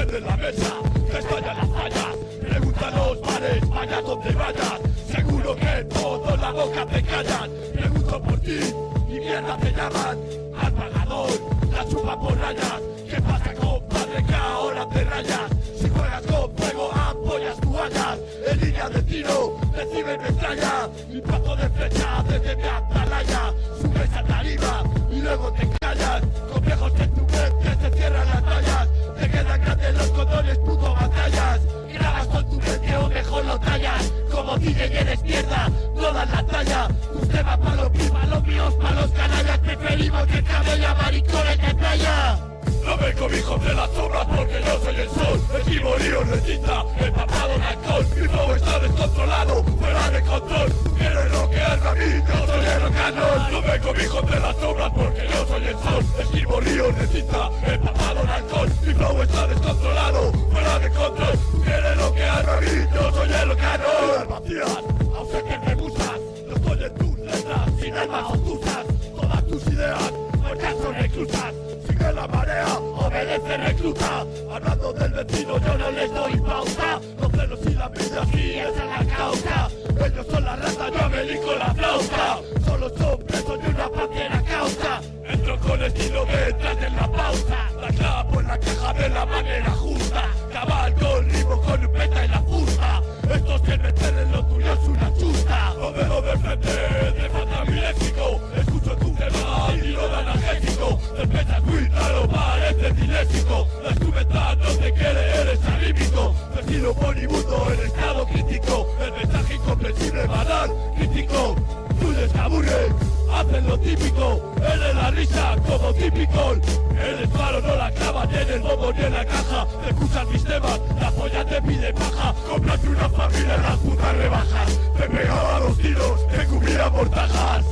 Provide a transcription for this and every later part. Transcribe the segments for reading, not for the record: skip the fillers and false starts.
de la mesa, que estallan las fallas. Pregunta a los bares, vaya donde vayas. Seguro que todos la boca te callan. Pregunto por ti, y mierda te llaman. Al pagador, la chupa por rayas. ¿Qué pasa, compadre, que ahora te rayas? Si juegas con fuego, apoyas toallas. En línea de tiro, recibe metralla. Impacto de flecha desde mi atalaya. Subes a tarima y luego te callas. Complejos que tu mente se cierran las tallas. Te quedan grandes los condones, puto batallas. Grabas con tu mente o mejor lo tallas. Como DJ eres mierda, no das la talla. Tus temas pa' los pipas, los míos pa' los canallas. Preferimos que cabella maricones de playa. No me cobijo de las sombras porque yo soy el sol. Esquivo ríos de tinta, empapado en alcohol. Mi flow está descontrolado, fuera de control. Quieres rockearme a mí, yo soy el rock and roll. No me cobijo de las sombras porque yo soy el sol. Esquivo ríos de tinta, empapado en alcohol. Mi flow está descontrolado, fuera de control. Quieres rockearme a mí, yo soy el rock and roll. Al vacías, aunque que me gustas, no estoy en tus letras, sin almas obtusas. Todas tus ideas, muertas son reclusas. Sigue la marea, obedece recluta. Hablando del vecino yo no les doy pausa. Los celos y la envidia, sí, esa es la causa. Ellos son la rata, yo me lico la flauta. Solo son presos de una pantera causa. Entro con estilo detrás de la pausa. La clavo en la caja de la manera justa. Cabalgo el ritmo con un peta y la fusta. Estos que meter en lo tuyo es una chusta. No dejo de frente, te falta mi léxico. Escucho tu tema y lo da analgésico. Te pensas muy raro, parece diléxico. La instrumental no te quiere, eres anímico. Tu estilo moribundo en estado crítico. El mensaje incomprensible, banal, crítico. Tuyos que aburren, hacen lo típico. Eres la risa como típico. Eres faro, no la clavan en el bombo ni en la caja. Te escuchan mis temas, la polla te pide paja. Cómprate una familia en las putas rebajas. Te pegaba 2 tiros, te cubría mortajas.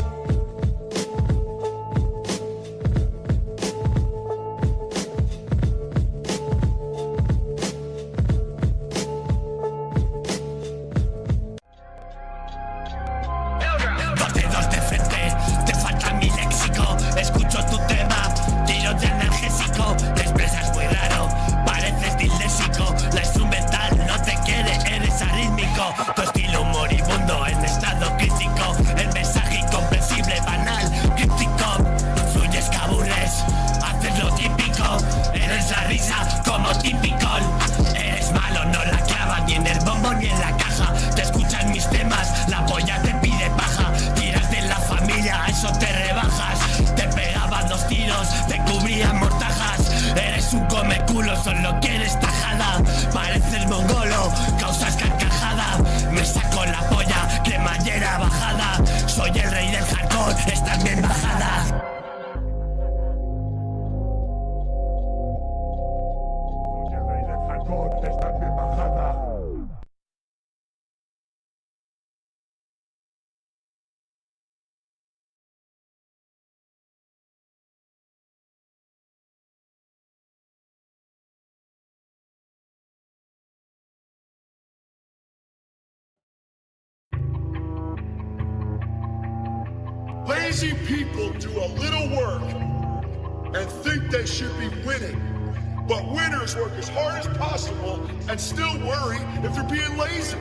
Tu estilo moribundo en estado crítico. El mensaje incomprensible, banal, críptico. Fluyes que aburres, haces lo típico. Eres la risa como típico. Eres malo, no la clavan ni en el bombo ni en la caja. Te escuchan mis temas, la polla te pide paja. Tiras de la familia, a eso te rebajas. Te pegaban 2 tiros, te cubrían mortajas. Eres un come culo, solo quieres tajada. Pareces mongolo, causas carcajada. Me saco la polla, cremallera bajada. Soy el rey del hardcore, estás bien bajada. Soy el rey del hardcore, estás bien bajada. Lazy people do a little work and think they should be winning. But winners work as hard as possible and still worry if they're being lazy.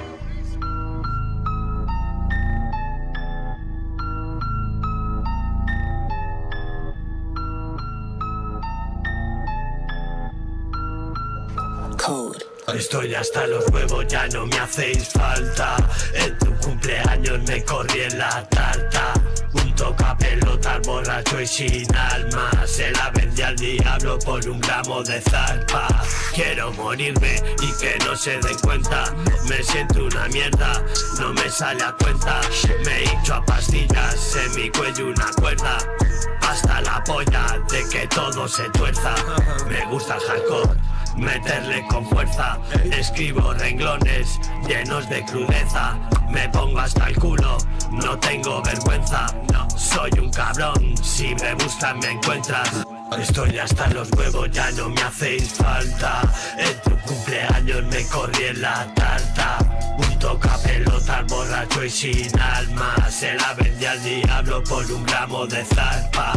Code. Estoy hasta los huevos, ya no me hacéis falta. En tu cumpleaños me corrí en la tarta. Un tocapelotas borracho y sin alma. Se la vendí al diablo por 1 gramo de zarpa. Quiero morirme y que no se den cuenta. Me siento una mierda, no me sale a cuenta. Me hincho a pastillas, en mi cuello una cuerda. Hasta la polla de que todo se tuerza. Me gusta el hardcore, meterle con fuerza. Escribo renglones llenos de crudeza. Me pongo hasta el culo, no tengo vergüenza. No, soy un cabrón, si me buscan me encuentras. Estoy hasta los huevos, ya no me hacéis falta. En tu cumpleaños me corrí en la tarta. Un tocapelotas borracho y sin alma. Se la vendí al diablo por 1 gramo de zarpa.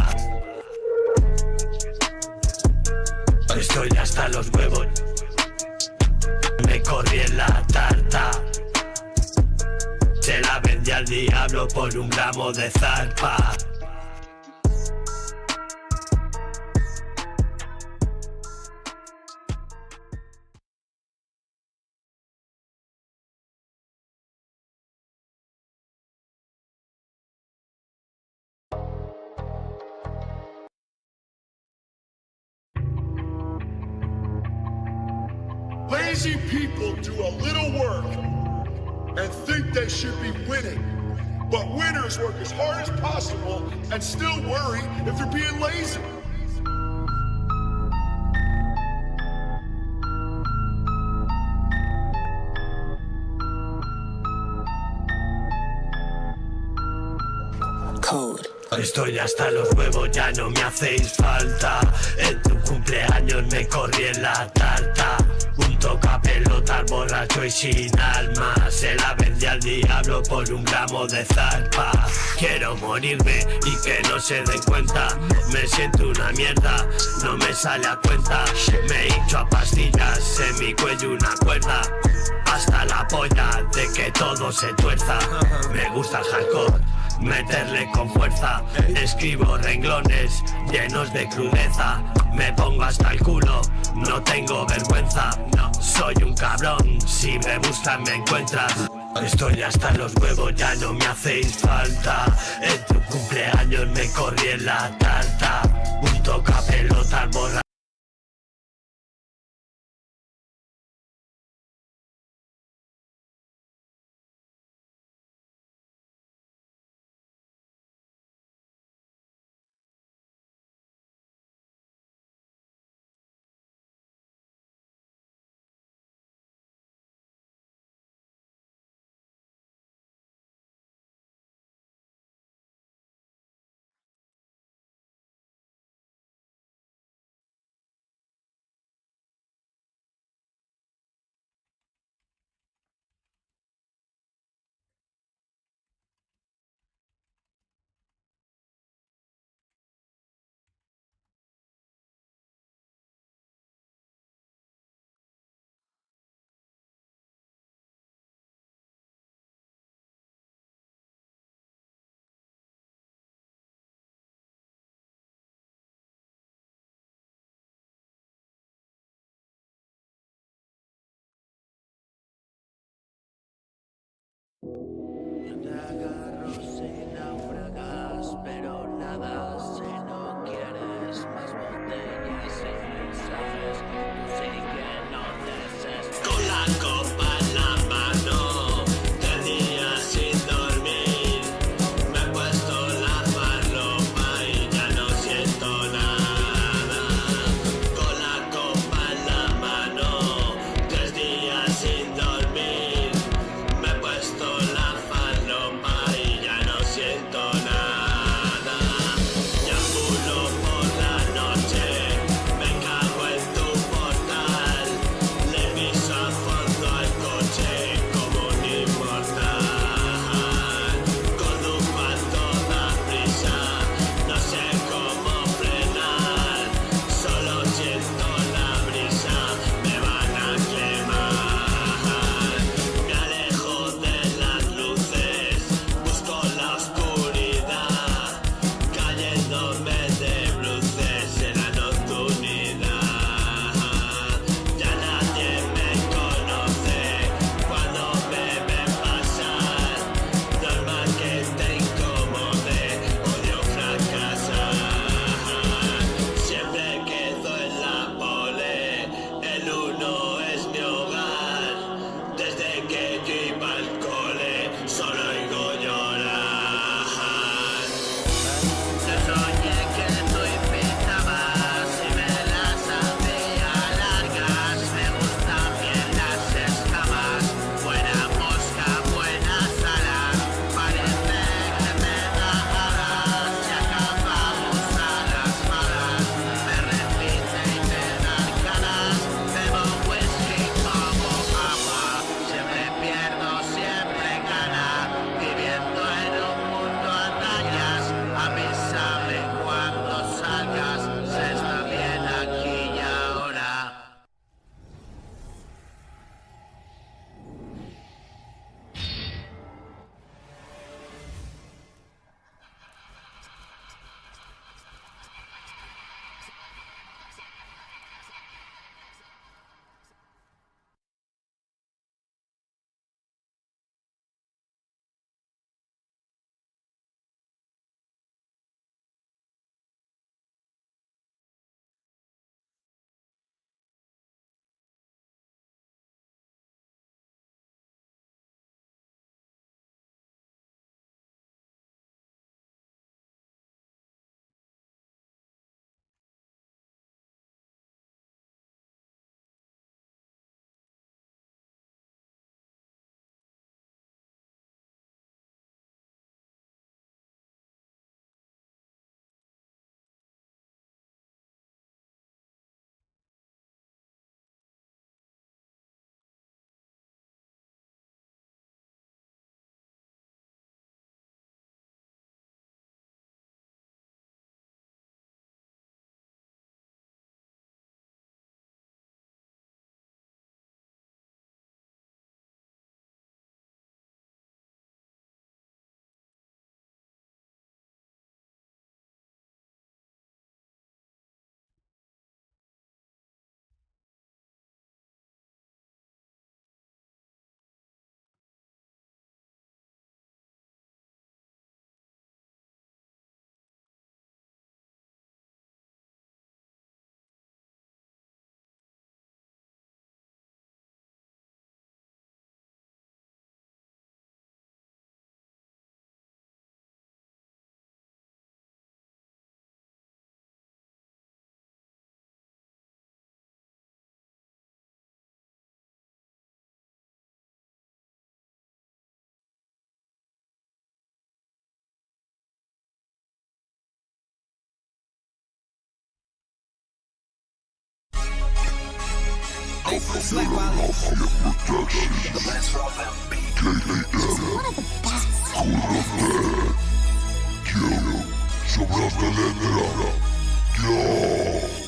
Estoy hasta los huevos. me corrí en la tarta. Se la vendí al diablo por un gramo de zarpa. Lazy people do a little work and think they should be winning. But winners work as hard as possible and still worry if they're being lazy. Code. Estoy hasta los huevos, ya no me hacéis falta. En tu cumpleaños me corrí en la tarta. Un tocapelotas borracho y sin alma. Se la vendí al diablo por un gramo de zarpa. Quiero morirme y que no se den cuenta. Me siento una mierda, no me sale a cuenta. Me hincho a pastillas, en mi cuello una cuerda. Hasta la polla de que todo se tuerza. Me gusta el hardcore, meterle con fuerza. Escribo renglones llenos de crudeza. Me pongo hasta el culo, no tengo vergüenza. No, soy un cabrón, si me buscan me encuentras. Estoy hasta los huevos, ya no me hacéis falta. En tu cumpleaños me corrí en la tarta. Un tocapelotas borracho. Te agarro si naufragas, pero nada si no quieres más botellas y mensajes. Tú sí que no desesperes. Con la copa en la mano, de día sin dormir. Me he puesto la farlopa y ya no siento nada. Con la copa en la mano, 3 días sin dormir. Me he puesto la farlopa y ya no siento nada.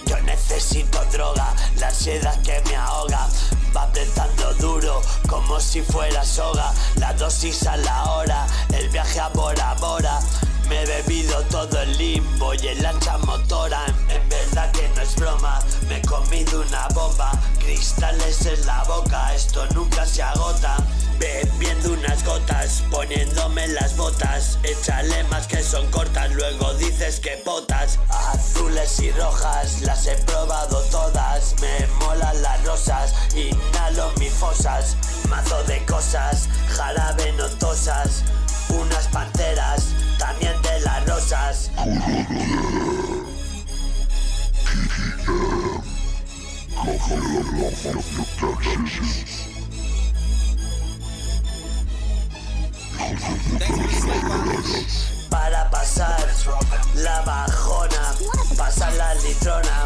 Yo necesito droga, la ansiedad que me ahoga va apretando duro como si fuera soga. La dosis a la hora, el viaje a Bora Bora. Me he bebido todo el limbo y el lancha motora. En verdad que no es broma, me he comido una bomba. Cristales en la boca, esto nunca se agota. Bebiendo unas gotas, poniéndome las botas. Échale más que son cortas, luego dices que potas. Azules y rojas, las he probado todas. Me molan las rosas, inhalo mis fosas. Mazo de cosas, jarabe notosas. Unas panteras, también de las rosas. Para pasar la bajona, pasar la litrona,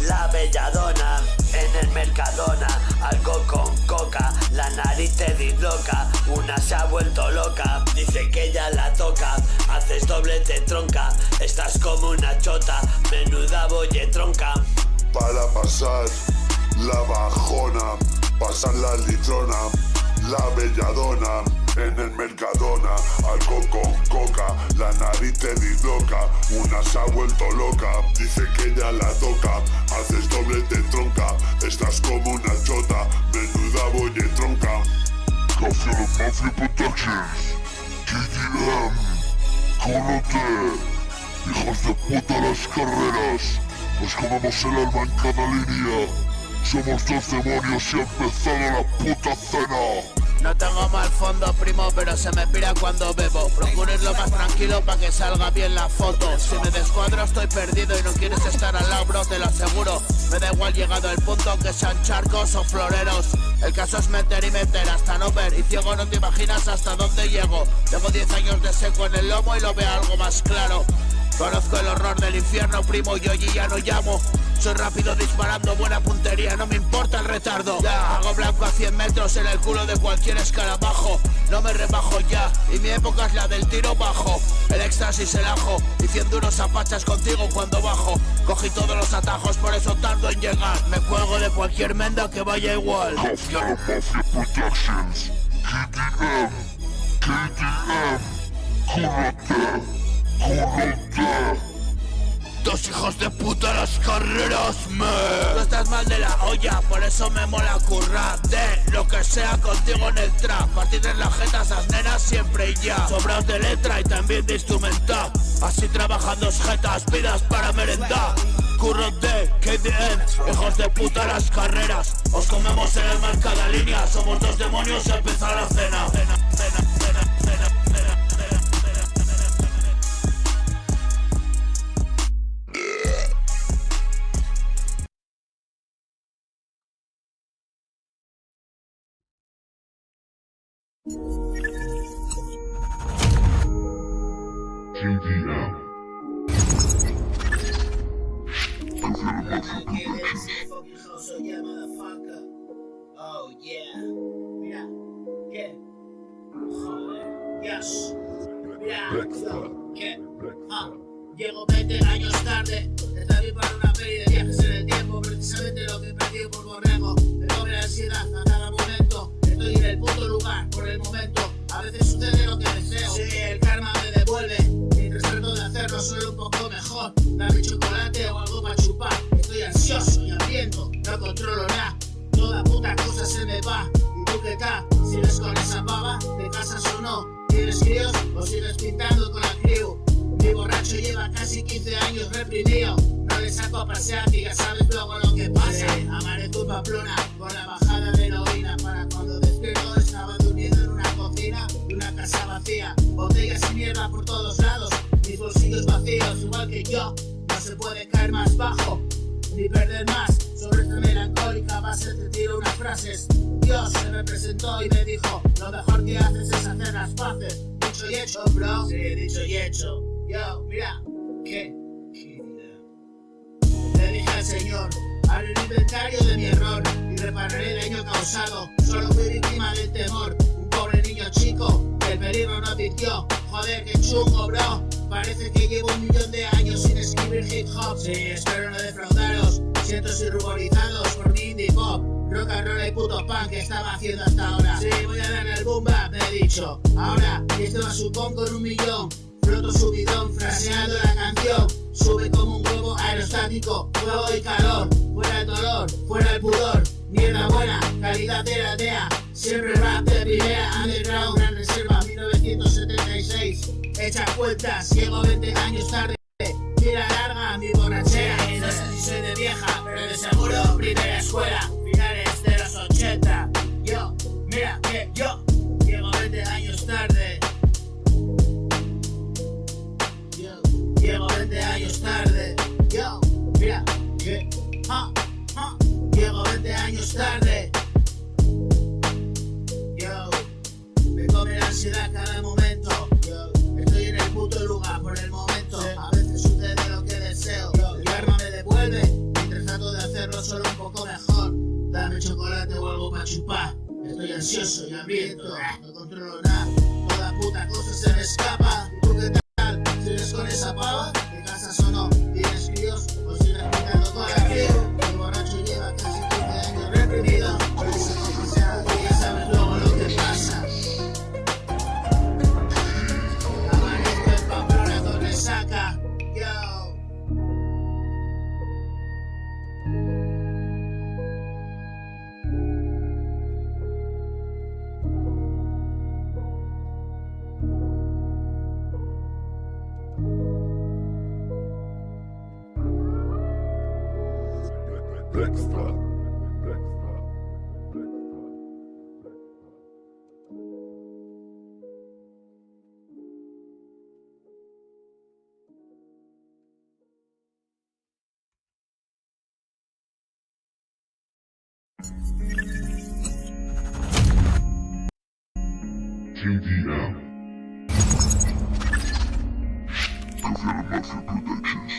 la belladona, en el Mercadona, algo con coca, la nariz te disloca, una se ha vuelto loca, dice que ella la toca, haces doblete tronca, estás como una chota, menuda bolletronca. Para pasar la bajona, pasar la litrona, la belladona, en el Mercadona, algo con coca, la nariz te disloca, una se ha vuelto loca, dice que ella la toca, haces doblete tronca, estás como una chota, menuda bolletronca. Café Mafia Productions, KDM, Cónote, hijos de puta las carreras, nos comemos el alma en cada línea, somos dos demonios y ha empezado la puta cena. No tengo mal fondo, primo, pero se me pira cuando bebo. Procuro ir lo más tranquilo pa' que salga bien la foto. Si me descuadro estoy perdido y no quieres estar al lado, bro, te lo aseguro. Me da igual llegado el punto que sean charcos o floreros. El caso es meter y meter hasta no ver. Y ciego no te imaginas hasta dónde llego. Tengo 10 años de seco en el lomo y lo veo algo más claro. Conozco el horror del infierno, primo, yo allí ya no llamo. Soy rápido disparando, buena puntería, no me importa el retardo. Ya, hago blanco a 100 metros en el culo de cualquier escarabajo. No me rebajo ya, y mi época es la del tiro bajo. El éxtasis, el ajo, y 100 duros apachas contigo cuando bajo. Cogí todos los atajos, por eso tardo en llegar. Me cuelgo de cualquier menda que vaya igual. Café Mafia Productions, KDM, Cónote. Dos hijos de puta las carreras, Tú estás mal de la olla, por eso me mola currar. De lo que sea contigo en el trap, partir en las jetas las nenas siempre y ya. Sobraos de letra y también de instrumental. Así trabajan dos jetas, vidas para merendar. Curro de KDM, hijos de puta las carreras. Os comemos el alma en cada línea, somos dos demonios y empezar la cena. Oh yeah, mira, ¿qué? Joder, yes. Mira, ¿qué? Llego 20 años tarde, está bien para una peli de viajes en el tiempo, precisamente lo que perdí por borrego. Me doble la ansiedad a cada momento, estoy en el punto lugar por el momento. A veces sucede lo que deseo, sí, el karma me devuelve. Mientras trato de hacerlo solo un poco mejor, dame chocolate o algo para chupar. Estoy ansioso y hambriento, no controlo nada. Toda puta cosa se me va. ¿Y tú qué tal? ¿Sigues con esa pava? ¿Te casas o no? ¿Tienes críos o sigues pintando con la crew? Mi borracho lleva casi 15 años reprimido. No le saco a pasear y ya sabes luego lo que pasa. Amanezco en Pamplona con la bajada de heroína. Para cuando despierto estaba durmiendo en una cocina de una casa vacía. Botellas y mierda por todos lados, mis bolsillos vacíos igual que yo. No se puede caer más bajo ni perder más. Sobre esta melancólica base te tiro unas frases. Dios se me presentó y me dijo: lo mejor que haces es hacer las paces. Dicho y hecho, bro. Sí, dicho y hecho. Yo, mira, ¿qué? Le dije al señor: abre el inventario de mi error y repararé el daño causado. Solo fui víctima del temor, un pobre niño chico que el peligro no advirtió. Joder, qué chungo, bro. Parece que llevo 1.000.000 de años sin escribir hip hop. Sí, espero no defraudaros. Cientos ruborizados por mi indie pop, rock and roll y puto punk que estaba haciendo hasta ahora. Sí, voy a darle el boom bap, me he dicho. Ahora, esto va su con 1.000.000. Floto su bidón, fraseando la canción. Sube como un globo aerostático, fuego y calor. Fuera el dolor, fuera el pudor. Mierda buena, calidad de la DEA. Siempre rap de primera, underground, gran reserva, 1976. Echa cuentas, llego 20 años tarde. Mira larga mi borrachera. No sé si soy de vieja, pero de seguro primera escuela, finales de los 80. Yo, mira que yo llego 20 años tarde. Llego 20 años tarde. Yo, mira que llego 20 años tarde. Yo, me come la ansiedad cada momento. Yo, estoy en el puto lugar por el momento. A veces sucede lo que deseo. El karma me devuelve mientras trato de hacerlo solo un poco mejor. Dame chocolate o algo para chupar. Estoy ansioso y hambriento. No controlo nada. Toda puta cosa se me escapa. ¿Tú qué tal? ¿Sigues con esa pava? ¿Te casas o no? ¿Tienes críos? ¿O sigues pintando con la frío? El borracho lleva casi 15 años reprimido. Por eso no sea, y ya sabes luego lo que pasa. Amanezco en Pamplona con resaca. Yo. QDM. Governo Mafia Productions.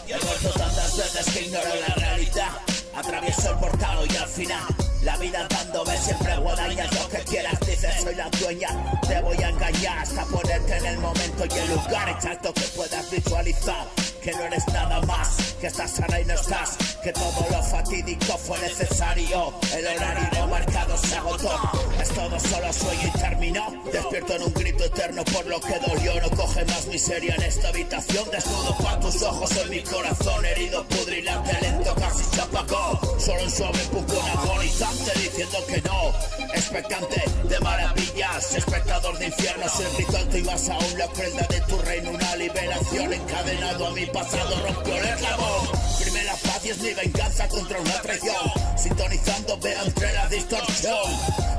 He muerto tantas veces que ignoro la realidad. Atravieso el portal y al final la vida dándome siempre guadañas. Lo que quieras dices, soy la dueña. Te voy a engañar hasta ponerte en el momento y el lugar exacto que puedas visualizar. Que no eres nada más, que estás ahora y no estás. Que todo lo fatídico fue necesario. El horario no marcado se agotó. Es todo solo sueño y terminó. Despierto en un grito eterno por lo que dolió. No coge más miseria en esta habitación. Desnudo para tus ojos en mi corazón herido, pudrilante, lento, casi se apagó. Solo un suave empujón agonizante diciendo que no. Expectante de maravillas, espectador de infierno, soy grito alto y más aún la ofrenda de tu reino. Una liberación encadenado a mi pasado, rompió el eslabón. Primera paz y es mi venganza contra una traición. Sintonizando veo entre la distorsión.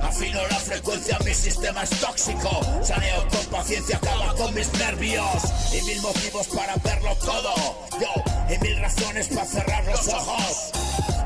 Afino la frecuencia, mi sistema es tóxico. Saneo con paciencia, acaba con mis nervios. Y 1000 motivos para verlo todo. Yo, y 1000 razones para cerrar los ojos.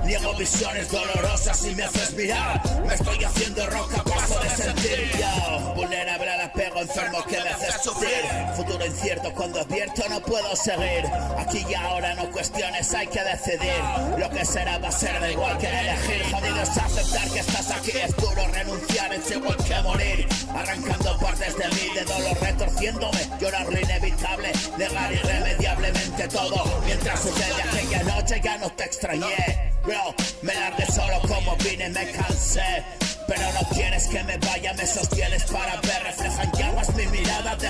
Niego visiones dolorosas y me haces mirar. Me estoy haciendo roca, paso de sentir. Yo, vulnerable al apego enfermo que me haces sufrir. Futuro incierto, cuando advierto no puedo seguir. Aquí y ahora no cuestiones, hay que decidir. Lo que será va a ser, da igual que elegir. Jodido es aceptar que estás aquí, es duro renunciar, es igual que morir. arrancando partes de mí, de dolor retorciéndome. Llorar lo inevitable, negar irremediablemente todo. Mientras sucede aquella noche ya no te extrañé, bro. Me largué solo como vine, me cansé. Pero no quieres que me vaya, me sostienes para ver. Reflejan llamas mi mirada de...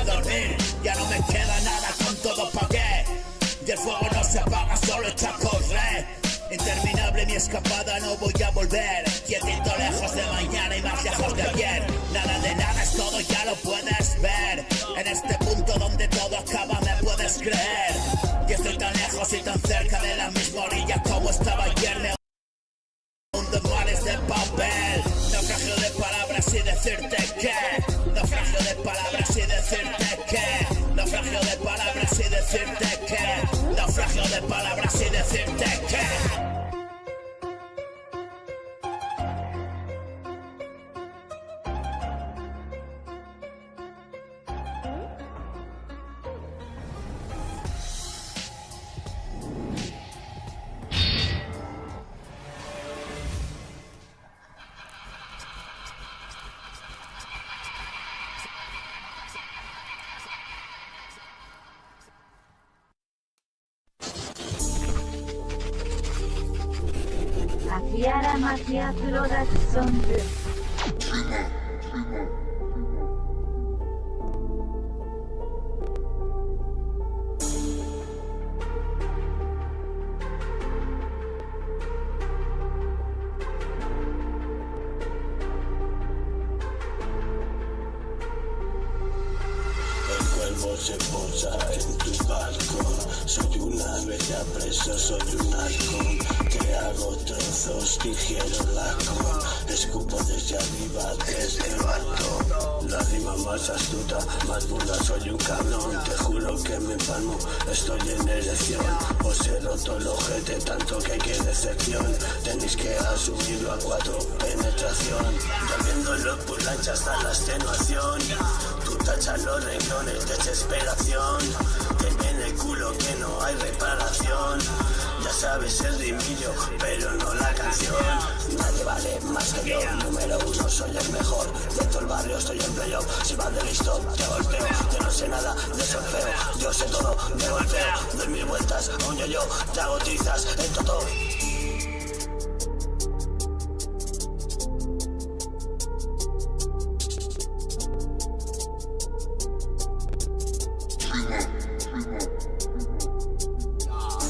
dormir, ya no me queda nada, con todo pagué. Y el fuego no se apaga, solo echa a correr. Interminable mi escapada, no voy a volver. Quietito lejos de mañana y más lejos de ayer. Nada de nada es todo, ya lo puedes ver. En este punto donde todo acaba me puedes creer. Y estoy tan lejos y tan cerca de la misma orilla como estaba ayer. Me hundo en mares de papel. Naufragio de palabras y decirte que. Naufragio de palabras y decirte que. Naufragio de palabras y decirte que. Naufragio de palabras y decirte que. Akiara Makia Productions. Se posa en tu balcón. Soy una bella presa, soy un halcón. Te hago trozos, digiero la con. Escupo desde arriba, desde el alto. La rima más astuta, más burda, soy un cabrón. Te juro que me empalmo, estoy en erección. Os he roto el ojete, tanto que qué decepción. Tenéis que asumirlo a 4, penetración. Lloviéndolo por lancha hasta la extenuación. Tú tachas los renglones de desesperación. Te en el culo que no hay reparación. Ya sabes el rimillo, pero no la canción. Nadie vale más que yo, número 1 soy el mejor. De todo el barrio estoy en playoff. Si vas de listo, te golpeo. Yo no sé nada de solfeo, yo sé todo de golpeo. Doy 1000 vueltas a un yo, te hago trizas en todo.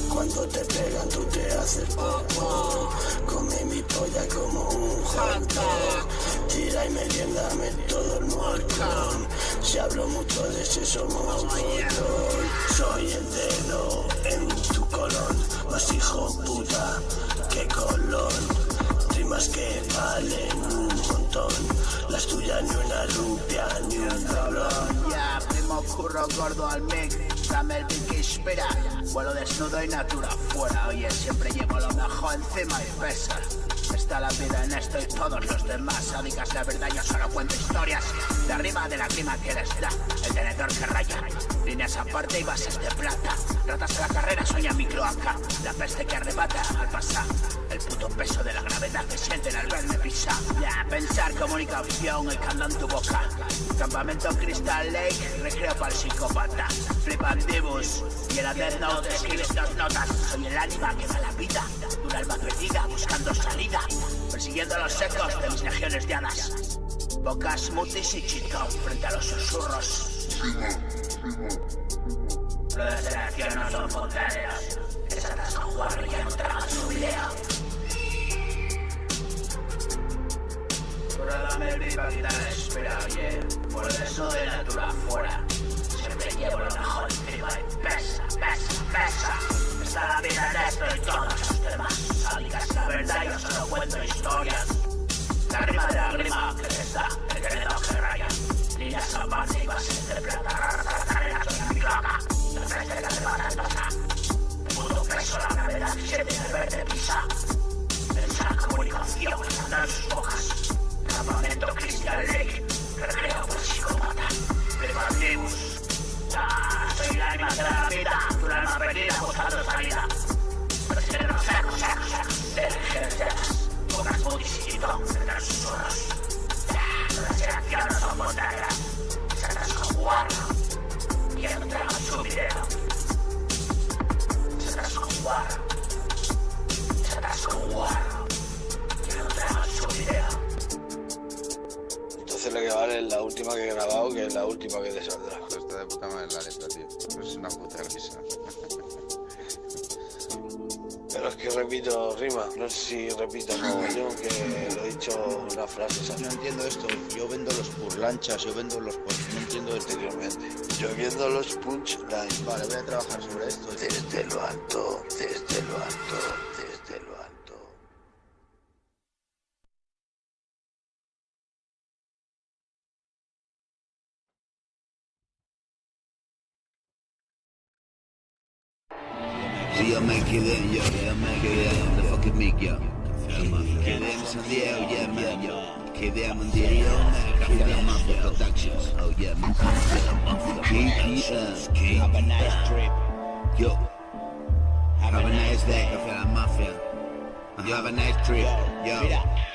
Cuando te pegan tú te haces poco. Come mi polla como un hot dog. Tira y meriéndame todo el morcón. Si hablo mucho de sexo mogol. Soy el dedo en tu colon. Más hijo puta que colón. Rimas que valen un montón. Las tuyas ni una rupia ni un cabrón. Ya, primo curro gordo al mic. Dame el beat que inspira. Vuelo desnudo y natura fuera. Oye, siempre llevo lo mejor encima y pesa. Está la vida en esto y todos los demás. Adicas la verdad, yo solo cuento historias. De arriba de la clima que les da el tenedor que raya. Líneas aparte y bases de plata. Ratas a la carrera, sueña mi cloaca. La peste que arrebata al pasar. El puto peso de la gravedad que sienten al verme pisar. Ya, pensar, comunicación, el candado en tu boca. Campamento Crystal Lake, recreo para el psicópata. Flipan Dibus y en la Death Note escribes 2 notas. Soy el ánima que da la vida, de un alma perdida buscando salida. Persiguiendo los ecos de mis legiones de hadas. Bocas, mutis y chitón frente a los susurros. Los de la acción no son fontaneros. Esa tasca jugarlo y ya no tragan su video. Dame el beat para quitar la espera, oye. Por eso de natura afuera. Siempre llevo lo mejor encima y pesa, pesa, pesa. última que te saldrá. Está de puta madre la letra, tío. Es una puta risa. Pero es que repito rima, no sé si repito o no, yo que lo he dicho una frase, ¿sabes? No entiendo esto, yo vendo los purlanchas, yo vendo los no entiendo esto. Anteriormente, yo viendo los punchlines. Vale, voy a trabajar sobre esto. Desde lo alto, desde lo alto, desde lo alto. Yo me quedé, I'm the fucking meek, yo. Quedé en San Diego, yeah, man, yo. Quedé en Monterio, Café La Mafia Productions, oh yeah, man. KPM, have a nice trip. Yo, have a nice day, Café La Mafia. Have a nice trip, yo.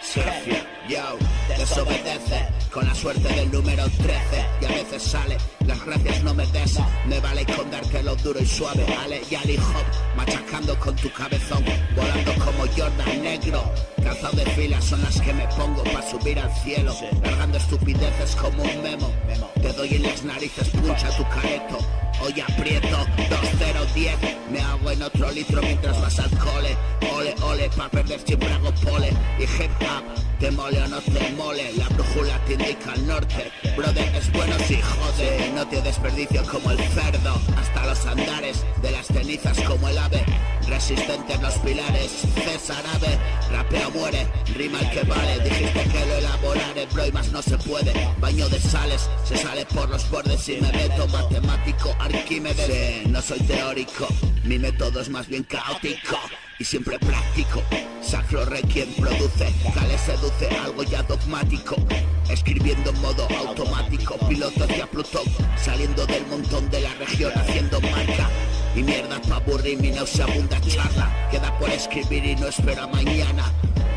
Sofía, yo, desobedece con la suerte del número 13 y a veces sale, las gracias no me des, me vale con dártelo duro y suave, Ale y Ali Hop, machacando con tu cabezón, volando como Jordan negro, calzado de filas son las que me pongo para subir al cielo, largando estupideces como un memo, te doy en las narices, puncha tu careto, hoy aprieto, 2-0-10, me hago en otro litro mientras vas al cole, ole ole, pa' perder siempre hago pole, y hip hop, te mole o no te mole, la brújula te indica el norte, brother es bueno si jode, no te desperdicio como el cerdo, hasta los andares de las cenizas como el ave, resistente en los pilares, César Ave, rapeo muere, rima el que vale, dijiste que lo elaboraré, bro, y más no se puede, baño de sales, se sale por los bordes y me meto matemático, Arquímedes, sí, no soy teórico, mi método es más bien caótico, y siempre práctico, sacro rey quien produce, Cale seduce algo ya dogmático, escribiendo en modo automático, piloto hacia Plutón, saliendo del montón de la región haciendo marca, y mierda pa' aburrir mi nauseabunda charla, queda por escribir y no espero a mañana,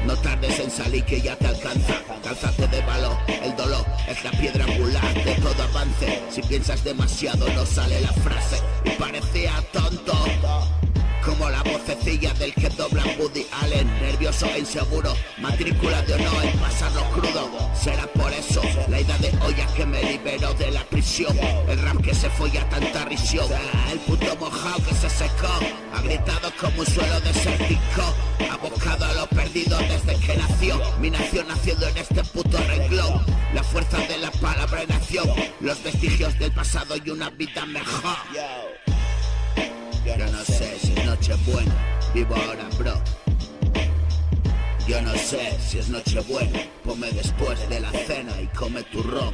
no tardes en salir que ya te alcanza, cálzate de valor, el dolor es la piedra angular de todo avance, si piensas demasiado no sale la frase, y parecía tonto, como la vocecilla del que dobla Woody Allen, nervioso e inseguro, matrícula de honor en pasarlo crudo, será por eso la idea de olla que me liberó de la prisión, el rap que se folla tanta risión, el puto mojado que se secó, ha gritado como un suelo desértico, abocado a lo perdido desde que nació, mi nación naciendo en este puto renglón, la fuerza de la palabra en acción, los vestigios del pasado y una vida mejor. Yo no sé si es Nochebuena, vivo ahora, bro. Yo no sé si es Nochebuena, ponme después de la cena y come turrón.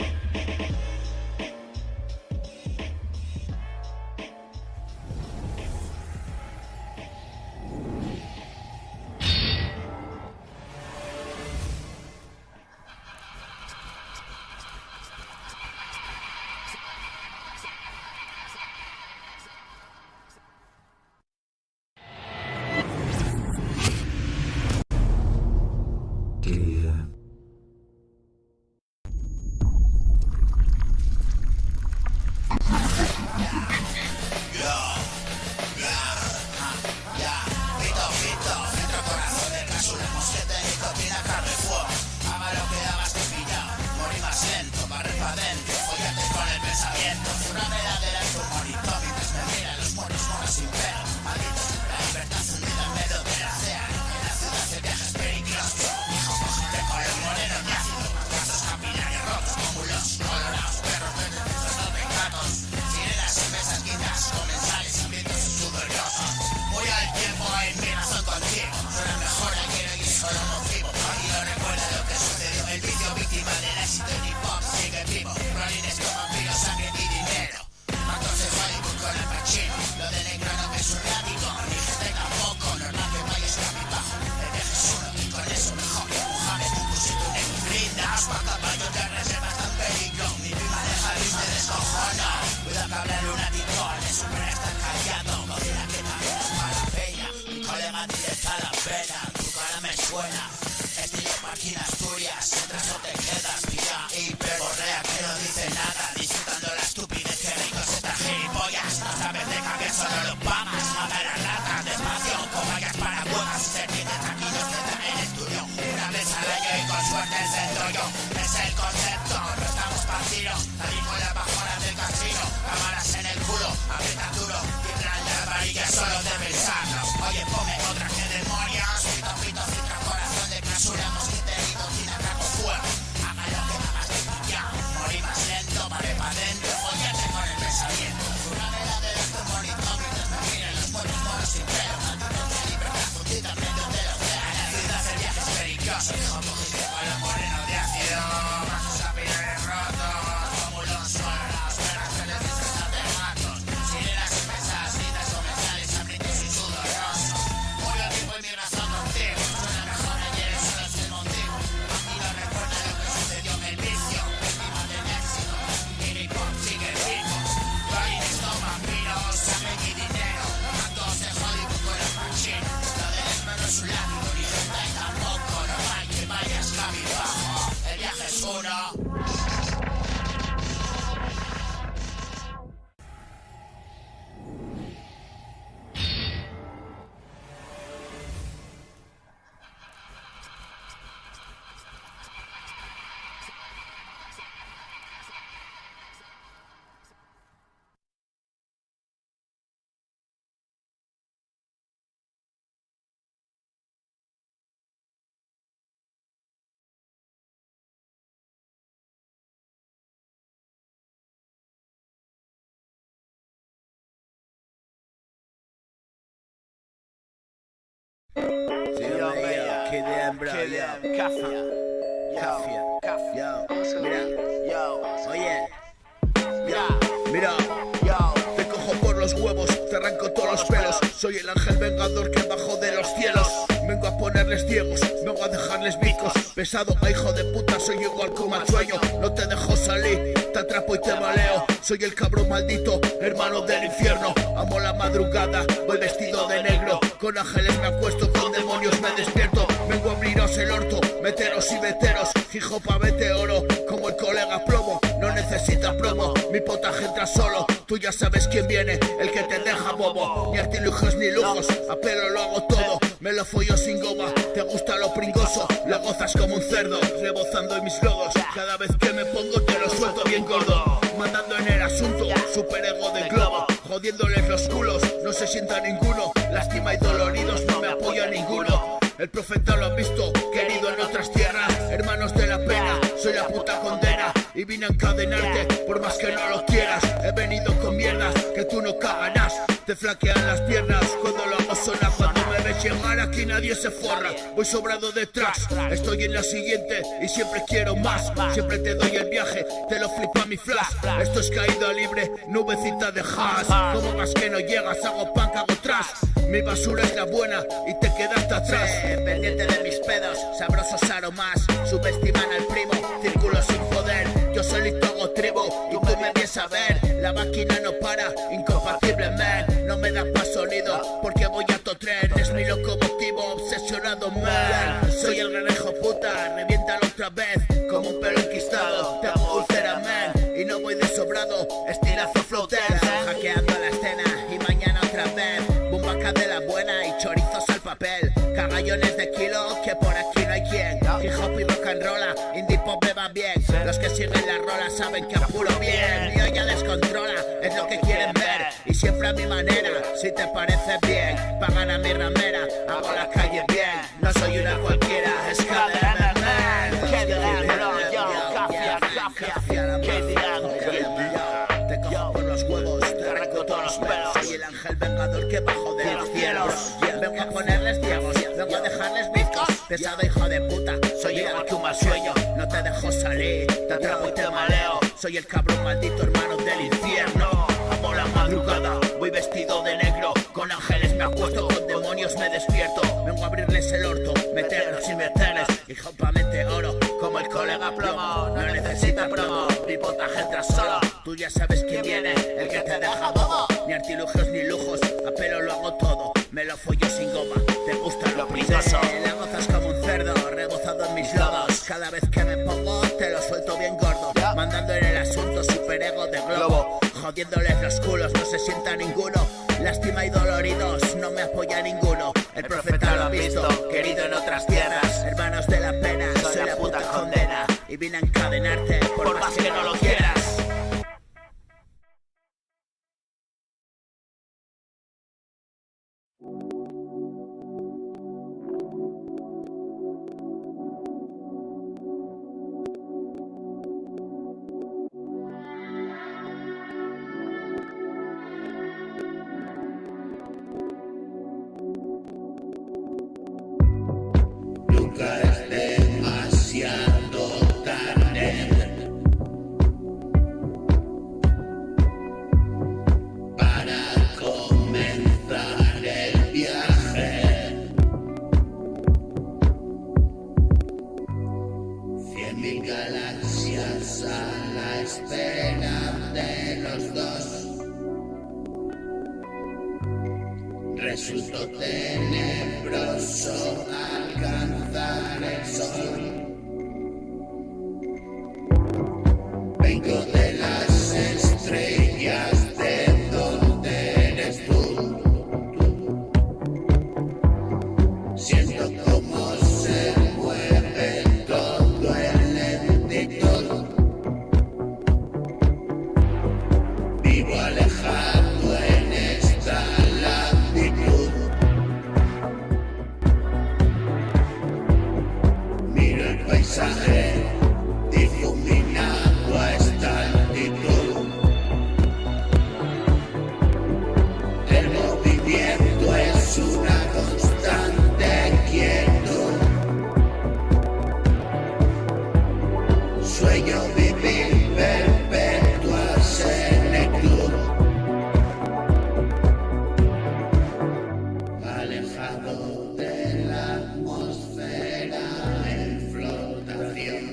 Es el concepto, no estamos partidos, salimos de abajo. apretan duro, tiemblan las varillas solo de pensarnos. Oye, ponme otra que demonios. Pito, pito, citra, corazón de clausura, mosquite herido, tira, trapo, fuego. Haga lo que hagas, ya, morí más lento, vale pa' dentro, follate con el pensamiento. Una vela de los tumores hipócritas, me miren los buenos monos sin pelo. Maldito que libre, cazutita, prende un dedo, a la ciudad el viaje es peligroso. Hijo, pujiste con los morenos de ácido, vasos a pilares rotos, como los suelos, perras que les dicen de matos. Sirenas inmensas, vidas comerciales, hambrientos y sudorosos. Murió el tiempo y mi razón contigo, suena mejor ayer, solo es el motivo. A mí no recuerda lo que sucedió en el vicio, víctima del éxito, y mi pop sigue vivo. Bailes con vampiros, sangre y dinero, a todos se jodido con el machín. Lo del esmer no es un látigo, ni junta y tampoco, normal que vayas cabizbajo, el viaje es uno. Qué bien, bro, yo. Cafia, yo. Mira, yo. Oye, mira, te cojo por los huevos, te arranco todos los pelos. Soy el ángel vengador que bajo de los cielos. Vengo a ponerles ciegos, vengo a dejarles bicos. Pesado, a hijo de puta, soy igual como al sueño. No te dejo salir, te atrapo y te maleo. Soy el cabrón maldito, hermano del infierno. Amo la madrugada, voy vestido de negro. Con ángeles me acuesto, con demonios me despierto. Vengo a abriros el orto, meteros y veteros. Hijo pa' vete oro, como el colega plomo. No necesita promo, mi potaje entra solo. Tú ya sabes quién viene, el que te deja bobo. Ni artilugios ni lujos, a pelo lo hago todo. Me lo follo sin goma, te gusta lo pringoso. Lo gozas como un cerdo, rebozando en mis logos. Cada vez que me pongo te lo suelto bien gordo. Mandando en el asunto, superego de globo. Jodiéndoles los culos, no se sienta ninguno. Lástima y doloridos, no me apoya ninguno. El profeta lo han visto, querido en otras tierras. Hermanos de la pena, soy la puta condena. Y vine a encadenarte, por más que no lo quieras. He venido con mierdas, que tú no cagarás. Te flaquean las piernas, cuando lo hago sonar. Cuando me ves llegar aquí nadie se forra. Voy sobrado de tracks, estoy en la siguiente y siempre quiero más. Siempre te doy el viaje, te lo flipa mi flash. Esto es caída libre, nubecita de hash. Como vas que no llegas, hago punk, hago trash. Mi basura es la buena y te quedaste atrás. Pendiente de mis pedos, sabrosos aromas. Subestiman al primo, círculo sin poder. Yo solito hago tribu y tú me vienes a ver. La máquina no para, incompatible man. No me da pa' sonido porque voy a tu tren. Es mi locomotivo, obsesionado man. Soy el gran hijo puta, reviéntalo otra vez. Como un pelo enquistado, te hago úlcera man. Y no voy de sobrado, estilazo floater. Hackeando la escena y mañana otra vez. Bumbaca de la buena y chorizos al papel. Cagallones de kilo que por aquí no hay quien. Hip hop y rock and roll, indie pop me va bien. Los que siguen la rola saben que apuro bien. Mío ya descontrola, es lo que quieren ver. Y siempre a mi manera, si te parece bien. Pagan a mi ramera, hago la calle bien. No soy una cualquiera, es cadena man. ¿Qué dirán, bro? Yo, cafia, ¿qué dirán? Te cojo por los huevos, te arranco todos los pelos. Soy el ángel vengador que bajo de los cielos. Vengo a ponerles ciegos, vengo a dejarles bizcos. Pesado hijo de puta, soy igual que un mal sueño. No te dejo salir, te atrapo y te maleo. Soy el cabrón maldito hermano del infierno. Amo la madrugada, voy vestido de negro. Con ángeles me acuesto, con demonios me despierto. Vengo a abrirles el orto, meterlos y meterles. Hijo pa' mente oro, como el colega plomo. No necesita promo, mi potaje entra solo. Tú ya sabes quién viene, el que te deja bobo. Ni artilugios ni lujos, a pelo lo hago todo. Me lo follo sin goma, te gusta lo pringoso. La gozas como un cerdo, rebozado en mis lodos. Cada vez que me pongo, te lo suelto bien gordo. Mandando en el asunto, superego de globo. Jodiéndoles los culos, no se sienta ninguno. Lástima y doloridos, no me apoya ninguno. El profeta lo ha visto, querido en otras tierras. Hermanos de la pena, soy la puta condena. Y vine a encadenarte, por más que no lo quieras. Nunca es demasiado tarde para comenzar el viaje. 100.000 galaxias a la espera de los dos. Resultó tenebroso alcanzar el sol. Vengo de las estrellas, de donde eres tú. Siento cómo se mueve todo en lentitud. Vivo alejado en esta latitud. Miro el paisaje difuminado a esta altitud. El movimiento es una constante quietud. Sueño vivir perpetua senectud. Alejado de la atmósfera en flotación.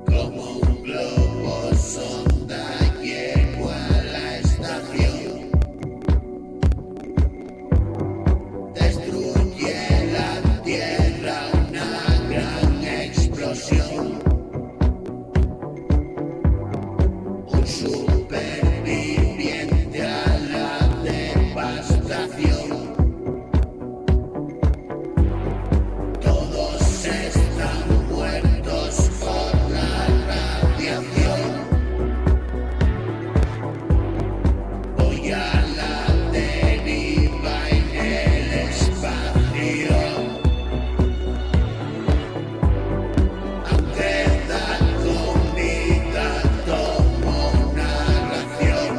Como un globo sonda llego a la estación. Destruye la tierra una gran explosión. Un superviviente a la devastación. Todos están muertos por la radiación. Voy a la deriva en el espacio. Aunque da comida, tomo una ración.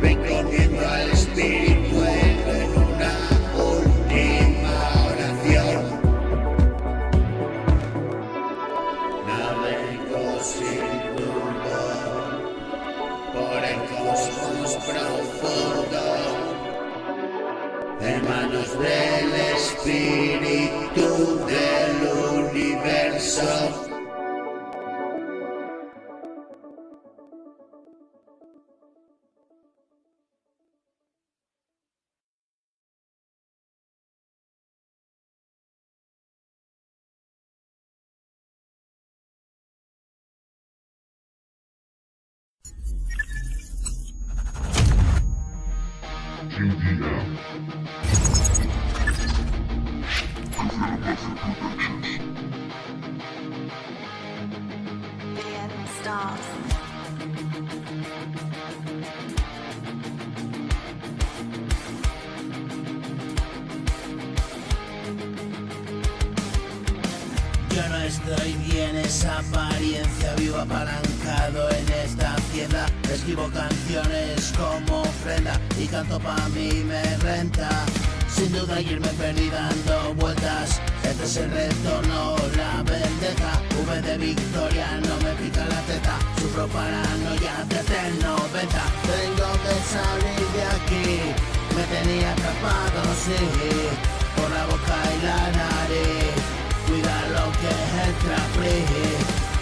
Recomiendo al espíritu en una última oración. Navego sin rumbo por el cosmos profundo, en manos del espíritu del universo. Yo no estoy bien, esa apariencia, vivo apalancado en esta hacienda. Escribo canciones como ofrenda y canto pa' mí me renta. Sin duda ayer me perdí dando vueltas. Este es el retorno, la vendetta. V de Victoria, no me pica la teta. Sufro paranoia desde el 90. Tengo que salir de aquí. Me tenía atrapado, sí, por la boca y la nariz. Cuida lo que es el trapri.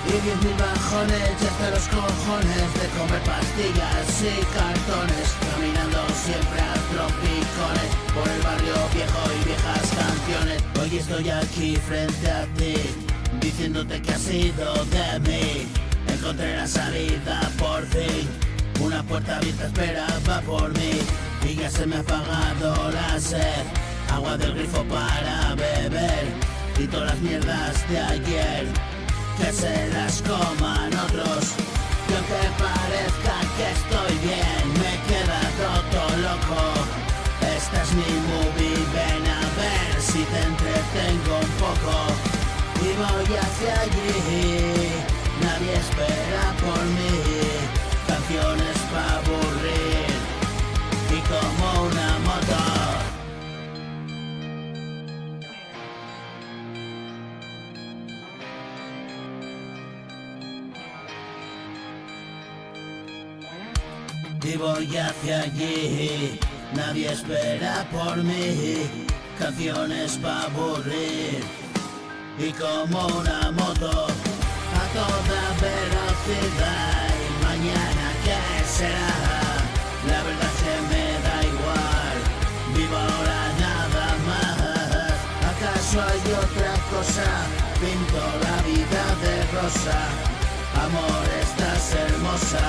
Y 10.000 bajones, ya hasta los cojones de comer pastillas y cartones. Caminando siempre a trompicones por el barrio viejo y viejas canciones. Hoy estoy aquí frente a ti, diciéndote que has sido de mí. Encontré la salida por fin, una puerta abierta esperaba por mí. Y ya se me ha apagado la sed, agua del grifo para beber. Y todas las mierdas de ayer, que se las coman otros. Y aunque parezca que estoy hacia allí, nadie espera por mí, canciones para aburrir y como una moto. Y voy hacia allí, nadie espera por mí, canciones para aburrir y como una moto a toda velocidad. Y mañana qué será, la verdad se me da igual, vivo ahora nada más. ¿Acaso hay otra cosa? Pinto la vida de rosa, amor estás hermosa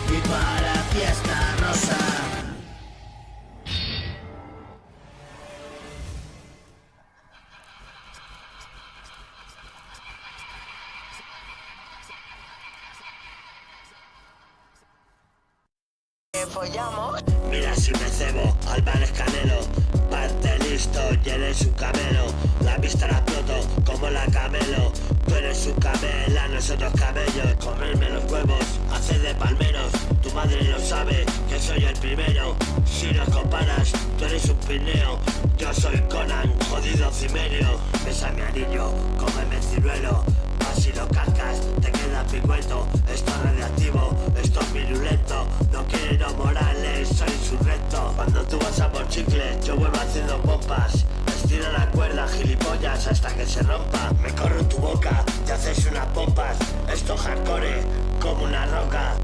y para fiesta rosa. Follamos. Mira si me cebo, Álvarez Canelo, parte listo y eres un camelo. La vista la exploto como la camelo. Tú eres un camela, nosotros camellos. Comerme los huevos, hacer de palmeros. Tu madre lo sabe, que soy el primero. Si nos comparas, tú eres un pineo. Yo soy Conan, jodido cimerio. Besa mi anillo, cómeme ciruelo. Si lo cascas, te queda picueto. Esto es radiactivo, esto es virulento. No quiero morales, soy insurrecto. Cuando tú vas a por chicle, yo vuelvo haciendo pompas. Estira la cuerda, gilipollas, hasta que se rompa. Me corro en tu boca, te haces unas pompas. Esto es hardcore, como una roca.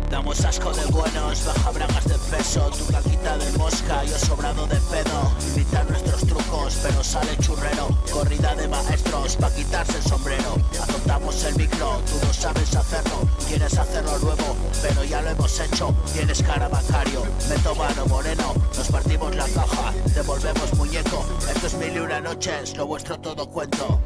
Damos asco de buenos, baja bragas de peso, tu caquita de mosca, yo sobrado de pedo. Imitar nuestros trucos, pero sale churrero. Corrida de maestros, pa' quitarse el sombrero. Azotamos el micro, tú no sabes hacerlo. Quieres hacerlo nuevo, pero ya lo hemos hecho. Tienes cara bancario, meto mano moreno. Nos partimos la caja, devolvemos muñeco. Esto es 1001 noches, lo vuestro todo cuento.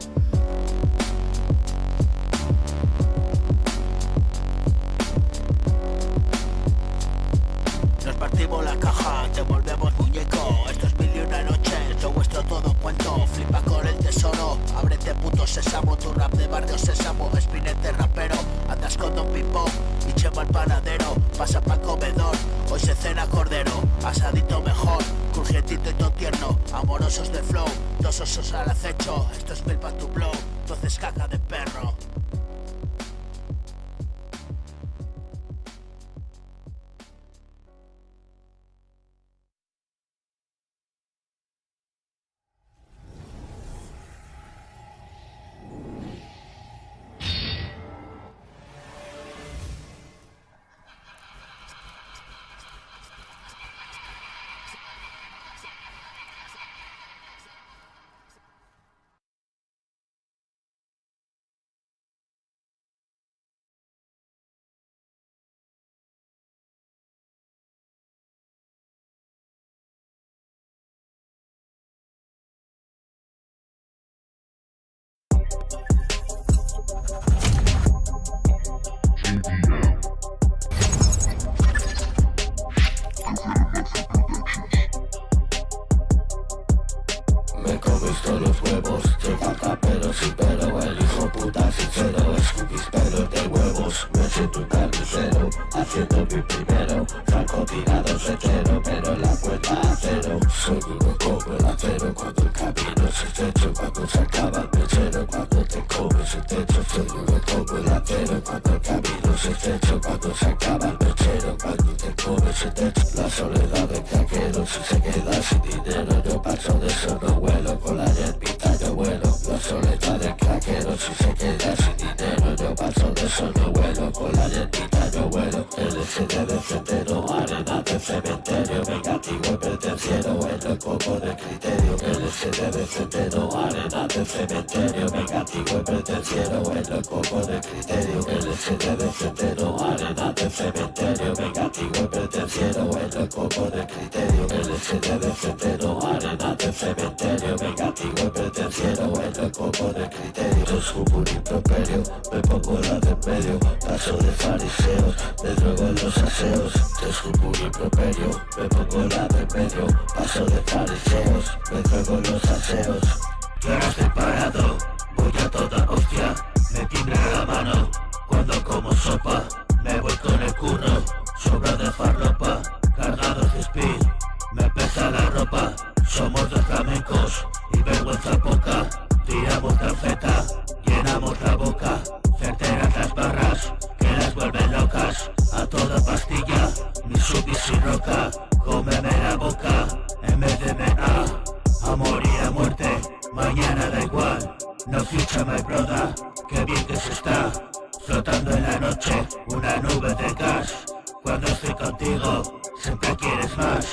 Nos partimos la caja, te volvemos muñeco. Esto es 1001 noches, lo vuestro todo cuento. Flipa con el tesoro, ábrete puto sésamo. Tu rap de barrio sésamo, espinete rapero. Andas con Don Pimpón y Chema el panadero. Pasa pa' comedor, hoy se cena cordero. Asadito mejor, crujientito y todo tierno. Amorosos de flow, dos osos al acecho. Esto es mil pa' tu blow, entonces caca de perro. Me comes todos los huevos, te falta pero sin pelo. El hijo puta sincero, escupís pelos de huevos. Me siento un carnicero, haciendo mi primero. Francotirados de cero, pero la cuenta a cero. Soy duro como el acero cuando el camino es estrecho. Cuando se acaba el mechero, cuando te comes el techo. Soy duro como el acero cuando el camino es estrecho. Cuando se acaba el mechero, cuando te comes el techo. La soledad del craquero, si se queda sin dinero, yo paso de eso, no vuelo. Con la hierbita yo vuelo. La soledad del craquero, si se queda sin dinero, yo paso de eso, no vuelo. Con la hierbita yo vuelo. LCD de centeno, arena de cementerio. Vengativo y pretenciero, en el coco de criterio. LCD de centeno, arena de cementerio. Vengativo y pretenciero, en el coco de criterio. LCD de centeno, arena de cementerio. Vengativo y pretenciero, en el coco de criterio. LCD de centeno, arena de cementerio. Vengativo y pretenciero, en el coco de criterio. Yo subo un improperio, me pongo la de medio. Paso de fariseos, me drogo en los aseos. Yo subo un improperio, me pongo la de medio. Paso de fariseos, me drogo en los aseos. Yo no estoy parado, voy a toda hostia. Mitsubishi Roca, cómeme la boca, MDMA, amor y a muerte, mañana da igual, no future my brother, qué bien que se está, flotando en la noche, una nube de gas, cuando estoy contigo, siempre quieres más,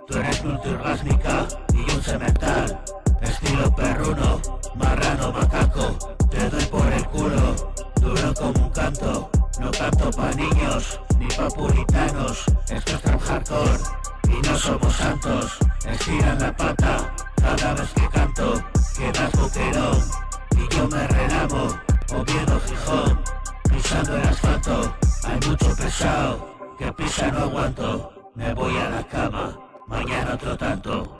tú eres multiorgásmica y un cemental, estilo perruno, marrano macaco, te doy por el culo, duro como un canto, no canto pa' niños, ni pa' puritanos, esto es tan hardcore, y no somos santos, estiran la pata, cada vez que canto, quedas boquerón, y yo me relamo, Oviedo Gijón, pisando el asfalto, hay mucho pesado, que pisa no aguanto, me voy a la cama, mañana otro tanto.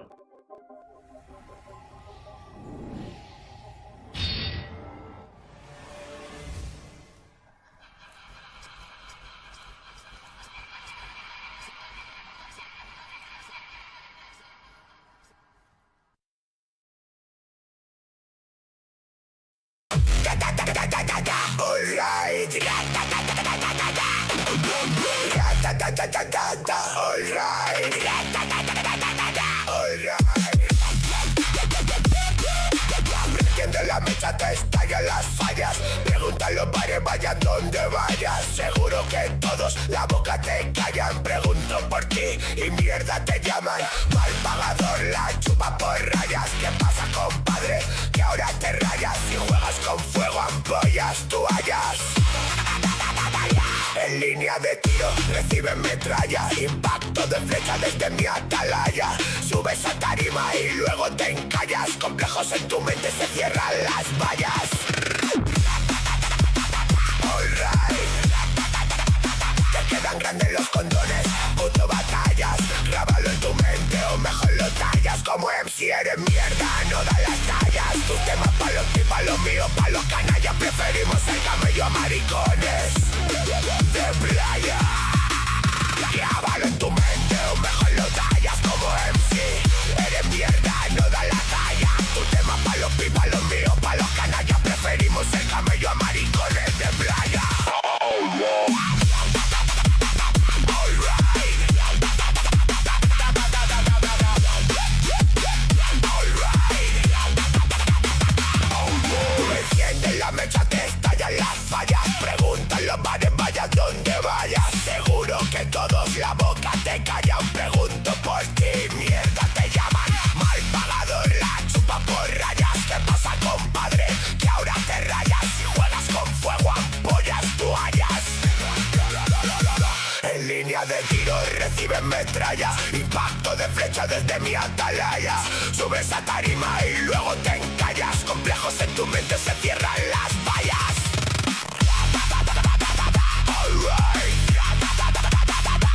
Prende la mecha, te estallan las fallas. Pregunta a los bares, vayan donde vayas. Seguro que todos la boca te callan. Pregunto por ti y mierda te llaman. Mal pagador, la chupa por rayas. ¿Qué pasa, compadre? Que ahora te rayas. Si juegas con fuego, ampollas, toallas. En línea de tiro, reciben metralla. Impacto de flecha desde mi atalaya. Subes a tarima y luego te encallas. Complejos en tu mente, se cierran las vallas. Alright. Te quedan grandes los condones, puto batallas. Grábalo en tu mente o mejor lo tallas. Como MC eres mierda, no da las tallas. Tus temas pa' los y pa' los míos, pa' los canallas. Preferimos el camello a maricones de playa. Grábalo en tu mente o mejor lo tallas. Como MC eres mierda, no da la talla. Tu tema pa' los pipas, los míos pa' los canallas. Preferimos el camello a maricones de playa. La mecha te estallan las fallas. Pregunta en los bares, vayas donde vayas. Seguro que todos la boca te callan. Pregunto por ti, mierda te llaman. Mal pagador, la chupa por rayas. ¿Qué pasa, compadre? Que ahora te rayas. Si juegas con fuego, ampollas, toallas. En línea de tiro reciben metralla. Impacto de flecha desde mi atalaya. Subes a tarima y luego te encallas. Complejos en tu mente, se cierran las vallas.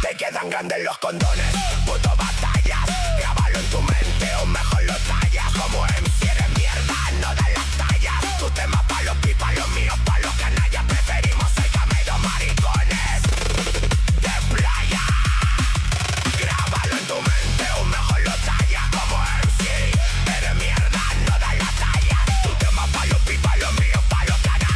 Te quedan grandes los condones, puto batallas. Grábalo en tu mente o mejor lo tallas. Como MC eres mierda, no da las tallas. Tu tema pa' los pipas, los míos pa' los canallas. Preferimos el camello maricones de playa. Grábalo en tu mente o mejor lo tallas. Como MC eres mierda, no da las tallas. Tu tema pa' los pipas, los míos pa' los canallas.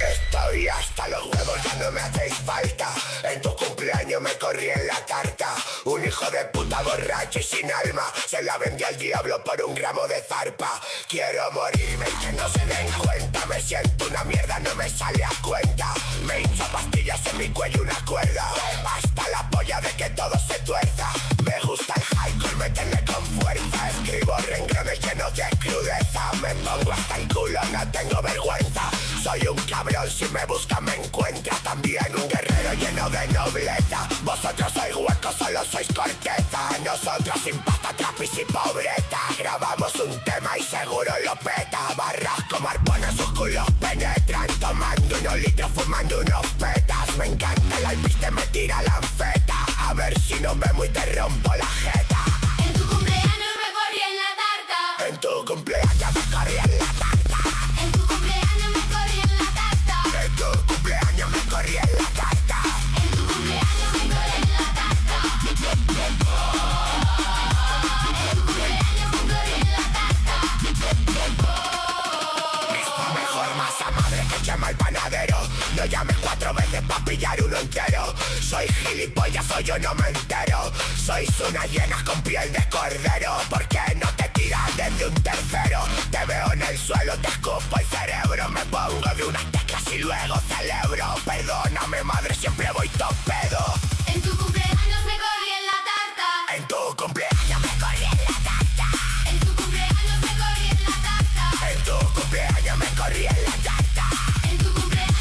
Estoy hasta los huevos, ya no me hacéis falta. En tu cumpleaños me corrí en la tarta. Un hijo de puta borracho y sin alma se la vendí al diablo por un gramo de zarpa. Quiero morirme y que no se den cuenta. Me siento una mierda, no me sale a cuenta. Me hincho pastillas en mi cuello, una cuerda. Hasta la polla de que todo se tuerza. Me gusta el hardcore, méteme con fuerza. Escribo renglones llenos de crudeza. Me pongo hasta el culo, no tengo vergüenza. Soy un cabrón, si me busca me encuentra. También un guerrero lleno de nobleza. Vosotros sois huecos, solo sois corteza. Nosotros sin pasta, trapis y pobreza. Grabamos un tema y seguro lo peta. Barras como arpones, sus culos penetran. Tomando unos litros, fumando unos petas. Me encanta el alpiste, me tira la anfeta. A ver si no me muy te rompo la jeta. En tu cumpleaños me corrí en la tarta. En tu cumpleaños me corrí en la tarta. En tu cumpleaños me corrí en la tarta. En tu cumpleaños me corrí en la tarta. En tu cumpleaños me corrí en la tarta. En tu cumpleaños me corrí en la tarta. Misma mejor masa madre que llama el panadero. No llames 4 veces pa' pillar uno entero. Soy gilipollas, soy yo no me entero. Sois una hiena con piel de cordero. ¿Por qué no te tiras desde un tercero? Te veo en el suelo, te escupo el cerebro. Me pongo de unas teclas y luego celebro. Perdóname madre, siempre voy topedo. En tu cumpleaños me corrí en la tarta. En tu cumpleaños me corrí en la tarta. En tu cumpleaños me corrí en la tarta. En tu cumpleaños me corrí en la tarta. En tu cumpleaños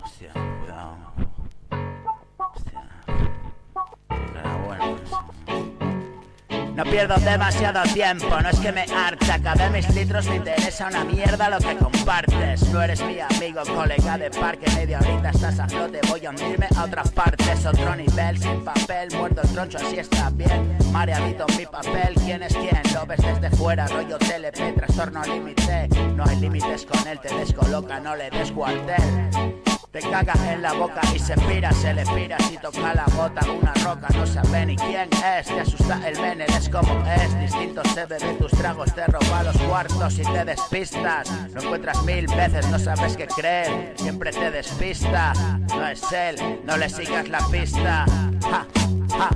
Hostia, cuidado. Hostia. Bueno. No pierdo demasiado tiempo, no es que me harte. Acabé mis litros, me interesa una mierda lo que compartes. No eres mi amigo, colega de parque. Media horita estás a flote, voy a hundirme a otras partes. Otro nivel, sin papel, muerto el troncho, así está bien. Mareadito en mi papel, ¿quién es quién? Lo ves desde fuera, rollo TLP, trastorno límite. No hay límites con él, te descoloca, no le des cuartel. Te cagas en la boca y se pira, se le pira. Si toca la gota, una roca, no sabe ni quién es. Te asusta el menel, es como es. Distinto se bebe tus tragos, te roba los cuartos y te despistas. Lo encuentras 1000 veces, no sabes qué creer. Siempre te despista, no es él, no le sigas la pista. Ja, ja,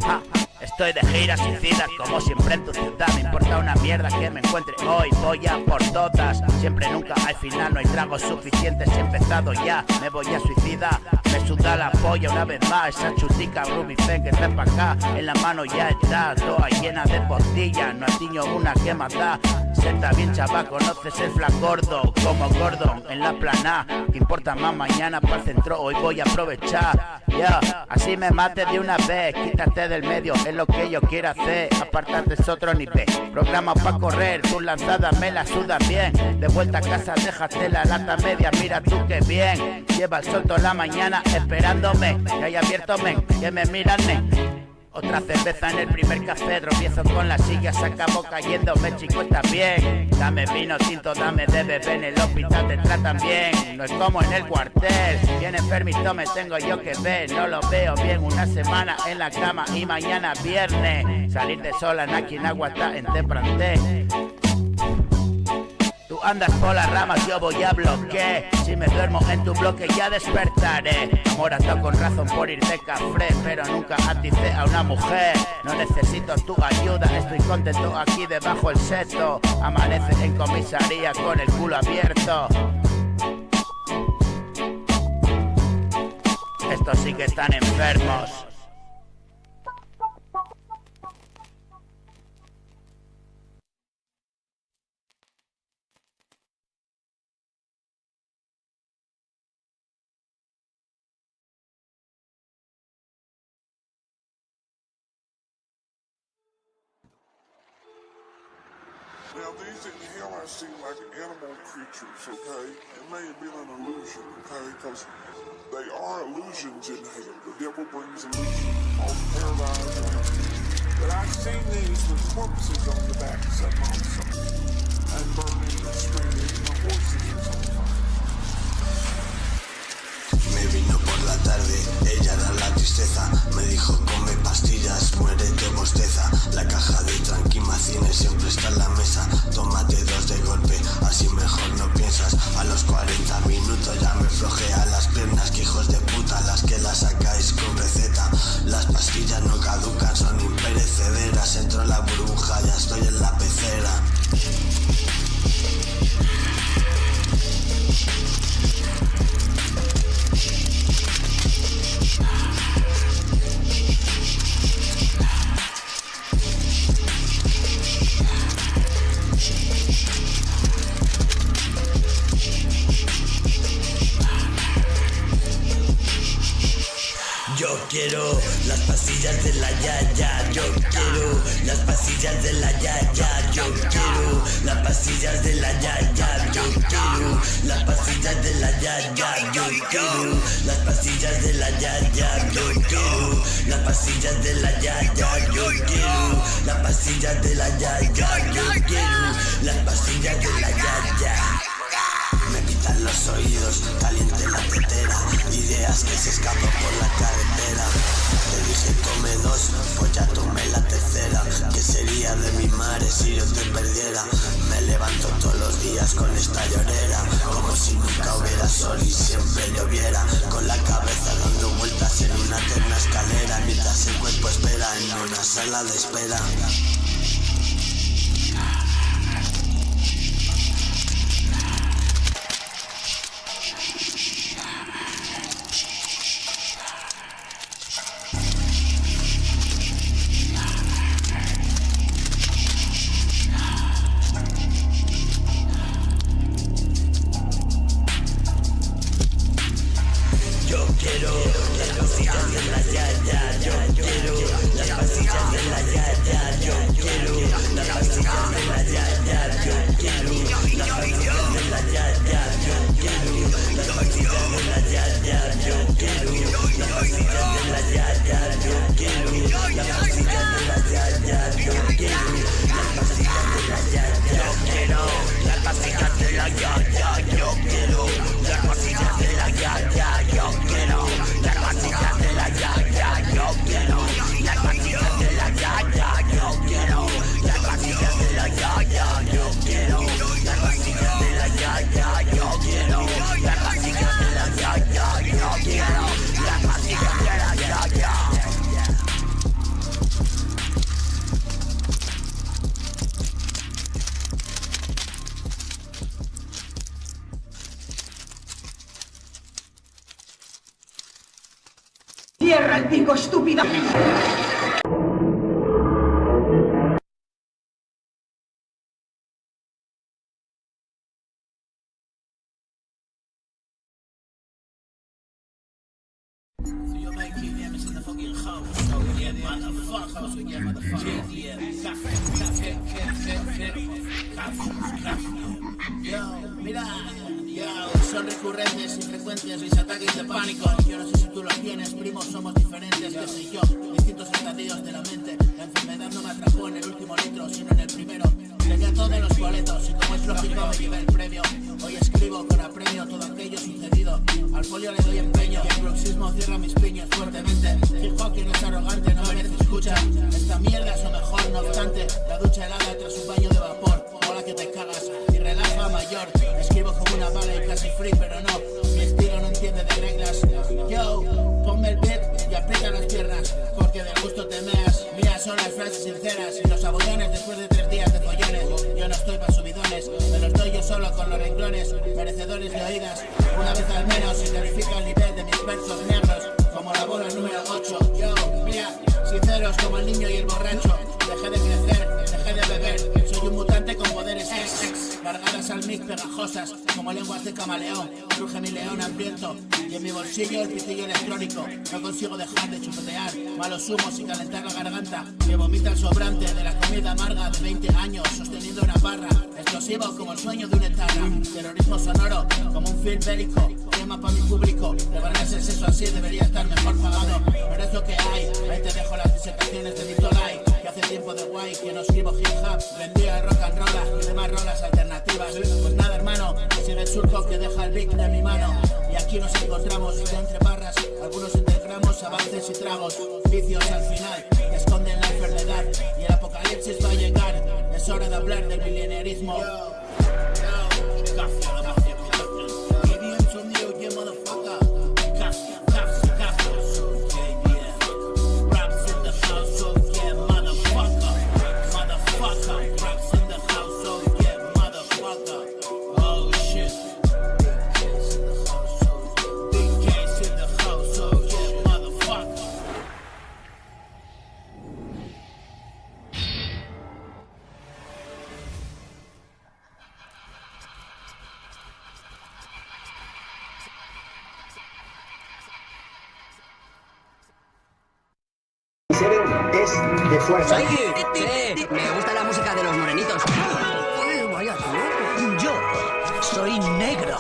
ja. Estoy de gira suicida, como siempre en tu ciudad. Me importa una mierda que me encuentre hoy, voy a por todas. Siempre, nunca, al final no hay tragos suficientes. He empezado ya, me voy a suicidar. Me suda la polla una vez más. Esa chutica Rubifen que está pa' acá. En la mano ya está, toda llena de botella. No atiño una que mata. Senta bien chaval, conoces el flac gordo. Como Gordon en la plana. ¿Qué importa más mañana para el centro? Hoy voy a aprovechar. Así me mate de una vez. Quítate del medio, es lo que yo quiero hacer. Apártate es otro nivel. Programa pa' correr, tus lanzadas me las sudan bien. De vuelta a casa déjate la lata media. Mira tú que bien. Lleva el sol toda la mañana esperándome. Que haya abierto men, que me miran Otra cerveza en el primer café, tropiezo con la silla, se acabó cayéndome, chico, está bien. Dame vino tinto, dame de beber, en el hospital te tratan bien. No es como en el cuartel, bien enfermito me tengo yo que ver. No lo veo bien, una semana en la cama y mañana viernes. Salir de sola, na quien aguanta en Temprante. Tú andas por las ramas, yo voy a bloquear. Si me duermo en tu bloque ya despertaré. Morato con razón por ir de café, pero nunca aticé a una mujer. No necesito tu ayuda, estoy contento aquí debajo el seto. Amanece en comisaría con el culo abierto. Estos sí que están enfermos. Now, these inhalers seem like animal creatures, okay? It may have been an illusion, okay? Because they are illusions in hell. The devil brings illusion, all paradise and everything. But I've seen these with corpses on the backs of them also. And burning and screaming, the horses are on fire. Me vino por la tarde, ella era la tristeza. Me dijo come pastillas, muérete bosteza. La caja de tranquimacines siempre está en la mesa. Tómate 2 de golpe, así mejor no piensas. A los 40 minutos ya me flojea las piernas. Que hijos de puta las que las sacáis con receta. Las pastillas no caducan, son imperecederas. Entro en la burbuja, ya estoy en la pecera. Yo quiero las pastillas de la yaya, yo quiero las pastillas de la yaya, yo quiero las pastillas de la yaya, yo quiero las pastillas de la yaya, yo quiero las pastillas de la yaya, yo quiero las pastillas de la yaya, yo quiero las pastillas de la yaya, yo quiero las pastillas de la yaya. Me pitan los oídos, caliente la tetera. Ideas que se escapan por la carretera. Te dije tome 2, pues ya tomé la tercera. ¿Qué sería de mi madre si yo te perdiera? Me levanto todos los días con esta llorera. Como si nunca hubiera sol y siempre lloviera. Con la cabeza dando vueltas en una eterna escalera. Mientras el cuerpo espera en una sala de espera. Yo quiero las pastillas de la yaya, yo quiero las pastillas de la yaya, yo quiero las pastillas de la yaya, yo quiero las pastillas de la yaya, yo quiero las pastillas de la yaya, yo quiero las pastillas de la yaya, yo quiero las pastillas de la yaya, yo quiero las pastillas de la yaya, yo quiero las pastillas de la yaya, yo quiero las pastillas de la yaya. Cierra el pico, estúpida. Son recurrentes y frecuentes mis ataques de pánico. Yo no sé si tú los tienes, primo, somos diferentes, qué sé yo. Distintos estadios de la mente. La enfermedad no me atrapó en el último litro, sino en el primero. Tenía todos los boletos y como es lógico me llevé el premio. Hoy escribo con apremio todo aquello sucedido. Al folio le doy empeño y el bruxismo cierra mis piños fuertemente. Fijo que no es arrogante, no merece escucha. Esta mierda es lo mejor, no obstante. La ducha helada tras un baño de vapor. Hola que te cagas y relaja mayor. Escribo como una bala y casi free, pero no. Mi estilo no entiende de reglas. Yo, ponme el beat y aprieta las piernas, porque del gusto te meas. Mías son las frases sinceras y los abollones después de 3 días de follones. Yo no estoy para subidones, me los doy yo solo con los renglones, merecedores de oídas. Una vez al menos se verifica el nivel de mis versos negros, como la bola número 8. Yo, mira, sinceros como el niño y el borracho. Dejé de crecer, dejé de beber. Soy un mutante con poderes X, cargadas al mic pegajosas, como lenguas de camaleón. Cruje mi león hambriento y en mi bolsillo el pitillo electrónico. No consigo dejar de chupotear malos humos y calentar la garganta. Que vomita el sobrante de la comida amarga de 20 años, sosteniendo una barra. Explosivo como el sueño de un etarra. Terrorismo sonoro como un film bélico. Tema para mi público. Deberás el sexo así, debería estar mejor pagado. Pero es lo que hay. Ahí te dejo las disertaciones de Nicolai. Que hace tiempo de guay que no escribo hip hop. Vendía el rock and roll y demás rolas alternativas. Pues nada, hermano, sigue el surco que deja el beat de mi mano. Y aquí nos encontramos entre barras. Algunos integramos avances y tragos. Vicios al final que esconden la enfermedad. Y el apocalipsis va a llegar. Es hora de hablar del milenarismo. Es de fuerza. Me gusta la música de los morenitos. Vaya tú. Yo soy negro,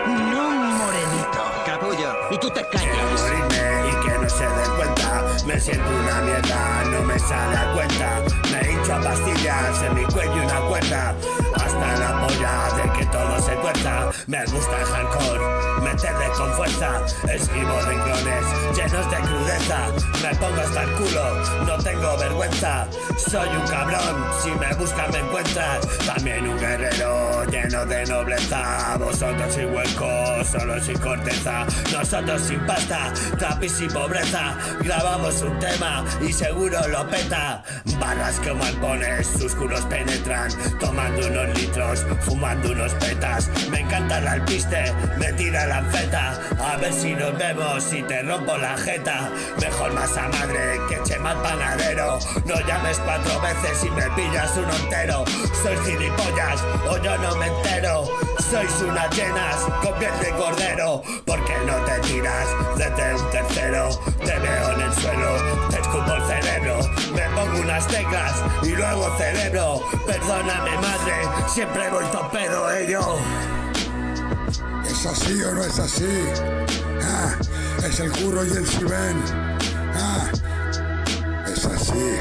no morenito. Capullo. Y tú te callas. Quiero morirme y que no se den cuenta. Me siento una mierda, no me sale a cuenta. Me hincho a pastillas en mi cuello una cuerda. Hasta la polla de que todo se tuerza. Me gusta el hardcore, meterle con fuerza. Escribo renglones llenos de crudeza. Me pongo hasta el culo, no tengo vergüenza. Soy un cabrón, si me buscan me encuentras. También un guerrero lleno de nobleza. Vosotros sin huecos, solo sin corteza. Nosotros sin pasta, trapis y pobreza. Grabamos un tema y seguro lo peta. Barras como alpones, sus culos penetran. Tomando unos litros, fumando unos petas. Me encanta el alpiste, me tira la anfeta. A ver si nos vemos y te rompo la jeta. Mejor masa madre que Chema el panadero. No llames 4 veces y me pillas uno entero. Sois gilipollas o yo no me entero. Sois unas llenas con piel de cordero. Porque no te tiras desde un tercero. Te veo en el suelo, te escupo el cerebro. Me pongo unas teclas y luego cerebro. Perdóname madre, siempre voy topero, yo. ¿Es así o no es así? Ah, es el curro y el Siben. Ah, es así.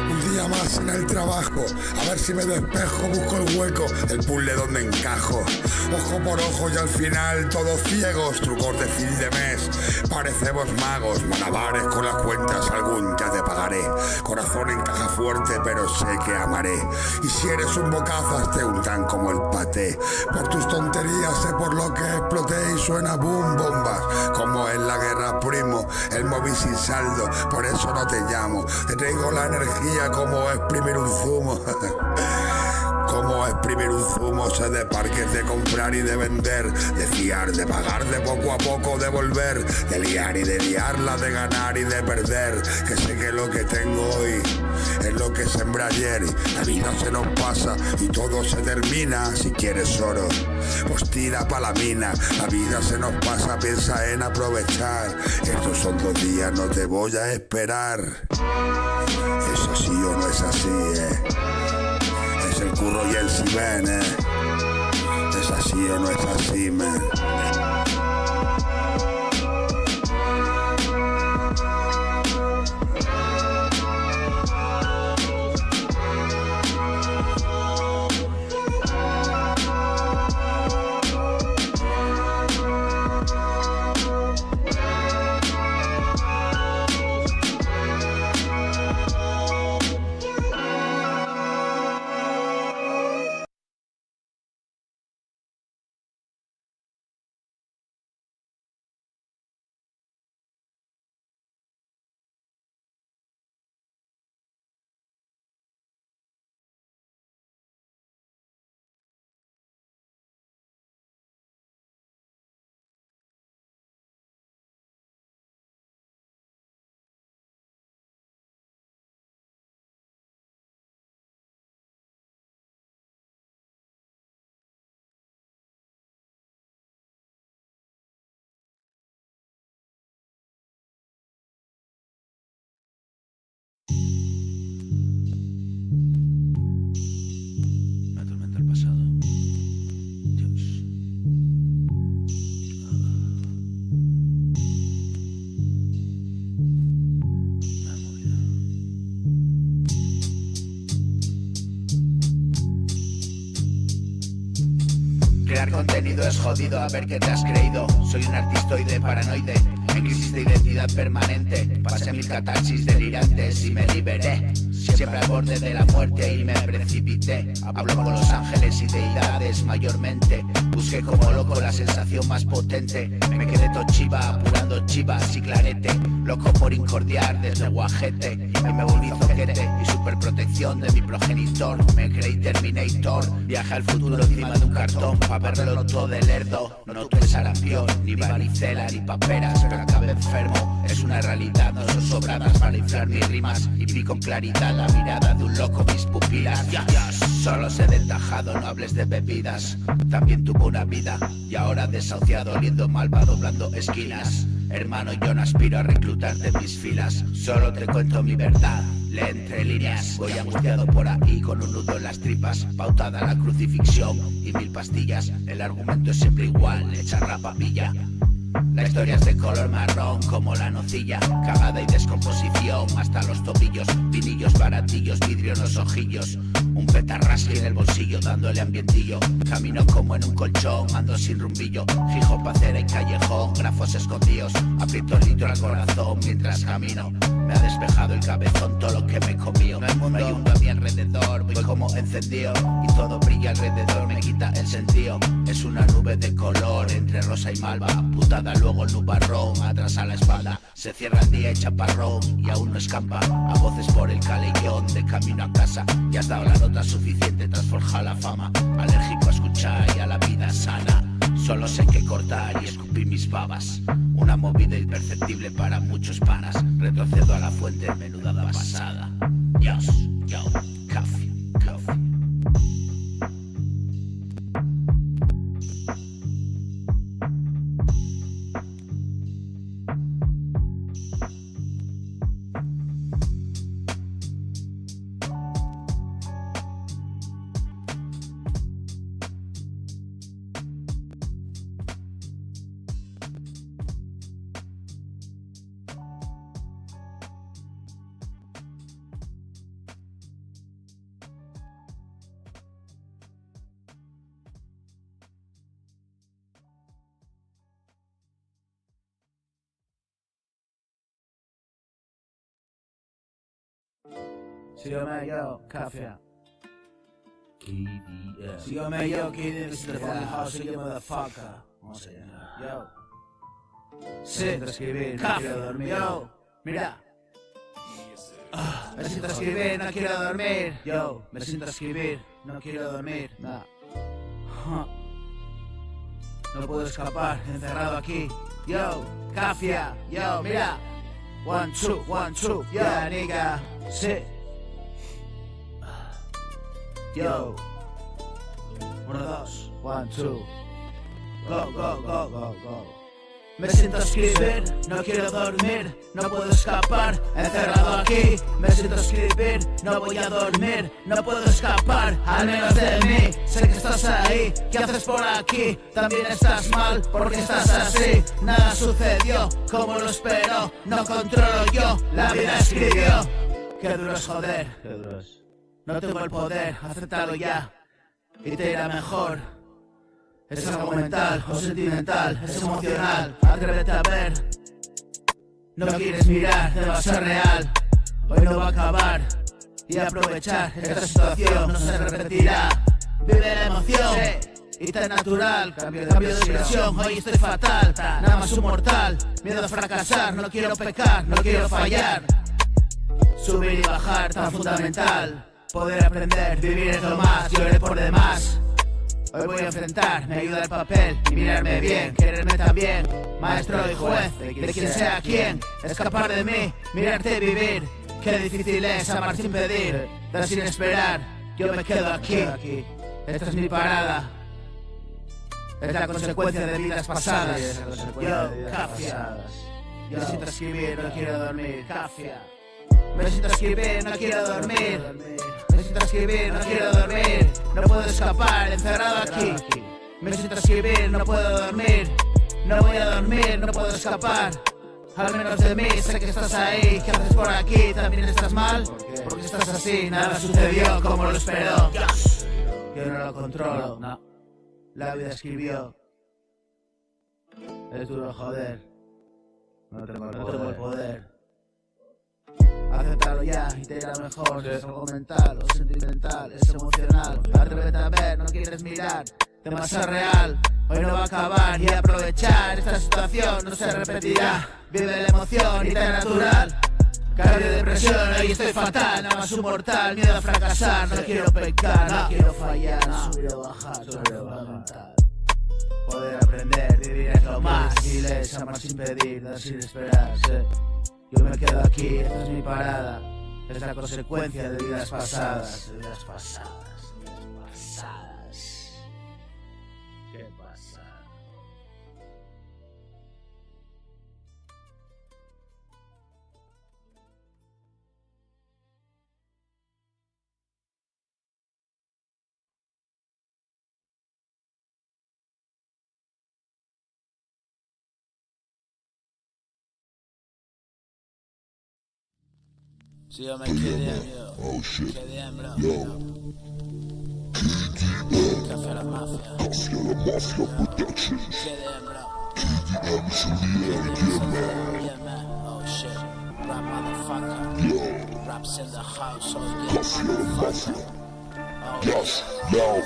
Un día más en el trabajo, a ver si me despejo, busco el hueco, el puzzle donde encajo. Ojo por ojo y al final todos ciegos, trucos de fin de mes. Parecemos magos, malabares con las cuentas, algún día te pagaré. Corazón encaja fuerte, pero sé que amaré. Y si eres un bocazas te untan como el paté. Por tus tonterías sé por lo que exploté y suena boom bombas. Como en la guerra primo, el móvil sin saldo, por eso no te llamo. Te traigo la energía como exprimir un zumo. Como como exprimir un zumo. Sé de parques, de comprar y de vender, de fiar, de pagar, de poco a poco devolver, de liar y de liarla, de ganar y de perder. Que sé que lo que tengo hoy es lo que sembré ayer. La vida se nos pasa y todo se termina. Si quieres oro, pues tira pa' la mina. La vida se nos pasa, piensa en aprovechar. Estos son 2 días, no te voy a esperar. ¿Es así o no es así, Es el curro y el simen, ¿Es así o no es así, man? Crear contenido es jodido, a ver qué te has creído. Soy un artistoide paranoide, en crisis de identidad permanente. Pasé 1000 catarsis delirantes y me liberé. Siempre al borde de la muerte y me precipité. Hablo con los ángeles y deidades mayormente. Busqué como loco la sensación más potente. Me quedé tochiva, apurando chivas y clarete. Loco por incordiar desde Guajete. Y me volví zoquete y superprotección de mi progenitor. Me creí Terminator. Viaje al futuro encima de un cartón pa' verlo todo de lerdo. No tuve sarampión, ni varicela, ni paperas, pero acabé enfermo. Es una realidad, no son sobradas para inflar mis rimas. Y vi con claridad la mirada de un loco mis pupilas. Solo sé de tajado, no hables de bebidas. También tuvo una vida y ahora desahuciado, oliendo mal, va doblando esquinas. Hermano, yo no aspiro a reclutarte en mis filas. Solo te cuento mi verdad, lee entre líneas. Voy angustiado por ahí con un nudo en las tripas. Pautada la crucifixión y 1000 pastillas. El argumento es siempre igual, echar la papilla. La historia es de color marrón como la nocilla. Cagada y descomposición hasta los tobillos. Vinillos baratillos, vidrio en los ojillos. Un petarrasque en el bolsillo dándole ambientillo. Camino como en un colchón, ando sin rumbillo. Hijo, pacera y callejón, grafos escondidos. Aprieto el litro al corazón mientras camino. Me ha despejado el cabezón todo lo que me comió. No hay mundo a mi alrededor, voy como encendido. Y todo brilla alrededor, me quita el sentido. Es una nube de color entre rosa y malva. Putada luego el nubarrón, atrás a la espalda. Se cierra el día y chaparrón y aún no escampa. A voces por el calellón de camino a casa. Ya has dado la nota suficiente tras forjar la fama. Alérgico a escuchar y a la vida sana. Solo sé que cortar y escupir mis babas. Una movida imperceptible para muchos panas. Retrocedo a la fuente, menuda pasada. Yo, coffee. Sígueme yo, café. KDS. Sígueme yo, KDS, the fucking hustle, you motherfucker. Vamos allá. Yo. Siento escribir, no quiero dormir. Yo. Mira. Me siento a escribir, no quiero dormir. Yo, me siento a escribir, no quiero dormir. No. No puedo escapar, encerrado aquí. Yo, Cafia, yo, mira. 1, 2, 1, 2, yeah, nigga. Sí. Yo. 1, 2, 1, 2. Go, go, go, go, go. Me siento a escribir, no quiero dormir, no puedo escapar, encerrado aquí. Me siento a escribir, no voy a dormir, no puedo escapar, al menos de mí. Sé que estás ahí, ¿qué haces por aquí? También estás mal, porque estás así. Nada sucedió como lo espero, no controlo yo, la vida escribió. Qué duro es joder, qué duro es. No tengo el poder, acéptalo ya, y te irá mejor. Es algo mental o sentimental, es emocional, atrévete a ver. No quieres mirar, demasiado real. Hoy no va a acabar y aprovechar esta situación no se repetirá. Vive la emoción y tan natural. Cambio de expresión, hoy estoy fatal. Nada más un mortal, miedo a fracasar. No quiero pecar, no quiero fallar. Subir y bajar, tan fundamental. Poder aprender, vivir es lo más, yo haré por demás. Hoy voy a enfrentar, me ayuda el papel y mirarme bien, quererme también. Maestro y juez, de quien sea quien, escapar de mí, mirarte y vivir. Qué difícil es amar sin pedir, dar sin esperar. Yo me quedo aquí, esta es mi parada. Es la consecuencia de vidas pasadas. Yo, Cafia. Yo siento escribir, no quiero dormir, Cafia. Me siento a escribir, no quiero dormir. Me siento a escribir, no quiero dormir. No puedo escapar, encerrado aquí. Me siento a escribir, no puedo dormir. No voy a dormir, no puedo escapar. Al menos de mí, sé que estás ahí. ¿Qué haces por aquí? ¿También estás mal? Porque estás así, nada sucedió como lo esperó. Yo no lo controlo, no. La vida escribió. Es duro joder. No tengo el poder. Acéptalo ya y te irá mejor. Es algo mental o sentimental, es emocional. Atrévete a ver, no quieres mirar, demasiado real. Hoy no va a acabar y aprovechar esta situación no se repetirá. Vive la emoción y tan natural. Cambio de presión, hoy estoy fatal. Nada más un mortal, miedo a fracasar. No quiero pecar, no quiero fallar. Subir o bajar, sobre lo mental. Poder aprender, vivir es lo más. Difícil es amar sin pedir, dar sin esperar. Yo me quedo aquí, esta es mi parada. Es la consecuencia de vidas pasadas. Vidas pasadas, vidas pasadas. ¿Qué pasa? Sí, yo me quedé, amigo. Oh shit. Quedé, bro. Café a la mafia. Café a la mafia productions. Quedé, bro. KDM Solidaire, Yeah, man. Oh shit. Rap motherfucker. Raps in the house. Oh yeah. Café a la mafia. Oh, Yes, yo.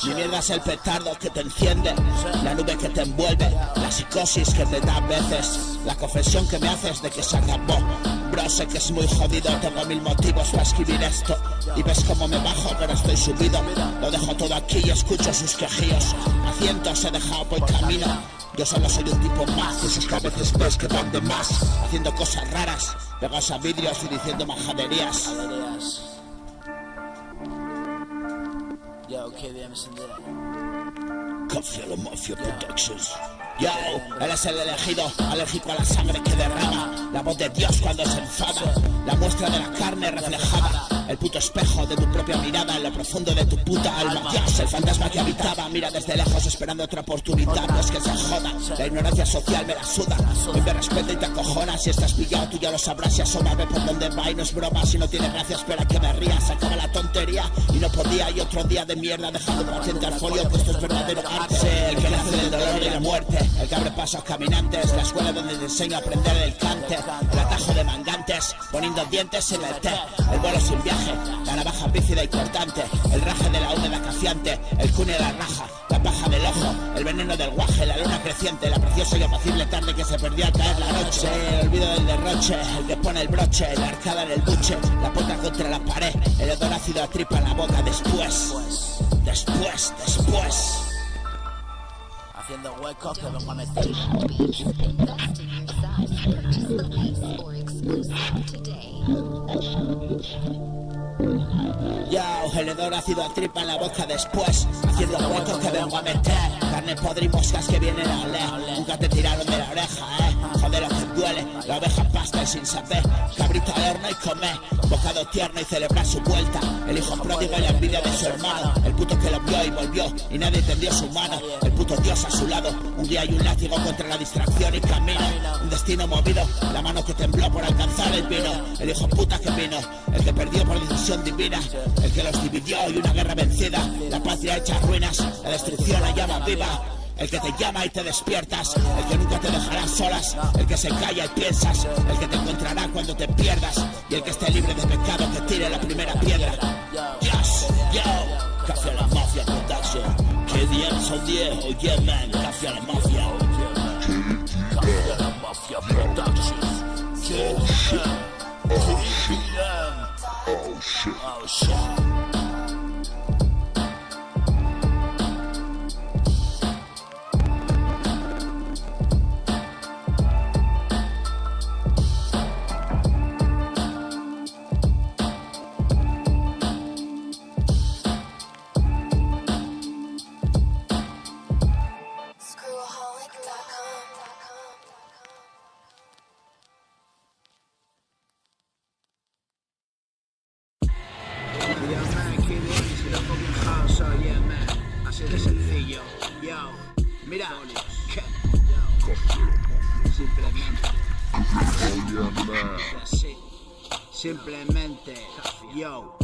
Mi mierda es el petardo que te enciende, la nube que te envuelve, la psicosis que te da a veces, la confesión que me haces de que se acabó. Bro, sé que es muy jodido, tengo 1000 motivos para escribir esto. Y ves cómo me bajo, pero estoy subido. Lo dejo todo aquí y escucho sus quejíos. A cientos he dejado por el camino. Yo solo soy un tipo más, de esos que a veces ves que van de más, haciendo cosas raras, pegados a vidrios y diciendo majaderías. Yo, KDM's in there. Café a la Mafia Productions. Yo, él es el elegido, alérgico a la sangre que derrama. La voz de Dios cuando se enfada, la muestra de la carne reflejada. El puto espejo de tu propia mirada en lo profundo de tu puta alma. Dios, el fantasma que habitaba, mira desde lejos esperando otra oportunidad. No es que se joda, la ignorancia social me la suda. Hoy me respeta y te acojona. Si estás pillado tú ya lo sabrás. Si asoma, ve por dónde va y no es broma. Si no tiene gracia espera que me rías. Acaba la tontería y no podía. Y otro día de mierda dejando paciente al folio, pues esto es verdadero arte. Sé el que nace del dolor y la muerte, el que abre pasos caminantes, la escuela donde te enseño a aprender el cante, el atajo de mangantes, poniendo dientes en el té, el vuelo sin viaje, la navaja bífida y cortante, el raje de la húmeda caciante, el cune de la raja, la la paja del ojo, el veneno del guaje, la luna creciente, la preciosa y apacible tarde que se perdió al caer la noche. El olvido del derroche, el que pone el broche, la arcada en el buche, la puerta contra la pared, el hedor ácido atripa en la boca. Después, haciendo huecos que vengo a meter. Yo, el hedor ácido tripa en la boca después, haciendo huecos que vengo a meter. Carne podre y moscas que vienen a oler. Nunca te tiraron de la oreja, joder lo que duele. La oveja pasta y sin saber. Cabrito al horno y comer. Bocado tierno y celebrar su vuelta. El hijo pródigo y la envidia de su hermano. El puto que lo vio y volvió y nadie tendió su mano. El puto Dios a su lado. Un día hay un látigo contra la distracción y camino. Un destino movido, la mano que tembló por alcanzar el vino. El hijo puta que vino, el que perdió por decisión divina. El que los dividió y una guerra vencida. La patria hecha ruinas, la destrucción la llama viva. El que te llama y te despiertas. El que nunca te dejará solas. El que se calla y piensas. El que te encontrará cuando te pierdas. Y el que esté libre de pecado que tire la primera piedra. Yes, yo, Café a la Mafia Production. KDM son 10, oh yeah man, Café a la Mafia. Café a la Mafia Production. Oh shit. Oh shit. Oh shit. Oh shit. Así de sencillo. Yo, mira, que simplemente, yo,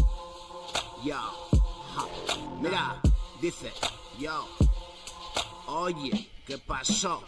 mira, dice, yo, oye, ¿qué pasó?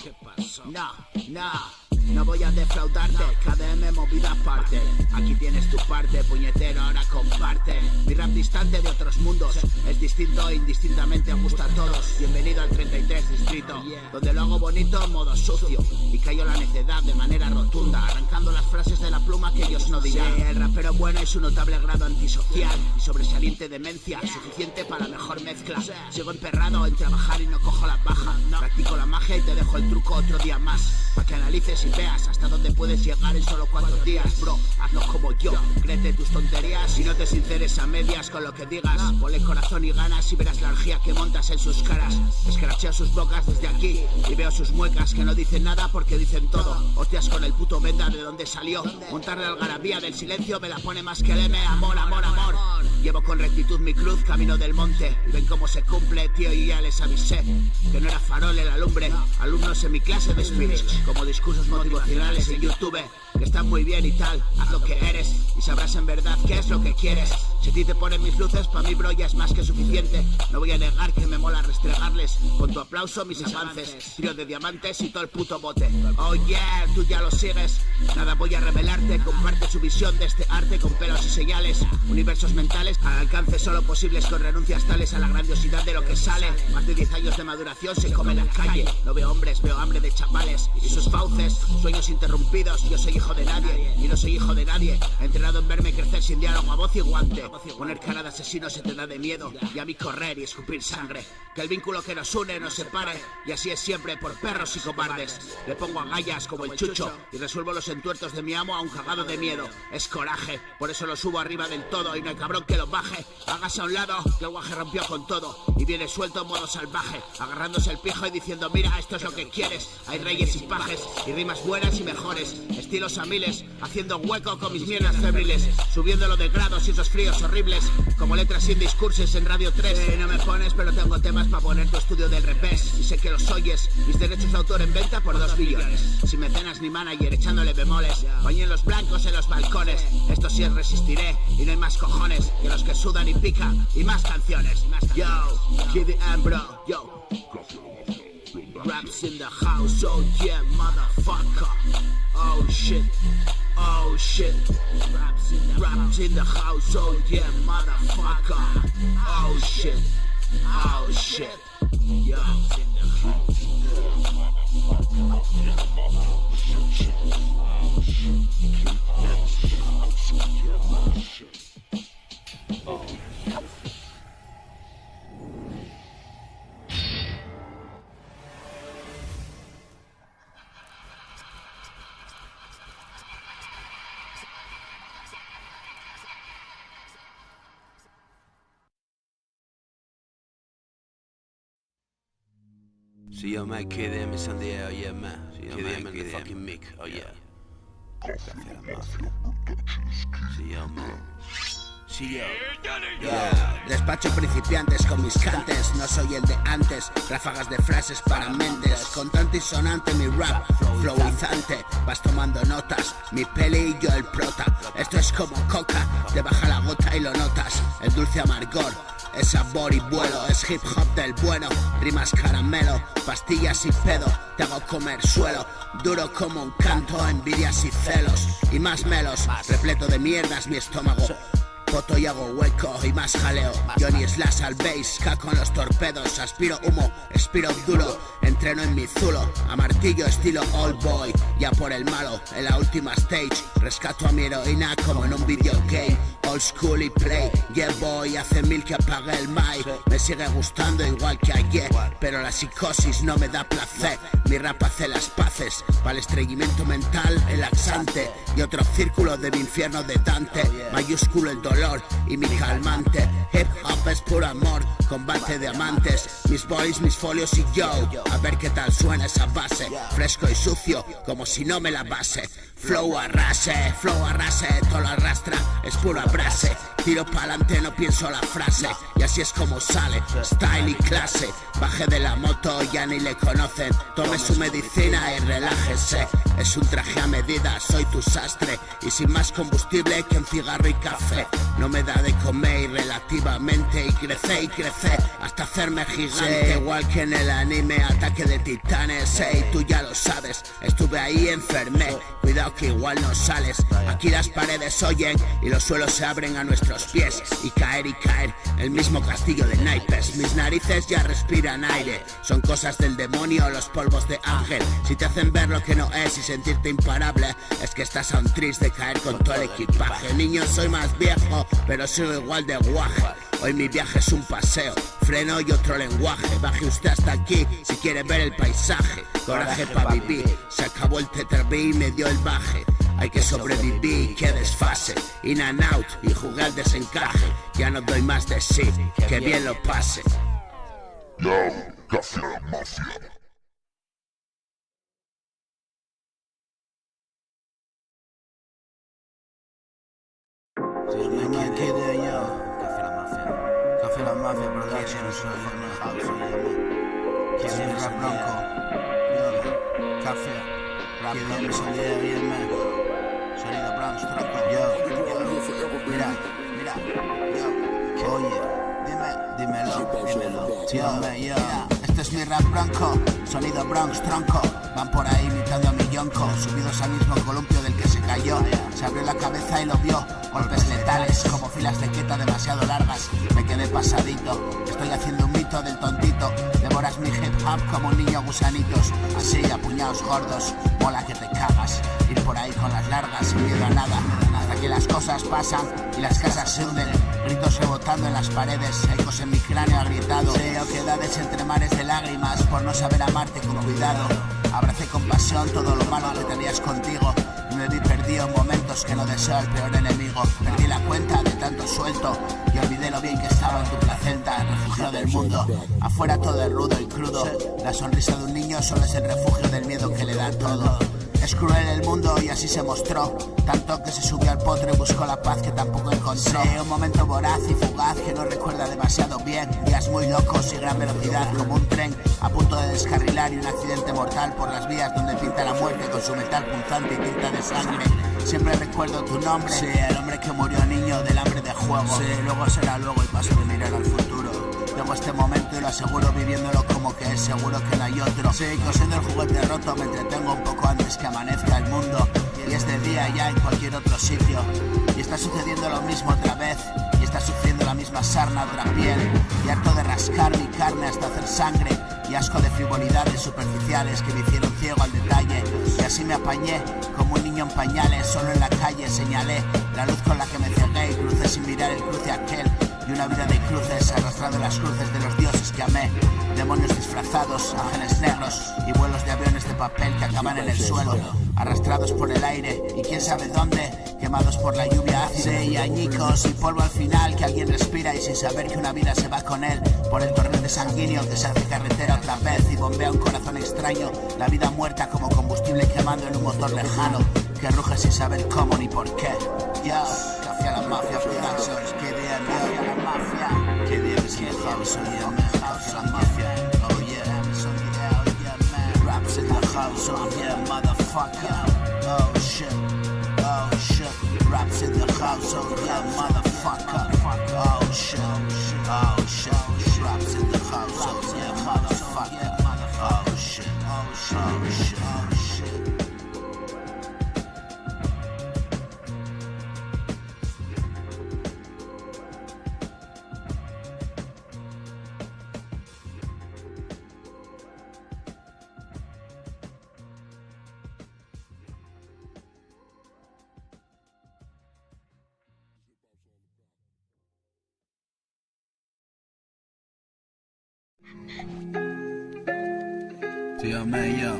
No voy a defraudarte, KDM movida aparte. Aquí tienes tu parte, puñetero, ahora comparte. Mi rap distante de otros mundos, es distinto e indistintamente gusta a todos. Bienvenido al 33 distrito, donde lo hago bonito en modo sucio. Y callo la necedad de manera rotunda, arrancando las frases de la pluma que ellos no dirán. Sí, el rapero bueno es un notable grado antisocial y sobresaliente demencia, suficiente para la mejor mezcla. Sigo emperrado en trabajar y no cojo la baja. Practico la magia y te dejo el truco otro día más, para que analices y veas hasta dónde puedes llegar en solo 4 días. Bro, hazlo como yo, créete tus tonterías y no te sinceres a medias con lo que digas. Ponle corazón y ganas y verás la orgía que montas en sus caras. Escracheo sus bocas desde aquí y veo sus muecas que no dicen nada porque dicen todo. Hostias con el puto Venda de donde salió. Montar la algarabía del silencio me la pone más que el M. Amor, amor, amor. Llevo con rectitud mi cruz camino del monte. Y ven cómo se cumple, tío, y ya les avisé que no era farol en la lumbre. Alumnos en mi clase de speech, como discursos motivacionales en YouTube, que están muy bien y tal. Haz lo que eres y sabrás en verdad qué es lo que quieres. Si a ti te ponen mis luces, pa' mí, bro, ya es más que suficiente. No voy a negar que me mola restregarles con tu aplauso mis avances. Tiro de diamantes y todo el puto bote. Oh yeah, tú ya lo sigues. Nada voy a revelarte. Comparte su visión de este arte con pelos y señales. Universos mentales al alcance solo posibles con renuncias tales a la grandiosidad de lo que sale. Más de 10 años de maduración se come en la calle. No veo hombres, veo hambre de chavales y sus fauces. Sueños interrumpidos, yo soy hijo de nadie y no soy hijo de nadie. Entrenado en verme crecer sin diálogo a voz y guante. Poner cara de asesino se te da de miedo y a mí correr y escupir sangre. Que el vínculo que nos une nos separe y así es siempre por perros y cobardes. Le pongo agallas como el chucho y resuelvo los entuertos de mi amo a un cagado de miedo. Es coraje, por eso lo subo arriba del todo y no hay cabrón que lo baje. Hágase a un lado, que el guaje rompió con todo y viene suelto en modo salvaje, agarrándose el pijo y diciendo mira, esto es lo que quieres. Hay reyes y pajes y rimas buenas y mejores, estilos a miles, haciendo hueco con mis mierdas febriles, subiéndolo de grados y esos fríos horribles, como letras sin discursos en Radio 3. No me pones, pero tengo temas para poner tu estudio del revés y sé que los oyes. Mis derechos de autor en venta por 2 billones, sin mecenas ni manager echándole bemoles. Bañen los blancos en los balcones, esto sí es resistiré y no hay más cojones que los que sudan y pican y más canciones. Yo, KDM bro, yo. Raps in the house, oh yeah, motherfucker. Oh shit, oh shit. Raps in the house, oh yeah, motherfucker. Oh shit, oh shit. See yo, man, KDM is on the air, oh yeah, man. KDM and the fucking mic, oh yeah. See yo, man. Sí, yo. Despacho principiantes con mis cantes. No soy el de antes. Ráfagas de frases para mentes. Contante y sonante mi rap. Flowizante. Vas tomando notas. Mi peli y yo el prota. Esto es como coca. Te baja la gota y lo notas. El dulce amargor. Es sabor y vuelo, es hip hop del bueno. Rimas caramelo, pastillas y pedo. Te hago comer suelo, duro como un canto, envidias y celos. Y más melos, repleto de mierdas mi estómago. Poto y hago hueco y más jaleo. Johnny Slash al bass, K con los torpedos. Aspiro humo, expiro duro. Entreno en mi zulo, a martillo estilo old boy. Ya por el malo, en la última stage. Rescato a mi heroína como en un videogame. Old school y play, yeah boy. Hace mil que apagué el mic. Me sigue gustando igual que ayer, pero la psicosis no me da placer. Mi rap hace las paces, para el estreñimiento mental el laxante. Y otro círculo de mi infierno de Dante. Mayúsculo el dolor y mi calmante. Hip hop es puro amor, combate de amantes. Mis boys, mis folios y yo. A ver qué tal suena esa base. Fresco y sucio, como si no me la base. Flow arrase, todo lo arrastra. Es puro abrase. Tiro pa'lante, no pienso la frase. Y así es como sale, style y clase. Bajé de la moto, ya ni le conocen. Tome su medicina y relájese. Es un traje a medida, soy tu sastre. Y sin más combustible que un cigarro y café. No me da de comer relativamente. Y crece hasta hacerme gigante. Igual que en el anime Ataque de Titanes. Tú ya lo sabes, estuve ahí, enfermé. Cuidado que igual no sales. Aquí las paredes oyen y los suelos se abren a nuestros pies. Y caer, el mismo castillo de naipes. Mis narices ya respiran aire. Son cosas del demonio, los polvos de ángel. Si te hacen ver lo que no es y sentirte imparable, es que estás a un tris de caer con todo el equipaje. Niño, soy más viejo, pero sigo igual de guaje. Hoy mi viaje es un paseo, freno y otro lenguaje. Baje usted hasta aquí si quiere ver el paisaje. Coraje pa' vivir, se acabó el tetraví y me dio el baje. Hay que sobrevivir, que desfase. In and out y jugué al desencaje. Ya no doy más de sí, que bien lo pase. Yo, Café Mafia. Café La Mafia Productions, soy Rap Bronco. Café Rap Bronco, sonido Bronx Tronco. Yo, mira, yo, oye, dímelo, yo. Este es mi Rap Bronco, sonido Bronx Tronco. Van por ahí imitando a mi yonco, subidos al mismo columpio del que se cayó. Se abrió la cabeza y lo vio, golpes letales como filas de queta demasiado largas. Me quedé pasadito, estoy haciendo un mito del tontito. Devoras mi hip hop como un niño gusanitos. Así, a puñados gordos, mola que te cagas. Ir por ahí con las largas sin miedo a nada. Hasta que las cosas pasan y las casas se hunden. Gritos rebotando en las paredes, ecos en mi cráneo agrietado. Creo que edades entre mares de lágrimas por no saber amarte con cuidado. Abracé con pasión todo lo malo que tenías contigo. Y me vi perdido en momentos que no deseo al peor enemigo. Perdí la cuenta de tanto suelto y olvidé lo bien que estaba en tu placenta, el refugio del mundo. Afuera todo es rudo y crudo. La sonrisa de un niño solo es el refugio del miedo que le da todo. Es cruel el mundo y así se mostró. Tanto que se subió al potro y buscó la paz que tampoco encontró. Un momento voraz y fugaz que no recuerda demasiado bien. Días muy locos y gran velocidad como un tren a punto de descarrilar y un accidente mortal por las vías donde pinta la muerte con su metal punzante y tinta de sangre. Siempre recuerdo tu nombre, sí, el hombre que murió niño del hambre de juego. Sí, luego será luego y paso de mirar al futuro. Llego a este momento y lo aseguro viviéndolo como que es seguro que no hay otro. Sí, cosiendo el juguete roto me entretengo un poco antes que amanezca el mundo. Y es de día ya en cualquier otro sitio. Y está sucediendo lo mismo otra vez. Y está sufriendo la misma sarna de la piel. Y harto de rascar mi carne hasta hacer sangre. Y asco de frivolidades superficiales que me hicieron ciego al detalle. Y así me apañé, como un niño en pañales. Solo en la calle señalé la luz con la que me cegué y crucé sin mirar el cruce aquel. Y una vida de cruces, arrastrando las cruces de los dioses que amé. Demonios disfrazados, ángeles negros y vuelos de aviones de papel que acaban en el suelo, arrastrados por el aire y quién sabe dónde, quemados por la lluvia ácida y añicos y polvo al final que alguien respira y sin saber que una vida se va con él por el torrente sanguíneo que se hace carretera otra vez y bombea un corazón extraño, la vida muerta como combustible quemando en un motor lejano que ruge sin saber cómo ni por qué. Yo, Café a la Mafia Productions, que bien, Café a la Mafia, que bien, es que house, Café a la Mafia, oh yeah, raps in the house, oh yeah, motherfucker, oh shit, raps in the house, oh yeah, motherfucker, oh shit, raps in the house, oh yeah, motherfucker, oh shit, oh shit. Tío yo,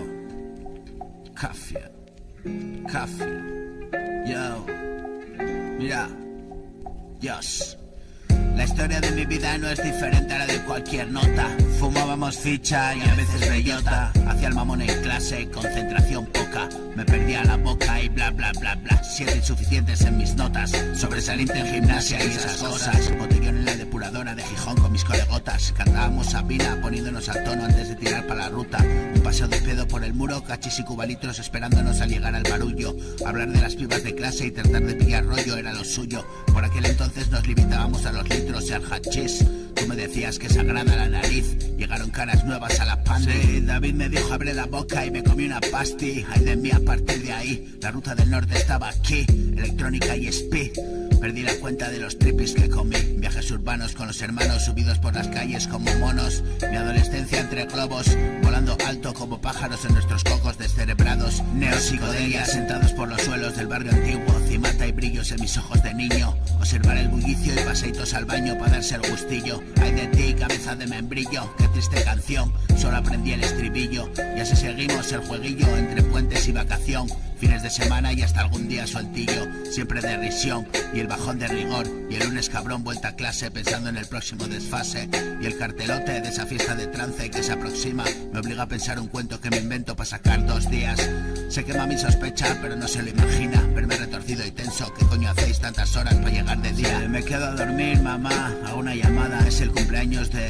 Cafia, yo, mira, Dios. La historia de mi vida no es diferente a la de cualquier nota. Fumábamos ficha y a veces bellota. Hacía el mamón en clase, concentración poca. Me perdía la boca y bla bla bla bla. 7 insuficientes en mis notas. Sobresaliente en gimnasia y esas cosas. Botellón en la depuradora de Gijón con mis colegotas. Cantábamos Sabina poniéndonos a tono antes de tirar para la ruta. Un paseo de pedo por el muro, cachis y cubalitros esperándonos a llegar al barullo. Hablar de las pibas de clase y tratar de pillar rollo era lo suyo. Por aquel entonces nos limitábamos a los litros y al hachís. Tú me decías que sagrada la nariz. Llegaron caras nuevas a la pandi. Sí, David me dijo abre la boca y me comí una pasti. Ay de mí a partir de ahí. La ruta del norte estaba aquí. Electrónica y speed. Perdí la cuenta de los tripis que comí. Viajes urbanos con los hermanos subidos por las calles como monos. Mi adolescencia entre globos, volando alto como pájaros en nuestros cocos descerebrados. Neopsicodelias sentados por los suelos del barrio antiguo. Cimata y brillos en mis ojos de niño. Observar el bullicio y paseitos al baño para darse el gustillo. Ay de ti, cabeza de membrillo. Qué triste canción, solo aprendí el estribillo. Y así seguimos el jueguillo entre puentes y vacación. Fines de semana y hasta algún día sueltillo. Siempre de risión y el bajón de rigor. Y el lunes cabrón vuelta a clase pensando en el próximo desfase. Y el cartelote de esa fiesta de trance que se aproxima me obliga a pensar un cuento que me invento para sacar 2 días. Sé que mami sospecha pero no se lo imagina. Verme retorcido y tenso, ¿qué coño hacéis tantas horas para llegar de día? Me quedo a dormir, mamá, hago una llamada. Es el cumpleaños de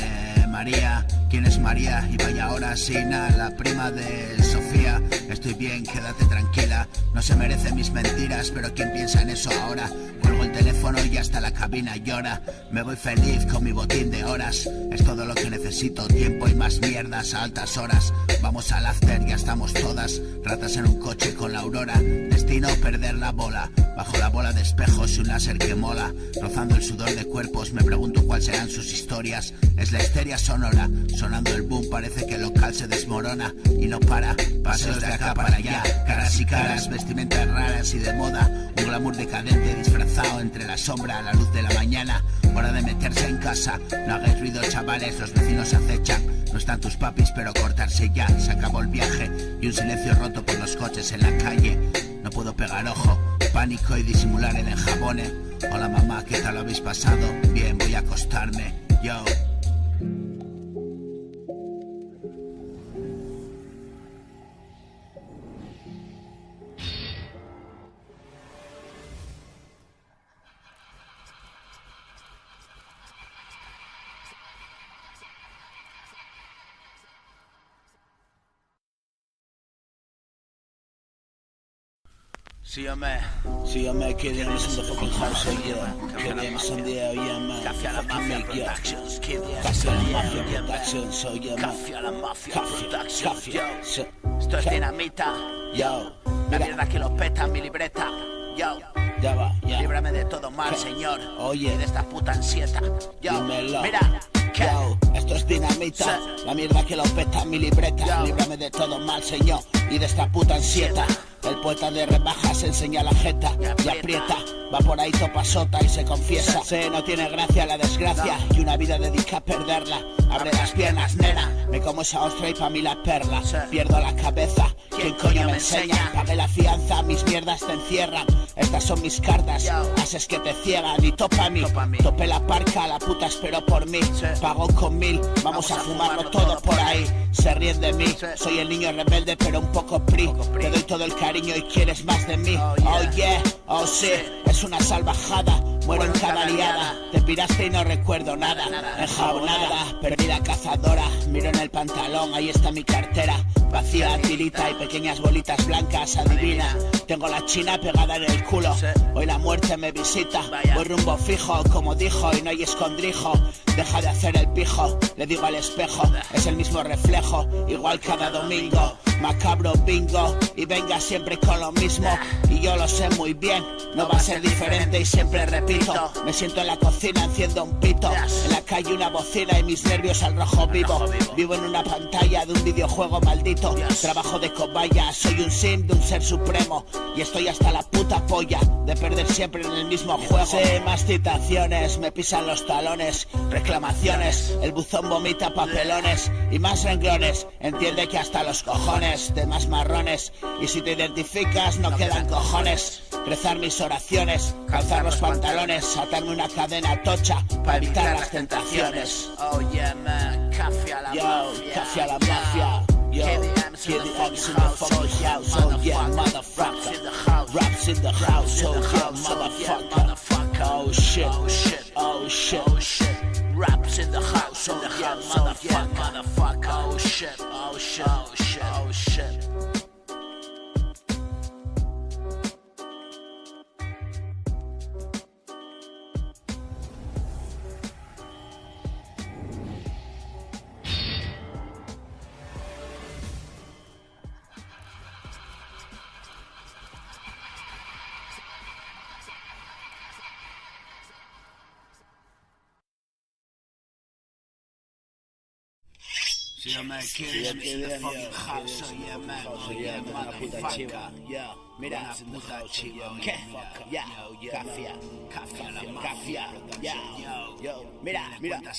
María. ¿Quién es María? Y vaya hora, Sina, la prima de Sofía. Estoy bien, quédate tranquila. No se merecen mis mentiras, pero ¿quién piensa en eso ahora? Cuelgo el teléfono y hasta la cabina llora. Me voy feliz con mi botín de horas. Es todo lo que necesito, tiempo y más mierdas a altas horas. Vamos al after, ya estamos todas. Ratas en un coche con la aurora. Destino perder la bola. Bajo la bola de espejos y un láser que mola. Rozando el sudor de cuerpos, me pregunto cuáles serán sus historias. Es la histeria sonora. Sonando el boom parece que el local se desmorona. Y no para, paseos de acá para allá. Caras y caras, vestimentas raras y de moda. Un glamour decadente disfrazado entre la sombra, la luz de la mañana. Hora de meterse en casa. No hagáis ruido, chavales, los vecinos acechan. No están tus papis, pero cortarse ya. Se acabó el viaje y un silencio roto por los coches en la calle. No puedo pegar ojo, pánico y disimular el enjabone. Hola mamá, ¿qué tal lo habéis pasado? Bien, voy a acostarme. Yo. See you man, kid, in the fucking house, oh yeah. Kid, in Sunday, oh yeah, man. Café a la Mafia Productions, kid, Café a la Mafia Productions, oh yeah, man. Café a la Mafia Productions, yo. Esto es dinamita, yo. La mierda que lo peta en mi libreta, yo. Ya va, ya. Líbrame de todo mal, Señor. Oye, y de esta puta ansieta. Yo, dímelo. mira. Yo, esto es dinamita, la mierda que lo peta mi libreta. Líbrame de todo mal, Señor, y de esta puta ansieta. El poeta de rebajas enseña la jeta y aprieta. Va por ahí topa sota y se confiesa. Sé, no tiene gracia la desgracia y una vida dedica a perderla. Abre las piernas, nena, me como esa ostra y pa' mí la perla. Pierdo la cabeza, ¿quién coño me enseña? Pagué la fianza, mis mierdas te encierran. Estas son mis cartas, haces que te ciegan y topa a mí. Topé la parca, la puta esperó por mí. Pagó con 1000, vamos a fumarlo todo por ahí. Se ríen de mí, soy el niño rebelde pero un poco pri. Te doy todo el cariño y quieres más de mí. Oh yeah, oh sí, es una salvajada. Muero en cada liada, te piraste y no recuerdo nada. Enjabonada, perdí la cazadora. Miro en el pantalón, ahí está mi cartera. Vacía, tirita y pequeñas bolitas blancas, adivina. Tengo la china pegada en el culo. Hoy la muerte me visita. Voy rumbo fijo, como dijo, y no hay escondrijo. Deja de hacer el pijo, le digo al espejo. Es el mismo reflejo, igual cada domingo. Macabro bingo, y venga siempre con lo mismo. Y yo lo sé muy bien, no va a ser diferente y siempre repito. Me siento en la cocina, enciendo un pito. En la calle una bocina y mis nervios al rojo vivo. Vivo en una pantalla de un videojuego maldito. Trabajo de cobaya, soy un sim de un ser supremo. Y estoy hasta la puta polla de perder siempre en el mismo juego. Sé más citaciones, me pisan los talones. Reclamaciones, el buzón vomita papelones. Y más renglones, entiende que hasta los cojones de más marrones. Y si te identificas no quedan cojones. Rezar mis oraciones, calzar los pantalones, atarme una cadena tocha para evitar las tentaciones. Oh yeah man, café a la mafia. Café a la mafia. Yo, KDM's in the fucking house, oh yeah, motherfucker. Raps in the house, oh yeah, motherfucker. Oh shit, oh shit, oh shit, oh shit. Raps in the house, oh yeah, motherfucker. Oh shit, oh shit, oh shit, oh shit. Si no me quieres, in the fucking house, oh yeah, man, oh yeah, motherfucker. Mira la puta chiva, ¿qué? Cafia, mira,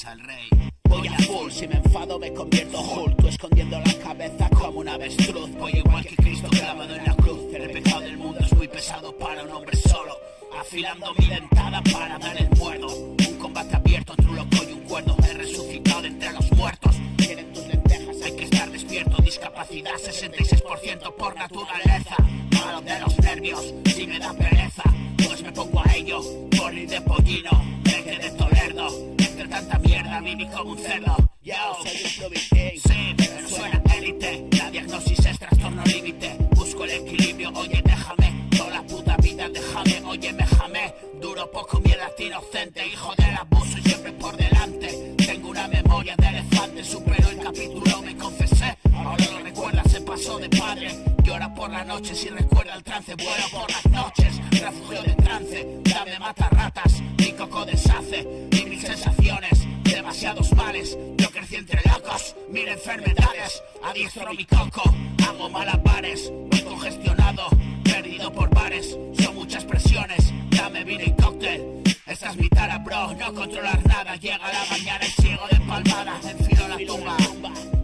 al rey. Voy a full, si me enfado me convierto Hulk. Tú escondiendo la cabeza como un avestruz. Voy igual que Cristo clavado en la cruz. El pecado del mundo es muy pesado para un hombre solo. Afilando mi dentada para dar el muerdo. Un combate abierto entre un loco y un cuerdo. He resucitado de entre los muertos. Tienen tus lentejas, hay que estar despierto. Discapacidad 66% por naturaleza. Malo de los nervios, si me da pereza, pues me pongo a ello. Borri de pollino, deje de tolerdo. Entre tanta mierda viví como un cerdo. Yo soy un provitín, sí, pero suena élite. La diagnosis es trastorno límite. Busco el equilibrio, oye déjame. Toda la puta vida déjame, oye méjame. Duro poco mierda inocente, hijo del abuso y siempre por delante. Tengo una memoria de elefante, superó el capítulo, me confesé. Ahora lo recuerda, se pasó de padre. Llora por la noche si recuerda el trance. Vuela por las noches, refugio de trance. Dame mata ratas, mi coco deshace. Y mis sensaciones, demasiados males. Yo crecí entre locos, mil enfermedades. Adiestro mi coco, hago malabares. Voy congestionado, perdido por bares. Son muchas presiones, dame vino y cóctel. Esta es mi tara, bro, no controlar nada. Llega la mañana y sigo de palmada. Enfilo la tumba,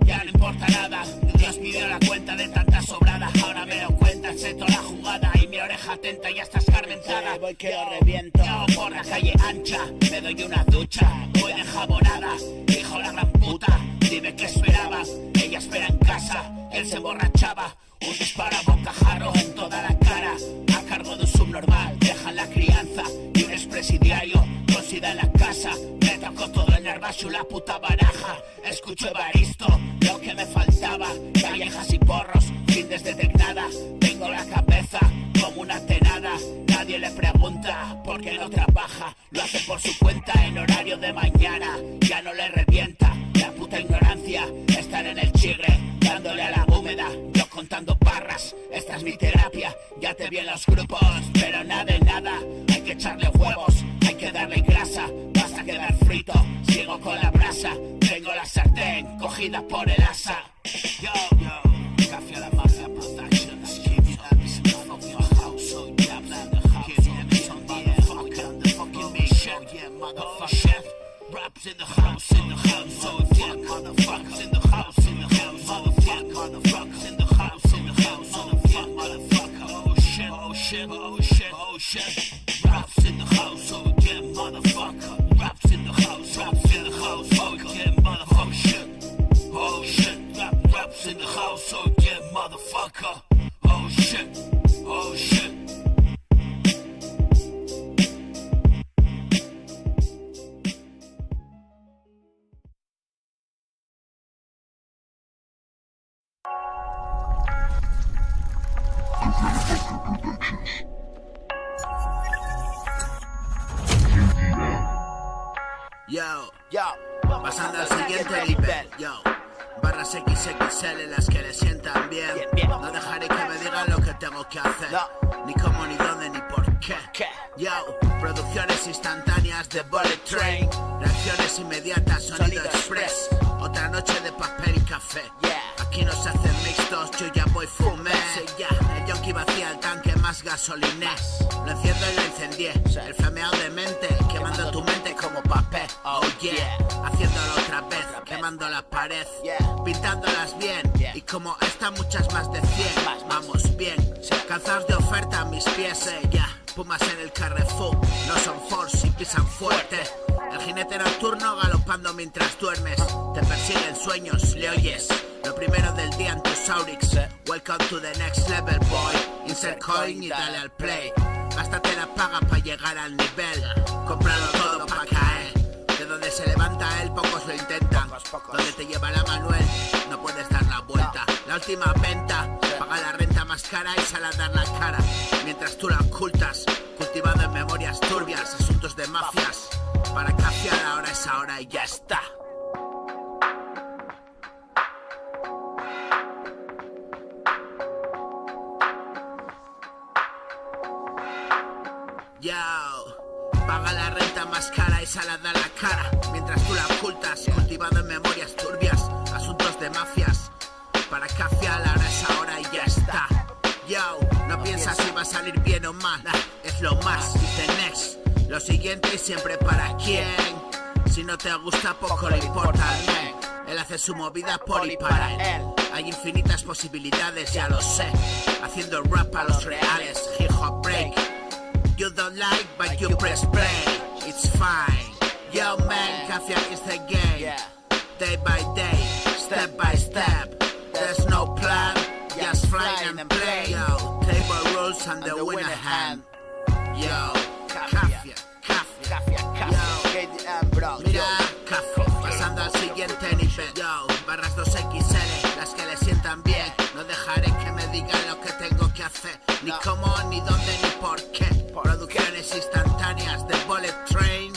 ya no importa nada. Dios me dio la cuenta de tanta sobrada. Ahora me doy cuenta, sé toda la jugada. Y mi oreja atenta ya está escarmentada. Voy que lo reviento. Yo por la calle ancha, me doy una ducha. Voy de jabonada, hijo la gran puta. Dime qué esperaba, ella espera en casa. Él se emborrachaba, un disparo a bocajarro en toda la cara. A cargo de un subnormal, dejan la crianza. Y un expresidiario, con sida en la casa. Me tocó todo el nervacho, la puta baraja. Escucho Evaristo, lo que me faltaba. Callejas y porros, sin desde nada. Tengo la cabeza como una tenada. Nadie le pregunta por qué no trabaja. Lo hace por su cuenta en horario de mañana. Ya no le revienta la puta ignorancia. Estar en el chigre, dándole a la húmeda. Yo contando barras, esta es mi terapia. Ya te vi en los grupos, pero nada de nada. cogida por el asa. Yo, Café la Mafia Productions. Keep it up, it's a motherfucking house. So yeah, man, the house. Keep it on motherfucker, the fucking mission. Yeah, motherfucker. Raps in the house, so yeah, motherfuckers in the house, motherfucker, motherfuckers in the house, motherfucker, oh shit, raps in the house, so yeah, motherfucker, raps in the house, oh yeah, motherfucker, oh shit, raps in the house, so yeah, motherfucker, oh shit. Yo, pasando al siguiente nivel, barras XXL las que le sientan bien. No dejaré que me digan lo que tengo que hacer, ni cómo, ni dónde, ni por qué. Producciones instantáneas de Bullet Train, reacciones inmediatas, sonido express. Otra noche de papel y café. Aquí no se hacen mixtos, yo ya voy fumé. El yonki vacía el tanque más gasolines. Lo enciendo y lo incendié. El flameado de mente, quemando tu mente como papel. Oh yeah, haciéndolo otra vez, quemando la pared, pintándolas bien. Y como esta, muchas más de 100. Vamos bien, cansados de oferta a mis pies. Pumas en el Carrefour, no son force y pisan fuerte. El jinete nocturno galopando mientras duermes. Te persiguen sueños, le oyes. Lo primero del día en tus Aurix. Welcome to the next level, boy. Insert coin y dale al play. Gástate la paga para llegar al nivel. Cómpralo todo para caer. De donde se levanta él, pocos lo intentan. Donde te lleva la Manuel, no puedes dar la vuelta. La última venta, paga la renta más cara y sale a dar la cara. Mientras tú la ocultas, cultivado en memorias turbias, asuntos de mafias. Para cafiar ahora es ahora y ya está. Paga la renta más cara y sale a dar la cara. Mientras tú la ocultas, cultivado en memorias turbias, asuntos de mafias. Para cafiar ahora es ahora y ya está. No piensas si va a salir bien o mal, es lo más, dice next. Lo siguiente y siempre para quién. Si no te gusta, poco le importa al men. Él hace su movida por y para él. Hay infinitas posibilidades, ya lo sé. Haciendo rap a los reales, hip hop break. You don't like, but you press play. It's fine. Yo man, Cafia is the game. Day by day, step by step. There's no plan, just fly and play. Yo, table rules and the winner hand. Yo, Cafia. Mira, Cafia, pasando al siguiente nivel. Yo, barras 2XL, las que le sientan bien. No dejaré que me digan lo que tengo que hacer, ni cómo, ni dónde, ni por qué. Producciones instantáneas de Bullet Train,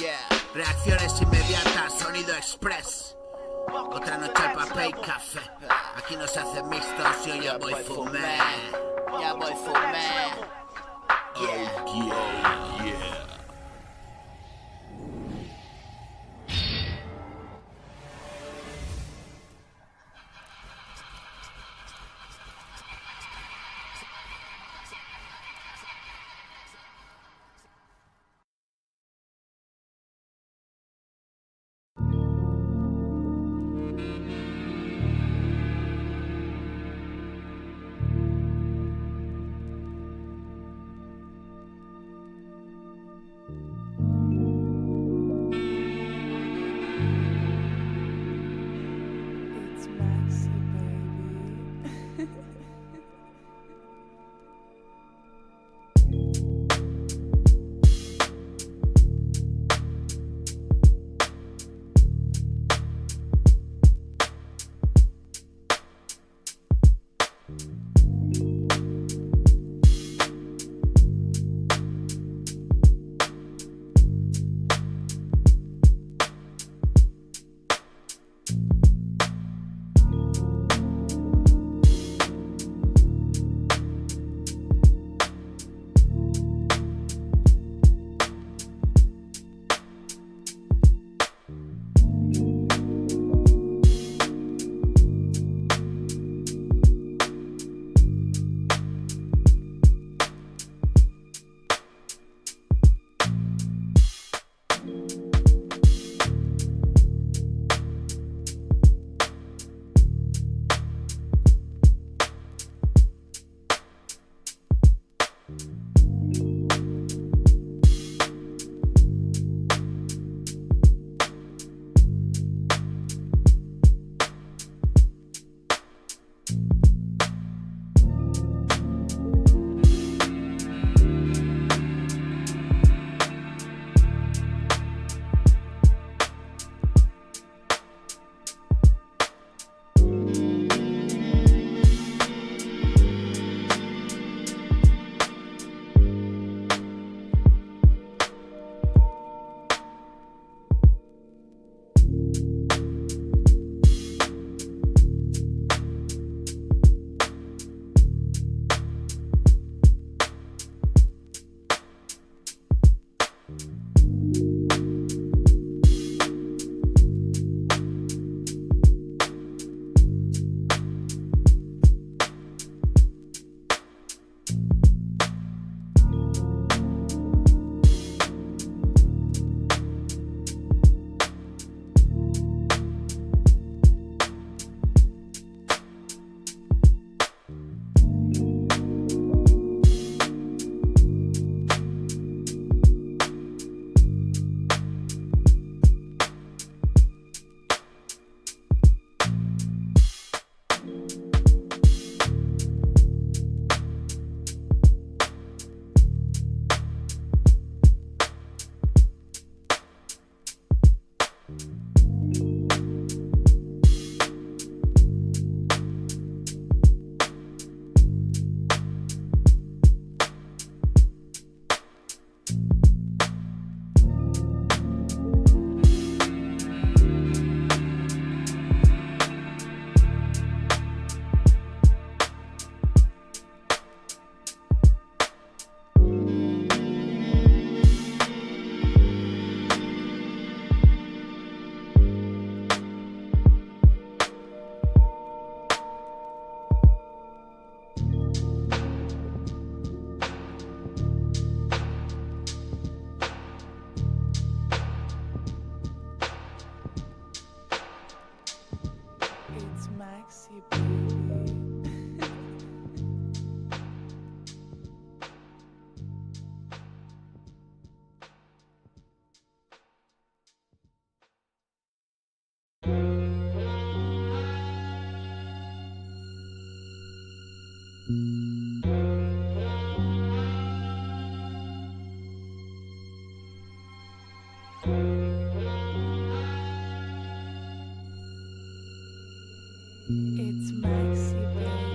reacciones inmediatas, sonido express. Otra noche al papel y café. Aquí no se hacen mixtos, yo ya voy fumé. Yeah. It's Maxi, baby.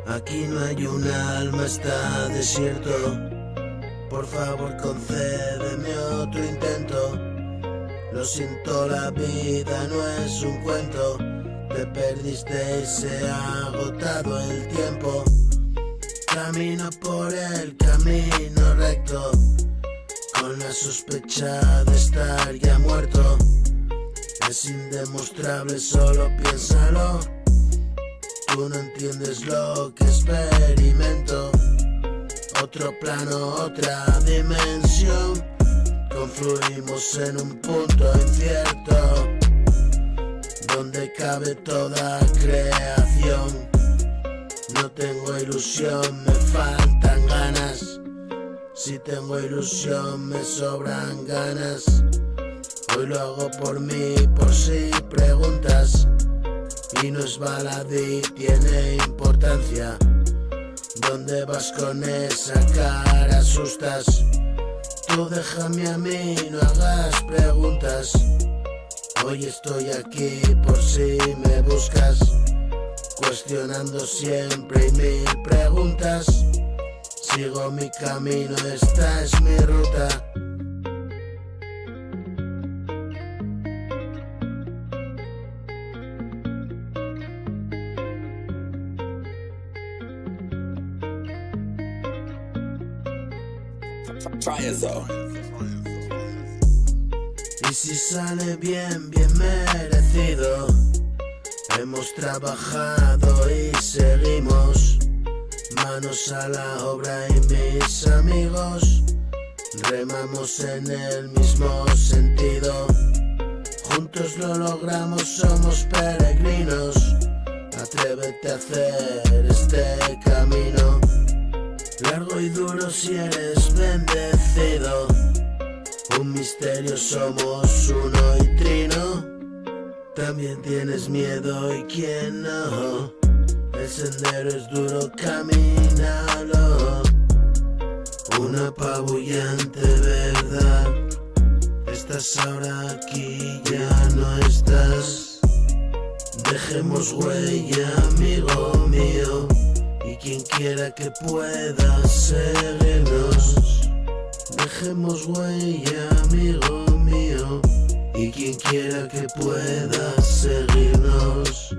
Aquí no hay un alma, está desierto. Por favor concédeme otro intento. Lo siento, la vida no es un cuento. Te perdiste y se ha agotado el tiempo. Camino por el camino recto, con la sospecha de estar ya muerto. Es indemostrable, solo piénsalo. Tú no entiendes lo que experimento. Otro plano, otra dimensión. Confluimos en un punto incierto, donde cabe toda creación. No tengo ilusión, me faltan ganas. Si tengo ilusión, me sobran ganas. Hoy lo hago por mí, por si preguntas. Y no es baladí, tiene importancia. ¿Dónde vas con esa cara? Asustas. Tú déjame a mí, no hagas preguntas. Hoy estoy aquí por si me buscas, cuestionando siempre y mil preguntas. Sigo mi camino, esta es mi ruta. Y si sale bien, bien merecido. Hemos trabajado y seguimos. Manos a la obra y mis amigos remamos en el mismo sentido. Juntos lo logramos, somos peregrinos. Atrévete a hacer este camino, largo y duro si eres bendecido. Un misterio, somos uno y trino. También tienes miedo y quién no. El sendero es duro, camínalo. Una apabullante verdad. Estás ahora aquí, ya no estás. Dejemos huella, amigo mío. Y quien quiera que pueda seguirnos. Dejemos huella, amigo mío. Y quien quiera que pueda seguirnos.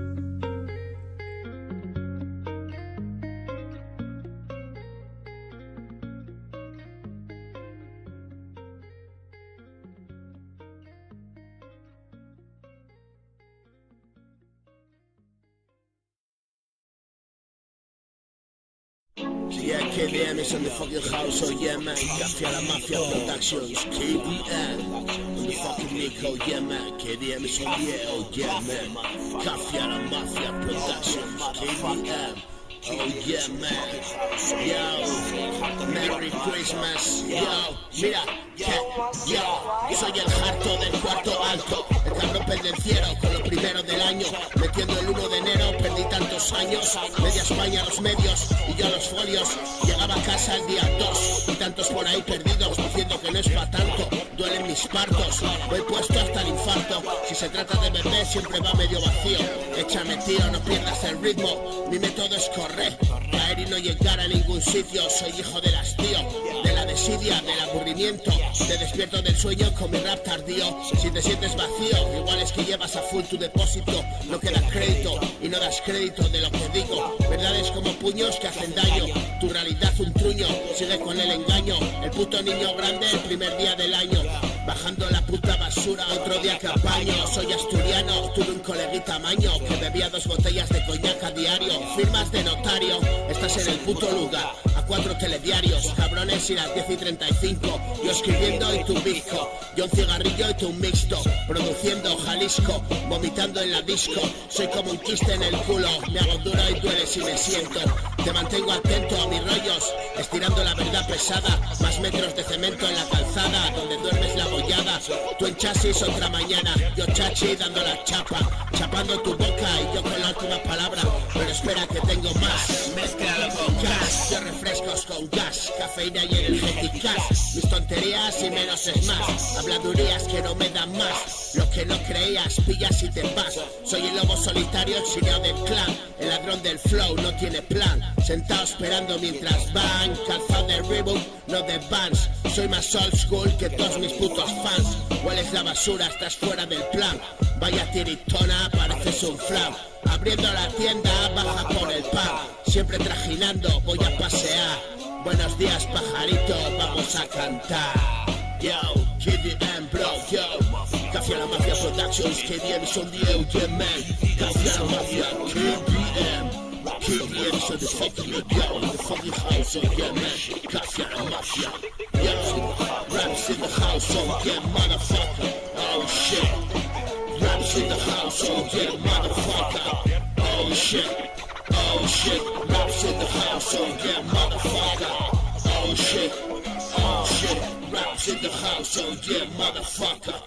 Yeah, KDM is on the fucking house, oh yeah man. Café a la Mafia Productions, KDM on the fucking Nico, yeah man. KDM is on the air, oh yeah man. Café a la Mafia Productions, KDM. Oh yeah man, yo, Merry Christmas, yo, mira, yo, soy el harto del cuarto alto, el cabrón pendenciero con lo primero del año, metiendo el 1 de enero, perdí tantos años, media España los medios y yo los folios, llegaba a casa el día 2, y tantos por ahí perdidos, diciendo que no es pa' tanto, duelen mis partos, voy puesto hasta el infarto, si se trata de beber siempre va medio vacío, échame tío, no pierdas el ritmo, mi método es correr, caer y no llegar a ningún sitio. Soy hijo de las tío, de la desidia, del aburrimiento. Te despierto del sueño con mi rap tardío. Si te sientes vacío, igual es que llevas a full tu depósito. No queda crédito y no das crédito de lo que digo. Verdades como puños que hacen daño. Tu realidad un truño, sigue con el engaño. El puto niño grande el primer día del año. Bajando la puta basura, otro día que apaño. Soy asturiano, tuve un coleguita maño que bebía 2 botellas de coñac a diario. Firmas de notario, estás en el puto lugar. A 4 telediarios, cabrones y las 10:35. Yo escribiendo y tú bizco. Yo un cigarrillo y tú un mixto. Produciendo Jalisco, vomitando en la disco. Soy como un quiste en el culo. Me hago duro y duele si me siento. Te mantengo atento a mis rollos, estirando la verdad pesada. Más metros de cemento en la calzada, donde duermes la bollada. Tú en chasis otra mañana, yo chachi dando la chapa. Chapando tu boca y yo con la última palabra. Pero espera que tengo más, mézclalo con gas. Yo refresco arroz con gas, cafeína y energéticas. Mis tonterías y menos es más. Habladurías que no me dan más. Lo que no creías, pillas y te vas. Soy el lobo solitario, exiliado del clan. El ladrón del flow no tiene plan. Sentado esperando mientras van. Calzado de Reebok, no de Vans. Soy más old school que todos mis putos fans. Hueles la basura, estás fuera del plan. Vaya tiritona, pareces un flan. Abriendo la tienda, baja por el pan. Siempre trajinando, voy a pasear. Buenos días, pajarito, vamos a cantar. Yo, KDM, bro, yo. Café a la Mafia Productions, KDM son the OG man. Café a la Mafia, KDM son the fucking yo. The fucking house, oh yeah, man. Café a la Mafia, yo. Raps in the house, oh yeah, motherfucker. Oh shit. Raps in the house, oh yeah, motherfucker. Oh shit. Oh shit, raps in the house, oh yeah, motherfucker. Oh shit, raps in the house, oh yeah, motherfucker.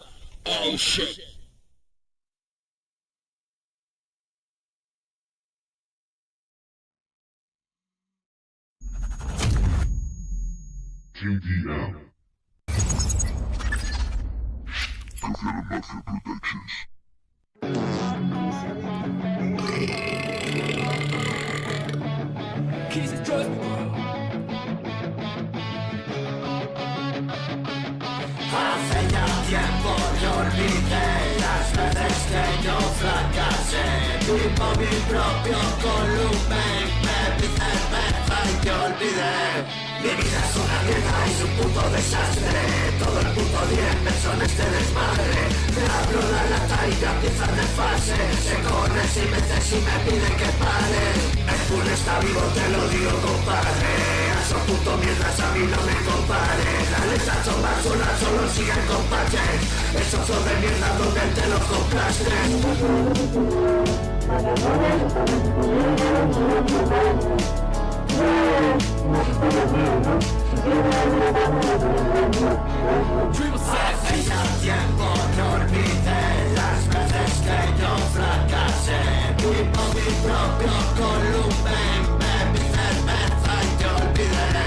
Oh shit. KDM. Café a la Mafia Productions. Hace ya tiempo que olvidé las veces que yo fracasé. Vivo mi propio volumen, bebí cerveza y te olvidé. Mi vida es una mierda y un puto desastre. Todo el puto día en en este desmadre. Me abro la lata y ya empieza de fase. Se corre si me dice y me pide que pare. El pool está vivo, te lo digo compadre. A esos putos mierdas a mí no me compares. Las letras son basura, solo siguen compaches. Esos son de mierda donde te los compraste. Hace ya tiempo que olvidé las veces que yo fracasé. Vivo mi propio volumen, bebí cerveza y te olvidé.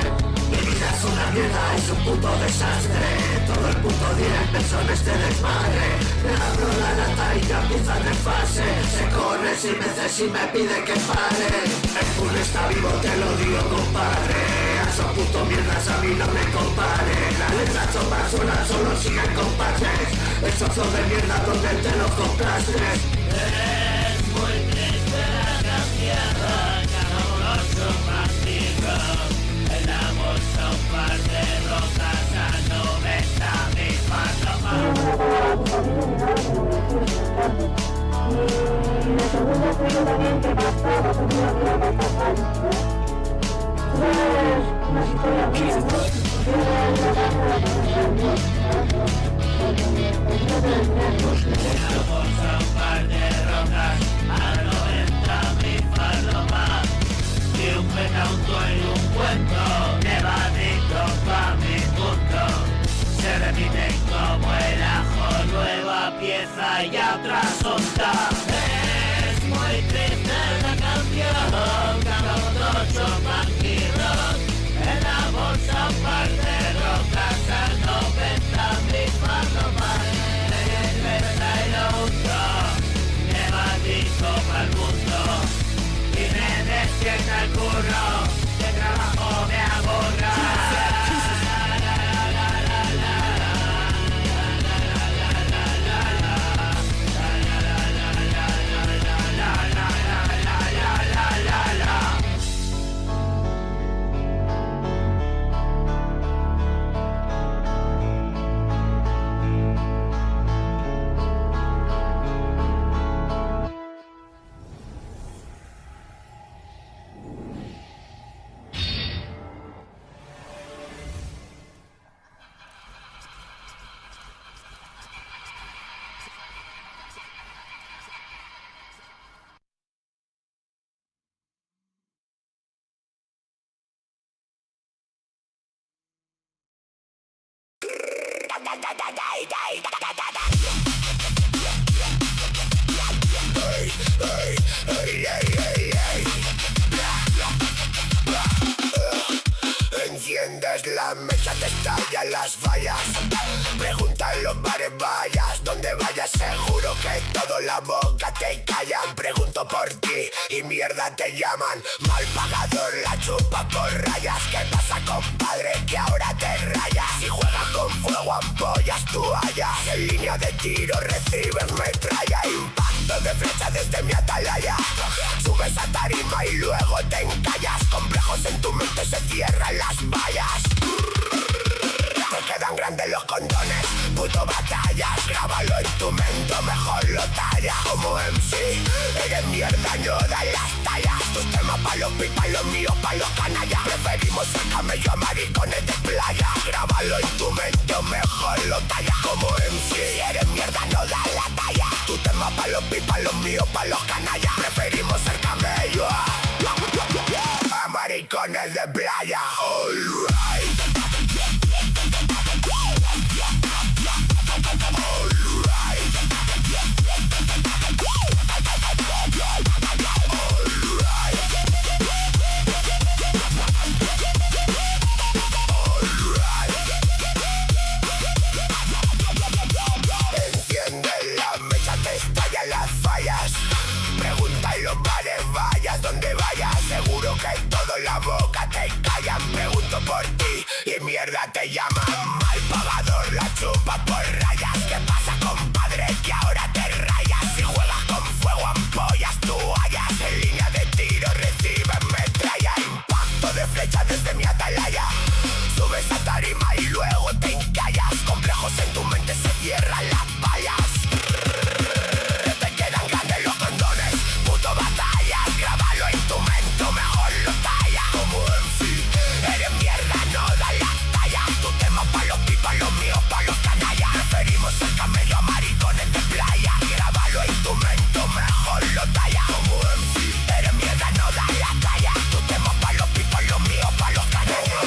Mi vida es una mierda, es un puto desastre. Todo el puto día empezó en este desmadre. Me abro la lata y ya empieza de fase. Se corre si me dice y me pide que pare. El pool está vivo, te lo digo compadre. A esos putos mierdas a mí no me compare. Las letras son basura, solo siguen compaches. Esos son de mierda donde te los compraste. Es muy triste la cambiada, cada uno son más chicos. En la bolsa un par de rocas a 90 mil y un petauto en un cuento, nevadito pa' mi punto. Se repiten como el ajo, nueva pieza y a otra sonda. Es muy triste la canción, cada otro chopan giros. En la bolsa un par de rocas a 90 mil palomas. Cerveza y lo uso, nevadito pa' el mundo. Y me despierta el curro, de trabajo me aburra. la mecha te estallan las fallas. Pregunta en los bares vayas, donde vayas seguro que todo la boca te callan. Pregunto por ti y mierda te llaman. Mal pagador la chupa por rayas. ¿Qué pasa compadre que ahora te rayas? Si juegas con fuego ampollas toallas. En línea de tiro recibes metralla. Impacto de flecha desde mi atalaya. Subes a tarima y luego te encallas. Complejos en tu mente se cierran las vallas. Te quedan grandes los condones, puto batallas. Grábalo en tu mente, mejor lo talla. Como MC, eres mierda, no da las tallas. Tus temas pa' los pipas, los míos pa' los canallas. Preferimos ser camello a maricones de playa. Grábalo en tu mente, mejor lo talla. Como MC, eres mierda, no da la talla. Tu tema pa' los pipas, los míos pa' los canallas. Preferimos ser camello a maricones de playa. Alright. Pregunta en los bares vayas, donde vayas seguro que todo la boca te callan. Pregunto por ti y mierda te llaman. Mal pagador la chupa por rayas. ¿Qué pasa compadre que ahora te rayas? Si juegas con fuego ampollas toallas. En línea de tiro recibes metralla. Impacto de flecha desde mi atalaya. Subes a tarima y luego te encallas. Complejos en tu mente se cierran las vallas. Ser camello a maricones de playa. Grábalo en tu mente, mejor lo talla. Como MC, eres mierda, no da la talla. Tu tema pa' los pipos, los míos pa' los canallas.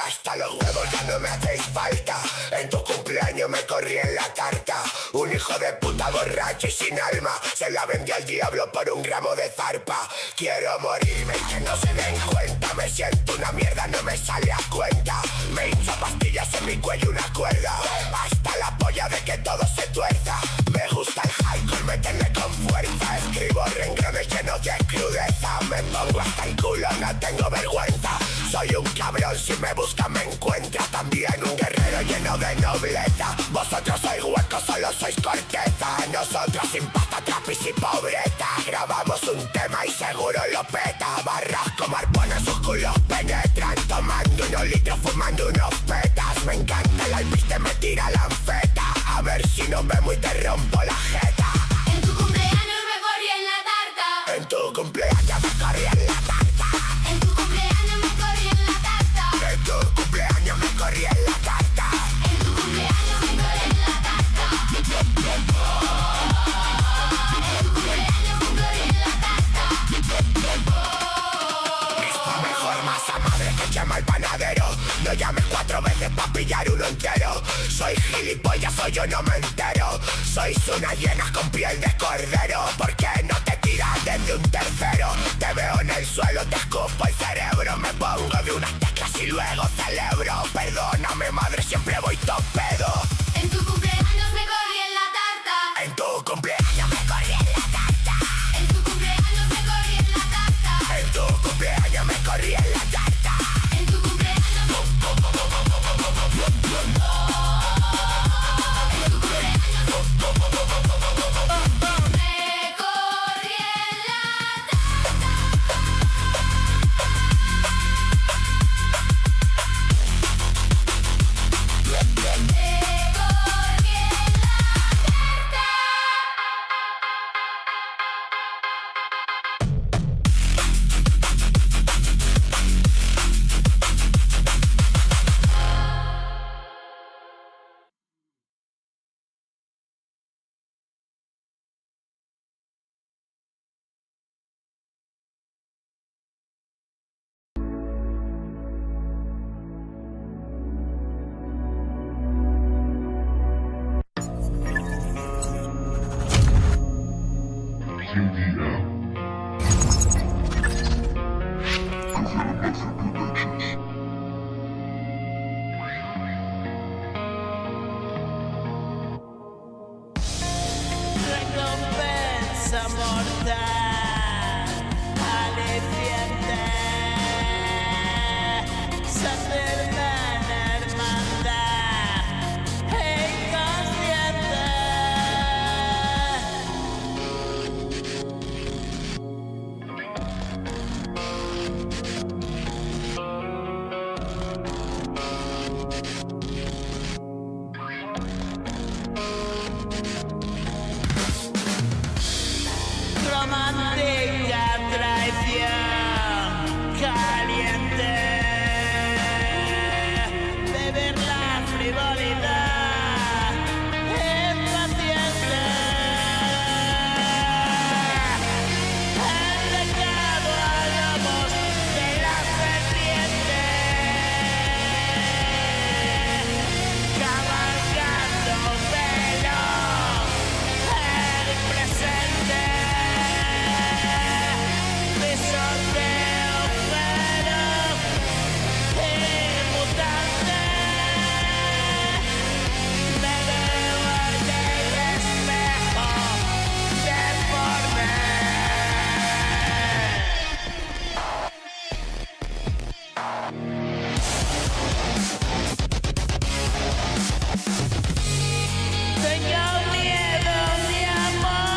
Hasta los huevos ya no me hacéis falta. En tu cumpleaños me corrí en la tarta. Un hijo de puta borracho y sin alma se la vendí al diablo por un gramo de zarpa. Quiero morirme y que no se den cuenta. Me siento una mierda, no me sale a cuenta. Me hincho pastillas en mi cuello una cuerda. Hasta la polla de que todo se tuerza. Me gusta el hardcore, meterme con fuerza. Escribo renglones llenos de crudeza. Me pongo hasta el culo, no tengo vergüenza. Soy un cabrón, si me busca me encuentra. También un guerrero lleno de nobleza. Vosotros sois huecos, solo sois corteza. Nosotros sin pasta, trapis y pobreza. Grabamos un tema y seguro lo peta. Barras como arpones, sus culos penetran. Tomando unos litros, fumando unos petas. Me encanta el alpiste, me tira la anfeta. A ver si no vemos y te rompo la jeta. En tu cumpleaños me corrí en la tarta. En tu cumpleaños me corrí en la tarta. En tu cumpleaños me corrí en la tarta. En tu cumpleaños me corrí en la tarta. En tu cumpleaños me corrí en la tarta. En tu cumpleaños me corrí en la tarta. Está mejor masa madre que llama el panadero. No llames 4 veces pa' pillar uno entero. Soy gilipollas, soy yo no me entero. Sois una hiena con piel de cordero. ¿Por qué no te tiras desde un tercero? Te veo en el suelo, te escupo el cerebro. Me pongo de unas teclas y luego celebro. Perdóname madre, siempre voy topedo. En tu cumpleaños me corrí en la tarta. En tu cumpleaños me corrí en la tarta. En tu cumpleaños me corrí en la tarta. En tu cumpleaños me corrí en la tarta. En tu cumpleaños recompensa mortal, aliciente, sentirme en hermandad, inconsciente. Romántica traición caliente, beber la frivolidad impaciente, el pecado a lomos de la serpiente, cabalgando veloz el presente. Pisoteo feroz y mutante, me veo en el espejo deforme. Tengo miedo, mi amor,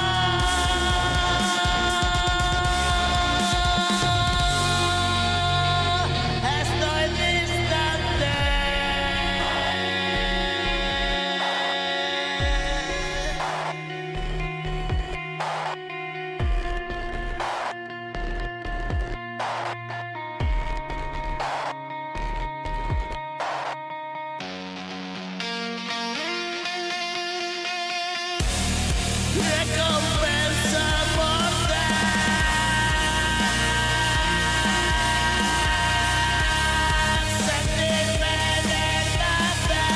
estoy distante. Recompensa mortal, sentirme en hermandad,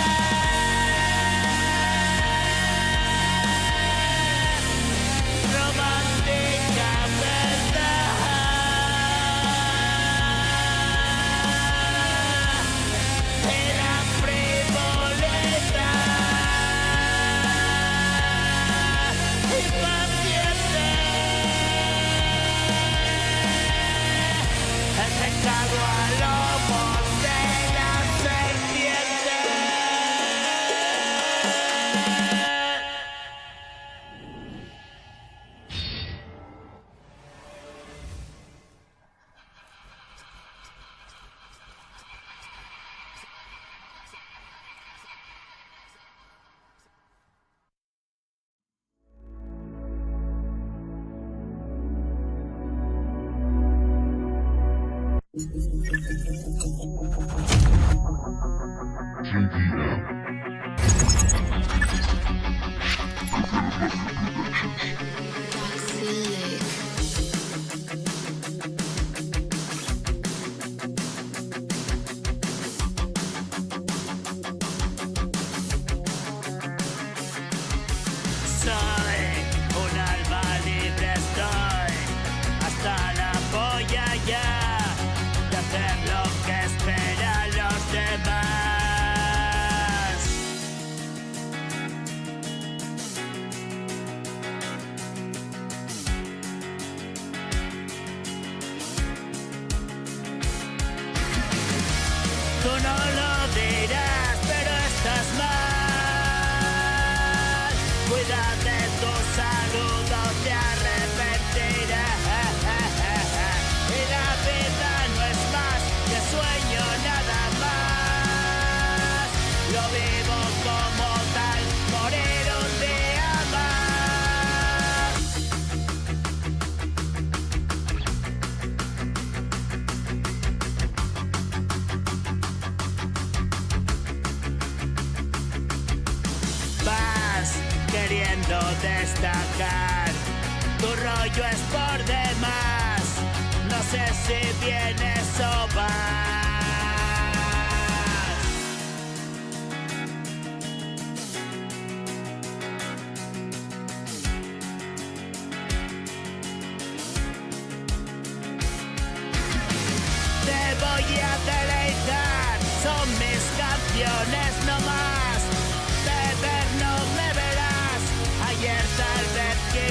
romántica verdad, y la frivolidad impaciente, el pecado a lomos de la serpiente. Soy un alma libre, estoy hasta la polla ya de hacer lo que esperan los demás. Tú no lo dirás, pero estás mal. Cuida de tu salud o te arrepentirás. Y la vida no es más que sueño nada más. Lo vivo como tal, morir un día más. Vas queriendo destacar, tu rollo es por demás. No sé si vienes o vas. Te voy a deleitar, son mis canciones no más. Beber no me verás, ayer tal vez que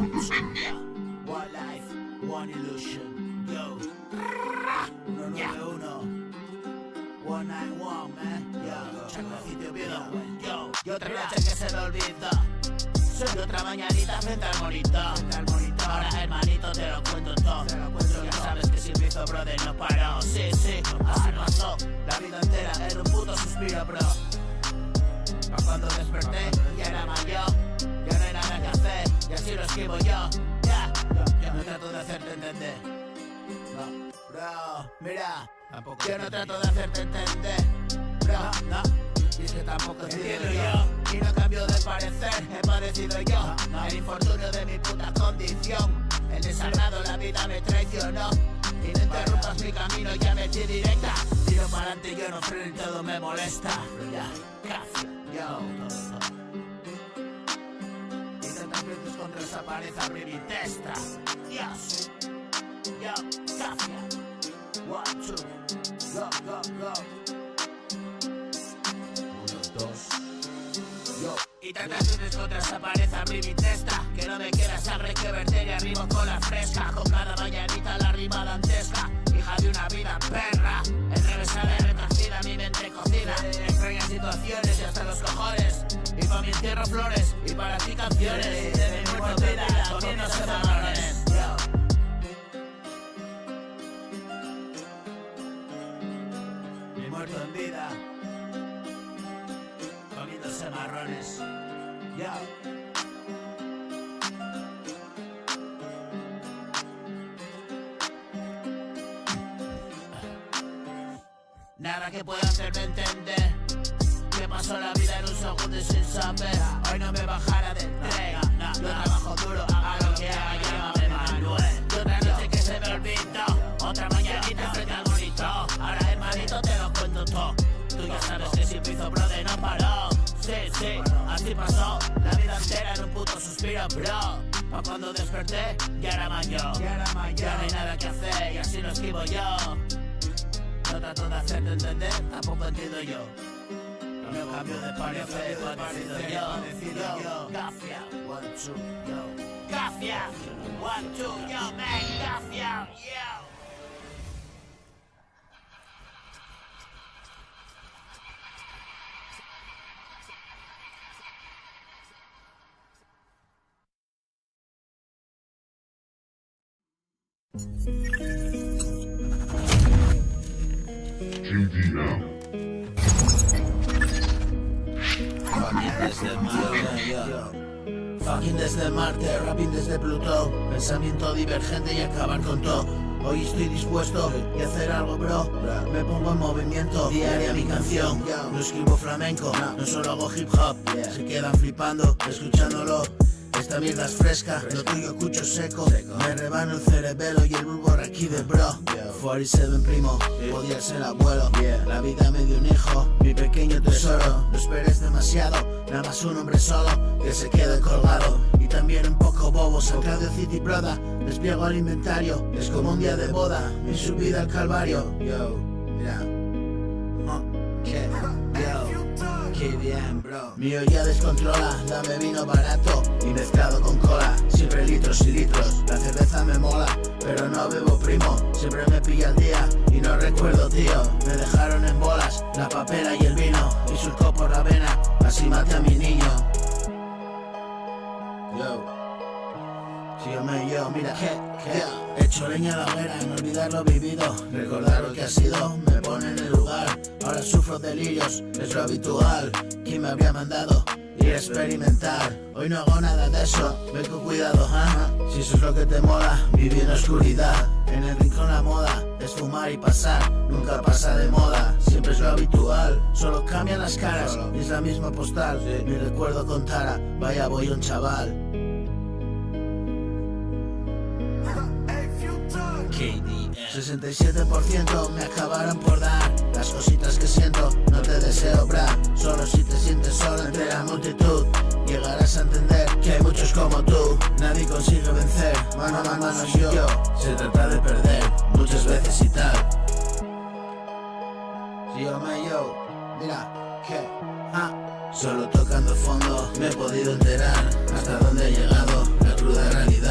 One life, one illusion. Yo. 191. 191, man. Yo. Chacocito Oviedo. Yo otra noche que se me olvida. Soy otra mañanita frente al monitor. Ahora hermanito te lo cuento todo. Ya sabes que si me hizo brother no paró. Sí, así pasó. La vida entera era un puto suspiro, bro. Pa' cuando desperté ya era mayor. Ya no hay nada que hacer y así lo escribo yo. No trato de hacerte entender. No, bro, mira. Yo no trato de hacerte entender. Bro, no. Y es que tampoco entiendo yo. Y no cambio de parecer, he padecido yo. El infortunio de mi puta condición. El desagrado, la vida me traicionó. Y no interrumpas mi camino, ya metí directa. Tiro para adelante y yo no freno y todo me molesta. Ya, casi, yo. Y tantas veces contra esa pared abrí mi testa. Dios, yo, casi. 1, 2, go, go, go. 1, 2, yo. Y tantas veces contra esa pared abrí mi testa. Que no me queda sangre que verter y arrimo con la fresca. Con cada mañanita la rima dantesca. Hija de una vida perra. Enrevesada y retorcida mi mente cocida. Extrañas situaciones y hasta los cojones. Y pa' mi entierro flores y para ti canciones. De mi muerto vida comiéndose marrones. Mi muerto en vida comiéndose marrones. Nada que pueda hacerme entender que pasó la vida en un segundo y sin saber. Hoy no me bajara del tren. Yo trabajo duro, haga lo que haga, llámame Manuel. Y otra noche que se me olvidó. Otra mañanita frente al monitor. Ahora hermanito te lo cuento todo. Tú ya sabes que si me hizo brother no paró. Sí, así pasó. La vida entera en un puto suspiro, bro. Pa' cuando desperté ya era mayor. Ya no hay nada que hacer y así lo escribo yo. No trato de hacerte entender, tampoco entiendo yo. No cambio de parecer, padecido yo. Gafia, 1, 2, yo. Gafia, 1, 2, yo, man, Gafia, yo. Fucking desde Marte, rapping desde Plutón. Pensamiento divergente y acabar con todo. Hoy estoy dispuesto y hacer algo, bro. Me pongo en movimiento, diaria mi canción. No escribo flamenco, no solo hago hip hop. Se quedan flipando, escuchándolo. Esta mierda es fresca, lo tuyo cucho seco. Me rebano el cerebelo y el bulbo aquí de bro. 47 primo, podía ser abuelo. La vida me dio un hijo, mi pequeño tesoro. No esperes demasiado, nada más un hombre solo que se quede colgado. Y también un poco bobo, sacado de City Broda. Despliego el inventario, es como un día de boda. Mi subida al calvario. Yo, mira. Qué bien, bro. Mi olla descontrola, dame vino barato y mezclado con cola. Siempre litros y litros, la cerveza me mola, pero no bebo primo. Siempre me pilla el día y no recuerdo, tío. Me dejaron en bolas la papela y el vino. Y surcó por la vena, así maté a mi niño. Yo, mira, hecho leña a la hoguera, en olvidar lo vivido. Recordar lo que ha sido, me pone en el lugar. Ahora sufro delirios, es lo habitual. ¿Quién me habría mandado ir a experimentar? Hoy no hago nada de eso, ve con cuidado, Si eso es lo que te mola, vivir en oscuridad. En el rincón la moda es fumar y pasar, nunca pasa de moda. Siempre es lo habitual, solo cambian las caras y es la misma postal. Mi recuerdo con Tara, vaya voy un chaval. 67% me acabaron por dar. Las cositas que siento, no te deseo, bra. Solo si te sientes solo entre la multitud, llegarás a entender que hay muchos como tú. Nadie consigue vencer, mano a mano yo. Se trata de perder, muchas veces y tal. Mira, que solo tocando fondo me he podido enterar hasta dónde he llegado, la cruda realidad.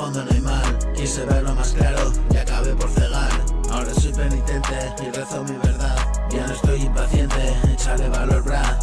fondo no hay mal. Quise verlo más claro y acabé por cegar. Ahora soy penitente y rezo mi verdad. Ya no estoy impaciente, échale valor, bra.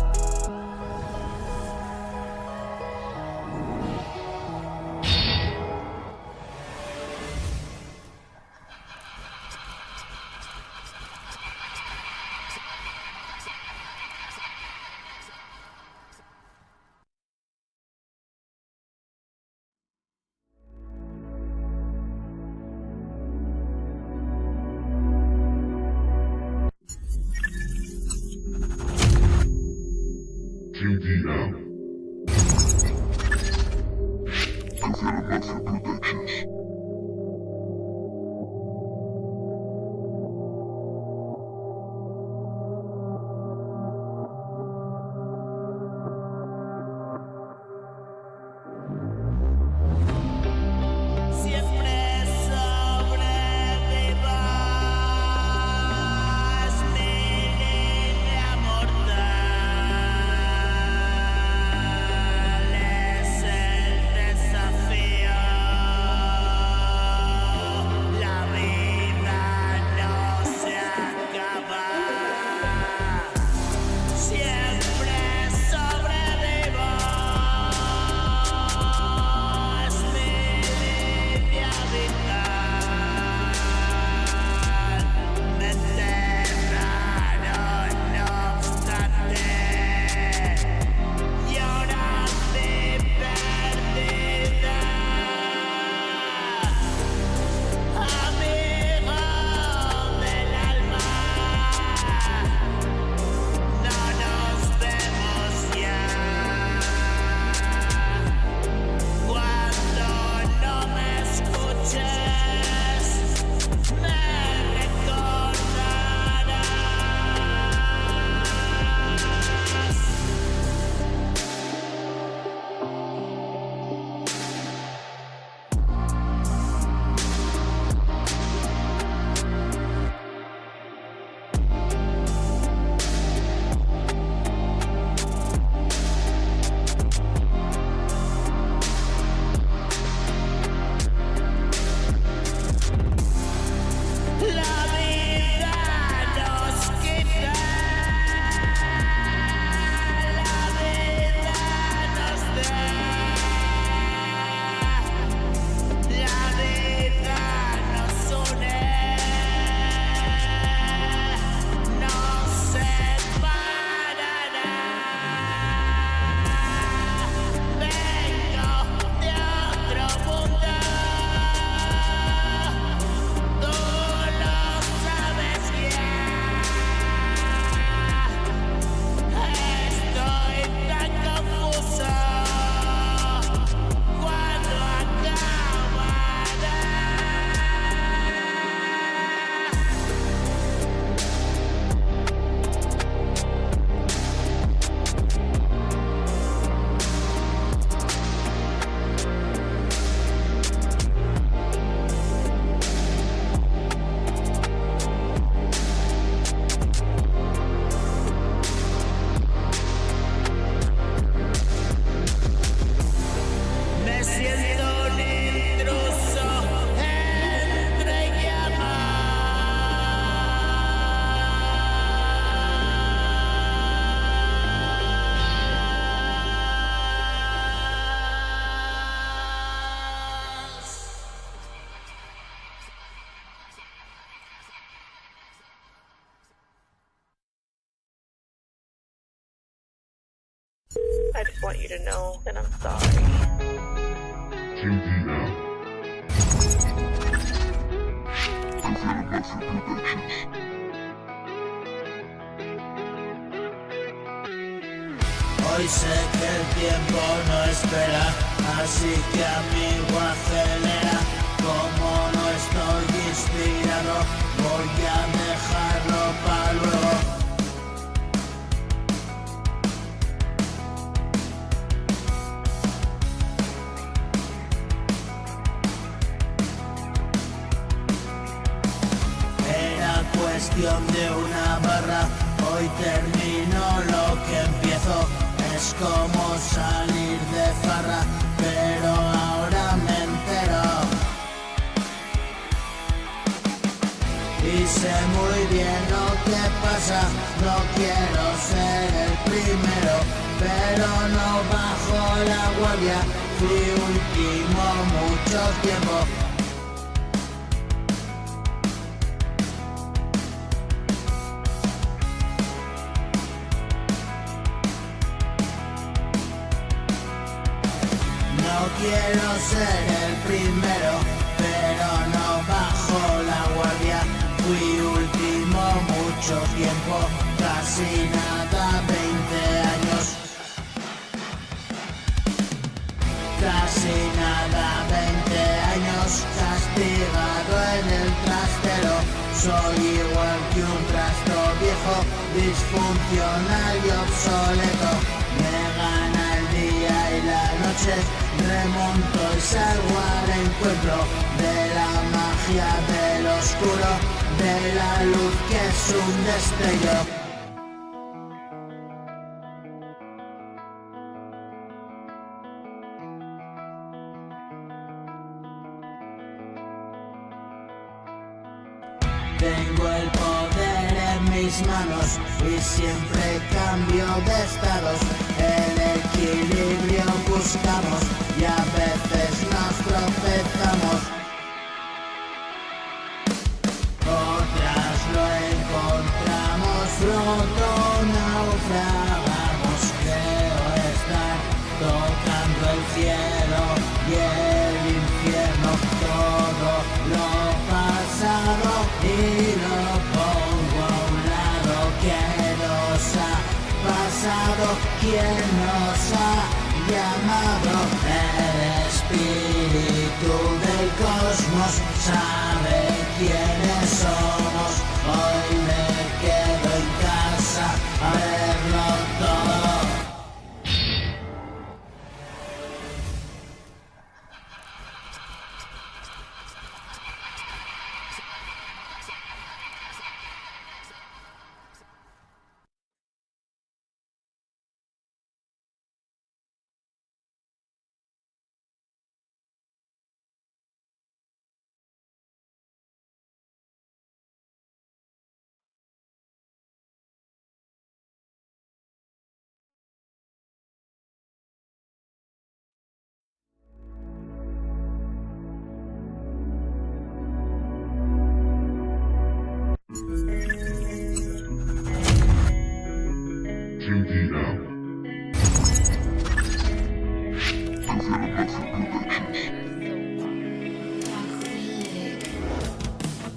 I just want you to know that I'm sorry. Hoy sé que el tiempo no espera, así que amigo acelera. Como no estoy inspirado, voy a dejarlo para luego. Era cuestión de una barra, hoy termino lo que empiezo. Es como salir de farra, pero ahora me entero. sé muy bien lo que pasa, no quiero ser el primero, pero no bajo la guardia, fui último mucho tiempo. No quiero ser el primero, pero no bajo la guardia. Fui último mucho tiempo, casi nada, 20 años. Casi nada, 20 años, castigado en el trastero. Soy igual que un trasto viejo, disfuncional y obsoleto. Me gana el día y la noche, remonto y salgo al encuentro de la magia del oscuro, de la luz que es un destello. Tengo el poder en mis manos y siempre cambio de estados. El equilibrio buscamos y a veces nos tropezamos. Otras lo encontramos roto, naufragamos. Creo estar tocando el cielo y el infierno. Todo lo pasado y lo pongo a un lado. ¿Qué nos ha pasado? ¿Quién nos ha llamado? El espíritu del cosmos sabe quiénes somos. Hoy me quedo en casa a verlo todo.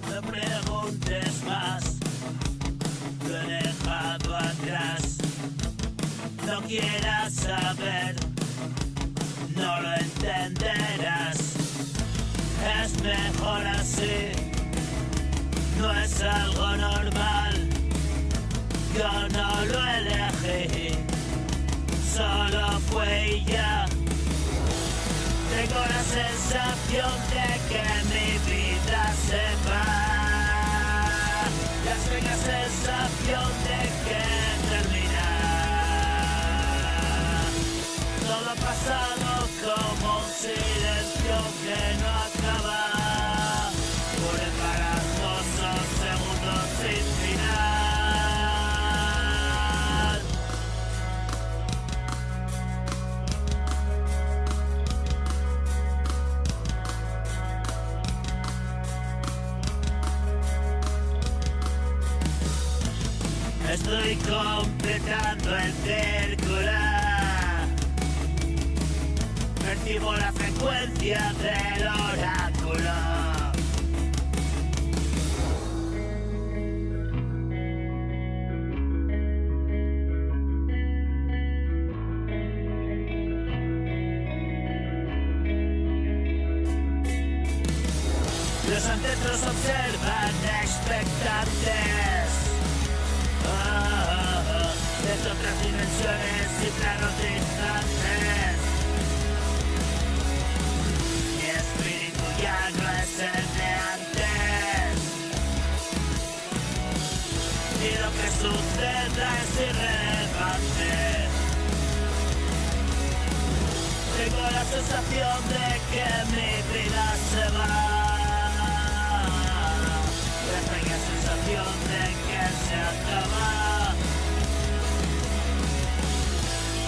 No preguntes más, lo he dejado atrás. No quieras saber, no lo entenderás. Es mejor así, no es algo normal. Yo no lo elegí, solo fue y ya. Tengo la sensación de que mi vida se va. Ya sé la sensación de que termina. Todo ha pasado como un silencio que no acaba. Por embarazosos segundos sin final. Estoy completando el círculo. Percibo la frecuencia del oráculo. Los ancestros observan expectantes. Desde otras dimensiones y planos distantes. Mi espíritu ya no es el de antes. Y lo que suceda es irrelevante. Tengo la sensación de que mi vida se va. La extraña sensación sensación de que se acaba.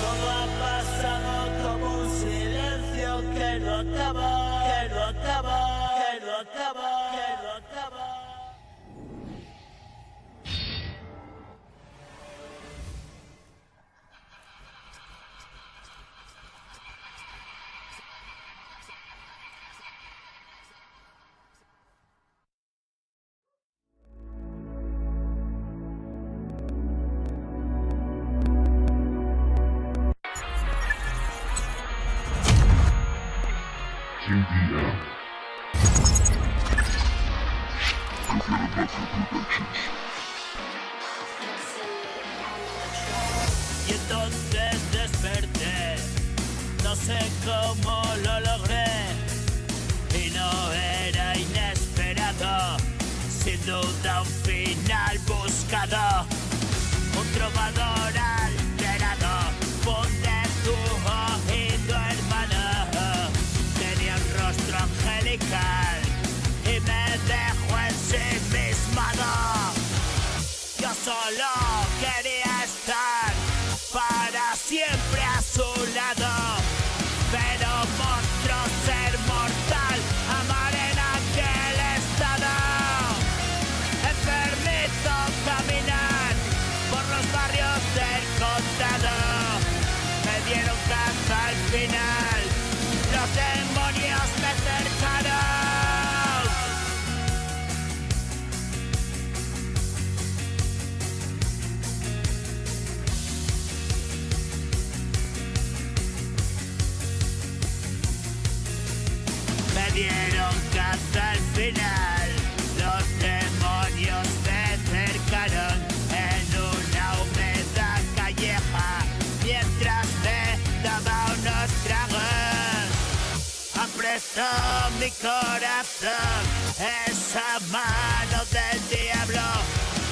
Todo ha pasado como un silencio que no acaba, que no acaba, que no acaba, que no acaba. Y entonces desperté, no sé cómo lo logré, y no era inesperado, sin duda un final buscado, un trovador alterado, ponte tu oído hermano, tenía un rostro angelical y me dejó ensimismado. Yo solo quería estar para siempre a su lado, pero monstruo ser mortal, amar en aquel estado, enfermito caminar por los barrios del condado, me dieron caza al final, los demonios me cercaron. Me dieron caza al final, los demonios me cercaron en una húmeda calleja, mientras me daba unos tragos. Apretó mi corazón esa mano del diablo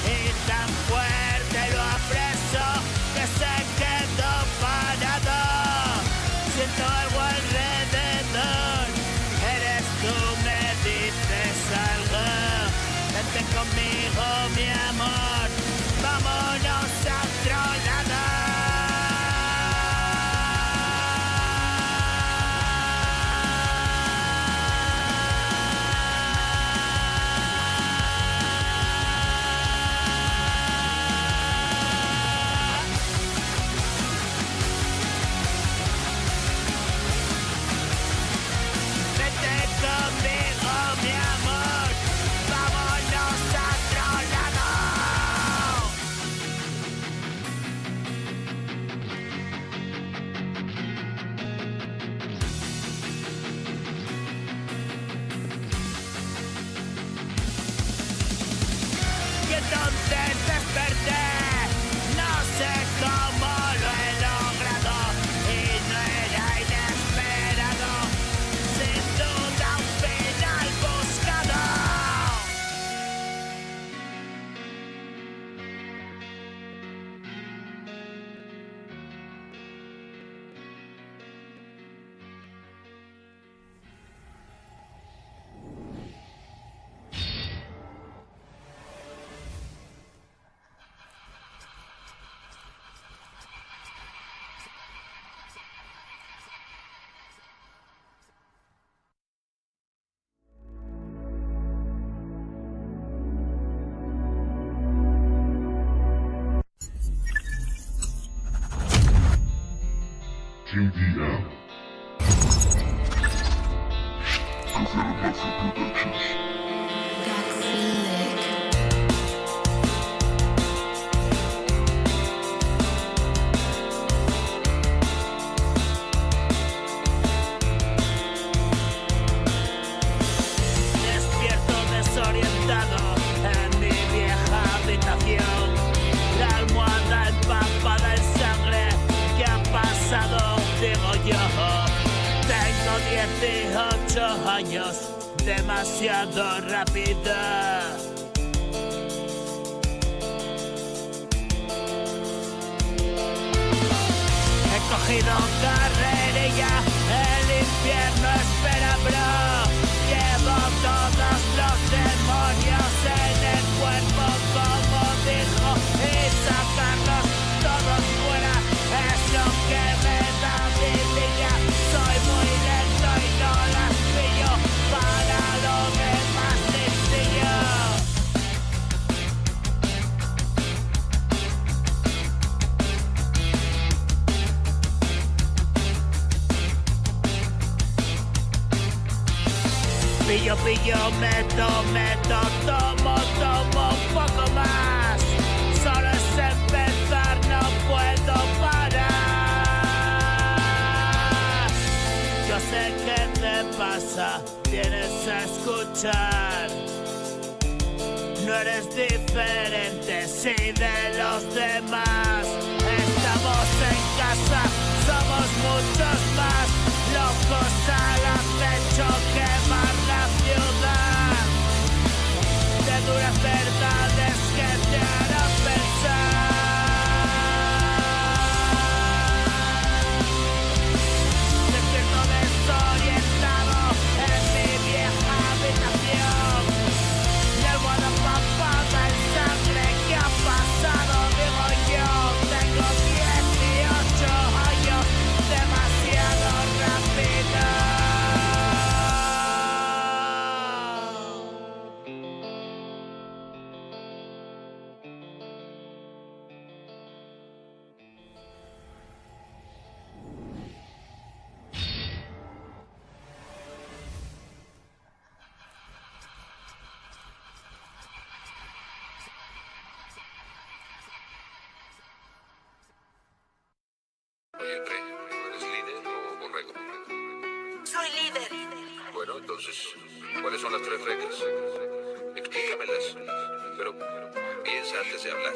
y tan fuerte lo apresó que se quedó parado. Siento algo alrededor. Eres tú, me dices algo. Vente conmigo, mi amor. Vámonos a otro lado. Entonces desperté, no sé cómo lo he logrado y no era inesperado, sin duda un final buscado. JDM. Presented by Free Productions. Despierto desorientado en mi vieja habitación, la almohada empapada en sangre. ¿Qué ha pasado? Digo yo. Tengo 18 años, demasiado rápido. He cogido carrerilla, el infierno espera, bro. Llevo todos los demonios en el cuerpo. Pillo, meto, tomo un poco más. Solo es empezar, no puedo parar. Yo sé qué te pasa, vienes a escuchar. No eres diferente, sí, de los demás. Estamos en casa, somos muchos más. Locos al acecho, quemar la ciudad. De duras verdades que te harán pensar. Despierto desorientado en mi vieja habitación. Y el bueno empapada en sangre que ha pasado, digo yo. Tengo 18 años, demasiado rápido. Oye, Rey, ¿tú eres líder o borrego? Soy líder. Bueno, entonces, ¿cuáles son las 3 reglas? Explícamelas, pero piensa antes de hablar.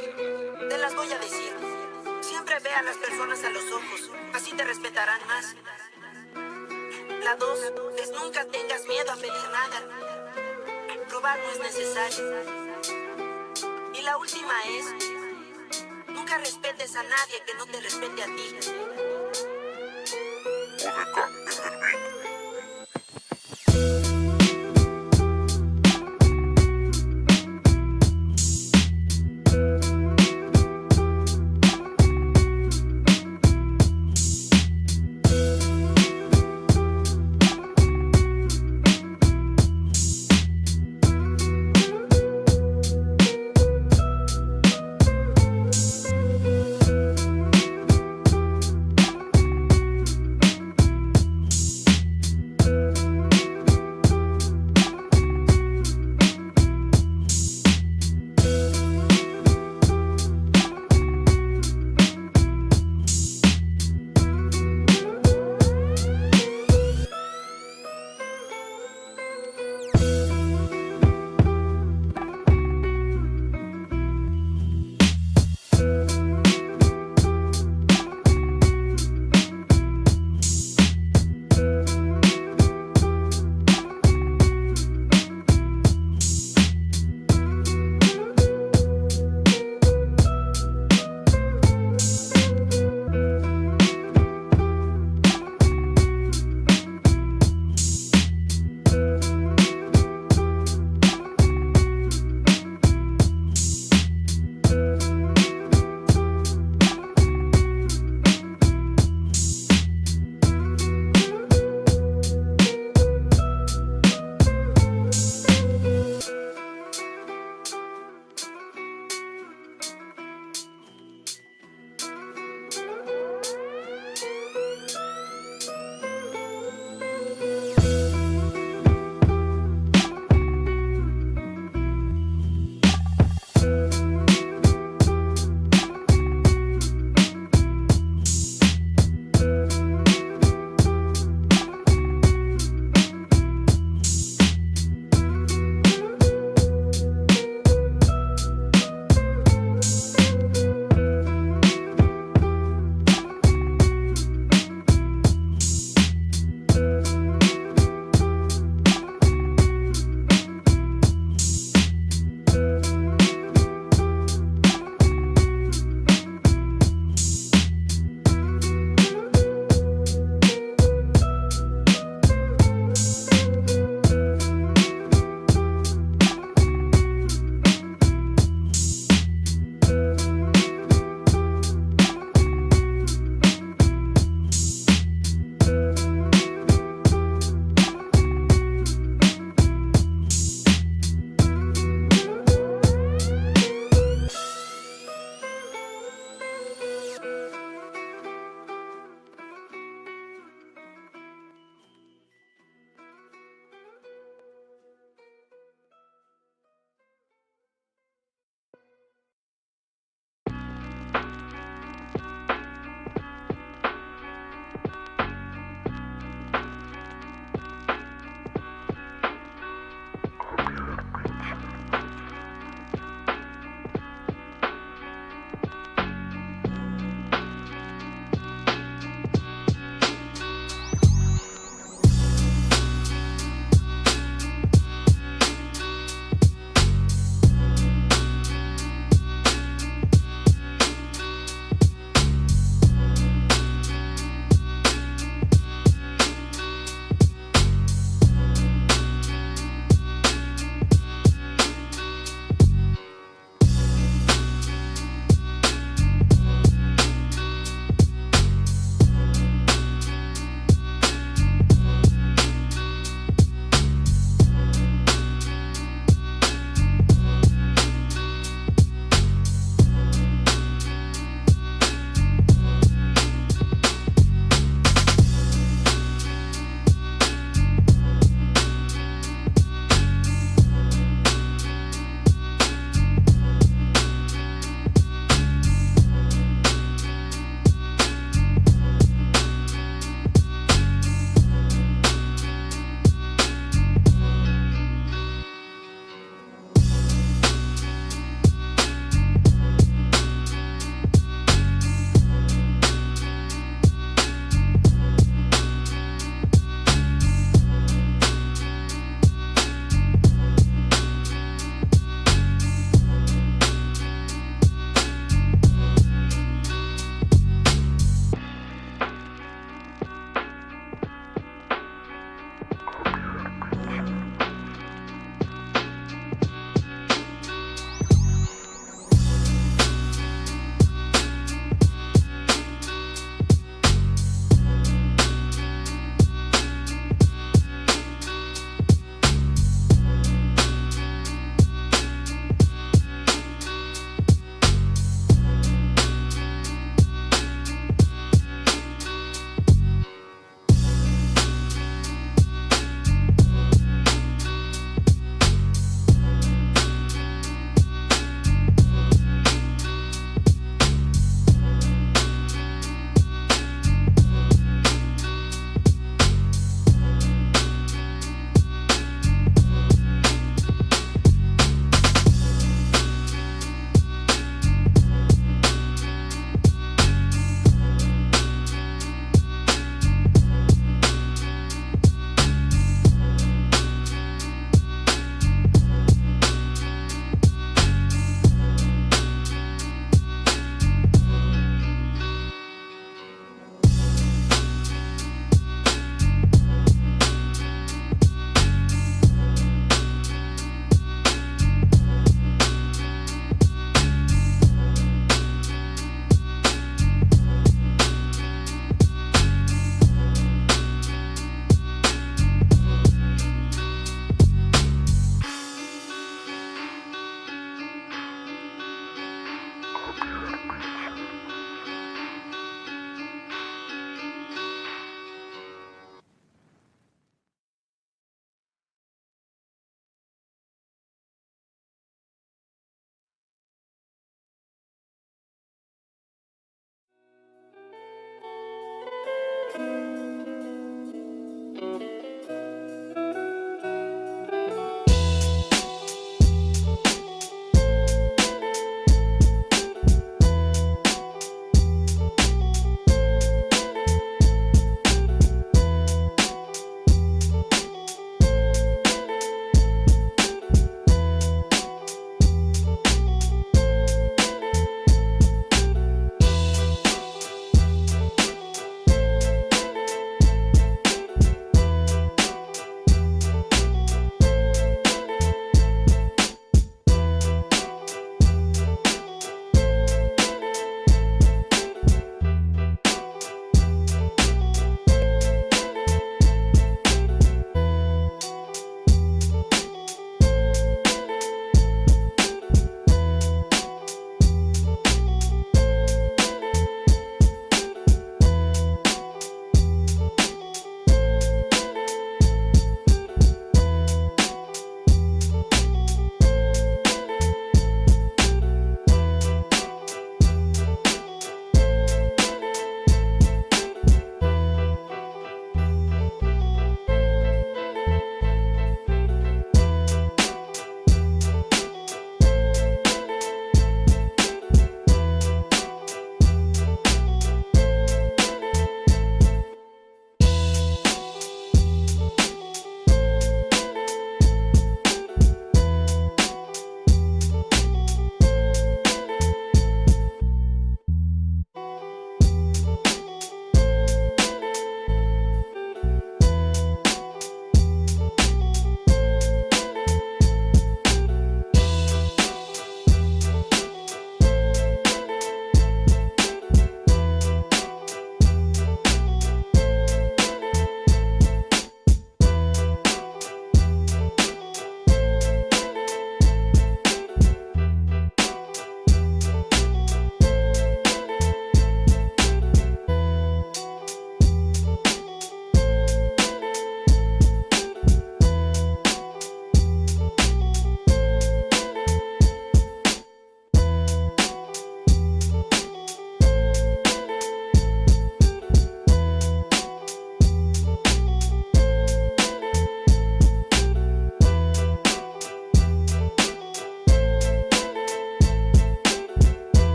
Te las voy a decir. Siempre ve a las personas a los ojos, así te respetarán más. La 2 es nunca tengas miedo a pedir nada. Robar no es necesario. Y la última es, nunca respetes a nadie que no te respete a ti.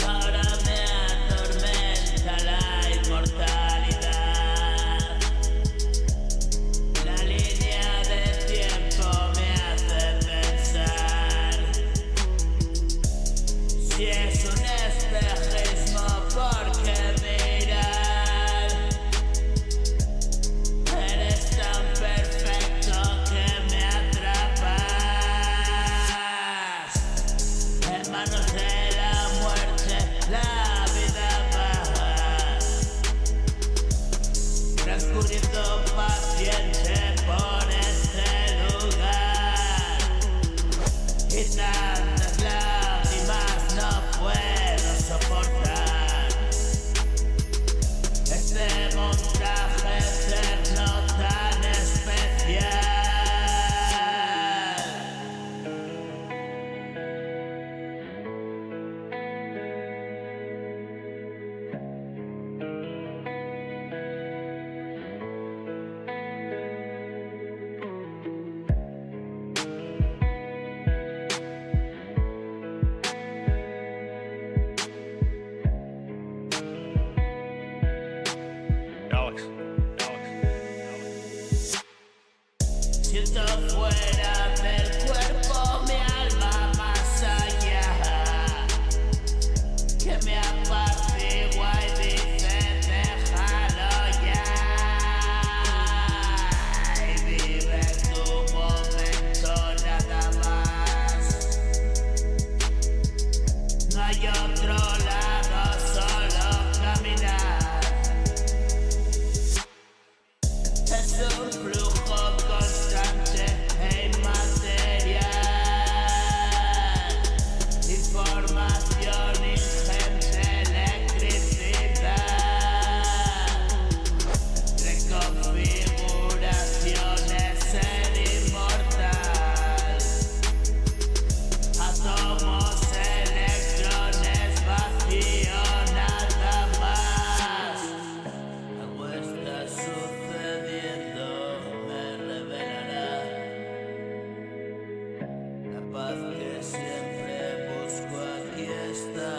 Ahora me atormenta la inmortalidad. La línea de tiempo me hace pensar si es un espejismo, ¿por qué mirar? Eres tan perfecto que me atrapas. En manos de la muerte, la vida va transcurriendo paciente por este lugar. Y tantas lágrimas no puedo soportar. Este montaje eterno tan especial. Siento fuera del cuerpo mi alma más allá, que me apacigua y dice déjalo ya. Y vive tu momento nada más. No hay otro lado, solo caminar. Es un flujo constante e inmaterial. Información ingente, electricidad. Reconfiguraciones, ser inmortal. Átomos, electrones, vacío, nada más. Algo está sucediendo, me revelará la paz que siempre busco, aquí está.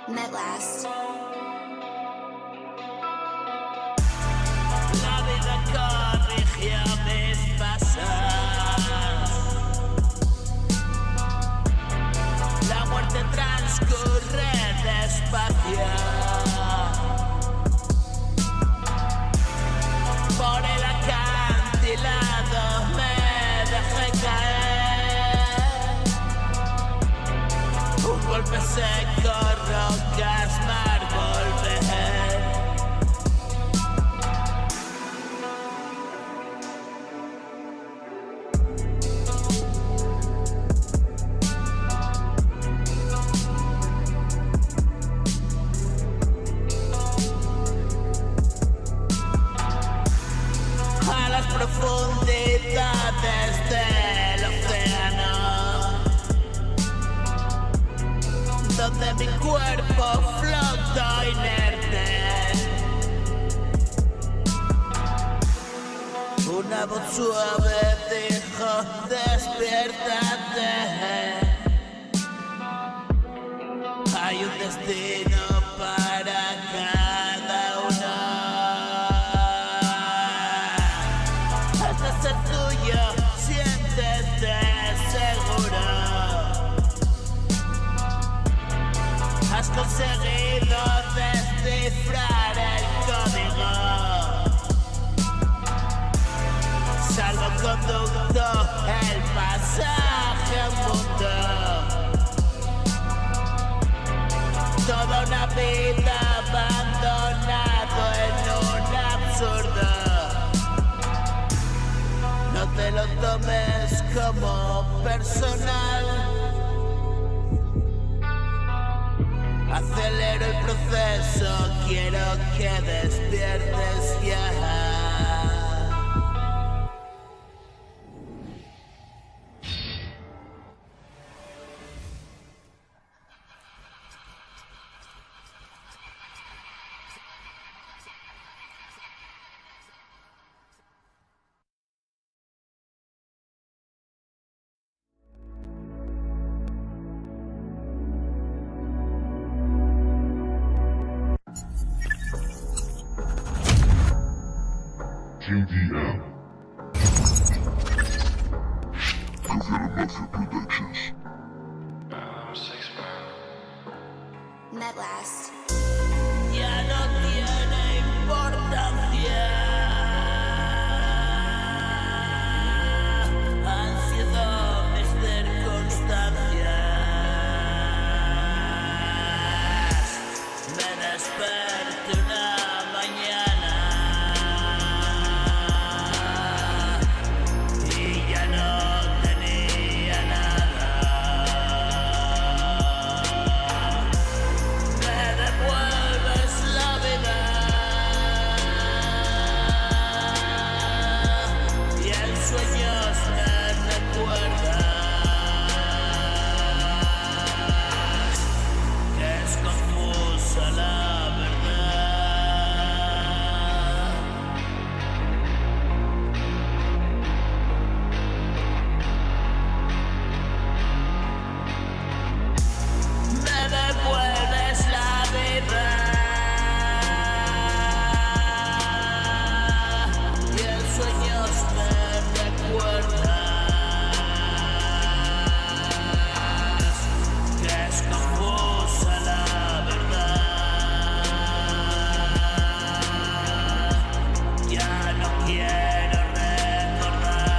Medlast. La vida corrigió mis pasos. La muerte transcurre despacio. Por el acantilado me dejé caer. Un golpe seco, rocas, mármol, ver. A las profundidades del océano, donde mi cuerpo flota inerte. Una voz suave dijo, despiértate. Hay un destino para cada uno. Este es el tuyo, salvoconducto, el pasaje a un mundo. Toda una vida abandonado en un absurdo. No te lo tomes como personal. Acelero el proceso, quiero que despiertes ya. QDM. Governo Mafia Productions. Medlast. Ya no tiene importancia. Han sido mis circunstancias. Me desperté una mañana y ya no tenía nada. Me devuelves la vida y en sueños me recuerdas que es confusa la verdad. Me devuelves la vida y en sueños me recuerdas que es confusa la verdad. Ya no quiero recordar.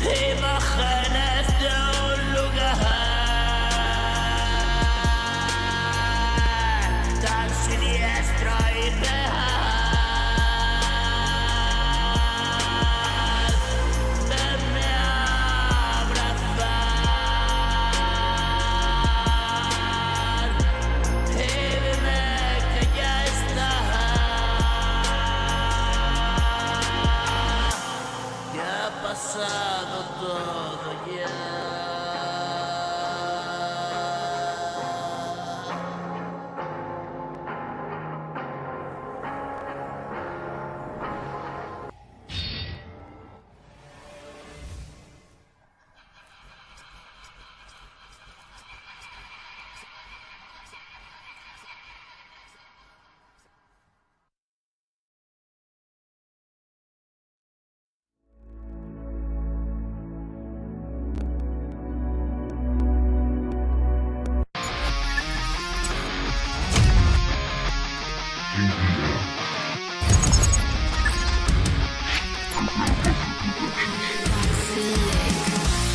Imágenes de un lugar tan siniestro y real. Venme a abrazar y dime que ya está. Ya ha pasado todo ya.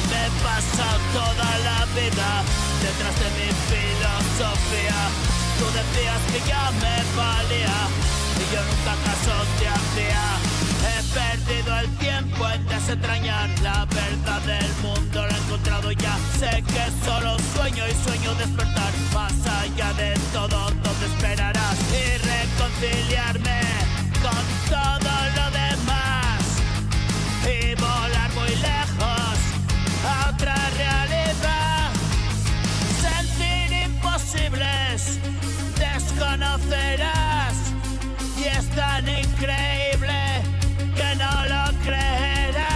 Me he pasado toda la vida detrás de mi filosofía. Tú decías que ya me valía y yo nunca caso te hacía. He perdido el tiempo en desentrañar la verdad del mundo. Lo he encontrado ya. Sé que solo sueño y sueño despertar más allá de todo donde esperarás y reconciliarme con todo lo demás y volar muy lejos a otra realidad. Sentir imposibles desconocerás y es tan increíble que no lo creerás.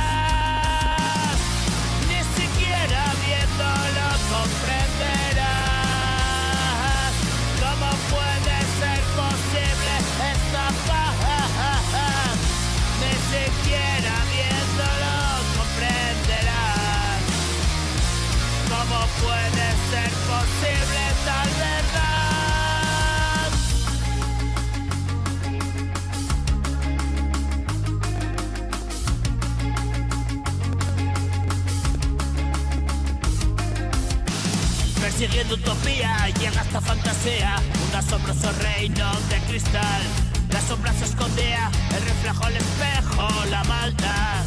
Ni siquiera viéndolo comprenderás cómo puede ser posible esta persiguiendo utopía, llega esta fantasía, un asombroso reino de cristal. La sombra se escondía, el reflejo, el espejo, la maldad.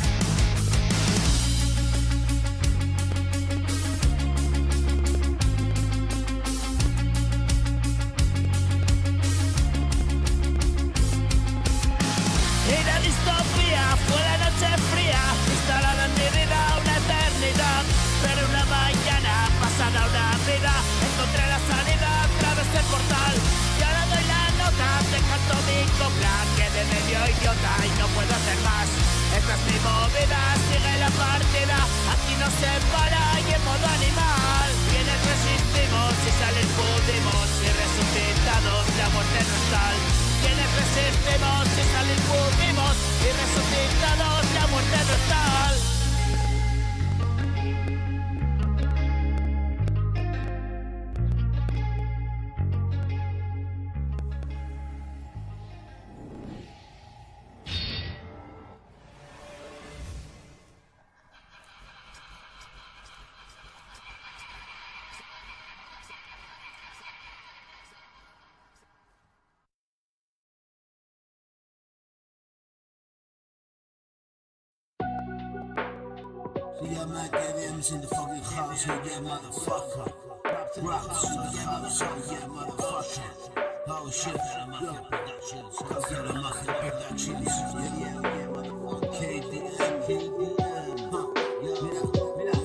Y la distopía fue la noche fría, instalada en mi vida una eternidad. Pero una mañana, pasada una vida, encontré la salida a través del portal. Y ahora doy la nota, te canto mi copla, que de medio idiota y no puedo hacer más. Esta es mi movida, sigue la partida, aquí no se para y en modo animal. Quienes resistimos y salir pudimos, y resucitados la muerte no es tal. Quienes resistimos y salir pudimos, y resucitados la muerte no es tal. Yeah, man, KDM's in the fucking house, so yeah, motherfucker. Rocks, so yeah, motherfucker. Oh shit, Mafia Productions. Mafia Productions. Yeah, motherfucker. KDM. Mira,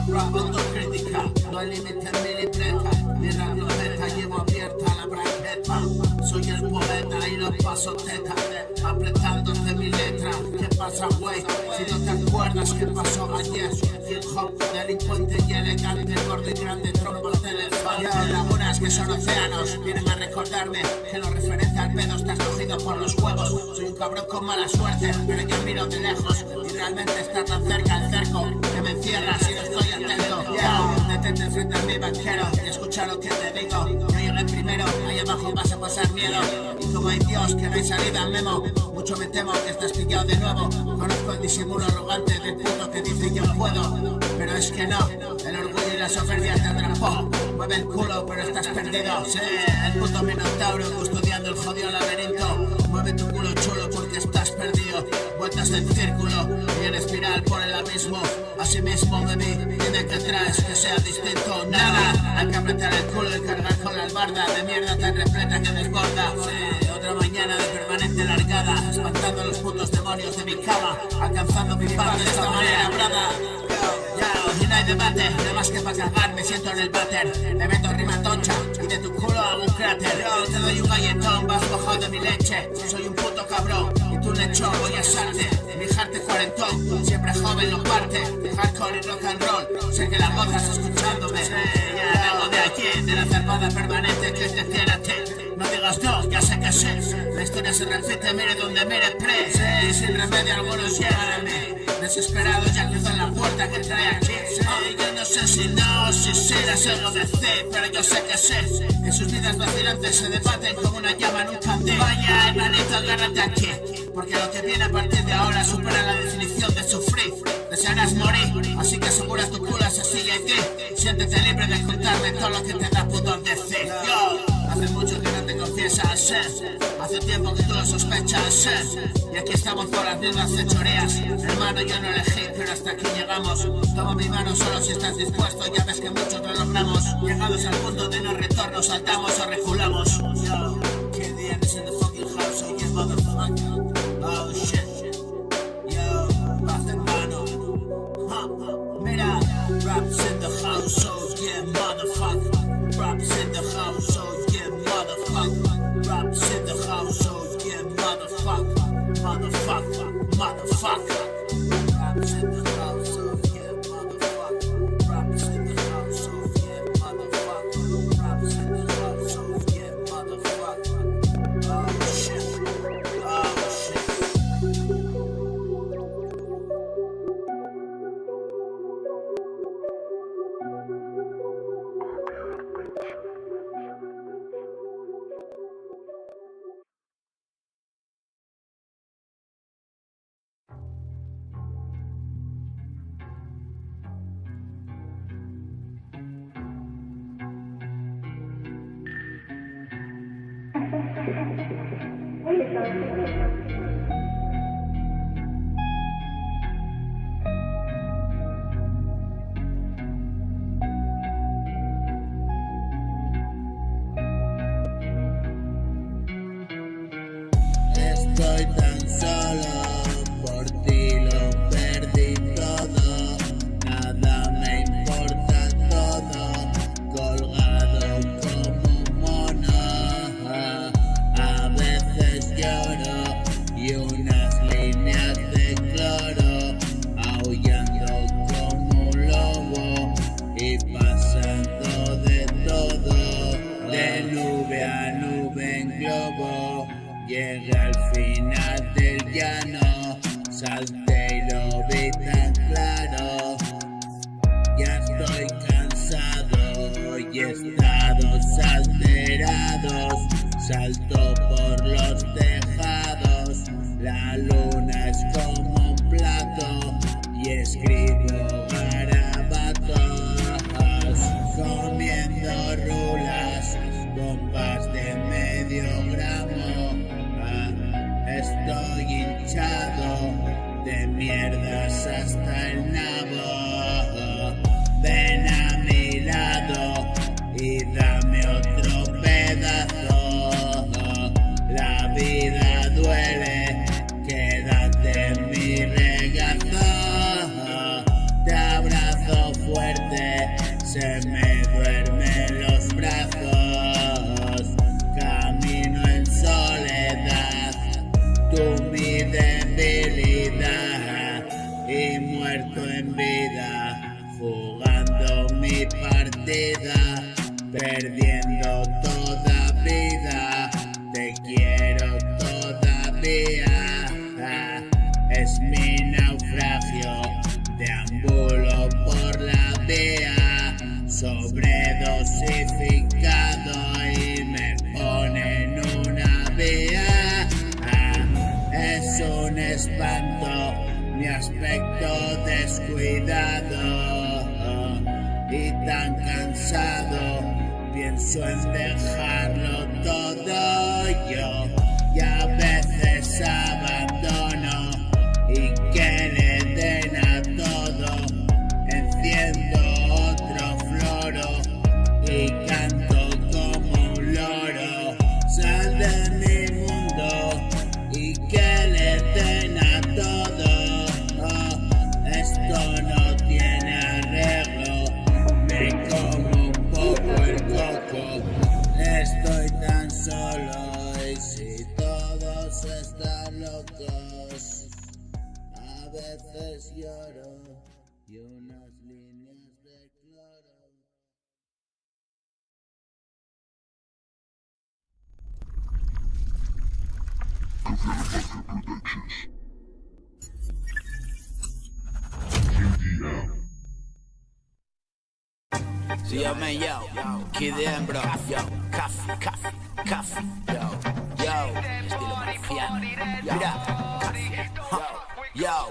rap autocrítica, no hay límite en mi libreta. Mi rabioleta llevo abierta la bragueta. Soy el poeta y lo paso teta, apretándote mi letra. ¿Qué pasa, güey? Si no te acuerdas qué pasó ayer. Hip hop, delincuente y elegante, gordo y grande, trompos de elefante. Lagunas que son océanos, vienen a recordarme que lo referente al pedo estás cogido por los huevos. Soy un cabrón con mala suerte, pero yo miro de lejos y realmente está tan cerca el cerco que me encierras y no estoy atento. Detente frente a mi banquero y escucha lo que te digo. Yo llegué primero, ahí abajo vas a pasar miedo. Y como hay Dios que no hay salida, memo. Mucho me temo que estás pillado de nuevo. Conozco el disimulo arrogante del puto que dice yo puedo, pero es que no. El orgullo y la soberbia te atrapó. Mueve el culo, pero estás perdido. Sí, el puto minotauro custodiando el jodido laberinto. Mueve tu culo chulo porque estás perdido. Vueltas en círculo y en espiral por el abismo. Así mismo me vi, dime que traes que sea distinto. Nada, hay que apretar el culo y cargar con la albarda de mierda tan repleta que desborda. Sí, otra mañana de permanente largada, espantando los putos demonios de mi cama, alcanzando mi paz de esta manera brava. Y no hay debate, no más que para cagar, me siento en el váter. Me meto rima tocha y de tu culo hago un cráter. Yo te doy un galletón, vas bajado de mi leche. Soy un puto cabrón y tu lechón voy a asarte. Mi jarte cuarentón, siempre joven lo parte. Hardcore y rock and roll, sé que la gozas escuchándome. Ya vengo de aquí, de la zarpada permanente que te ciérate. No digas no, ya sé que sé. La historia se repite, mire donde mire pre. Sin remedio algunos llegan a mí. Desesperados ya cruzan la puerta que trae aquí. Yo no sé si no, si serás algo de C, pero yo sé que sé. En sus vidas vacilantes se debaten como una llama en un candil. Vaya, hermanito, agárrate aquí, porque lo que viene a partir de ahora supera la definición de sufrir. Desearás morir, así que asegura tu culo se sigue en ti. Siéntete libre de contarme todo lo que te da pudor decir. Yo, hace mucho que no te confiesas, hace tiempo que tú lo sospechas, y aquí estamos por las mismas fechoreas. Hermano, yo no elegí, pero hasta aquí llegamos. Toma mi mano solo si estás dispuesto, ya ves que muchos lo logramos. Llegados al punto de no retorno, saltamos o reculamos. Yo, KDM is in the fucking house, so yeah, motherfucker. Oh shit. Yo, paz hermano. Mira, raps in the house, so yeah, motherfucker. Raps in the house, so yeah, motherfucker. Raps in the house, so yeah, motherfucker. Motherfucker, motherfucker. Raps in the house, so yeah, motherfucker. Raps in the house, so yeah, motherfucker. Raps in the house, so yeah, motherfucker. Oh shit, oh Estoy tan solo, por ti lo perdí todo, nada me importa todo, colgado como un mono, a veces lloro y unas líneas de cloro, aullando como un lobo y pasando de todo, de nube a nube en globo. Llegué al final del llano, salté y lo vi tan claro. Ya estoy cansado y estados alterados. Salto por los tejados, la luna es como un plato y escribo garabatos. Comiendo rulas, bombas de medio gramo. Estoy hinchado de mierdas hasta el nabo. Ven a mi lado y dame otro pedazo. La vida duele, quédate en mi regazo. Te abrazo fuerte, se me duermen los brazos. Camino en soledad, tú mi debilidad, y muerto en vida, jugando mi partida, perdiendo toda vida, te quiero todavía, es mi naufragio, deambulo por la vía, sobredosificado y me ponen una vía. Es un espanto mi aspecto descuidado y tan cansado, pienso en dejarlo todo yo, y a veces abandono y que le den a todo, enciendo otro floro y canto como un loro, sal de mi mundo y que le den a todo, esto no tiene arreglo, me como un poco el coco, estoy tan solo y si todos están locos, a veces lloro y unas líneas de cloro. Sí, yo me yo, Kid bro, yo, coffee, yo, estilo marciano, mira, yo,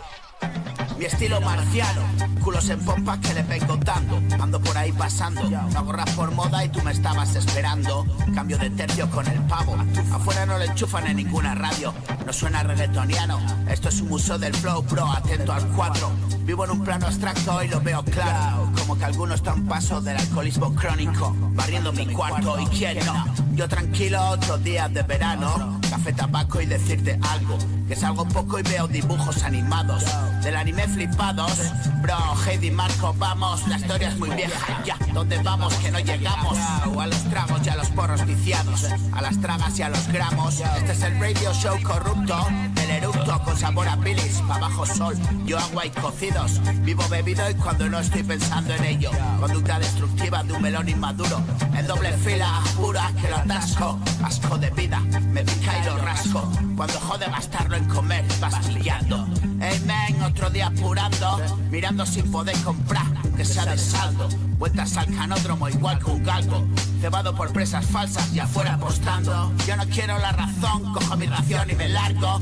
mi estilo marciano, culos en pompa que le vengo dando, ando por ahí pasando, no hago rap por moda y tú me estabas esperando, cambio de tercio con el pavo, afuera no le enchufan en ninguna radio, no suena reggaetoniano, esto es un museo del flow, bro, atento al cuadro, vivo en un plano abstracto y lo veo claro, como que algunos están paso del alcoholismo crónico, barriendo mi cuarto y quién no, yo tranquilo otro día de verano, café, tabaco y decirte algo, que salgo poco y veo dibujos animados, del anime flipados, bro, Heidi Marco, vamos, la historia es muy vieja, ya, ¿dónde vamos que no llegamos? O a los tragos y a los porros viciados, a las tragas y a los gramos, este es el radio show corrupto, el eructo con sabor a bilis, pa' bajo sol, yo agua y cocidos, vivo bebido y cuando no estoy pensando en ello, conducta destructiva de un melón inmaduro, en doble fila, pura que lo atasco, asco de vida, me pica y lo rasco, cuando jode gastarlo en comer, vas pillando, hey man, otro día apurando, mirando sin poder comprar, que sea de saldo, vueltas al canódromo igual que un galgo, cebado por presas falsas y afuera apostando, yo no quiero la razón, cojo mi ración y me largo,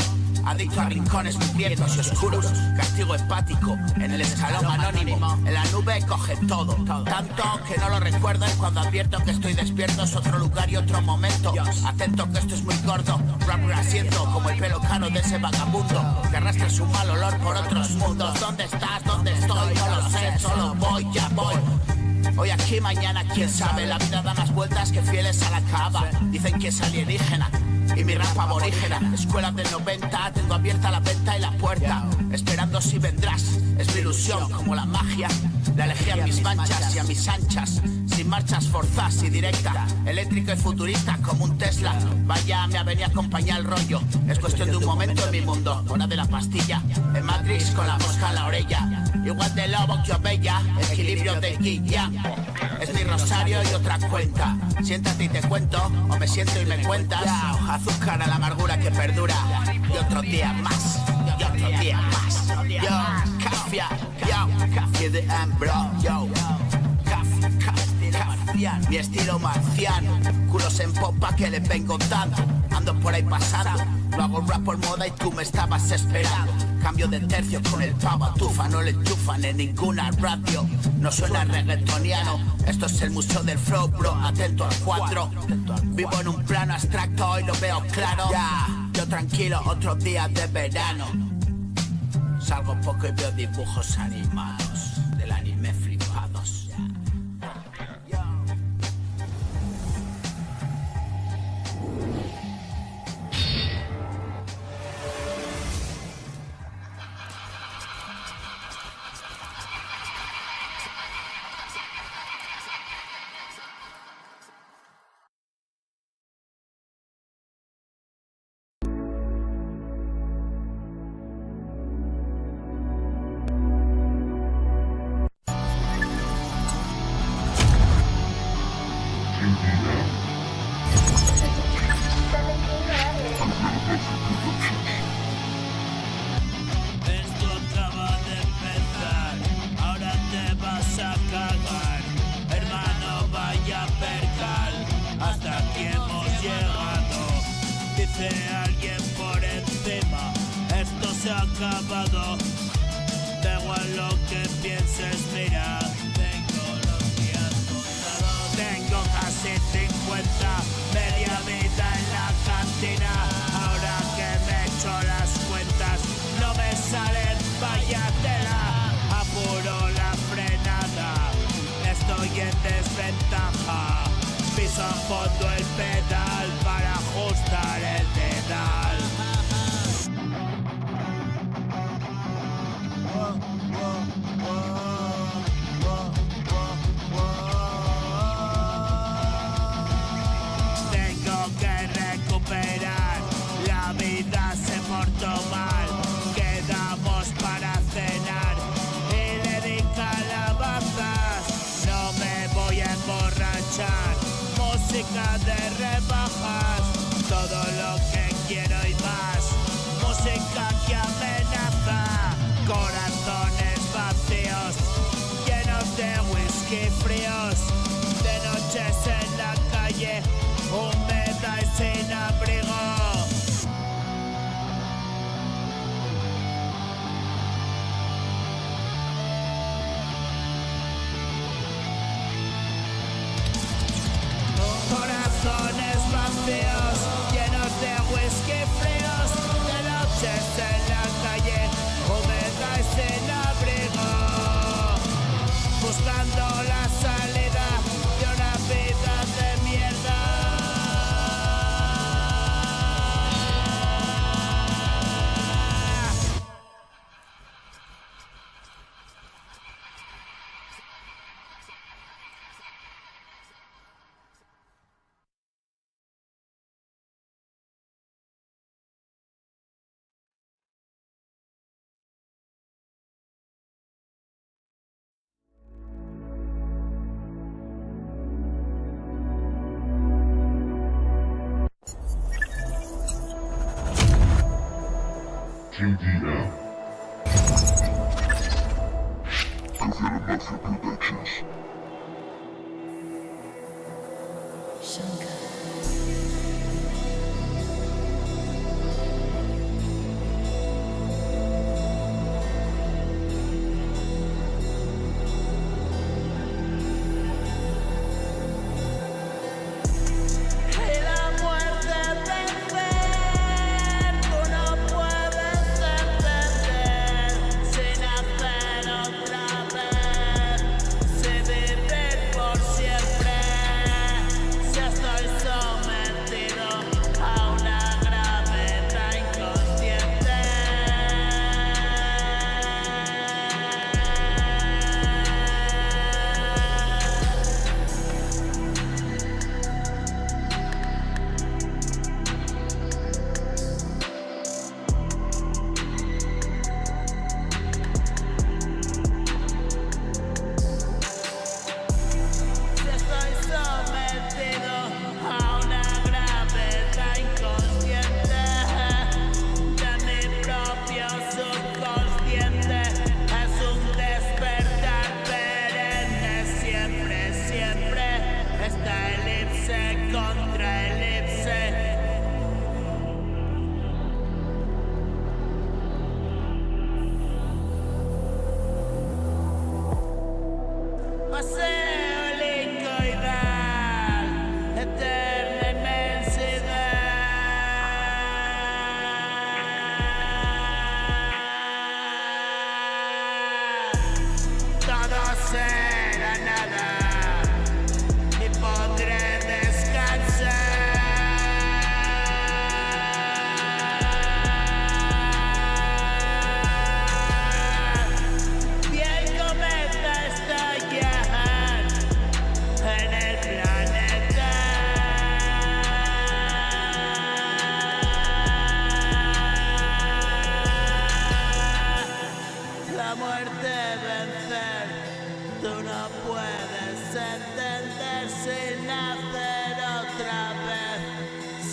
adicto a rincones sangrientos y oscuros. Castigo hepático en el escalón anónimo. En la nube coge todo, tanto que no lo recuerdo. Y cuando advierto que estoy despierto es otro lugar y otro momento. Atento que esto es muy gordo, rapper asiento como el pelo caro de ese vagabundo que arrastra su mal olor por otros mundos. ¿Dónde estás? ¿Dónde estoy? No lo sé, solo voy, ya voy. Hoy aquí, mañana quién sabe. La vida da más vueltas que fieles a la cava. Dicen que es alienígena y mi rap aborígena. Escuela del 90, tengo abierta la venta y la puerta, esperando si vendrás. Es mi ilusión como la magia. La elegí a mis manchas y a mis anchas, sin marchas forzadas y directa. Eléctrico y futurista como un Tesla. Vaya, me ha venido a acompañar el rollo. Es cuestión de un momento en mi mundo. Hora de la pastilla, en Matrix con la mosca en la orella. Igual de lobo que oveja, equilibrio de guía. Es mi rosario y otra cuenta. Siéntate y te cuento, o me siento y me cuentas. Azúcar a la amargura que perdura. Y otro día más, y otro día más. Yo, Cafia, yo, Cafia de Ambro, yo. Mi estilo marciano, culos en popa que le vengo dando. Ando por ahí pasando, lo hago rap por moda y tú me estabas esperando. Cambio de tercio con el pavo tufa, no le enchufan en ninguna radio. No suena reggaetoniano, esto es el museo del flow, bro, atento al 4. Vivo en un plano abstracto, hoy lo veo claro. Yo tranquilo, otro día de verano. Salgo poco y veo dibujos animados, del anime flipados. Esto acaba de empezar, ahora te vas a cagar. Hermano, vaya percal, hasta aquí hemos llegado. Dice alguien por encima, esto se ha acabado. Da igual lo que pienses, mira. Tengo los días contados. Tengo casi 50, media vida en la cantina. Ahora que me echo las cuentas, no me salen, vaya tela. Apuro la frenada, estoy en desventaja. Piso a fondo el pedal para ajustar el dedal. Tengo que recuperar, la vida se portó mal. Quedamos para cenar y le di calabazas. No me voy a emborrachar, música de rebajas. Todo lo que quiero y más, música que amenaza. Corazones vacíos, llenos de whisky fríos. De noches en la calle, húmeda y sin abrigo. Corazones vacíos, llenos de whisky fríos. De noches en la calle, húmeda y sin abrigo. Buscando la salida de una vida de mierda. JDM. Coconut Mafia Productions.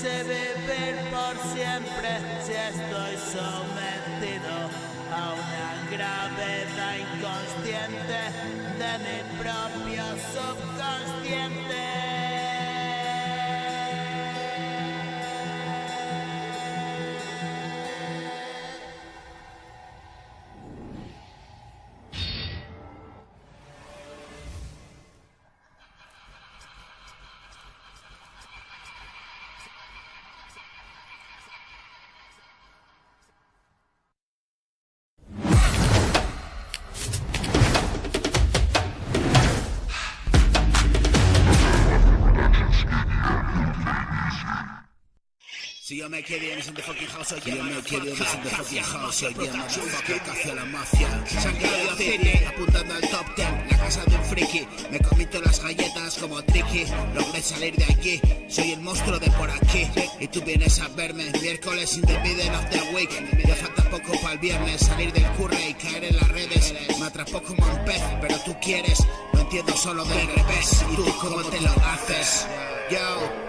sé vivir por siempre si estoy sometido a una gravedad inconsciente de mi propio subconsciente. Si yo me quedé en the fucking house, oye, yo me quedé en the fucking house, oye, motherfucker, café a la mafia. Sangrado City, apuntando al top 10, la casa de un friki. Me comí todas las galletas como Tricky, logré salir de aquí. Soy el monstruo de por aquí, y tú vienes a verme. Miércoles in the middle of the week, ya falta poco para el viernes. Salir del curry y caer en las redes. Me atrapó como un pez, pero tú quieres. No entiendo solo del revés, y tú cómo te lo haces. Yo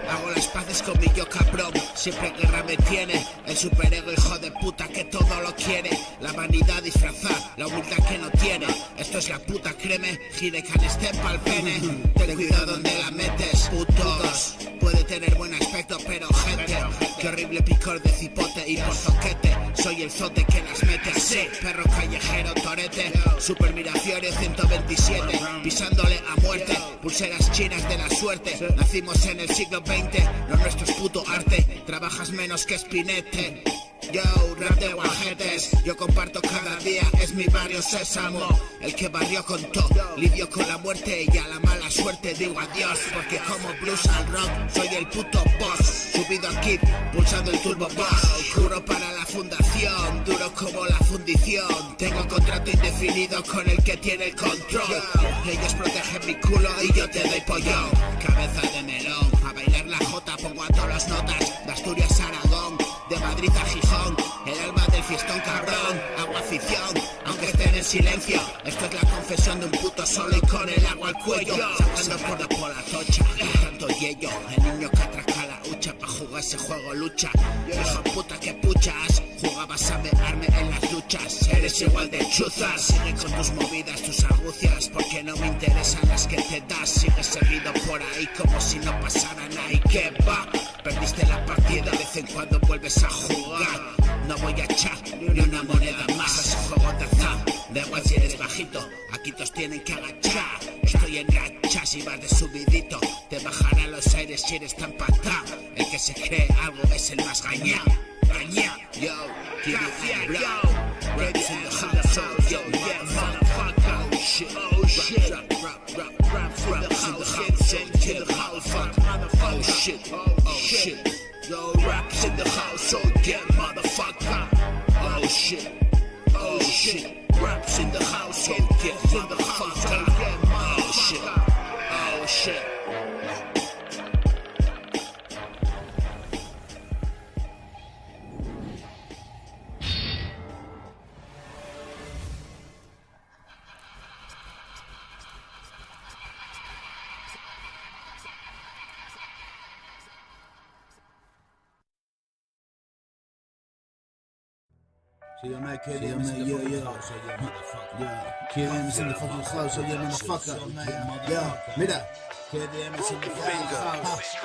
hago las paces con mi yo cabrón. Siempre guerra me tiene el superego hijo de puta que todo lo quiere. La vanidad disfrazada, la humildad que no tiene. Esto es la puta creme, gire canestem pa'l pene. Ten cuidado donde la metes, putos. Puede tener buen aspecto pero gente, qué horrible picor de cipote y por zoquete. Soy el zote que las mete así, perro callejero torete. Super Mirafiore 127, pisándole a muerte. Pulseras chinas de la suerte. Nacimos en el siglo XX, lo nuestro es puto arte. Trabajas menos que Spinette. Yo, rap de guajetes, yo comparto cada día, es mi barrio Sésamo. El que barrió con todo, lidió con la muerte y a la mala suerte digo adiós. Porque como blues al rock, soy el puto boss. Subido aquí, pulsando el turbo boss. Juro para la fundación, duro como la fundición. Tengo contrato indefinido con el que tiene el control. Ellos protegen mi culo y yo te doy pollo. Cabeza de melón, a bailar la jota pongo a todas las notas. De Asturias a Aragón, de Madrid a Gijón, el alma del fiestón cabrón, agua afición, aunque estén en silencio. Esto es la confesión de un puto solo y con el agua al cuello, sacando por la tocha, tanto yello, el niño que atraca la hucha, pa' jugar ese juego lucha. Hijo puta que puchas, jugabas a mearme en las duchas, eres igual de chuzas. Sigue con tus movidas, tus argucias, porque no me interesan las que te das. Sigue seguido por ahí como si no pasara nada y que va. Perdiste la partida, de vez en cuando vuelves a jugar. No voy a echar ni una moneda más a ese juego de azar. Da igual si eres bajito, aquí todos tienen que agachar. Estoy en rachas y vas de subidito. Te bajarán los aires si eres tan patá. El que se cree algo es el más gañá. Gañá, yo, yo, Raps in the house, oh yo, yeah, motherfucker. Oh shit, oh shit, raps in the house, in the house, fuck, oh shit, oh shit. Yo, raps in the house, oh yeah, motherfucker. Oh shit, oh shit. Raps in the house, oh yeah, motherfucker. Oh shit, oh shit. See, yo, man, kid, yo, man, yo, KDM is in the fucking house, oye, motherfucker. Yo, mira. KDM is in the fucking house.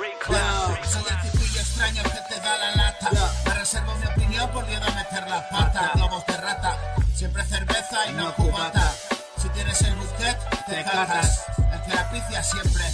Soy el tipillo extraño que te da la lata. Me reservo mi opinión por miedo a meter la pata. Globos de rata, siempre cerveza y no cubata. Si tienes el buquet, te cagas. El que la picia siempre,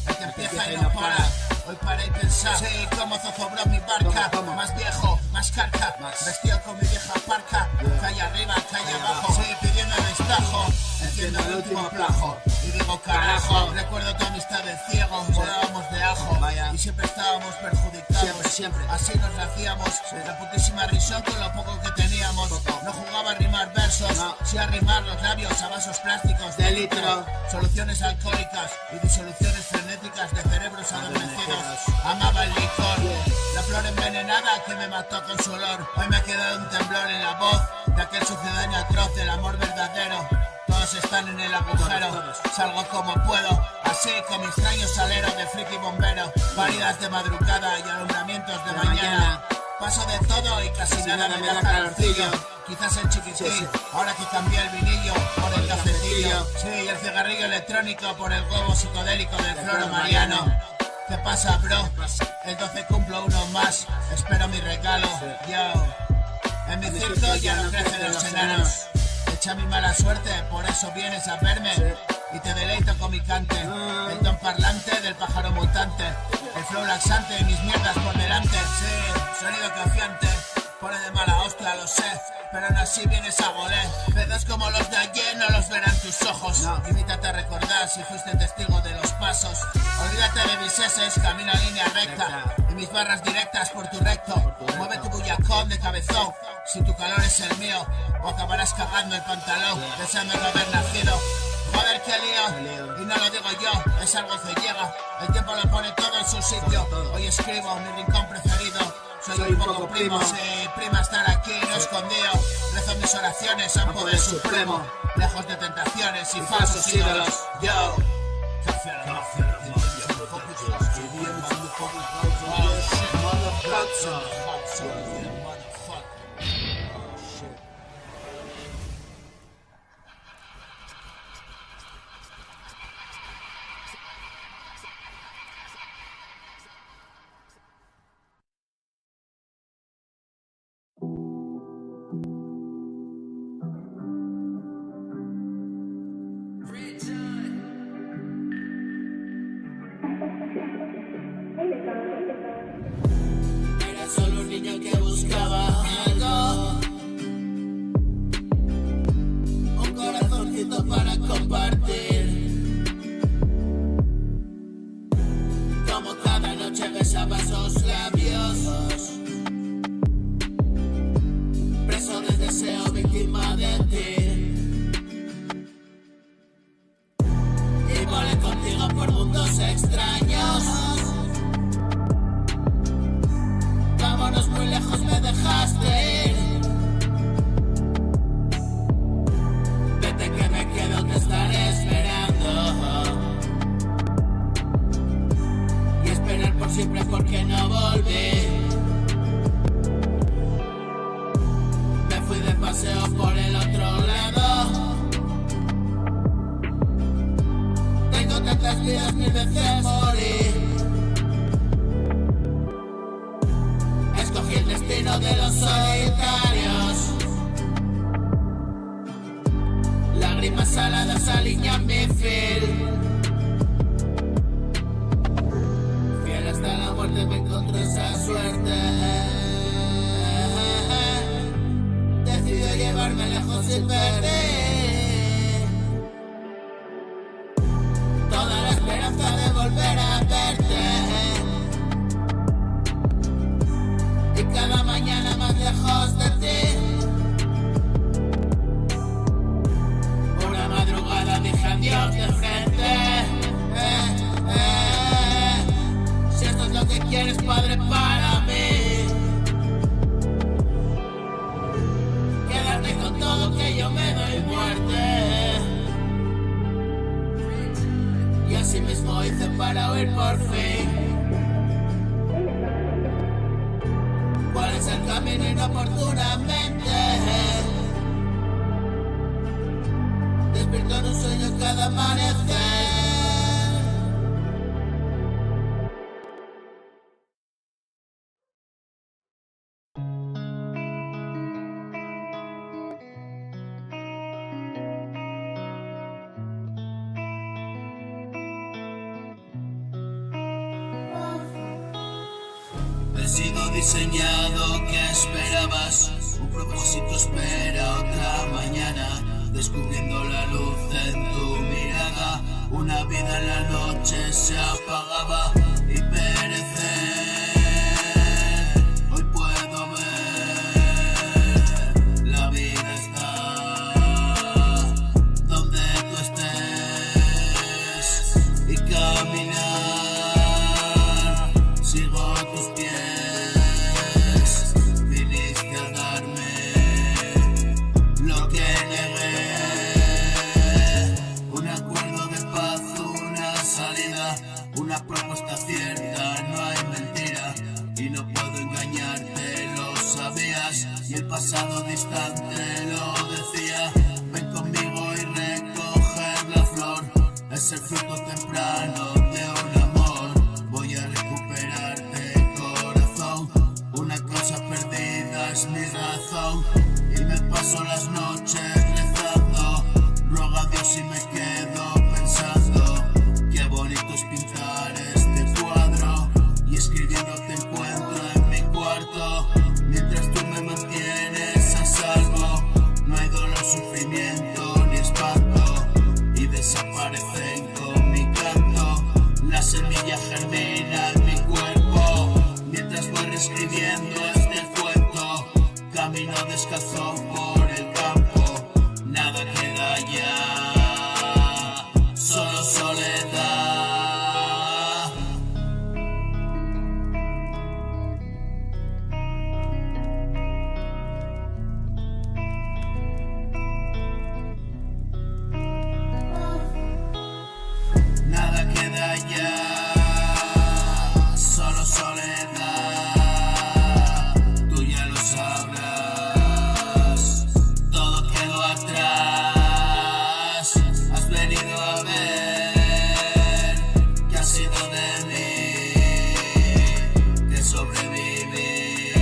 el que empieza y no para. Hoy paré y pensar, sí, como zozobró mi barca. Más viejo, más carca, vestido con mi vieja parca. Calle arriba, calle abajo, sí, pidiendo el destajo. Enciendo el último plajo y digo carajo. Recuerdo tu amistad de ciego, volábamos de ajo. Y siempre estábamos perjudicados, siempre. Así nos la hacíamos, la putísima risón con lo poco que teníamos. No jugaba a rimar versos, sí a rimar los labios a vasos plásticos de litro. Soluciones alcohólicas y disoluciones frenéticas de cerebros adormecidos. Amaba el licor, la flor envenenada que me mató con su olor. Hoy me ha quedado un temblor en la voz de aquel sucedáneo atroz del amor verdadero. Todo todos están en el agujero. Salgo como puedo, así con mi extraño salero de friki bombero. Paridas de madrugada y alumbramientos de mañana. Paso de todo y casi nada me da calorcillo. Quizás el chiquitín, ahora que cambié el vinillo por el cafetillo. Sí, y el cigarrillo electrónico por el huevo psicodélico del floro mariano. ¿Qué pasa, bro? El 12 cumplo uno más, espero mi regalo, yo. En mi circo ya no crecen los enanos. Echa mi mala suerte, por eso vienes a verme. Y te deleito con mi cante. El don parlante del pájaro mutante. El flow laxante y mis mierdas por delante. Sí, sonido confiante. Pone de mala hostia, lo sé. Pero aún así vienes a goler. Pedos como los de ayer no los verán tus ojos. Limítate a recordar si fuiste testigo de los pasos. Olvídate de mis eses, camina en línea recta. Y mis barras directas por tu recto. Mueve tu bullacón de cabezón. Si tu calor es el mío, o acabarás cagando el pantalón, deseando no haber nacido. Joder, qué lío, y no lo digo yo, es algo que llega. El tiempo lo pone todo en su sitio. Hoy escribo mi rincón preferido. Soy un poco primo, sí, prima estar aquí, no escondido. Rezo mis oraciones a un poder supremo. Lejos de tentaciones y falsos ídolos. Yo. Era solo un niño que buscaba algo, un corazoncito para compartir. Como cada noche besaba sus labios, preso del deseo, víctima de ti. Y volé contigo por mundos extraños. Vámonos muy lejos, me dejaste ir. Vete que me quedo, te estaré esperando. Y esperar por siempre porque no volví. Me fui de paseo por el otro lado. Tengo tantas vidas, 1000 veces morí. Escogí el destino de los solitarios. Lágrimas saladas alinean mi fil. Fiel hasta la muerte me encontró esa suerte. Decidió llevarme lejos sin perder toda la esperanza de volver a verte. Y cada mañana más lejos de ti. Una madrugada dije adiós de frente. Si esto es lo que quieres, padre, para mí. Quédate con todo que yo me doy muerte. Y así mismo hice para huir por fin. ¿Cuál es el camino inoportunamente? Despierto en un sueño cada amanecer. He sido diseñado, ¿qué esperabas? Un propósito espera otra mañana, descubriendo la luz en tu mirada. Una vida en la noche se apagaba y perecer. Hoy puedo ver, la vida está donde tú estés y caminar. Sigo tus pies. Viniste a darme lo que negué. y no puedo engañarte, lo sabías, y el pasado distante lo decía. Ven conmigo y recoger la flor, es el fruto temprano de un amor. Voy a recuperarte, corazón, una cosa perdida es mi razón, y me paso las noches rezando, ruego a Dios y me quedo pensando, qué bonito es pintar este cuadro, y escribiendo te encuentro en mi cuarto, mientras tú me mantienes a salvo, no hay dolor, sufrimiento ni espanto, y desaparecen con mi canto, la semilla germina en mi cuerpo, mientras voy reescribiendo este cuento, camino descalzo por el campo, nada queda ya, solo soledad. Nada queda ya, solo soledad. Tú ya lo sabrás, todo quedó atrás. Has venido a ver qué ha sido de mí, que sobreviví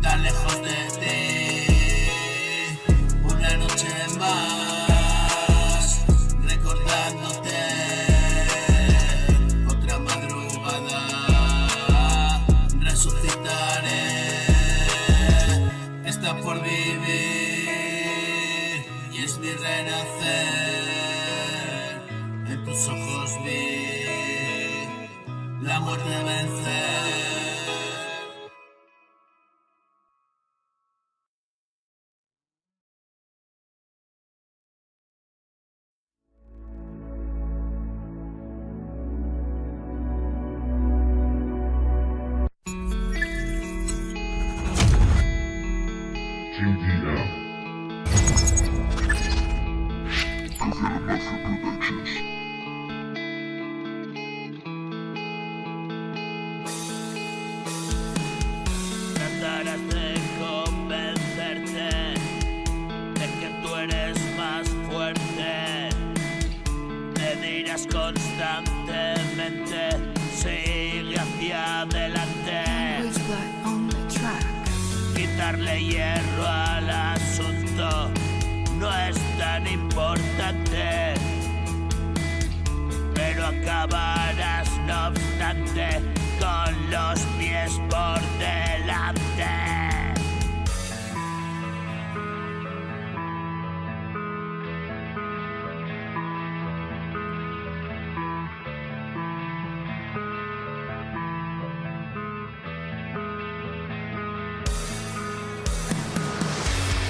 tan lejos de ti. Una noche más recordándote, otra madrugada resucitaré, está por vivir y es mi renacer. En tus ojos vi la muerte vencer. Tratarás de convencerte de que tú eres más fuerte. Le dirás constantemente, sigue hacia adelante. Quitarle hierro al asunto no es tan importante, pero acabarás no obstante con los pies por delante.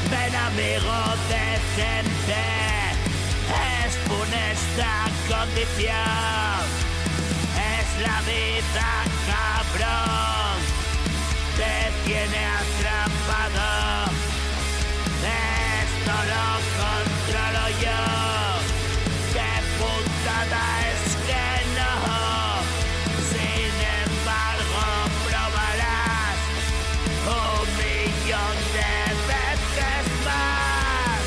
Ven amigo decente, es funesta condición, es la vida cabrón, te tiene atrapado, esto lo controlo yo, qué putada es que no, sin embargo probarás 1,000,000 de veces más.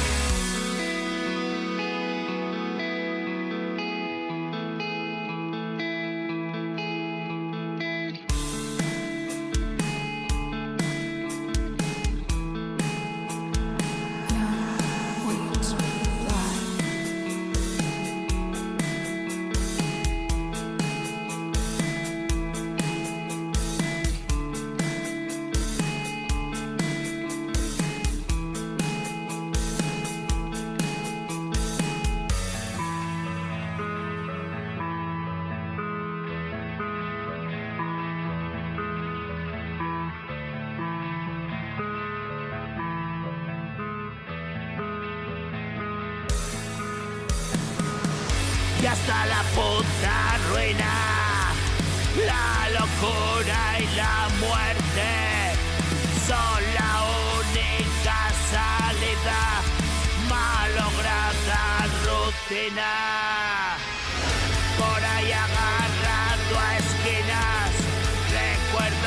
Y hasta la puta ruina, la locura y la muerte son la única salida, malograda rutina. Por ahí agarrando a esquinas, recuerda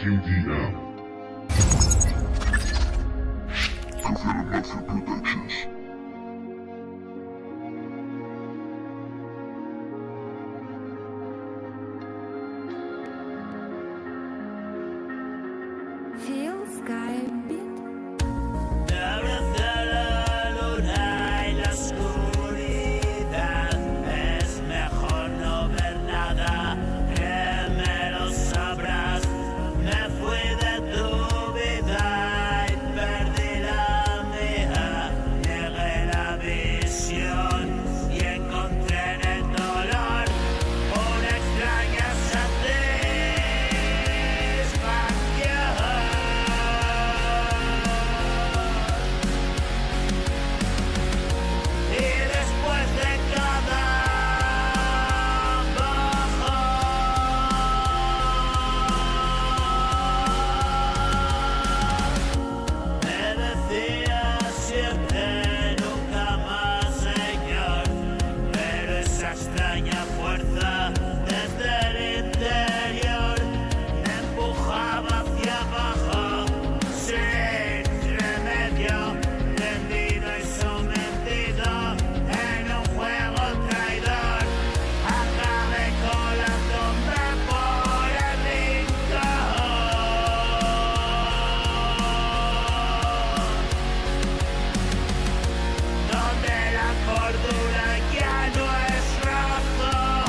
Feel Sky Beat. Abraza la luna y la oscuridad. Es mejor no ver nada, que me lo sabrás. Me fui de tu vida y perdí la mía. Negué la visión y encontré en el dolor una extraña y después de cada bajón me decía siempre nunca más, Señor, pero esa extraña fuerza desde el interior me empujaba hacia abajo sin remedio, rendido y sometido en un juego traidor. Acabé colándome por el rincón donde la cordura ya no es razón.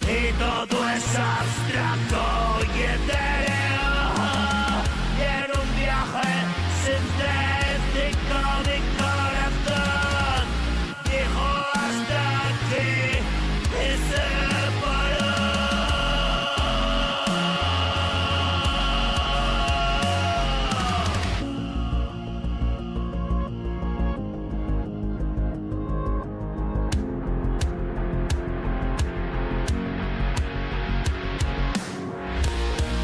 Y todo es abstracto y etéreo, y en un viaje sintético mi corazón dijo hasta aquí y se paró.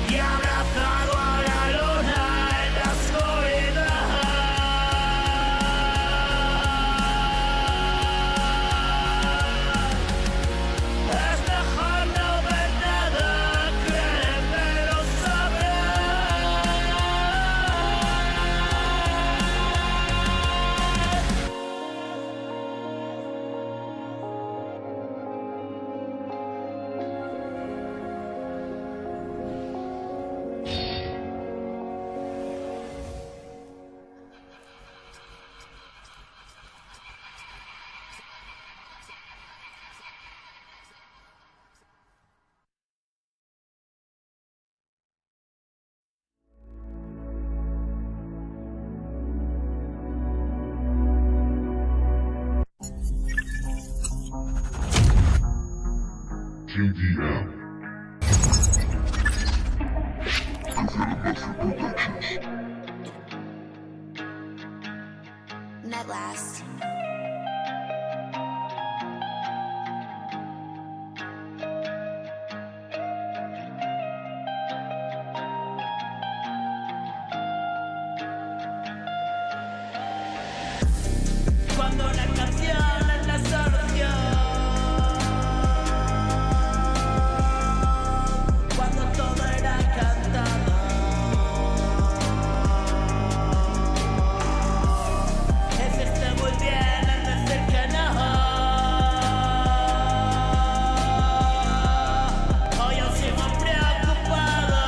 Y abrazado a la luna en la oscuridad. Es mejor no ver nada, créeme, lo Net last. cuando la canción es la solución, cuando todo era cantado, hiciste muy bien en decir que no. Hoy aún sigo preocupado.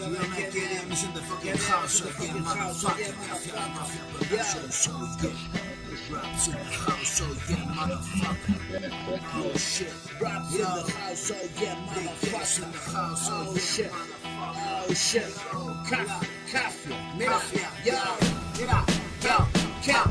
in the fucking house, so yeah, motherfucker. Mafia, la mafia production, so yeah. Raps in the house, so yeah, motherfucker. Oh shit. Raps in the house, so yeah, motherfucker. In the house, so shit. Oh shit. Mafia, yo. Mira, yo.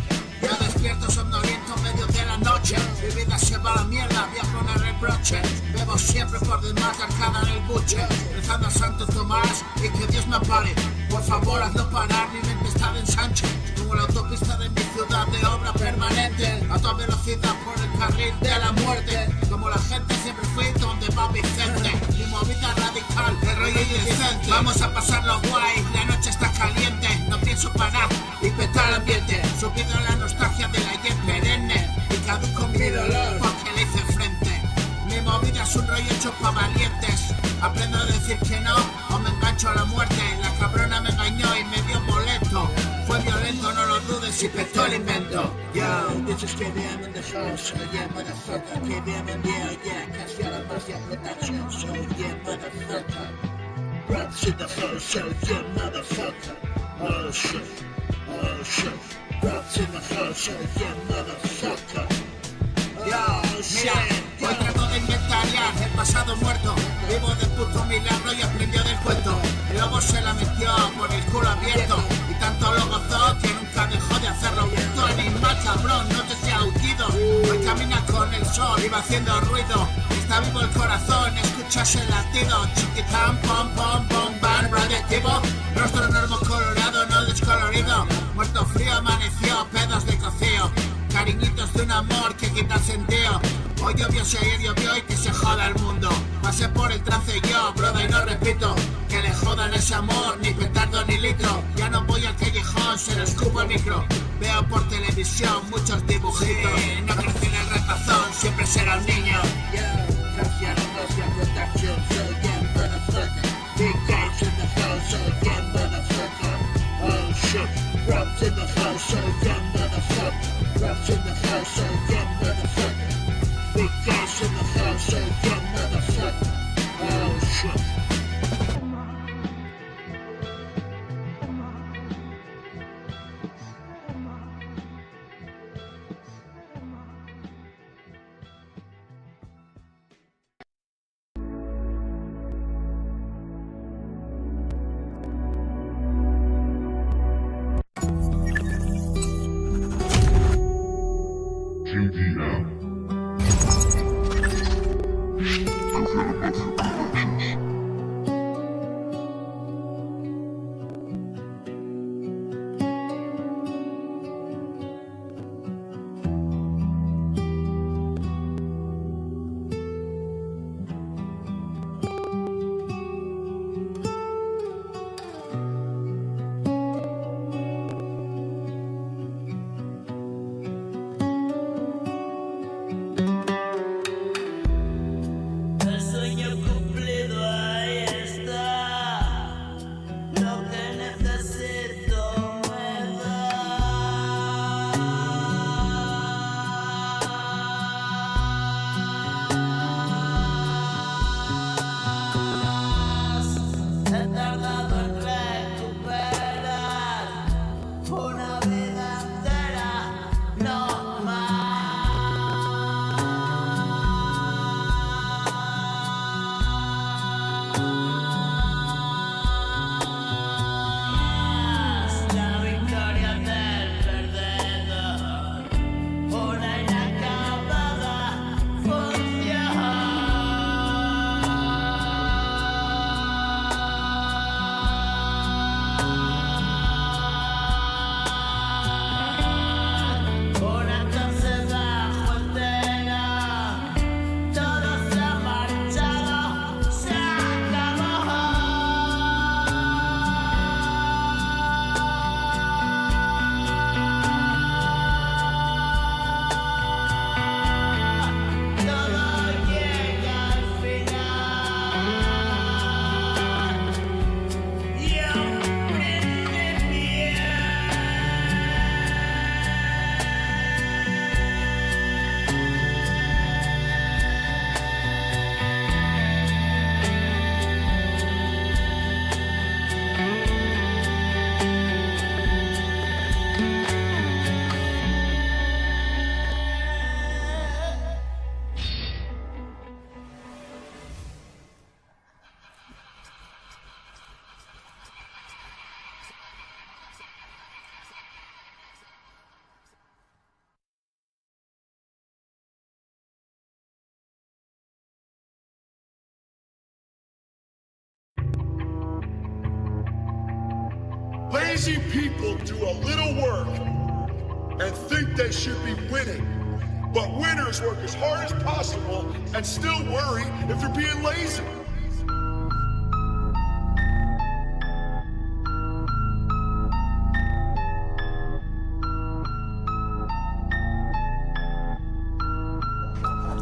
Yo despierto somnoliento en medio de la noche. Mi vida se va a la mierda, voy a poner reproche. Bebo siempre por demás, arcada en el buche. Rezando a Santo Tomás y que Dios me ampare. Por favor, hazlo parar, mi mente está de ensanche. Como la autopista de mi ciudad de obra permanente. A toda velocidad por el carril de la muerte. Como la gente siempre fui donde va Vicente. Mi movida radical, el rollo indecente. Vamos a pasarlo guay, la noche está caliente. No pienso parar y petar el ambiente. Subido a la nostalgia del ayer perenne. Y caduco mi dolor porque le hice frente. Mi movida es un rollo hecho pa' valientes. Aprendo a decir que no o me engancho a la muerte. La cabrona me engañó y me dio boleto. Fue violento, no lo dudes y petó el invento. Yo, this is KDM in the house, so yeah, motherfucker. KDM in the air, yeah, casi a la mafia production, so yeah, motherfucker. Raps in the house, so yeah, motherfucker. Oh shit, Raps in the house, so yeah, motherfucker. Yo, shit. Hoy trato de inventariar el pasado muerto. Vivo de puto milagro y aprendió del cuento. El lobo se la metió por el culo abierto. Y tanto lo gozó que nunca dejó de hacerlo. Tú animal cabrón, no te sea aullido. Hoy camina con el sol y va haciendo ruido. Está vivo el corazón, escuchas el latido. Chiquitán, pom, pom, pom, van, radioactivo. Rostro enorme colorado, no descolorido. Muerto frío, amaneció, pedos de cocío. Cariñitos de un amor que quita el sentido. Hoy llovió, si ayer llovió y que se joda el mundo. Pasé por el trance yo, brother, y no repito que le jodan ese amor, ni petardo ni litro. Ya no voy al callejón, se lo escupo el micro. Veo por televisión muchos dibujitos. No crece en el ratazón, siempre será un niño. Big guys in the house, so yeah, motherfucker. Oh shit, Raps in the house, so yeah, motherfucker. Raps in the house, so yeah, motherfucker. Big guys in the house, so yeah, motherfucker. Oh shit. Lazy people do a little work and think they should be winning. But winners work as hard as possible and still worry if they're being lazy.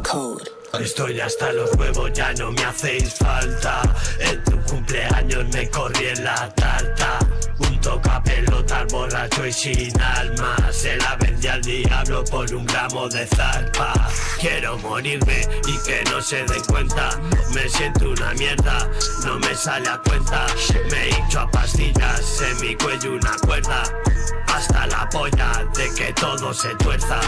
Code. Estoy hasta los huevos, ya no me hacéis falta. En tu cumpleaños me corrí en la tarta. Un tocapelotas borracho y sin alma. Se la vendí al diablo por un gramo de zarpa. Quiero morirme y que no se den cuenta. Me siento una mierda, no me sale a cuenta. Me hincho a pastillas, en mi cuello una cuerda. Hasta la polla de que todo se tuerza.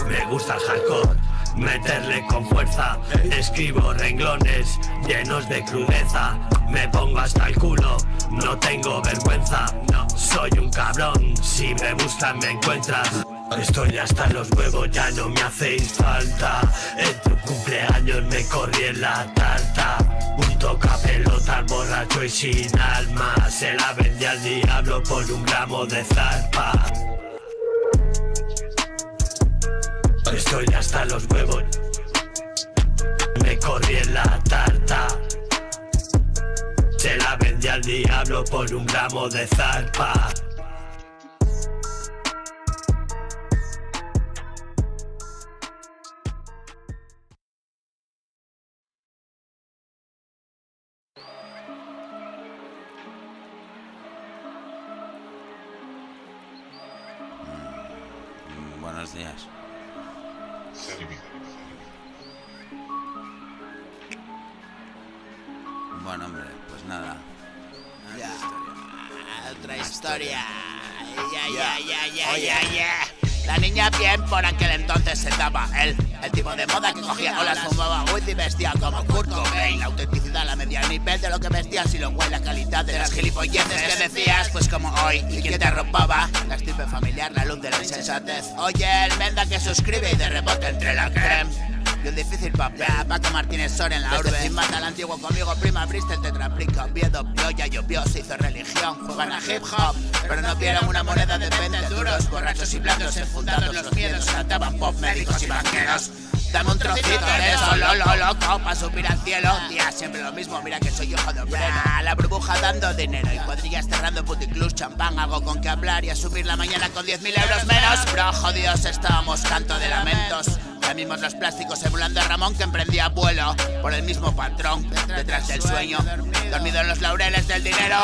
Me gusta el hardcore, meterle con fuerza. Escribo renglones llenos de crudeza. Me pongo hasta el culo, no tengo vergüenza. No, soy un cabrón, si me buscan me encuentras. Estoy hasta los huevos, ya no me hacéis falta. En tu cumpleaños me corrí en la tarta. Un tocapelotas borracho y sin alma. Se la vendí al diablo por un gramo de zarpa. Estoy hasta los huevos, me corrí en la tarta. Se la vendí al diablo por un gramo de zarpa. Buenos días. Bueno, hombre, pues nada. Otra historia. Ya. La niña bien por aquel entonces se daba el tipo de moda que cogía olas, fumaba weed y vestía como Kurt Cobain. La autenticidad, la media nivel de lo que vestías y lo guay, la calidad de las gilipolleces que decías, pues como hoy. ¿Y quién te arropaba? La estirpe familiar, la luz de la insensatez. Oye, el menda que suscribe y de rebote entre la creme. Y un difícil papel, Paco Martínez Sor en la urbe. Sin mata al antiguo conmigo, prima Bristol tetraplica. Oviedo, ya llovió, se hizo religión. Juegan a hip hop, pero no vieron una moneda de 20 duros. Borrachos y blancos enfundados los miedos. Cantaban pop, médicos y banqueros. Dame un trocito de eso, loco, pa' subir al cielo. Tía, siempre lo mismo, mira que soy hijo de obrero. La burbuja dando dinero y cuadrillas cerrando puticlus, champán, algo con que hablar y asumir la mañana con 10.000 euros menos. Bro, jodidos, estábamos canto de lamentos. Ya mismos los plásticos emulando a Ramón que emprendía vuelo por el mismo patrón, detrás del sueño, dormido en los laureles del dinero.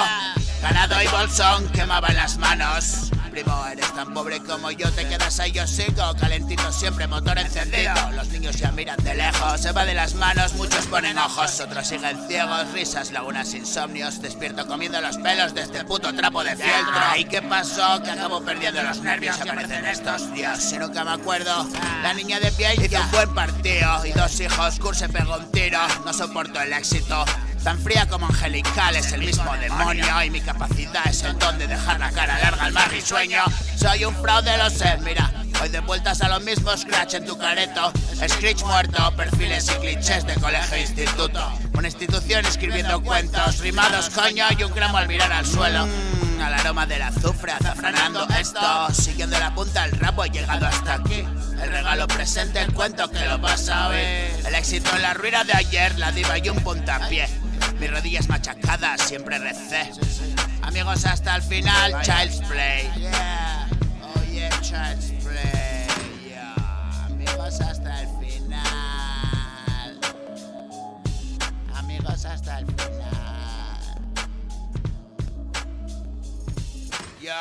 Ganado y bolsón quemaban las manos. Primo, eres tan pobre como yo, te quedas ahí, yo sigo calentito siempre, motor encendido. Los niños ya miran de lejos, se va de las manos, muchos ponen ojos, otros siguen ciegos, risas, lagunas, insomnios. Despierto comiendo los pelos de este puto trapo de fieltro. ¿Y qué pasó? Que acabo perdiendo los nervios y aparecen estos. Dios, si nunca me acuerdo. La niña de pie hizo un buen partido y 2 hijos, Kurt se pegó un tiro. No soporto el éxito. Tan fría como angelical es el mismo demonio. Y mi capacidad es el don de dejar la cara larga al más risueño. Soy un fraude, lo sé, mira. Hoy de vueltas a lo mismo, scratch en tu careto. Screech muerto, perfiles y clichés de colegio e instituto. Una institución escribiendo cuentos rimados, coño, y un gramo al mirar al suelo. Al aroma del azufre, azafranando esto. Siguiendo la punta del rabo he llegado hasta aquí. El regalo presente, el cuento que lo vas a ver. El éxito en la ruina de ayer, la diva y un puntapié. Mis rodillas machacadas, siempre recé. Amigos hasta el final, Child's Play. Yeah, oh yeah, Child's Play. Yeah. Amigos hasta el final. Amigos hasta el final. Yo.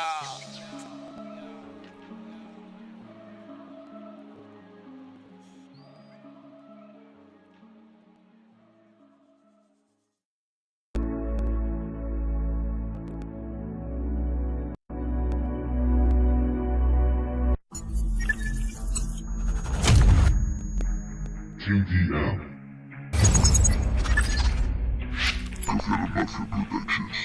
JDM. Governo Mafia Productions.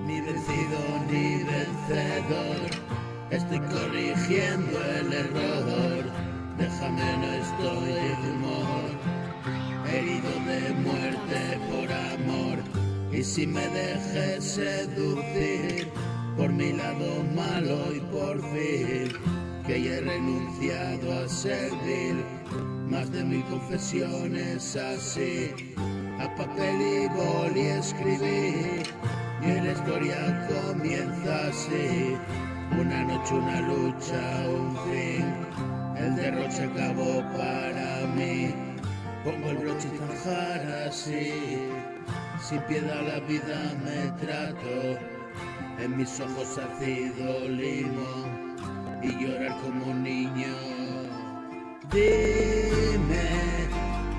Ni vencido ni vencedor, estoy corrigiendo el error. Déjame, no estoy de humor, herido de muerte por amor. Y si me dejes seducir por mi lado malo y por fin, que ya he renunciado a servir más de 1000 confesiones así. A papel y boli escribí y la historia comienza así. Una noche, una lucha, un fin, el derroche acabó para mí. Pongo el broche y zanjar así, sin piedad la vida me trato. En mis ojos ácido limón y llorar como un niño. Dime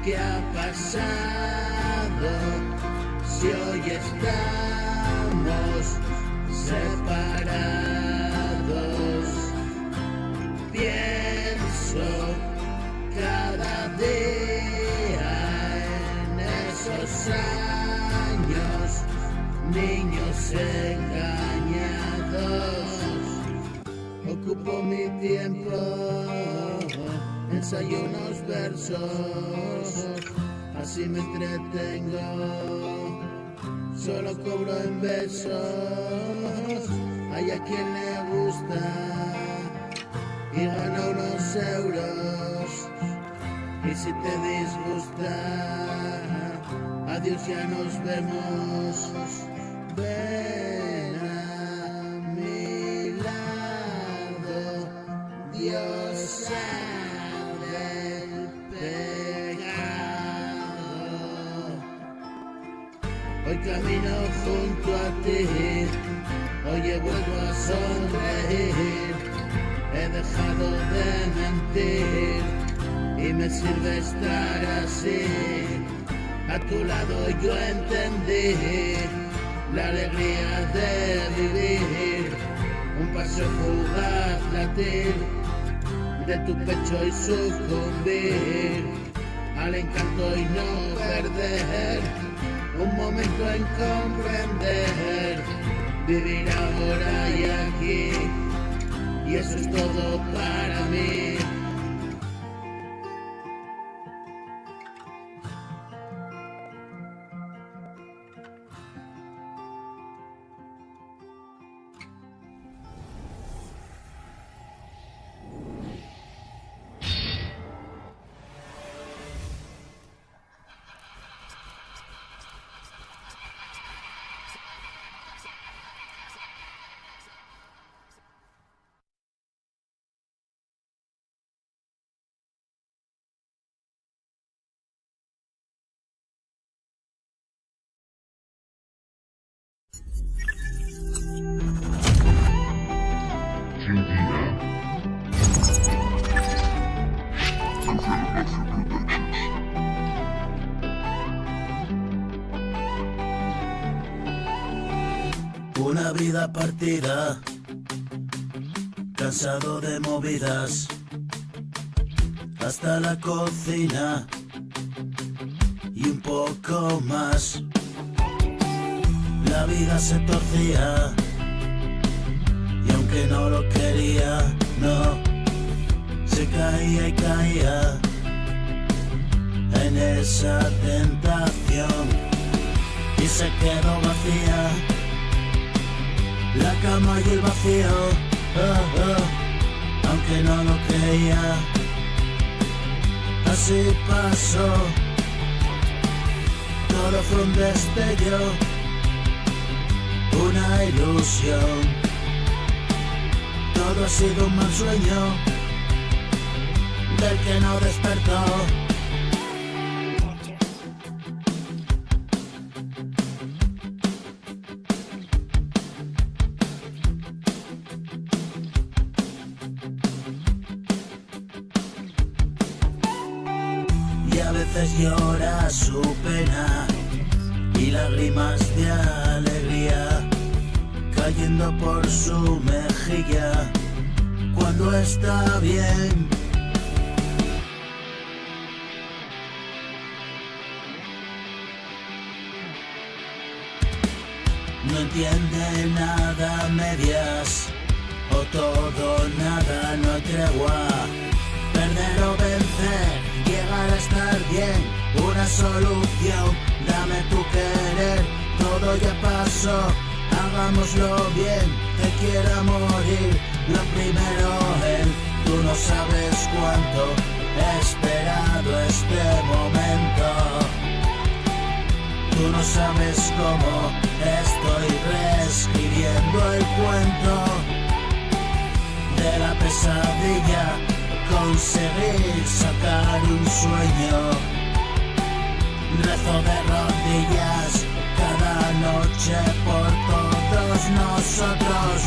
qué ha pasado, si hoy estamos separados. Pienso cada día en esos años, niños engañados. Ocupo mi tiempo, ensayo unos versos, así me entretengo, solo cobro en besos. Hay a quien le gusta y gana unos euros, y si te disgusta, adiós, ya nos vemos. Ven a mi lado, Dios del pecado. Hoy camino junto a ti, hoy he vuelto a sonreír. He dejado de mentir y me sirve estar así. A tu lado yo entendí la alegría de vivir, un paseo fugaz latir de tu pecho y sucumbir al encanto y no perder un momento en comprender, vivir ahora y aquí, y eso es todo para mí. Una vida partida, cansado de movidas, hasta la cocina y un poco más. La vida se torcía y aunque no lo quería, no, se caía y caía en esa tentación y se quedó vacía la cama y el vacío, aunque no lo creía, así pasó. Todo fue un destello, una ilusión, todo ha sido un mal sueño del que no despertó. Llora su pena y lágrimas de alegría cayendo por su mejilla cuando está bien. entiende nada a medias, o todo o nada, no hay tregua. Perder o vencer, llegar a estar bien, una solución, dame tu querer, todo ya pasó, hagámoslo bien, te quiera morir, lo primero él, tú no sabes cuánto he esperado este momento, tú no sabes cómo estoy reescribiendo el cuento de la pesadilla, conseguir sacar un sueño, rezo de rodillas cada noche por todos nosotros.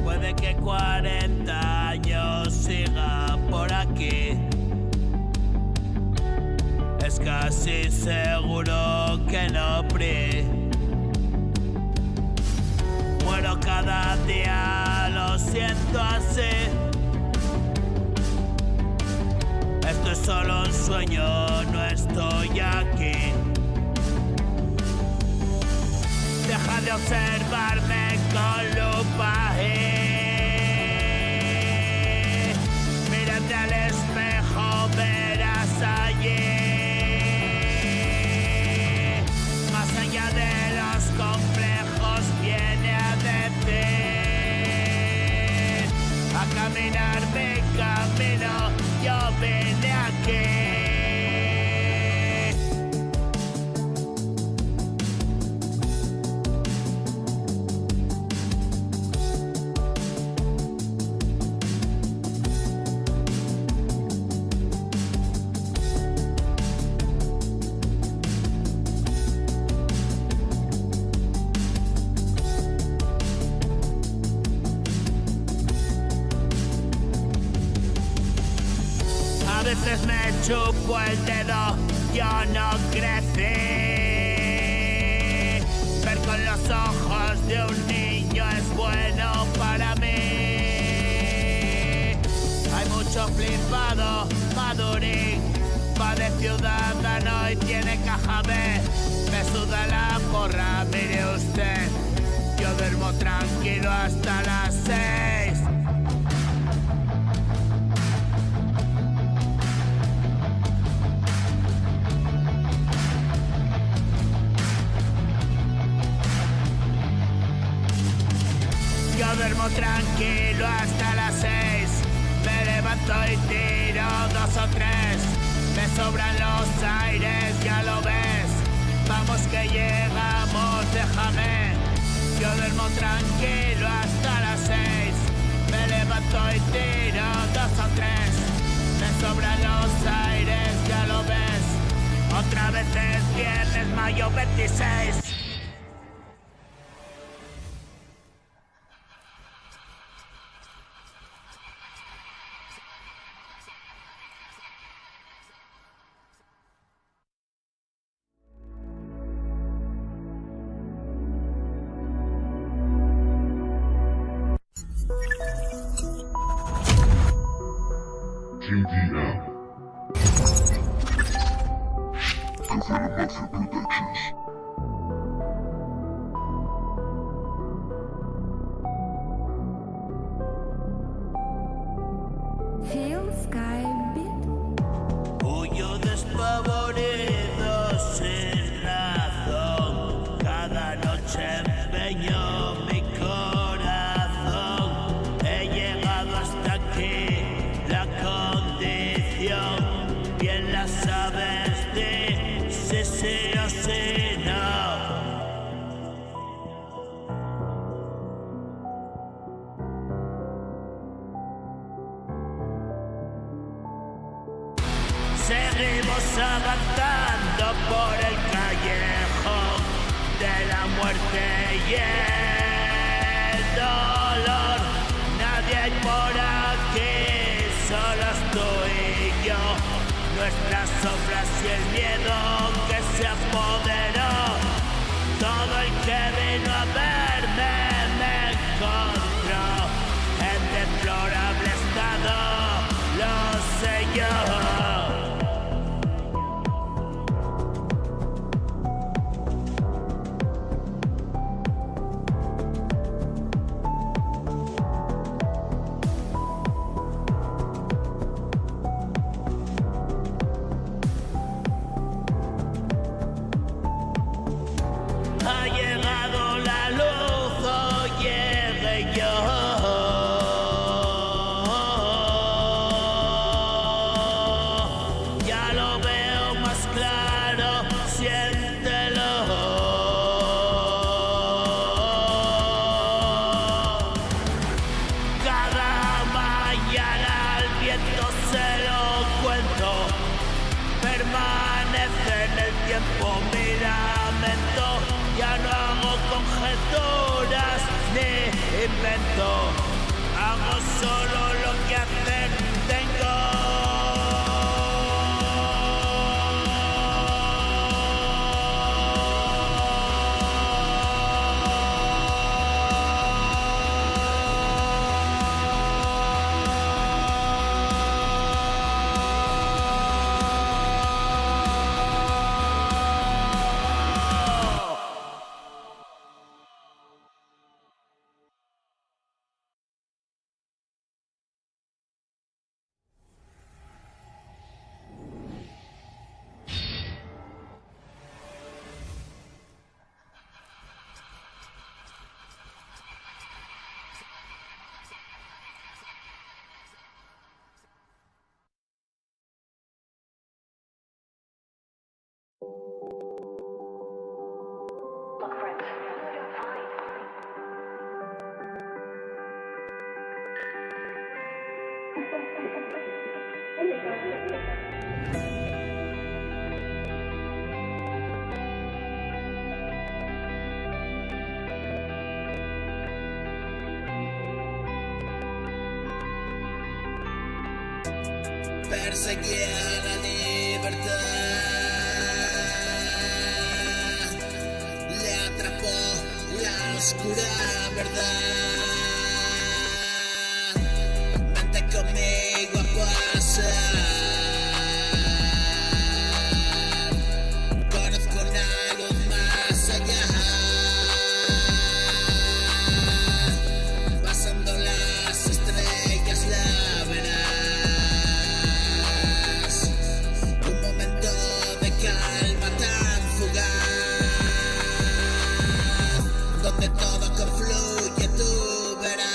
Puede que 40 años siga por aquí. Es casi seguro que no, PRI. Muero cada día, lo siento así. Esto es solo un sueño, no estoy aquí. Deja de observarme con lupa mírate al espejo, verás allí. Más allá de los complejos viene a decir, a caminar mi camino, yo vine aquí. A veces me chupo el dedo, yo no crecí. Ver con los ojos de un niño es bueno para mí. Hay mucho flipado, madurín, va de ciudadano y tiene caja B. Me suda la porra, mire usted, yo duermo tranquilo hasta las 6. Yo duermo tranquilo hasta las 6. Me levanto y tiro 2 o 3. Me sobran los aires, ya lo ves. Vamos que llegamos, déjame. Yo duermo tranquilo hasta las 6. Me levanto y tiro 2 o 3. Me sobran los aires, ya lo ves. Otra vez es viernes, mayo 26. JDM. Cancela Mafia Productions. Feel Sky Beat. Huyo despavorido sin razón. Cada noche empeño mi corazón. He llegado hasta aquí, la condición. Bien la sabes de sí, sí o sí. avanzando por el callejón de la muerte y el dolor. Nadie hay por aquí, solo tú y yo. Nuestras sombras y el miedo que se apoderó. Todo el que vino a verme me encontró en deplorable estado, lo sé yo. Ha llegado la luz, o llegué yo. Ya lo veo más claro, siéntelo. Cada mañana al viento se lo cuento. Permanece en el tiempo mi lamento. Ya no hago conjeturas ni invento, hago solo lo que hacer tengo. Perseguía la libertad, le atrapó la oscura verdad. Vente conmigo a pasar, conozco una luz más allá. Pasando las estrellas la verás. Un momento de calma tan fugaz, donde todo confluye, tú verás.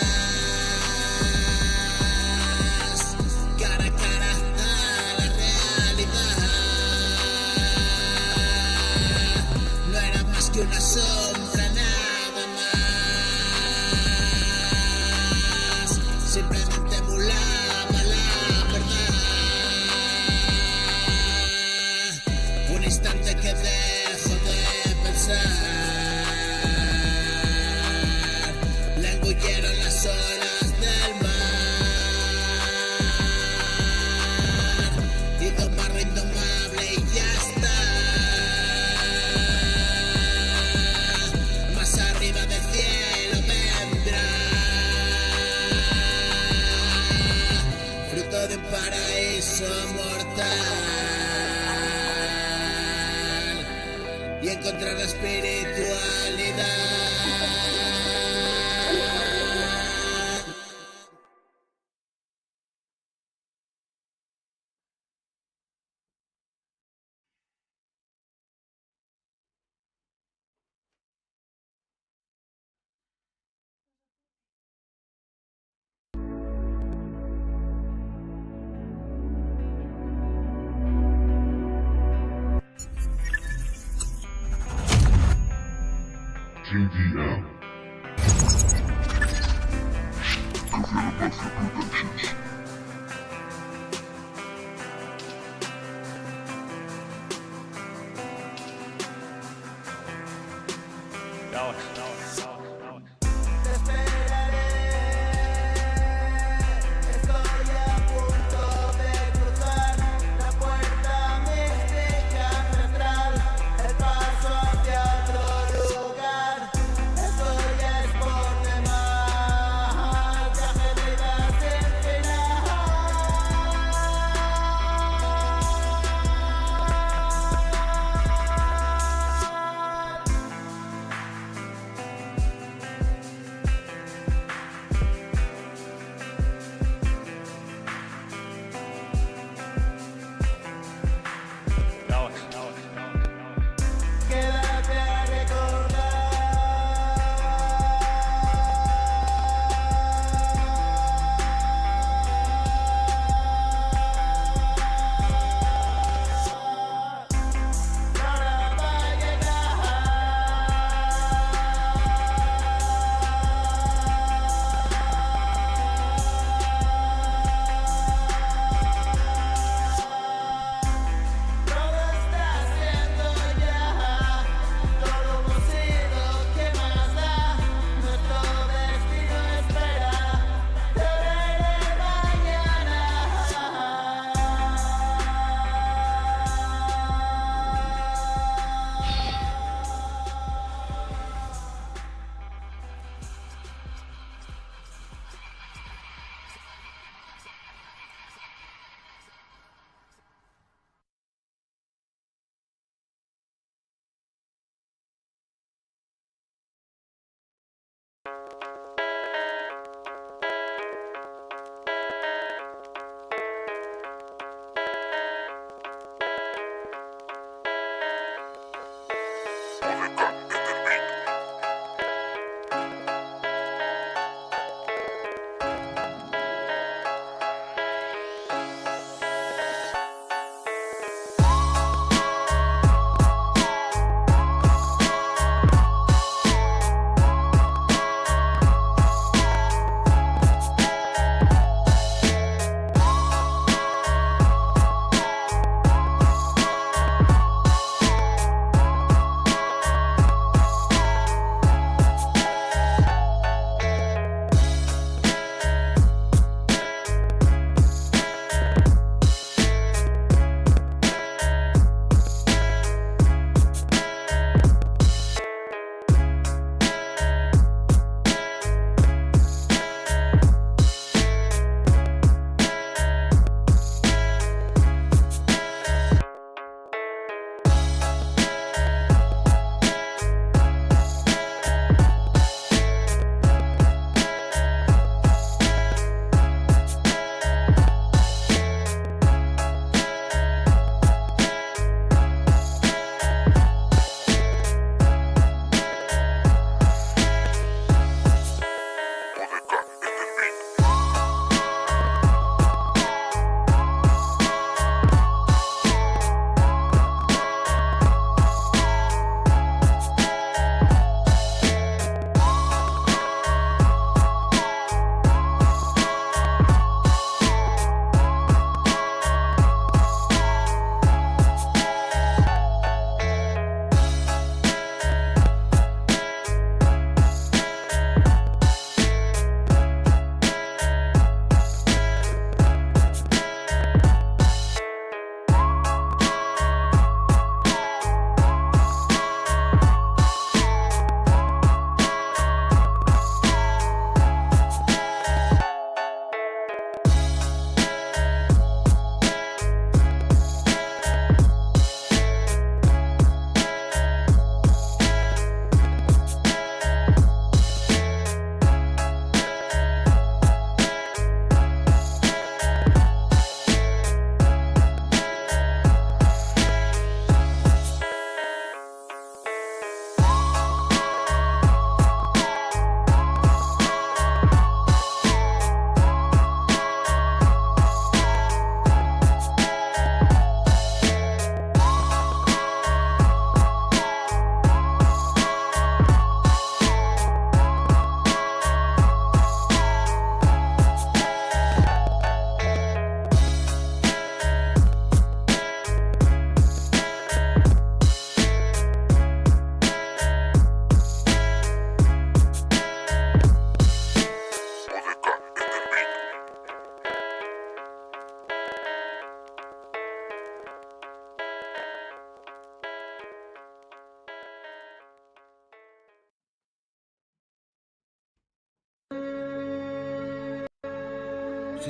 Cara a cara a la realidad. No era más que una sombra, nada más. Simplemente emulaba la verdad. Un instante que dejo de pensar. La engulleron las olas del mar. Y domar lo indomable y ya está. Más arriba del cielo vendrá. Fruto de un paraíso mortal. Y encontrar la espiritualidad. JDM. Government Mafia Productions.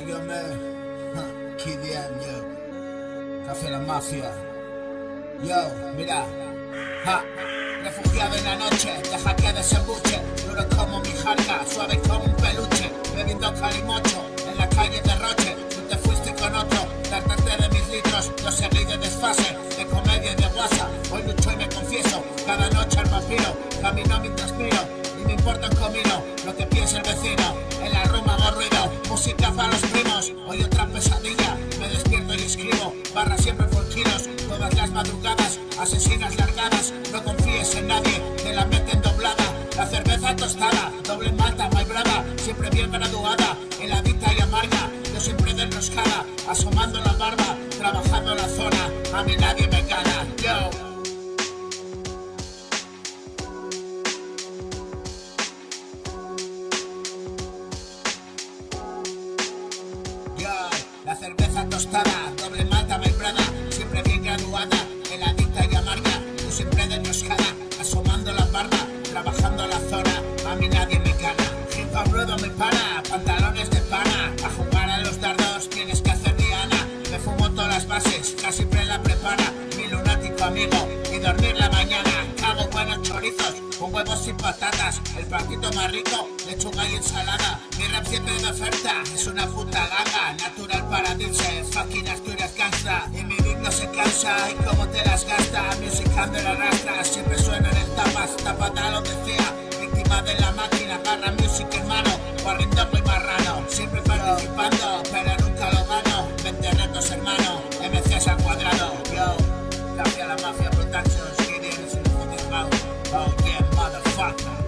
yo me... Kidian, yo. Café La Mafia. Yo, mira. Ja. Refugiado en la noche, deja que desembuche. Duro como mi jarca, suave como un peluche. Bebiendo calimocho, en la calle de Roche. Tú te fuiste con otro, tratarte de mis litros. Yo seguí de desfase, de comedia y de guasa. Hoy lucho y me confieso, cada noche al vampiro. Camino mientras miro, y me importa un comino lo que piensa el vecino. En la Roma hago ruido, música para los primos. Hoy otra pesadilla, me despierto y escribo. Barra siempre por kilos, todas las madrugadas. Asesinas largadas, no confíes en nadie, te la meten doblada. La cerveza tostada, doble malta, muy brava. Siempre bien graduada, heladita y amarga. Yo siempre de enroscada, asomando la barba. Trabajando en la zona, a mí nadie me gana. Yo. La cerveza tostada, doble malta, my brother. Siempre bien graduada, heladita y amarga. Yo siempre de enroscada, asomando la barba. Trabajando la zona, a mí nadie me gana. Hip hop ruedo me para, pantalones de pana. A jugar a los dardos tienes que hacer diana. Me fumo todas las bases, casi siempre la prepara. Mi lunático amigo, y dormir la mañana. Hago buenos chorizos, con huevos y patatas. El platito más rico, lechuga y ensalada. Mi rap siempre de oferta, es una puta ganga. Natural paradise, fucking Asturias gangsta. Y mi beat no se cansa, y cómo te las gasta. Music handle arrastra, siempre suena en el tapas. Tapada lo decía, víctima de la máquina. Agarra music hermano, barriendo muy marrano. Siempre participando, pero nunca lo gano. 20 retos hermano, MCs al cuadrado. Yo, Café La Mafia Productions, Gideon is in the fucking mouth. Oh yeah, motherfucker.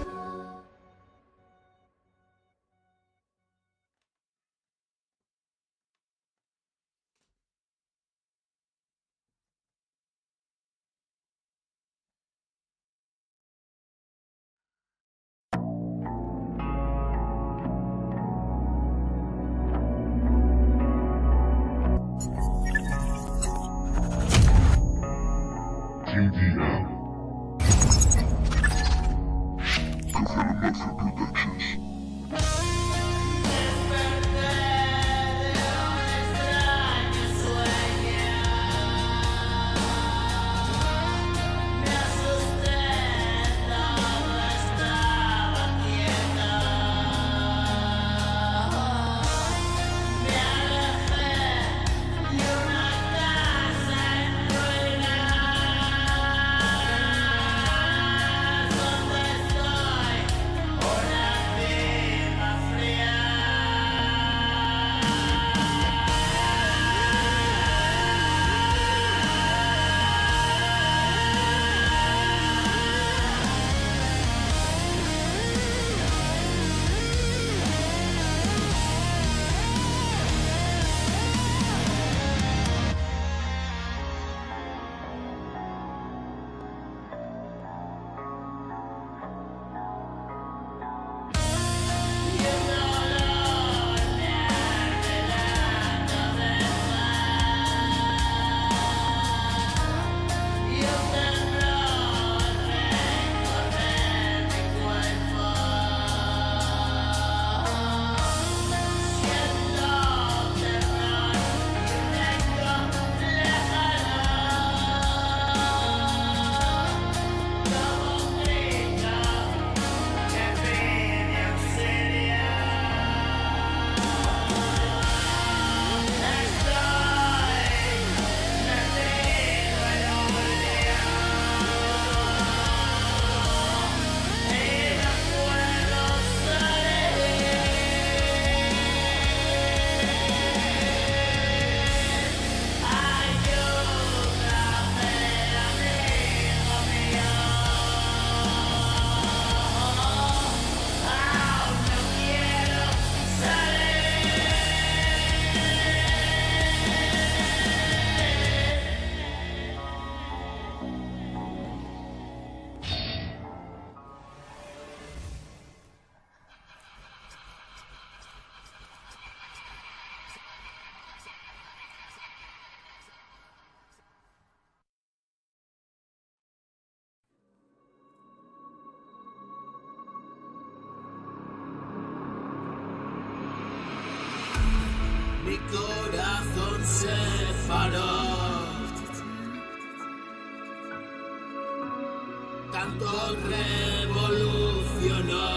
mi corazón se paró. Tanto revolucionó.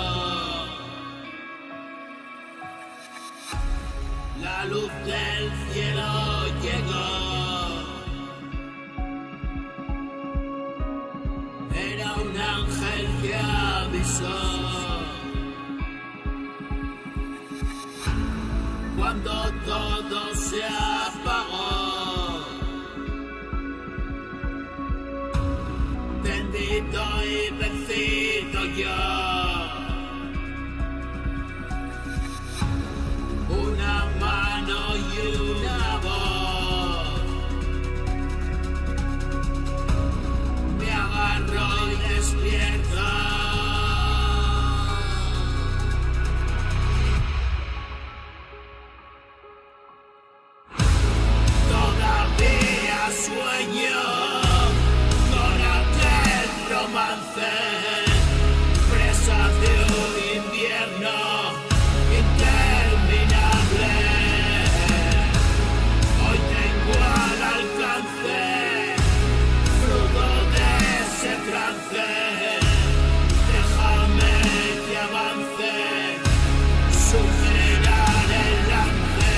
La luz del cielo llegó. Era un ángel que avisó. Cuando todo se apagó, tendido y vencido yo, una mano y una voz me agarró y despierta. Sueño con aquel romance, presa de un invierno interminable. Hoy tengo al alcance fruto de ese trance. Déjame que avance, superar el lance.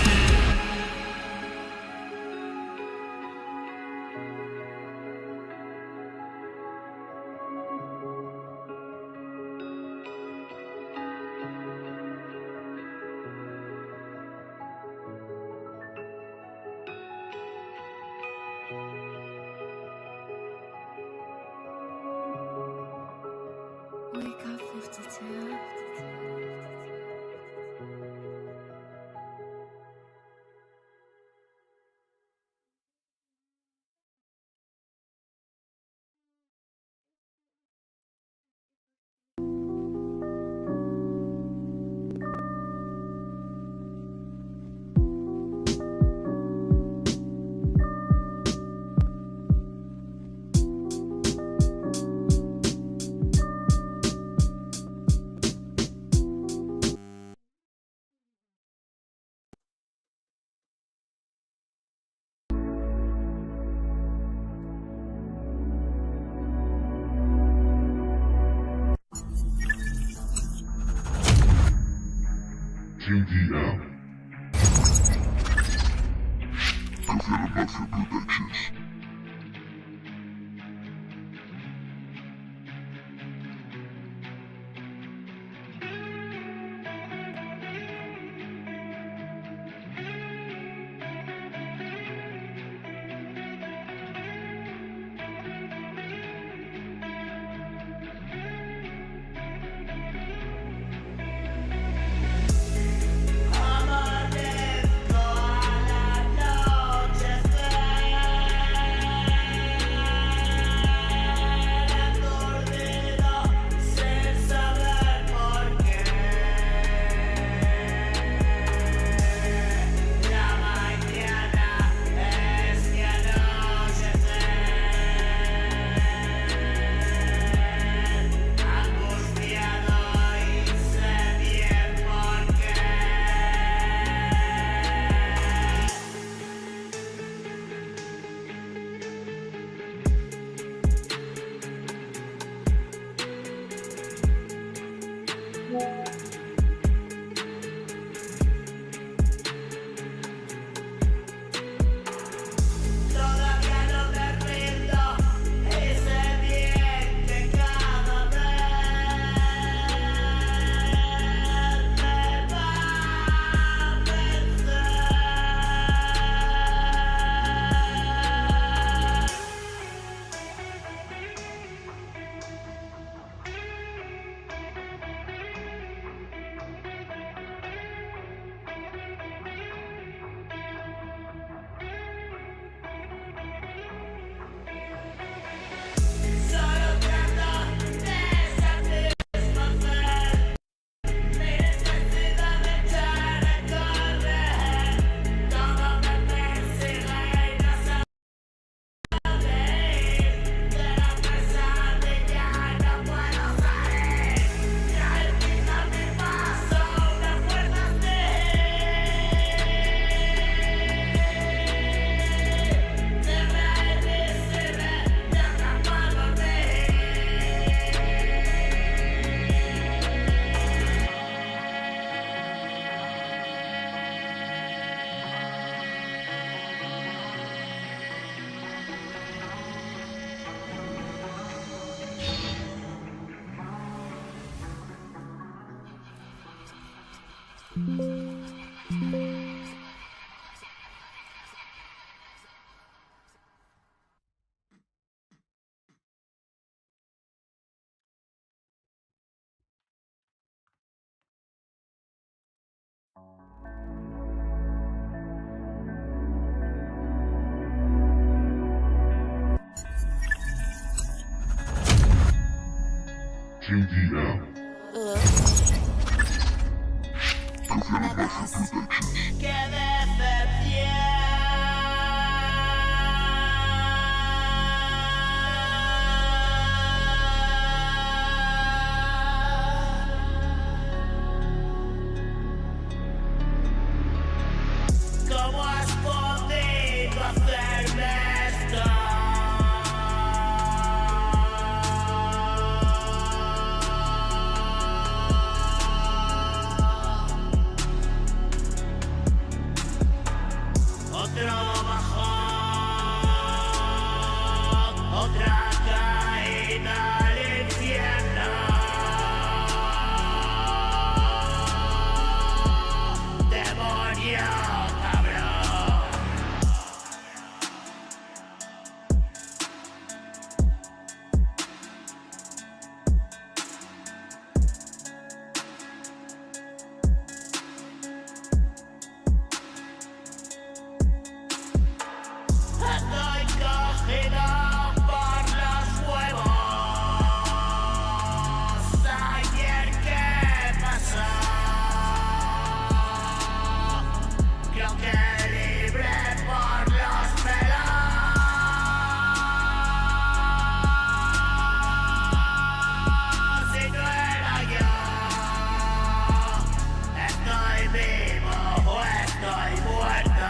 Wake up 52. JDM. Government Mafia Productions. Amanezco al anochecer. ¡Qué decepción! ¿Cómo has podido hacerme esto? Otro bajón, otra caída al infierno. Demonio, cabrón. Estoy cogido por los huevos. Ayer, ¿qué pasó? Creo que libre por los pelos. Si no era yo, estoy vivo o estoy muerto.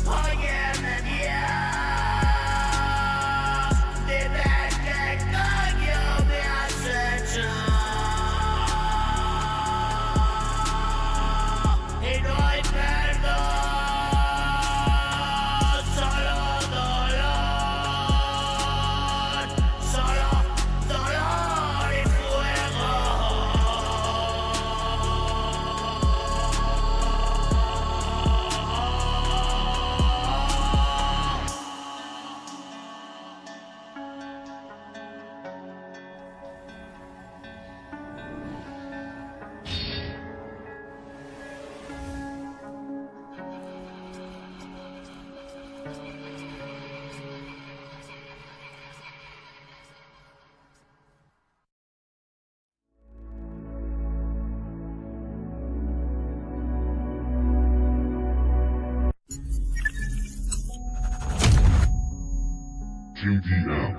Óyeme Dios, dime qué coño me has hecho. Y no hay perdón, solo dolor y fuego. KDM.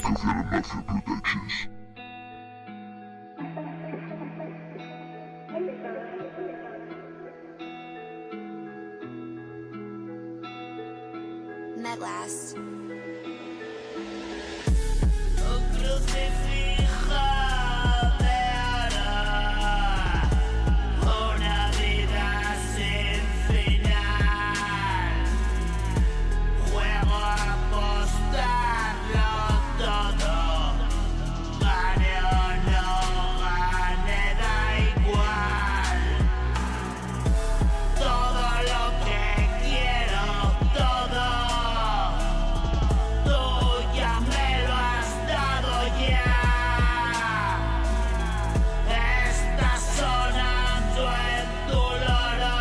Kafeira Mafia Productions. Medlast. Un crucifijo de oro, una vida sin final. Juego a apostarlo todo, gane o no gane, da igual. Todo lo que quiero, todo, tú ya me lo has dado ya. Estás sonando en tu loro,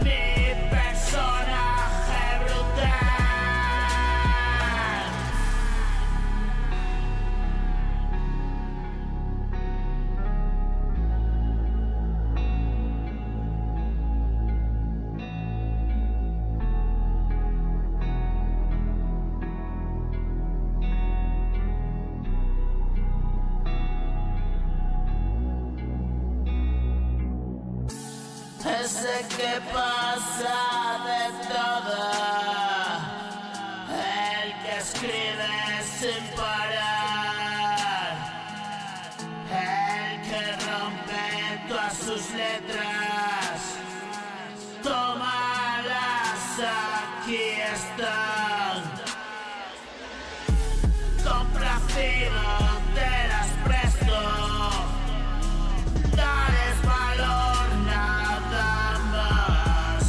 mi personaje brutal. Ese que pasa de todo, el que escribe sin parar, el que rompe todas sus letras. Tómalas, aquí están. Complacido, te las presto. Dales valor, nada más.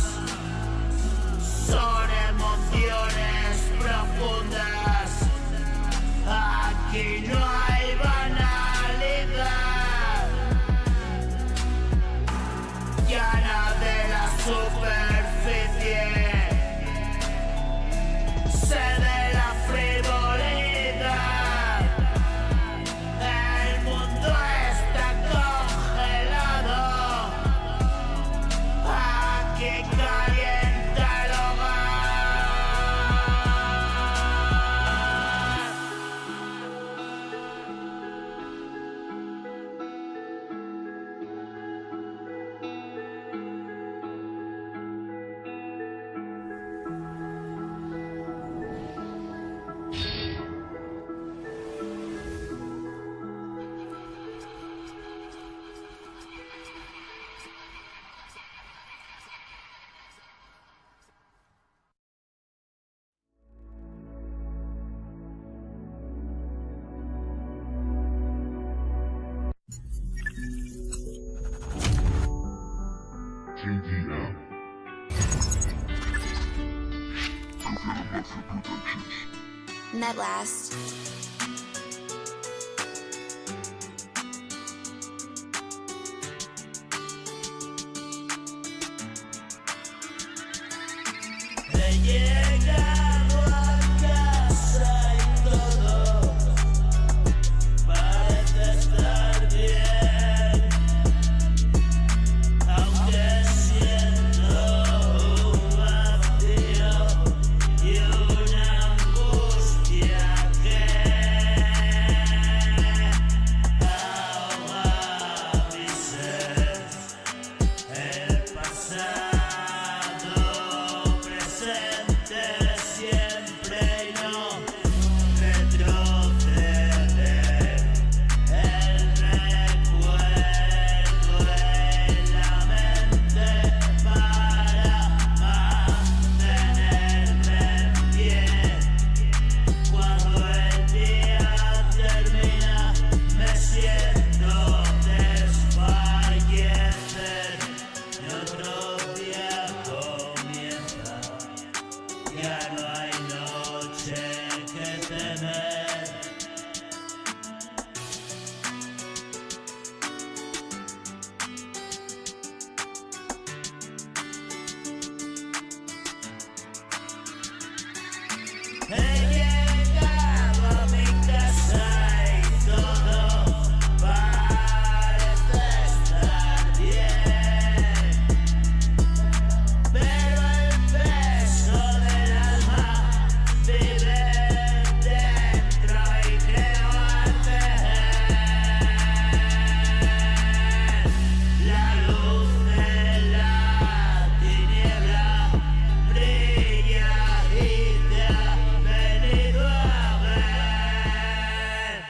Med last. He llegado a casa y todo parece estar bien, aunque siento un vacío y una angustia que ahoga mi ser. El pasado siempre y no retroceder. El recuerdo en la mente para mantenerme en pie. Cuando el día termina me siento desfallecer y otro día comienza. Ya no hay noche que temer. He llegado a mi casa y todo parece estar bien, pero el peso del alma vive dentro y creo arder. La luz de la tiniebla brilla y te ha venido a ver.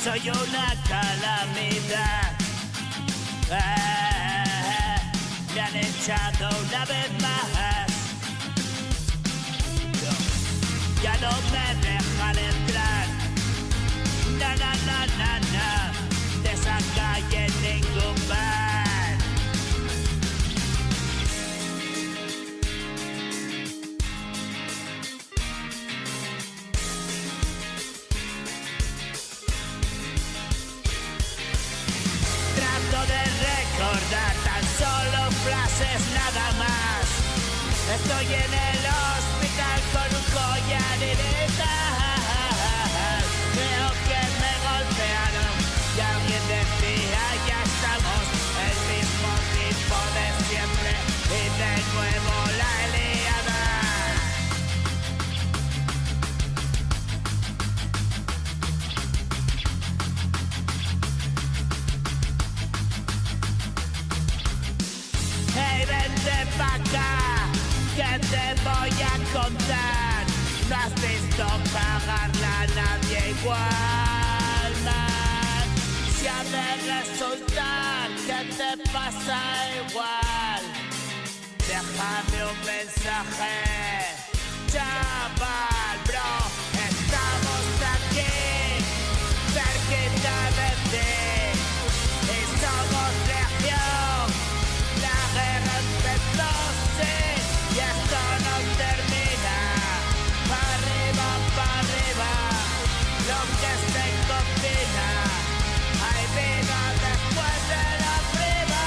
Soy una calamidad. Me han echado una vez más. Ya no me dejan entrar. Na, na, na, na, na. De esa calle ningún bar. Trato de recordar tan solo frases nada más. Estoy en el hospital con un collar y creo que me golpearon y alguien decía ya estamos el mismo tipo de siempre y de nuevo la liada. Hey, vente pa' acá, que te voy a contar. No has visto pagarla a nadie igual, man. Si ha de resultar que te pasa igual, déjame un mensaje, chaval, bro. Estamos aquí, cerquita de ti, y somos legión. La guerra empezó, sí, y esto no termina. Pa' arriba, lo que se cocina. Hay vida después de la prima.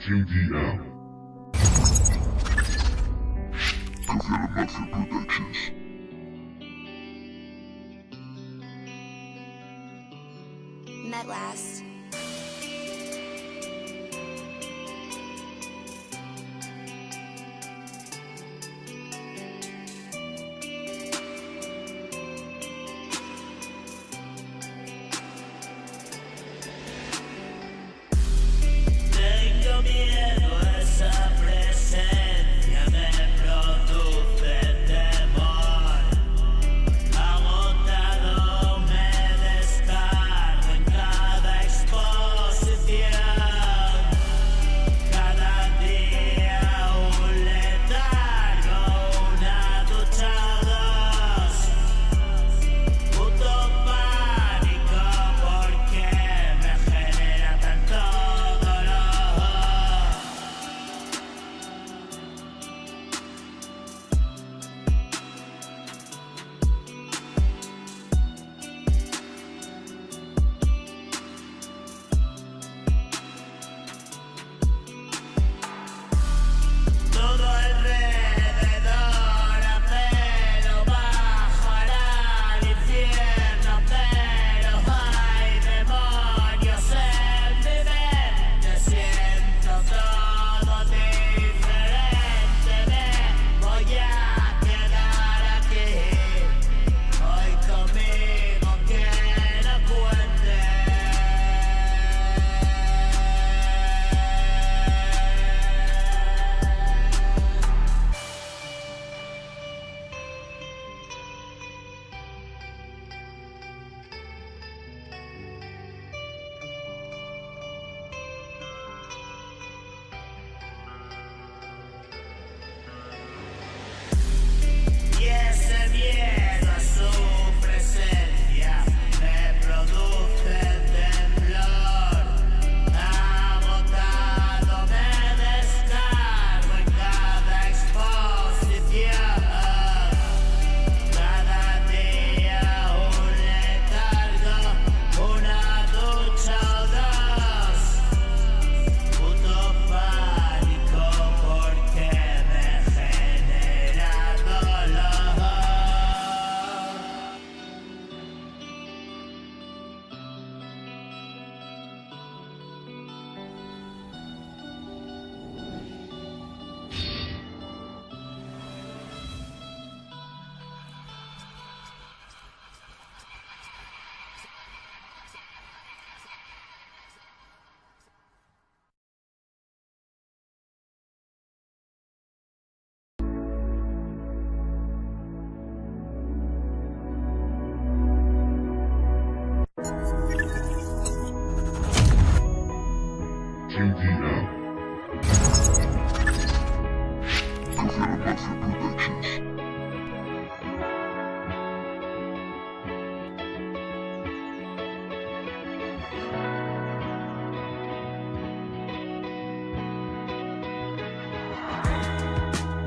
JDM. Café Mafia Productions. Met last. Tengo miedo a esa presencia, me produce temor. Agotado me descargo en cada exposición. Cada día un letargo, una ducha o dos. Puto pánico porque me genera tanto dolor. Todo alrededor a pelo bajará al infierno, pero hay demonios en mi mente. Siento todo diferente, me voy a quedar aquí. Hoy conmigo que no cuente. Y ese miedo a su presencia me produce temblor. Agotado me descargo en cada exposición. Cada día un letargo, una ducha o dos. Puto pánico porque me genera dolor. JDM. Café Mafia Productions.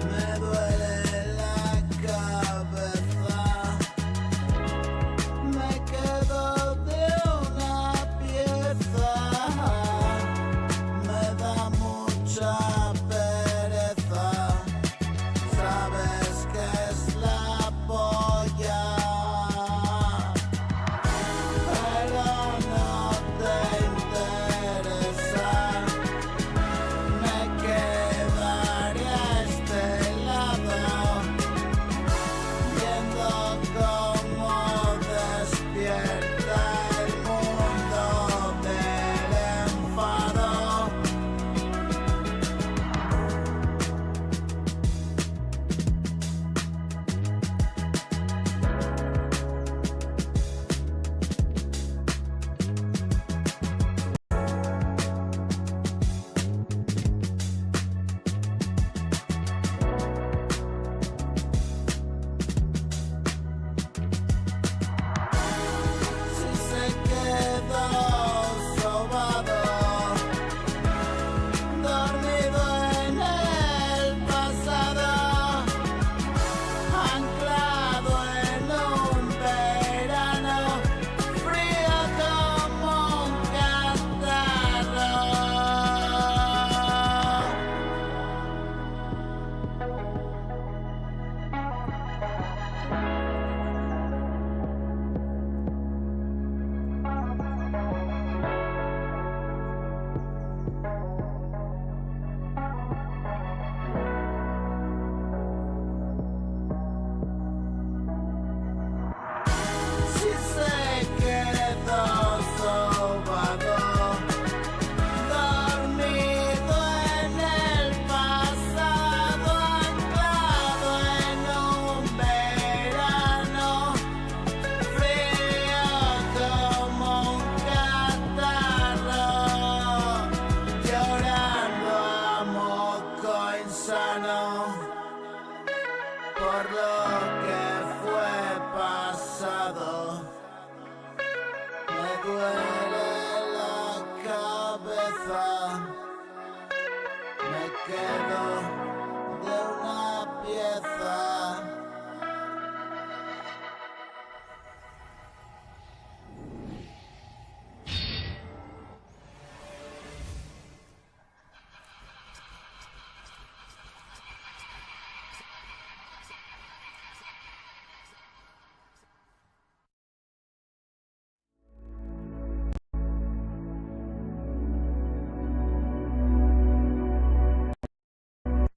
Me duele la cabeza, me quedo de una pieza, me da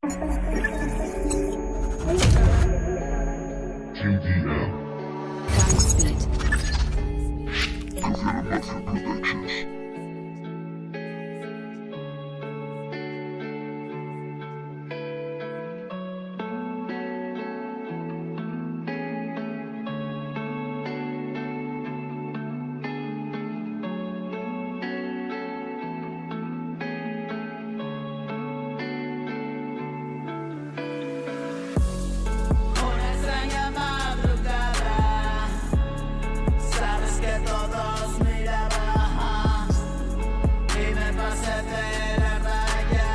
Una extraña madrugada, sabes que todos miraban y me pasé de la raya.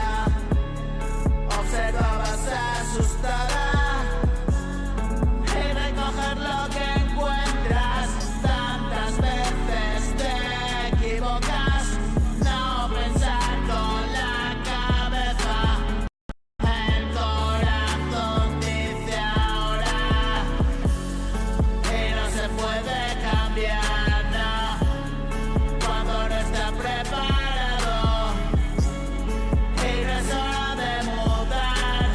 Observabas asustada y recoger lo que encuentras. Tantas veces te equivocas, no pensar con la cabeza. El corazón dice ahora y no se puede cambiar, no, cuando no está preparado y no es hora de mudar.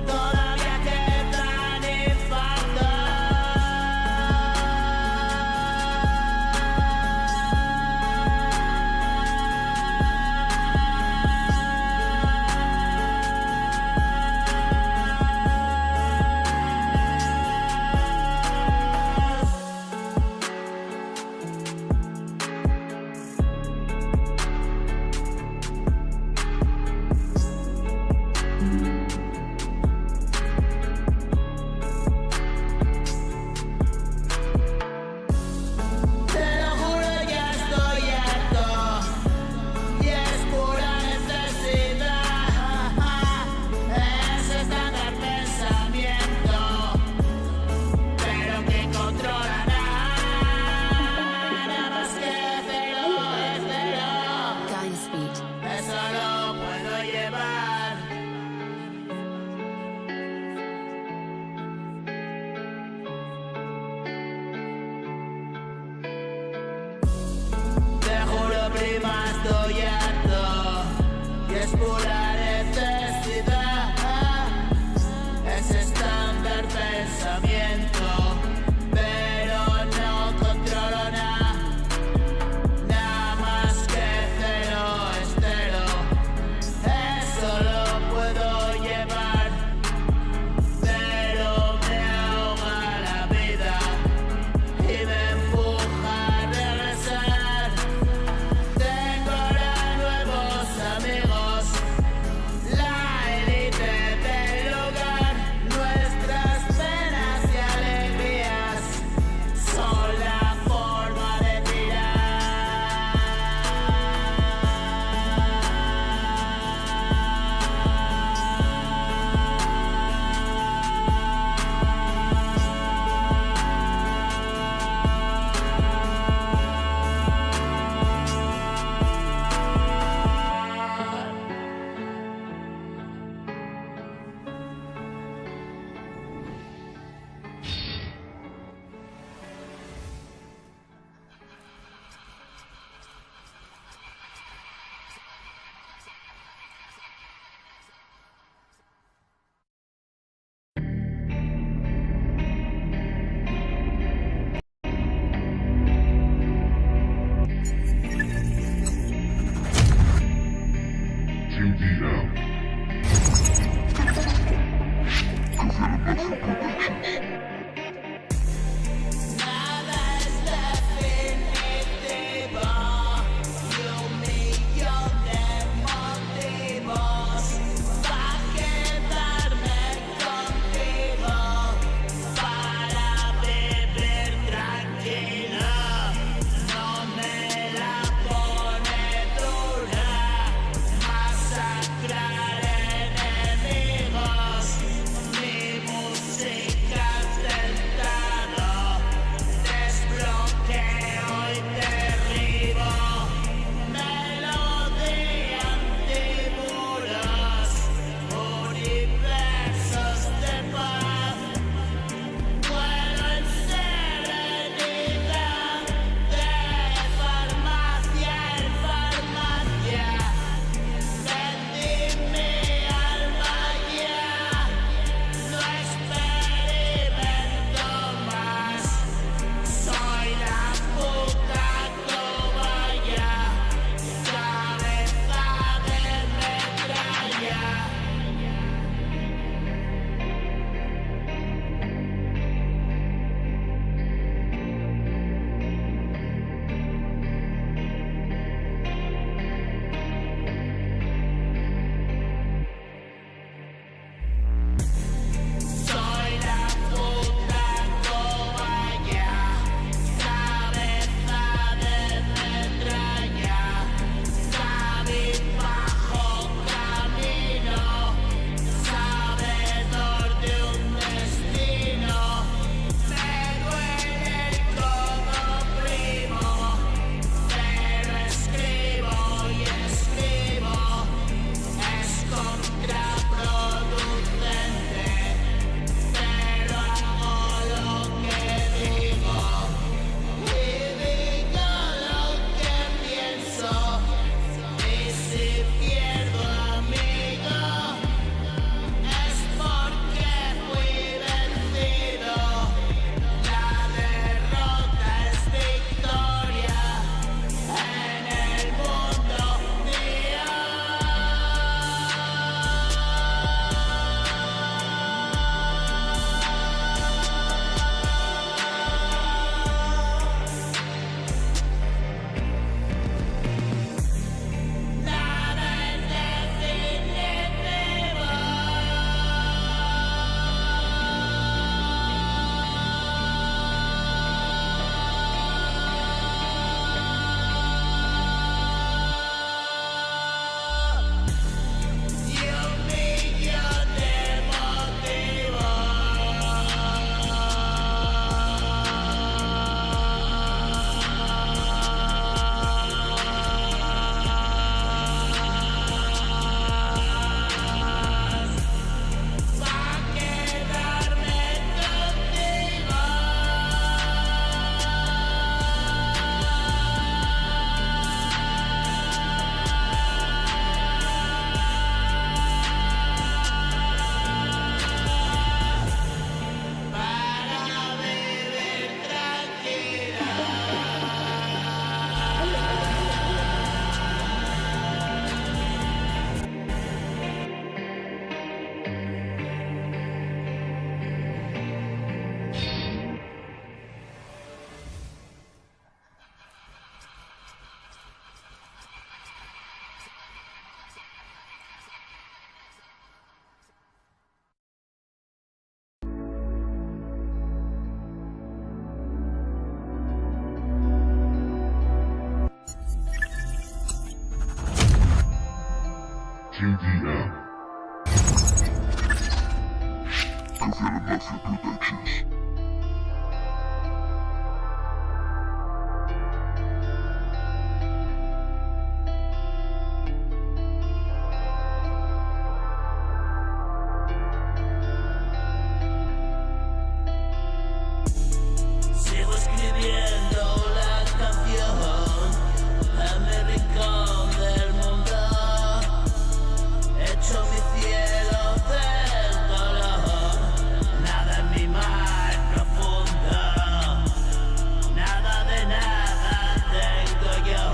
Todavía quedan infartos. Te lo juro, ya estoy harto y es pura necesidad. Es estándar pensamiento, pero que controla nada más que cero es cero. Eso lo puedo llevar. Te juro, prima, estoy harto y es pura necesidad. Es estándar pensamiento, pero no controlo nada más que cero es cero. Eso lo puedo llevar, pero me ahoga la vida y me empuja a regresar. Tengo ahora nuevos amigos JDM. Confirm Mafia Productions. Sigo escribiendo la canción en mi rincón del mundo. Hecho mi cielo del dolor. Nada en mi mar profundo. Nada de nada tengo yo.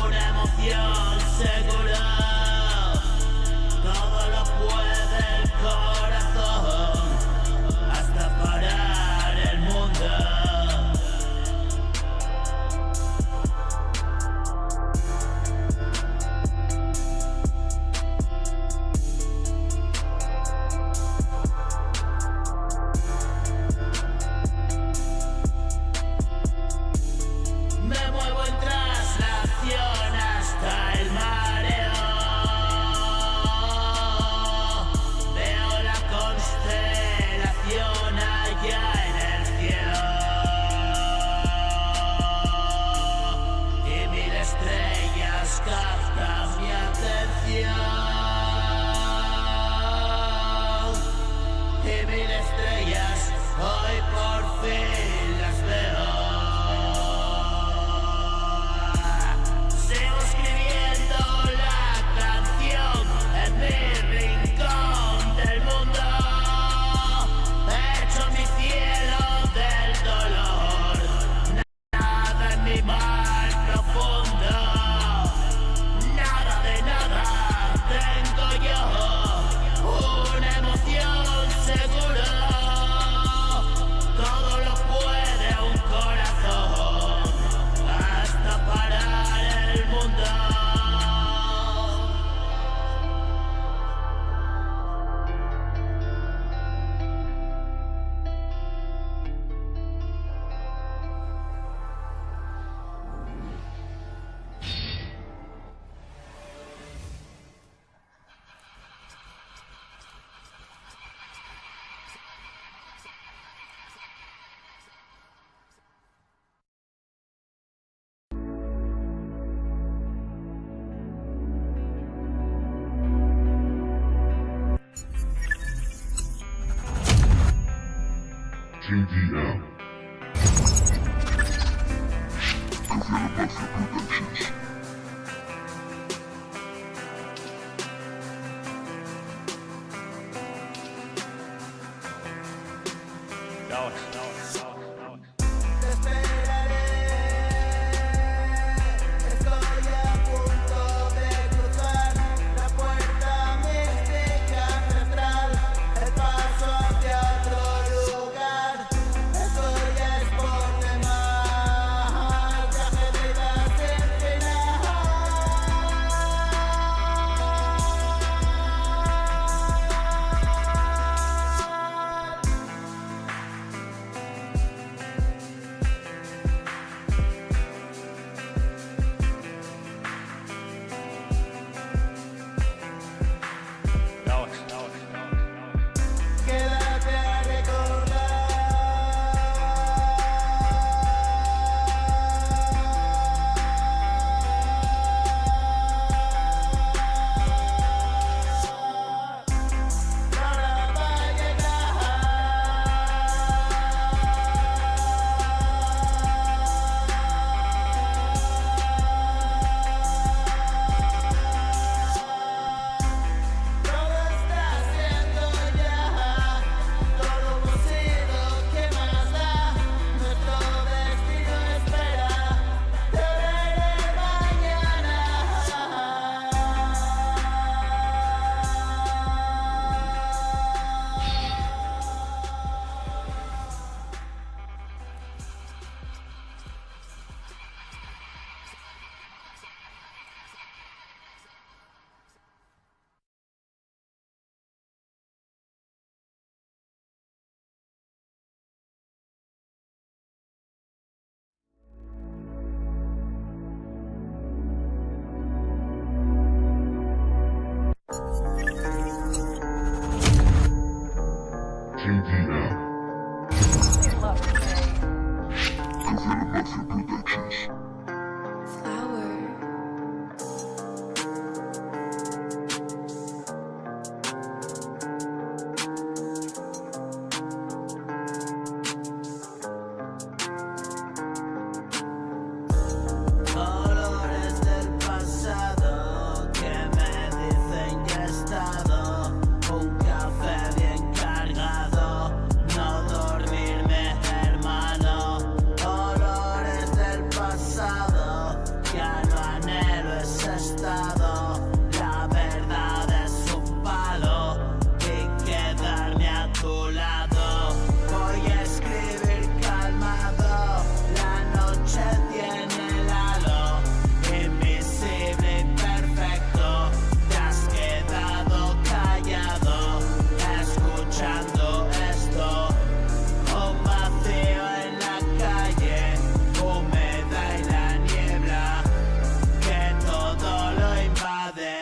Una emoción segura. Todo lo puede el corazón. Hasta parar el mundo. Me muevo en traslación hasta el mareo. Veo la constelación allá en el cielo. Y 1000 estrellas captan mi atención. Y 1000 estrellas hoy por fin las veo. Sigo escribiendo la canción en mi rincón del mundo. He hecho mi cielo del dolor. Nada en mi mar profundo. Nada de nada tengo yo. Una emoción segura. Todo lo puede un corazón. Hasta parar el mundo. JDM. Confirm Mafia Productions. Te esperaré. Estoy a punto de cruzar la puerta mística central. El paso hacia otro lugar. Esto ya es por demás. Viaje de ida sin final. Olores del pasado que me dicen que he estado. Un café bien cargado, no dormirme, hermano. Olores del pasado, ya no anhelo ese estado. La verdad es un palo y quedarme a tu lado. Voy a escribir calmado, la noche tiene el halo invisible y perfecto. Te has quedado callado, escuchando esto. Un vacío en la calle, humedad y la niebla que todo lo invade.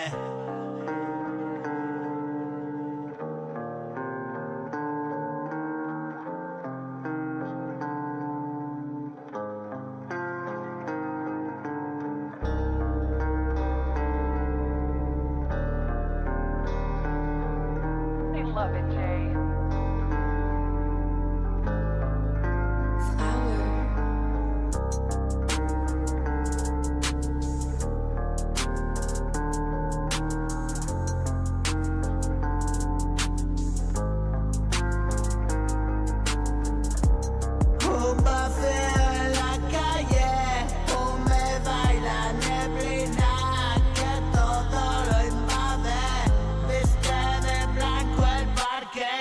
They love it, Jay. Un vacío en la calle, humedad y la neblina que todo lo invade. Viste de blanco el parque,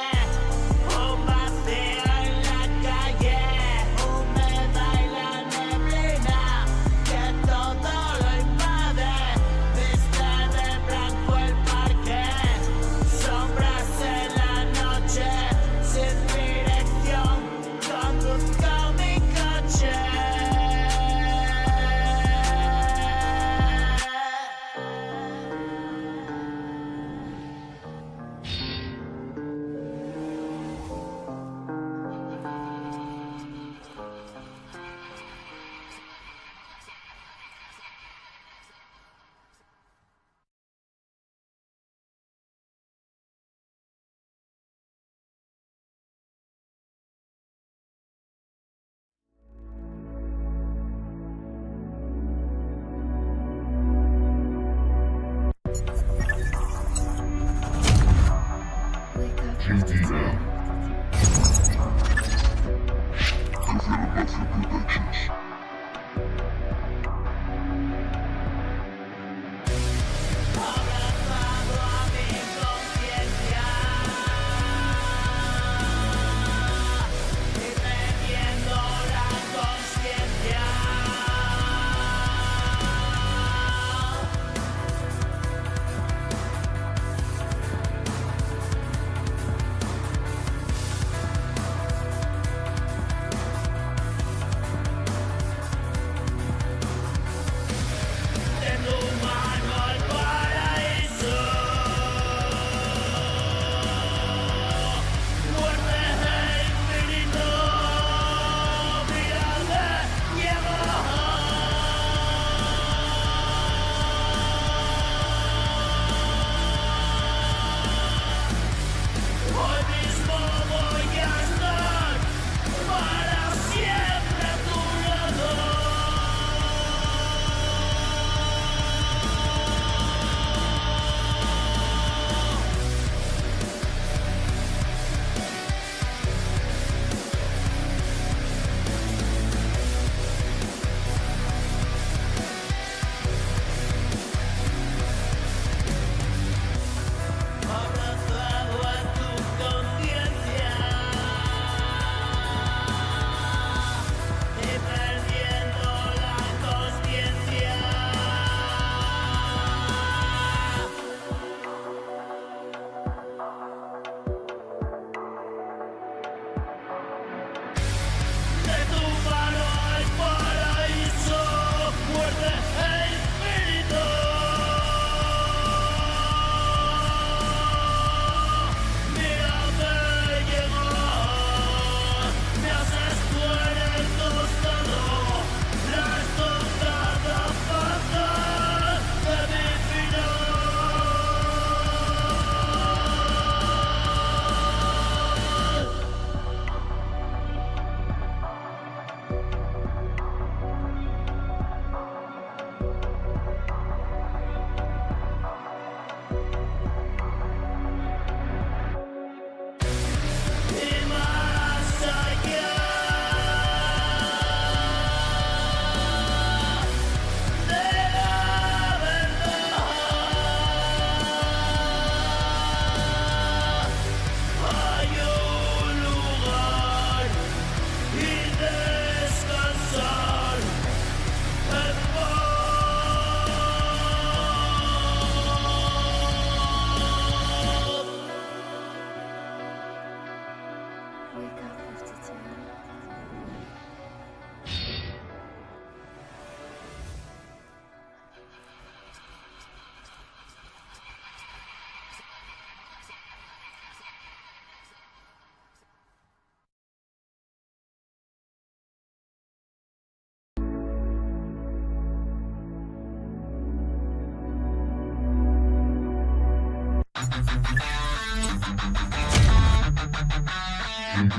Se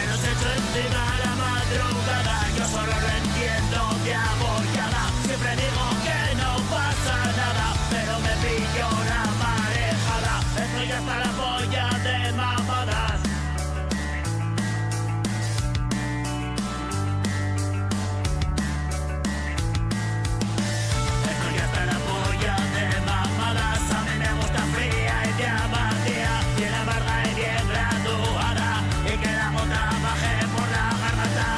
nos echó encima la madrugada, yo solo lo entiendo de abollada. Siempre digo que no pasa nada, pero me pillo una marejada. Estoy hasta la polla de mamadas. Estoy hasta la polla de mamadas. A mí me gusta fría y diamantía, bien amarga y bien graduada, y que la gota baje por la garganta.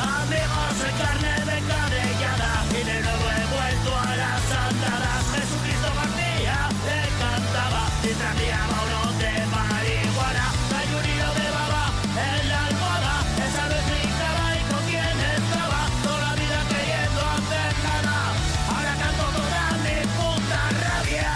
Amigos, soy carne descabellada y de nuevo he vuelto a las andadas. Jesucristo García le cantaba mientras liaba uno de marihuana. Hay un hilo de baba en la almohada, esa no explicaba y con quién estaba. Toda la vida queriendo hacer nada, ahora canto toda mi puta rabia.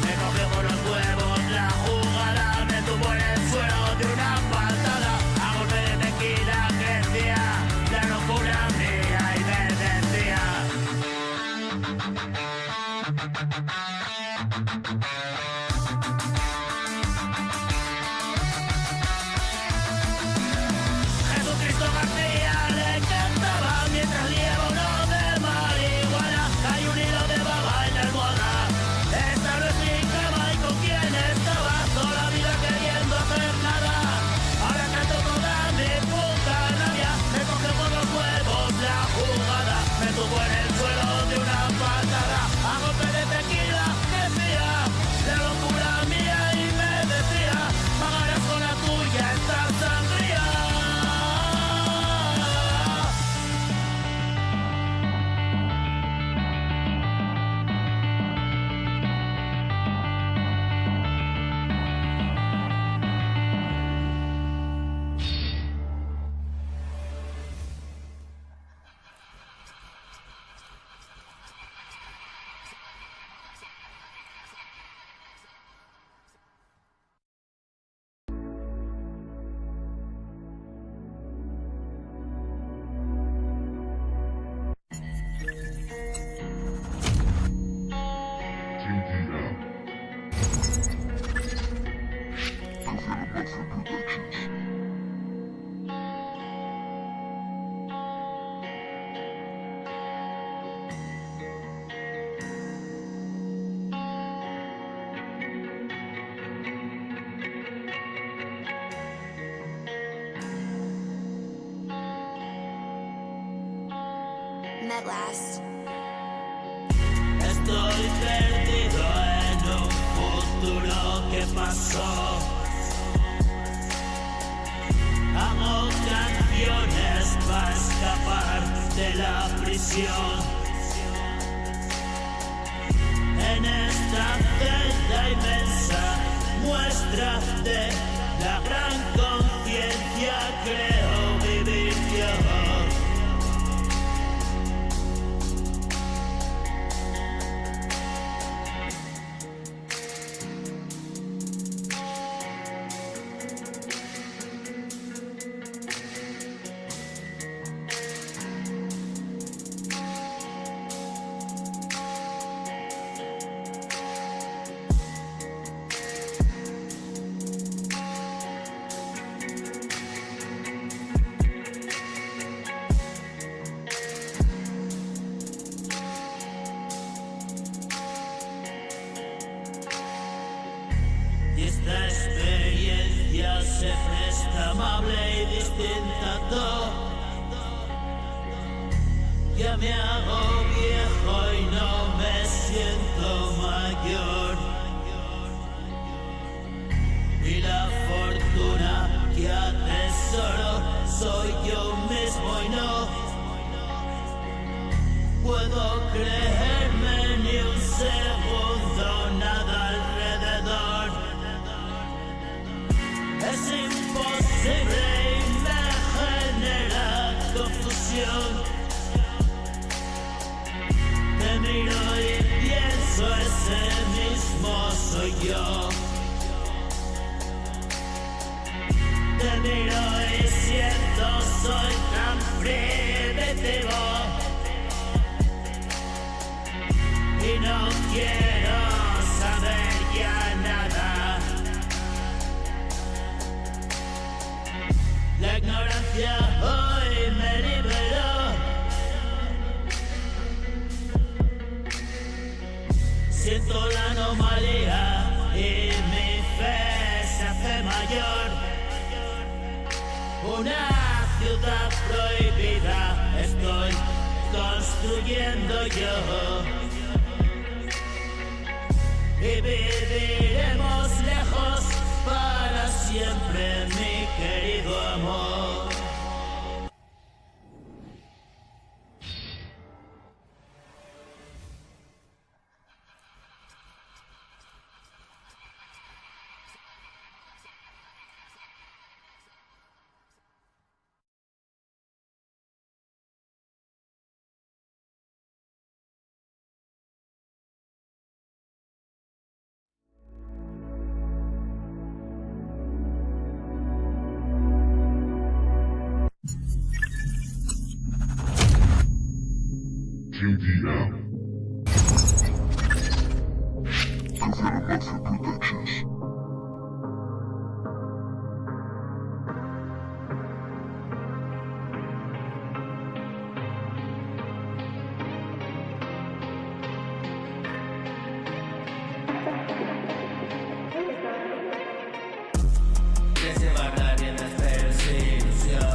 Me cogió por los huevos la jugada, me tumbó en el suelo de una patada. A golpe de tequila crecía la locura mía y me decía: Jesucristo García le cantaba mientras liaba uno de marihuana. Hay un hilo de baba en la almohada, esta lo explicaba y con quién estaba. Toda la vida queriendo hacer nada, ahora canto toda mi puta rabia. Me cogió por los huevos la jugada, me tumbó en el suelo de una patada. A golpe de tequila crecía la locura mía y me decía: pagarás con la tuya esta sangría. Medlast. Estoy perdido en un futuro que pasó. Hago canciones para escapar de la prisión. En esta celda inmensa, muestra de la gran conciencia, creo vivir yo. Y esta experiencia se presta amable y distinta a todo. Ya me hago viejo y no me siento mayor. Y la fortuna que atesoro soy yo mismo y no puedo creerme ni un segundo nada alrededor. Es imposible y me genera confusión. Siento la anomalía y mi fe se hace mayor. Una ciudad prohibida estoy construyendo yo. Y viviremos lejos para siempre, mi querido amor. JDM. Caveira Mafia Productions. Que se guarda bien la desilusión.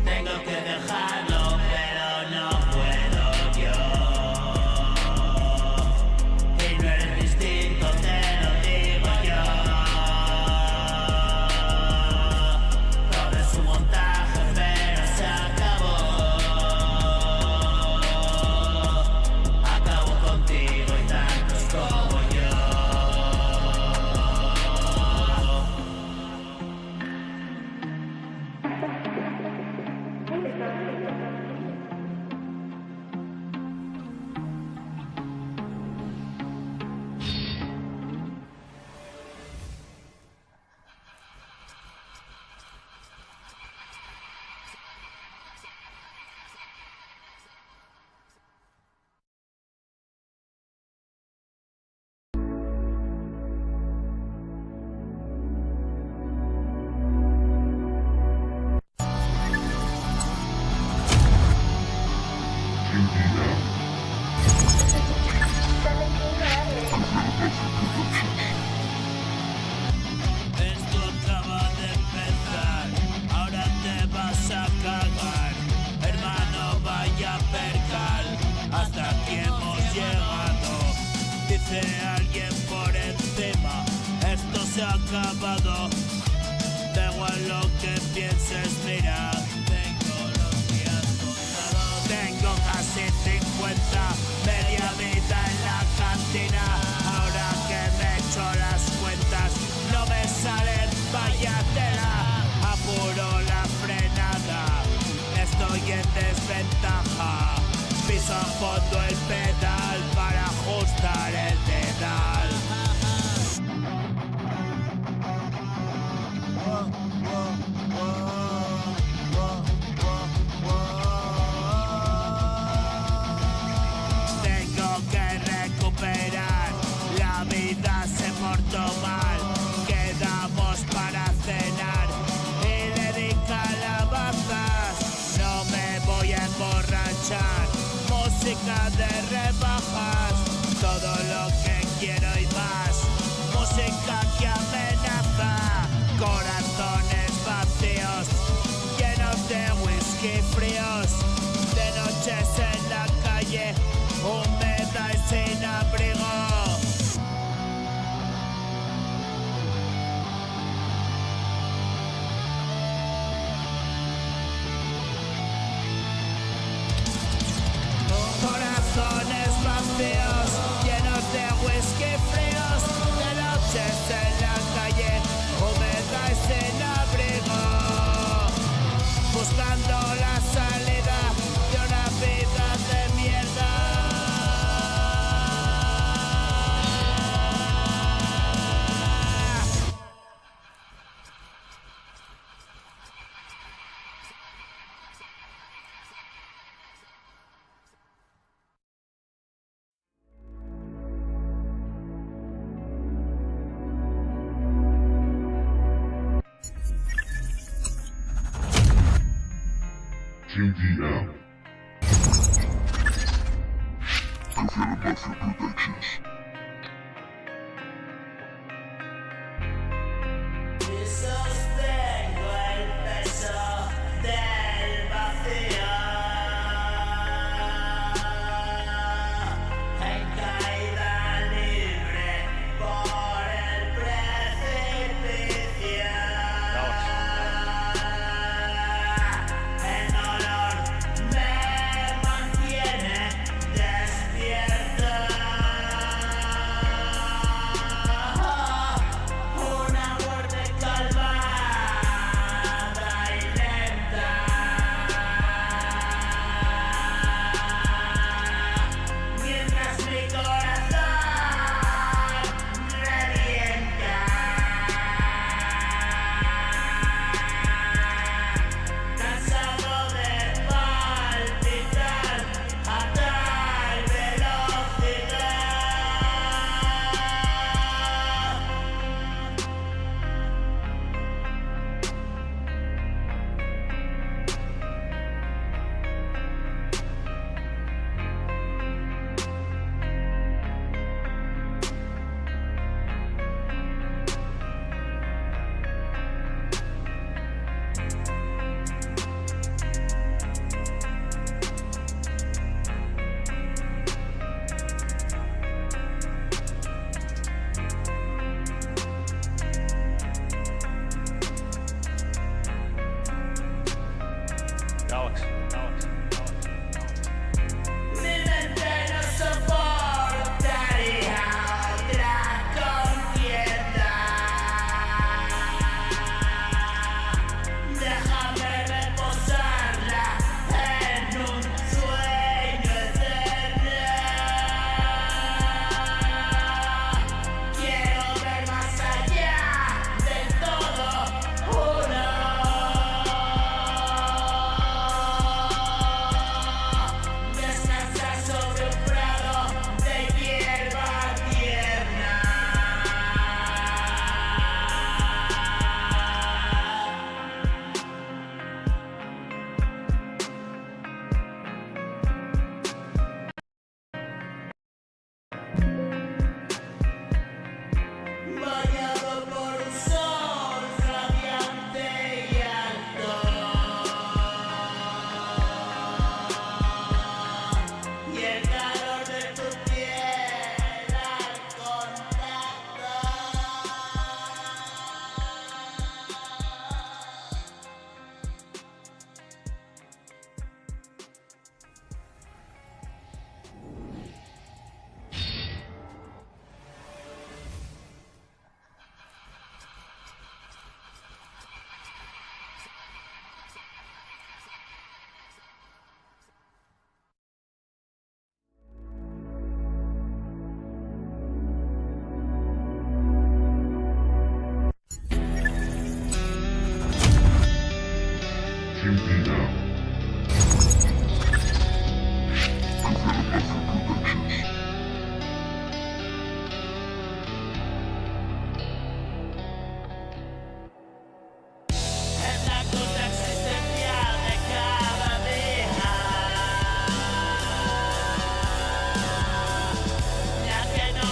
Tengo que dejarlo, pero no puedo yo. Y no eres distinto, te lo digo yo. Todo es un montaje, pero se acabó. Acabo contigo y tantos como yo. Esto acaba de empezar, ahora te vas a cagar. Hermano, vaya percal, hasta aquí hemos llegado. Dice alguien por encima, esto se ha acabado. Da igual lo que pienses, mira. Tengo los días contados, tengo casi 50, media vida en la cantina. Ahora que me echo las cuentas, no me salen, vaya tela. Apuro la frenada, estoy en desventaja. Piso a fondo el pedal para ajustar el dedal. lo que quiero y más. Música que amenaza, corazones vacíos, llenos de whisky fríos, de noches en la calle, húmeda y sin abrigo. Corazones vacíos, llenos de whisky fríos, de noches en la calle, húmeda y sin abrigo, buscando la salida de una vida de mierda. JDM. Confirm Mafia Productions. Y sostengo el peso del vacío en caída libre por el precipicio. El dolor me mantiene despierto. Una muerte calmada y lenta, mientras mi corazón revienta, cansado de palpitar a tal velocidad. Mi mente no soportaría otra contienda. Déjame reposarla en un sueño eterno. Quiero ver más allá del todo uno. Descansar sobre un prado de hierba tierna. Bañado por un sol radiante y alto, y el calor de tu piel al contacto. Es la cosa existencial de cada día, ya que no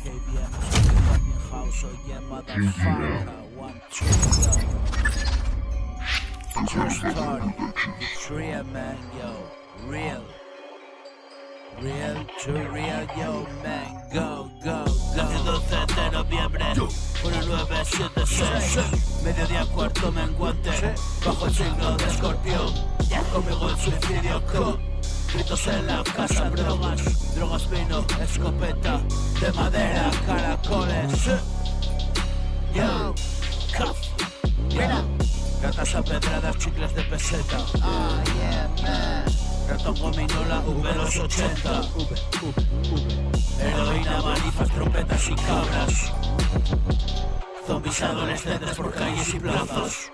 KBM, fucking house, oh yeah, motherfucker. 1, 2, yo. True story, it's real, man, yo. Real. Real to real, yo, man, go, go, go. La 12 de noviembre, 1976. Mediodía cuarto menguante, bajo el signo de Escorpión. Conmigo el suicidio con gritos en la casa, drogas, vino, escopeta de madera, caracoles. Yo, cuff, yeah. Gatas apedradas, chicles de peseta. Ah, yeah, man. Ratón gominola, V los 80. Heroína, manifas, trompetas y cabras. Zombies adolescentes por calles y plazas.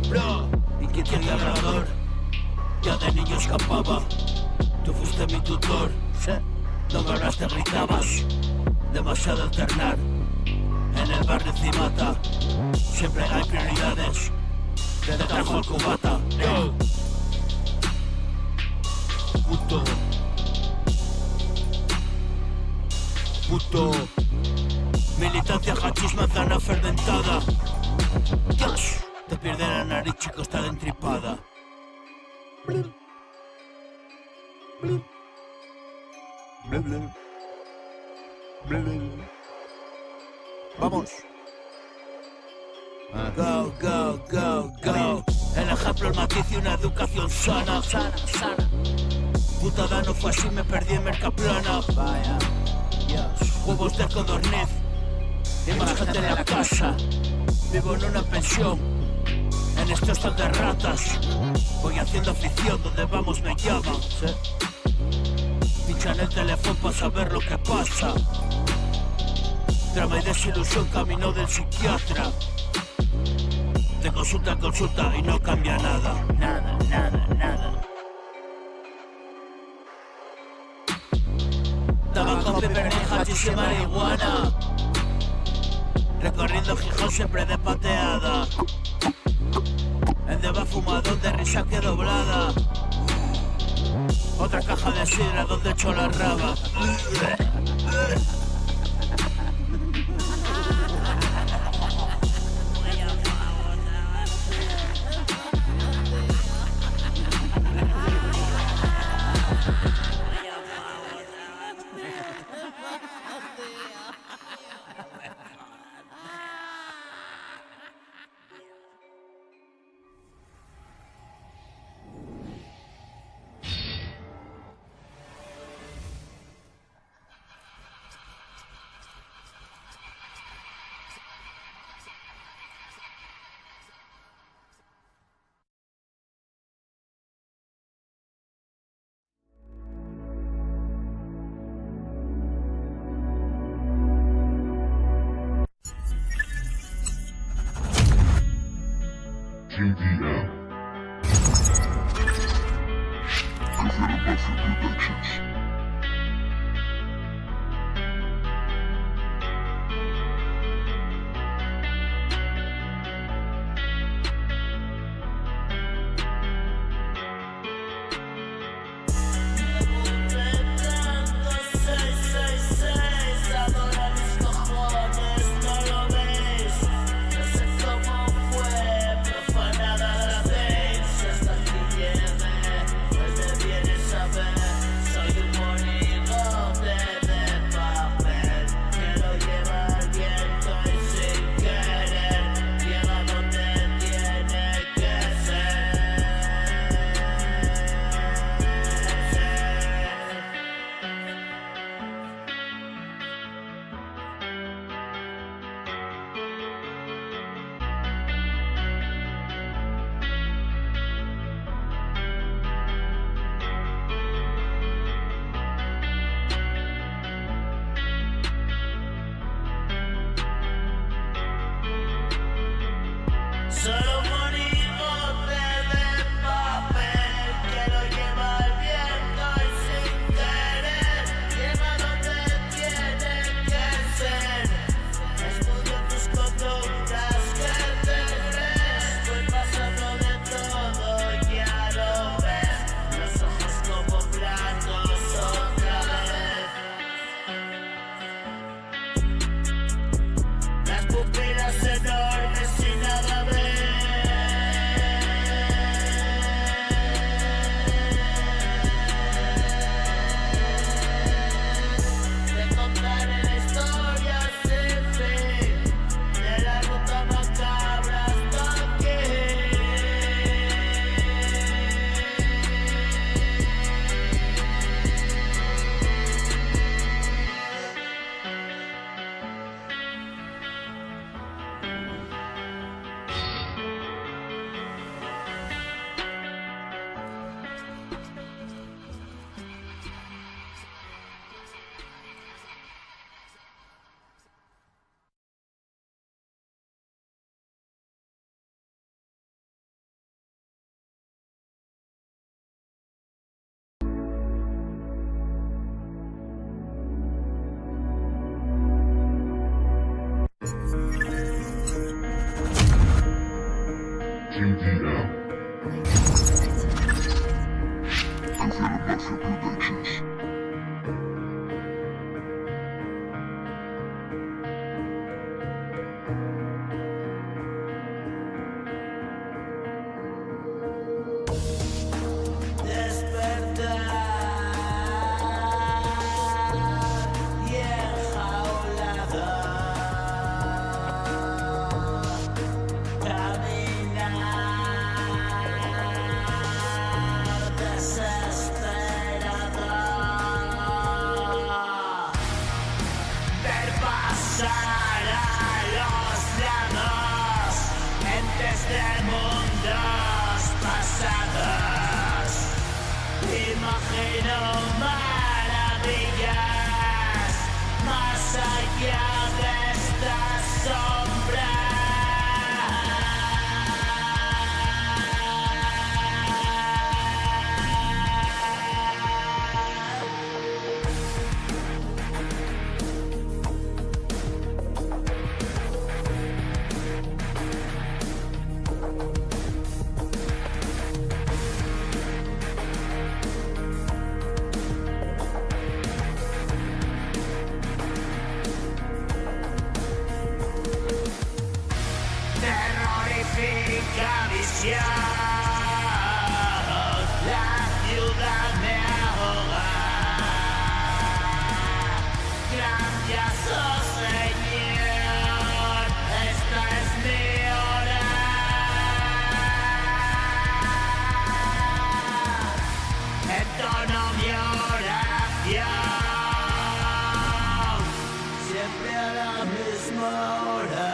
Bro, inquieto y labrador. Ya de niño escapaba. Tú fuiste mi tutor. No me hablaste, gritabas. Demasiado alternar. En el barrio Cimata siempre hay prioridades. Te trajo el cubata. Puto. Puto. Militancia, hachís, manzana fermentada. Dios. Te pierde la nariz, chico, está entripada. Vamos. Go, go, go, go. El ejemplo, el matiz y una educación sana. Putada no fue así, me perdí en Mercaplana. Vaya, Dios. Huevos de codorniz y más gente en la casa. Vivo en una pensión, en estos están de ratas. Voy haciendo afición, donde vamos me llaman. Pinchan el teléfono para saber lo que pasa. Drama y desilusión, camino del psiquiatra. De consulta en consulta y no cambia nada. Nada, nada, nada. Tabaco, peperneja, hachís y marihuana. Recorriendo Gijón siempre de pateada. En deba fumadón de risa que doblada. Otra caja de sidra donde echo la raba. magia de esta sombra. Terrorífica visión, la ciudad me ahoga. Grandioso Señor, esta es mi hora. Entono mi oración, siempre a la misma hora.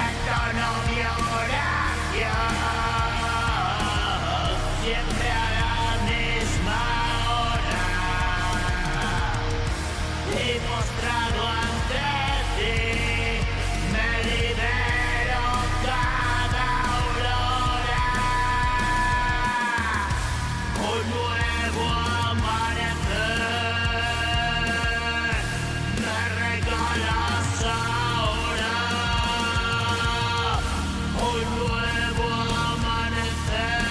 Entono mi oración, siempre a la misma hora. Y postrado ante ti, me libero cada aurora. Un nuevo amanecer me regalas ahora. Un nuevo amanecer.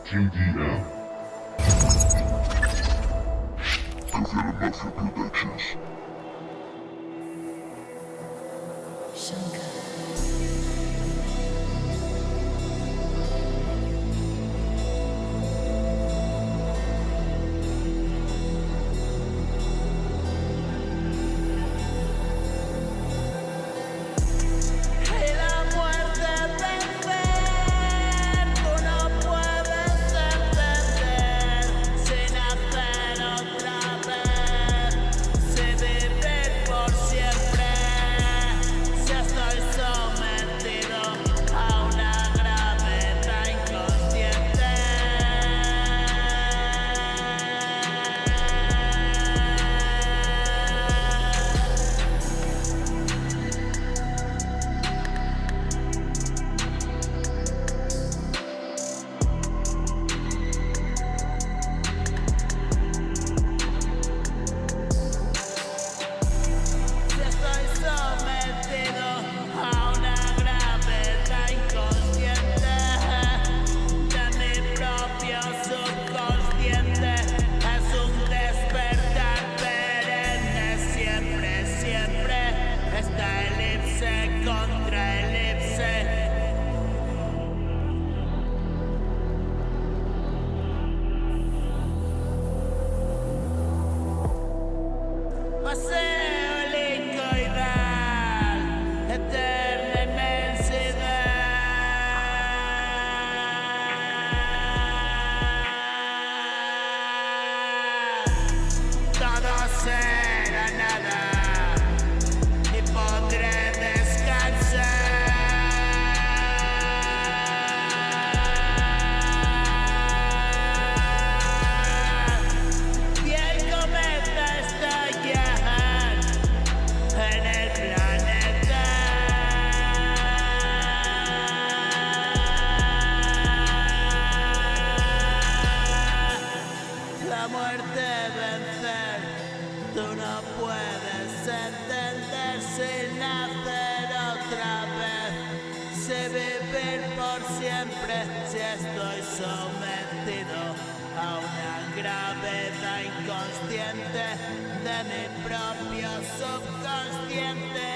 JDM. Coconut Mafia Productions. Y la muerte vencer, tú no puedes entender, sin hacer otra vez, sin vivir por siempre, si estoy sometido a una gravedad inconsciente. Si estoy sometido a una gravedad inconsciente de mi propio subconsciente, es un despertar perenne, siempre, siempre, esta elipse contra elipse. Paseo helicoidal, eterna inmensidad. Todo será nada y podré descansar. Y el cometa estallar en el planeta. La muerte vencer, tú no puedes entender sin nacer otra vez, si vivir por siempre, si estoy sometido a una gravedad inconsciente de mi propio subconsciente.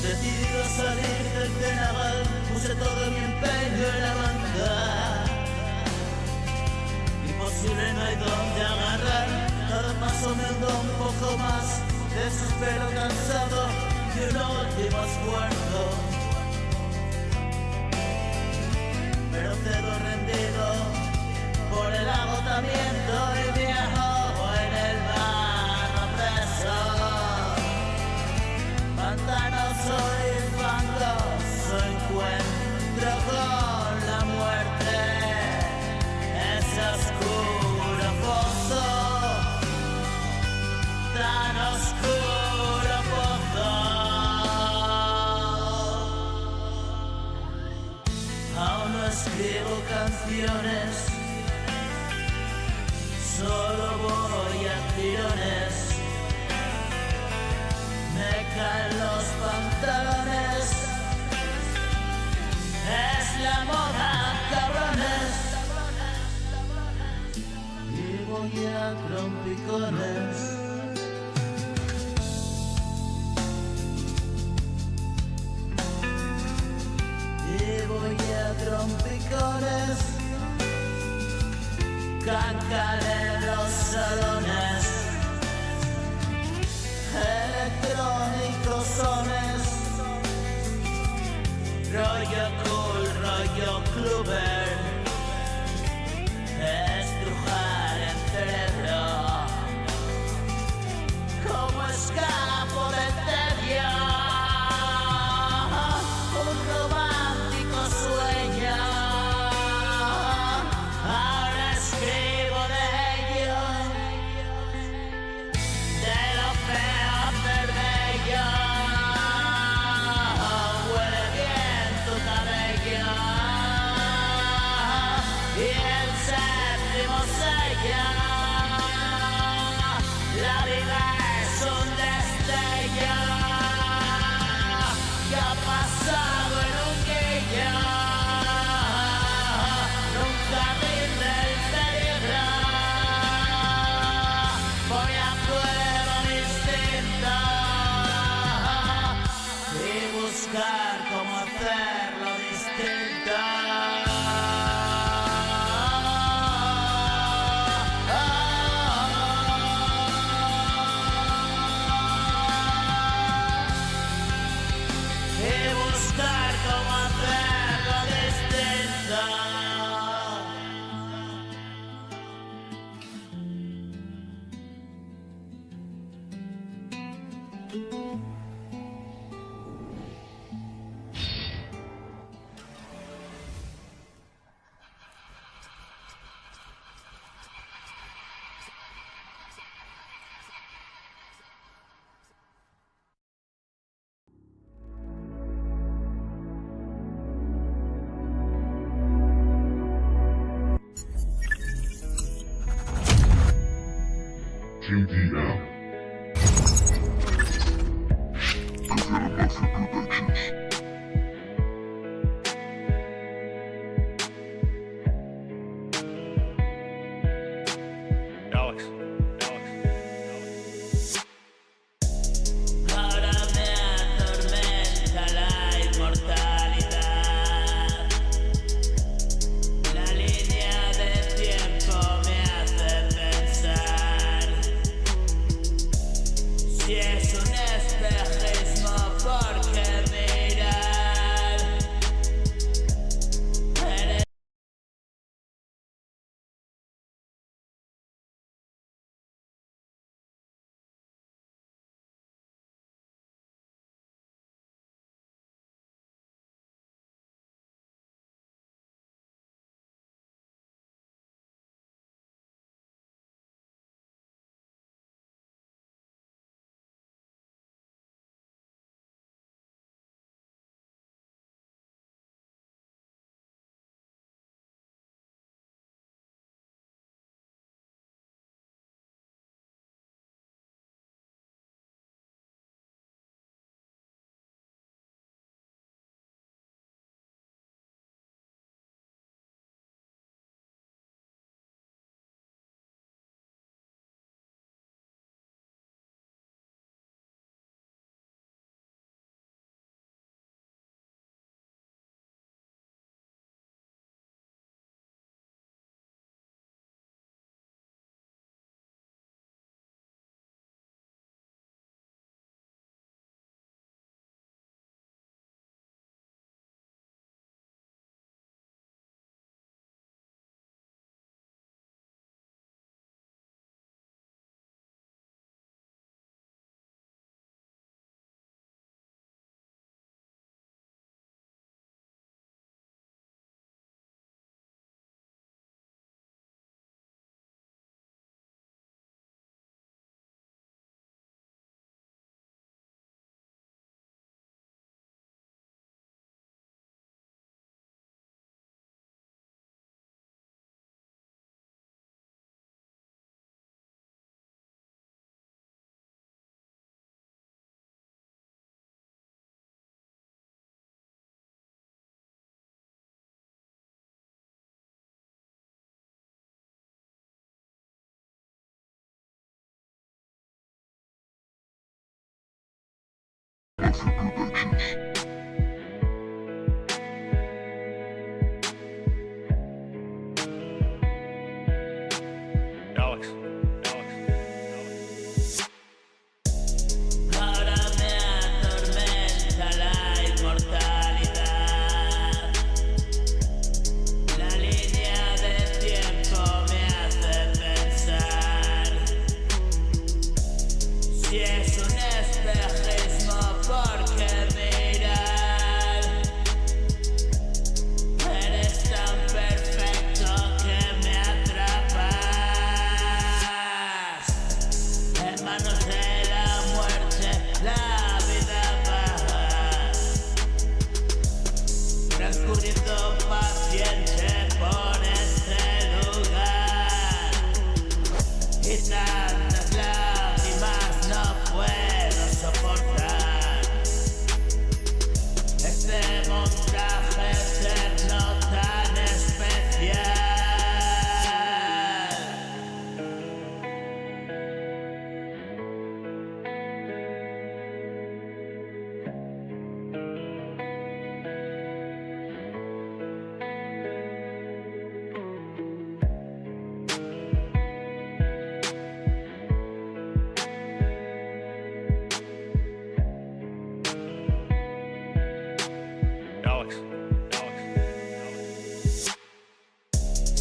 Decidido a salir del Cenagal, puse todo mi empeño en la banda. Imposible, no hay donde agarrar. Cada paso me hundo un poco más. Desespero, cansado y un último esfuerzo. Pero cedo rendido por el agotamiento y viejo en el barro preso. Pantanoso y fangoso encuentro con la muerte. Ese oscuro pozo, tan oscuro pozo. Aún no escribo canciones, solo voy a tirones. Me caen los pantalones, es la moda, cabrones. Y voy a trompicones. Y voy a trompicones. Cancan los salones. Electrónicos sones, rollo cool, rollo clubber, estrujar el cerebro, como escapo del tedio, un romántico sueño, ahora escribo de ello, de lo feo. Huele bien tu cabello y el séptimo sello. La vida es un destello que ha pasado en un guillo. Nunca rinde el peligro. Voy a prueba mi instinto y buscar cómo hacerlo distinto. Y buscar cómo hacerlo distinto. Ahora me atormenta la inmortalidad. La línea de tiempo me hace pensar.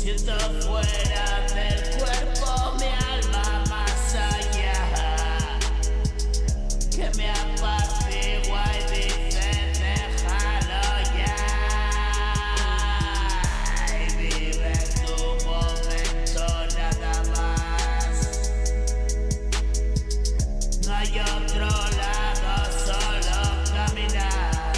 Siento fuera del cuerpo mi alma más allá, que me apacigua y dice déjalo ya, y vive tu momento nada más. No hay otro lado, solo caminar.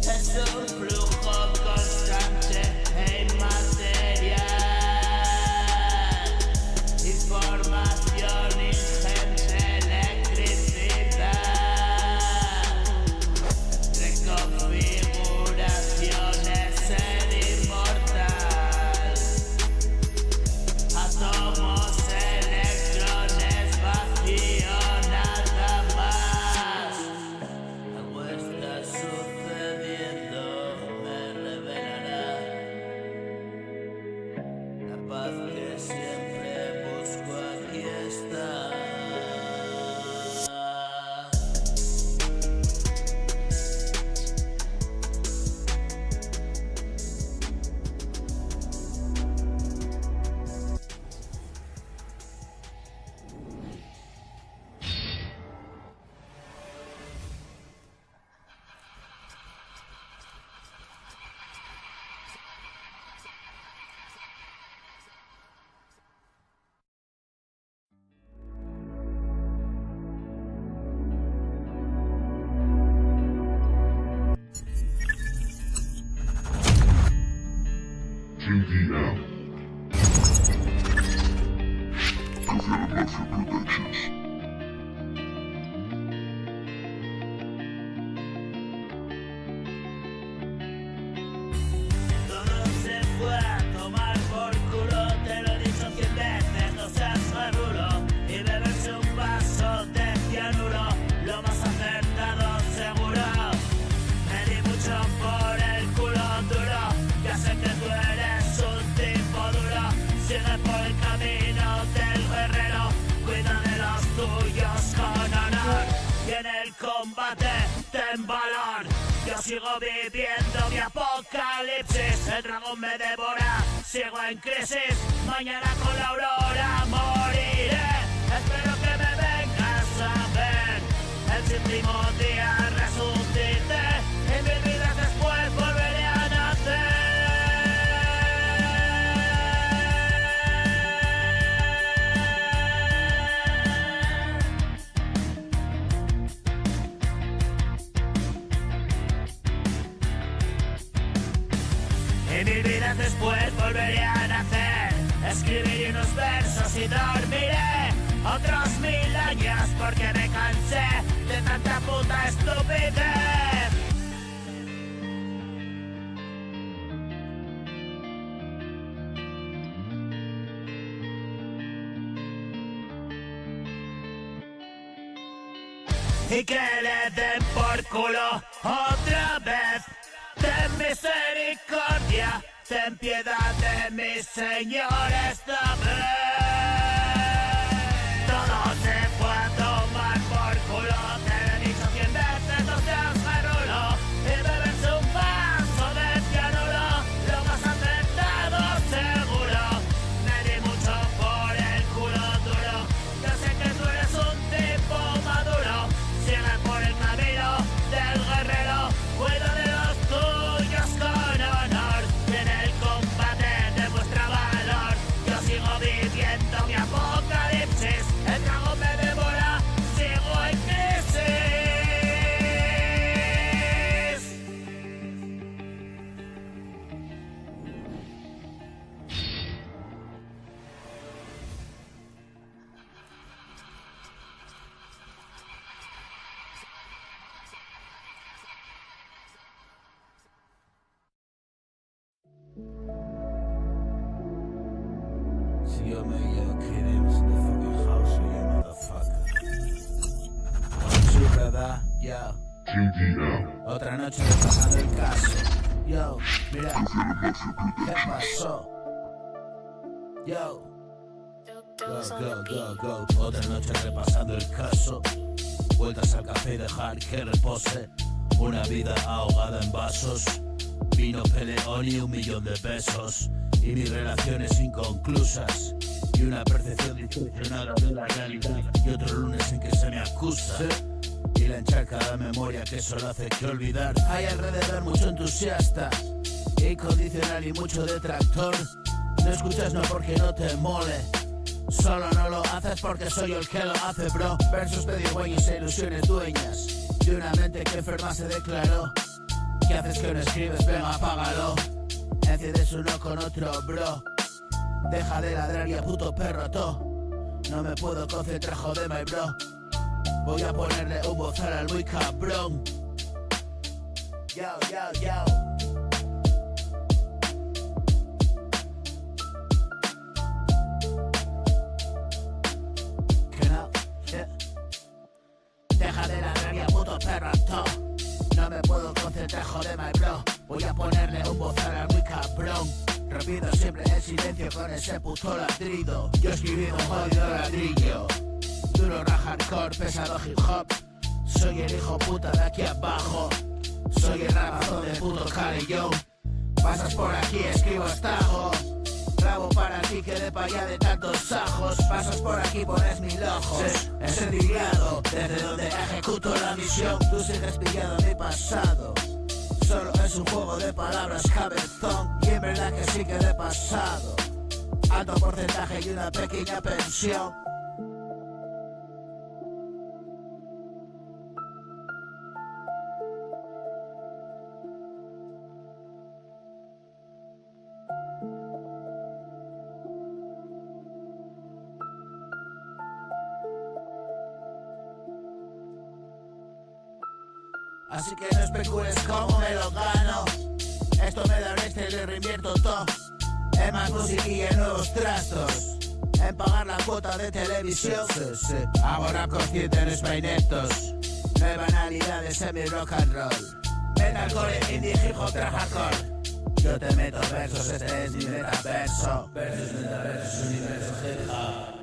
Es un flujo constante e inmaterial, información ingente, electricidad, reconfiguraciones, ser inmortal, átomos, electrones, vacío, nada más. Algo está sucediendo, me revelará la paz que siempre busco, aquí está. JDL. Professor Murphy Productions. Todo se fue a tomar por culo, te lo he dicho 100 veces, no seas maduro y beberse un vaso de cianuro, lo más acertado seguro. Me di mucho por el culo duro, ya sé que tú eres un tipo duro, sigue por el camino del guerrero, cuida de los tuyos con honor, y en el combate ten valor. Yo sigo viviendo mi apocalipsis, el dragón me devora, sigo en crisis, mañana con la aurora moriré. Espero que me vengas a ver, el séptimo día resucité, y 1000 vidas después volveré a nacer. Y 1000 vidas después volveré a nacer, escribiré unos versos y dormiré otros 1000 años porque me cansé de tanta puta estupidez. Y que le den por culo otra vez. Ten misericordia, ten piedad de mi Señor esta vez. Todo se fue a tomar por culo, te lo he dicho 100 veces, no seas marulo, y beberse un vaso de cianuro, lo más acertado seguro. Me di mucho por el culo duro, yo sé que tú eres un tipo maduro, sigue por el camino del guerrero, cuida de los tuyos con honor, y en el combate demuestra valor. Yo sigo viviendo mi apocalipsis, el dragón me devora, sigo en crisis. See your man, yo, kid, in the fucking house, you motherfucker. Su verdad, yo. JDL. Otra noche repasando el caso. Yo, mira, ¿qué pasó? Yo. Go. Otra noche repasando el caso. Vueltas al café y dejar que repose. Una vida ahogada en vasos. Vino peleón y 1 millón de pesos. Y mis relaciones inconclusas. Y una percepción distorsionada de la realidad. Y otro lunes en que se me acusa. Y la encharcada memoria que solo hace que olvidar. Hay alrededor mucho entusiasta. Incondicional y mucho detractor. No escuchas no porque no te mole. Solo no lo haces porque soy yo el que lo hace, bro. Versos pedigüeños e ilusiones dueñas de una mente que enferma se declaró. ¿Qué haces que no escribes? Venga, apágalo. Enciendes uno con otro, bro. Deja de ladrar y a puto perro, no me puedo concentrar, joder, my bro. Voy a ponerle un bozal al muy cabrón. Yo, yo, yo. Deja de ladrar y a puto perro, no me puedo concentrar, joder, my bro. Voy a ponerle un bozal al muy cabrón. Repito siempre el silencio con ese puto ladrido. Yo escribí un jodido ladrillo. Duro rap hardcore, pesado hip hop. Soy el hijo puta de aquí abajo. Soy el rapazón de puto Calillón. Pasas por aquí, escribo estajo. Grabo para ti que de pa' allá de tantos ajos. Pasas por aquí, pones mil ojos. Es el diglado, desde donde ejecuto la misión. Tú sigues pillado en mi pasado. Solo es un juego de palabras, cabezón. Y en verdad que sí que de pasado. Alto porcentaje y una pequeña pensión. Así que no especules cómo me lo gano. Esto me da un extra y le reinvierto todo. En más música y en nuevos trastos. En pagar la cuota de televisión. Hago rap consciente en ineptos. No hay banalidades en mi rock and roll. Metalcore, indie, hip hop, trap hardcore. Yo te meto versos, este es mi metaverso. Versus metaversos, universo hip hop.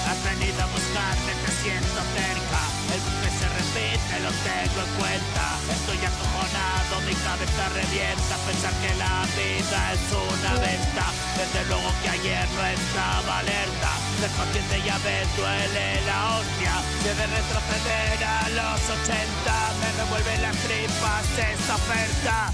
Has venido a buscarme, te siento cerca. El bucle se repite, lo tengo en cuenta. Estoy acojonado, mi cabeza revienta. Pensar que la vida es una venta. Desde luego que ayer no estaba alerta. Ser consciente ya ves, duele la hostia. Si he de retroceder a los 80, me revuelven las tripas esta oferta.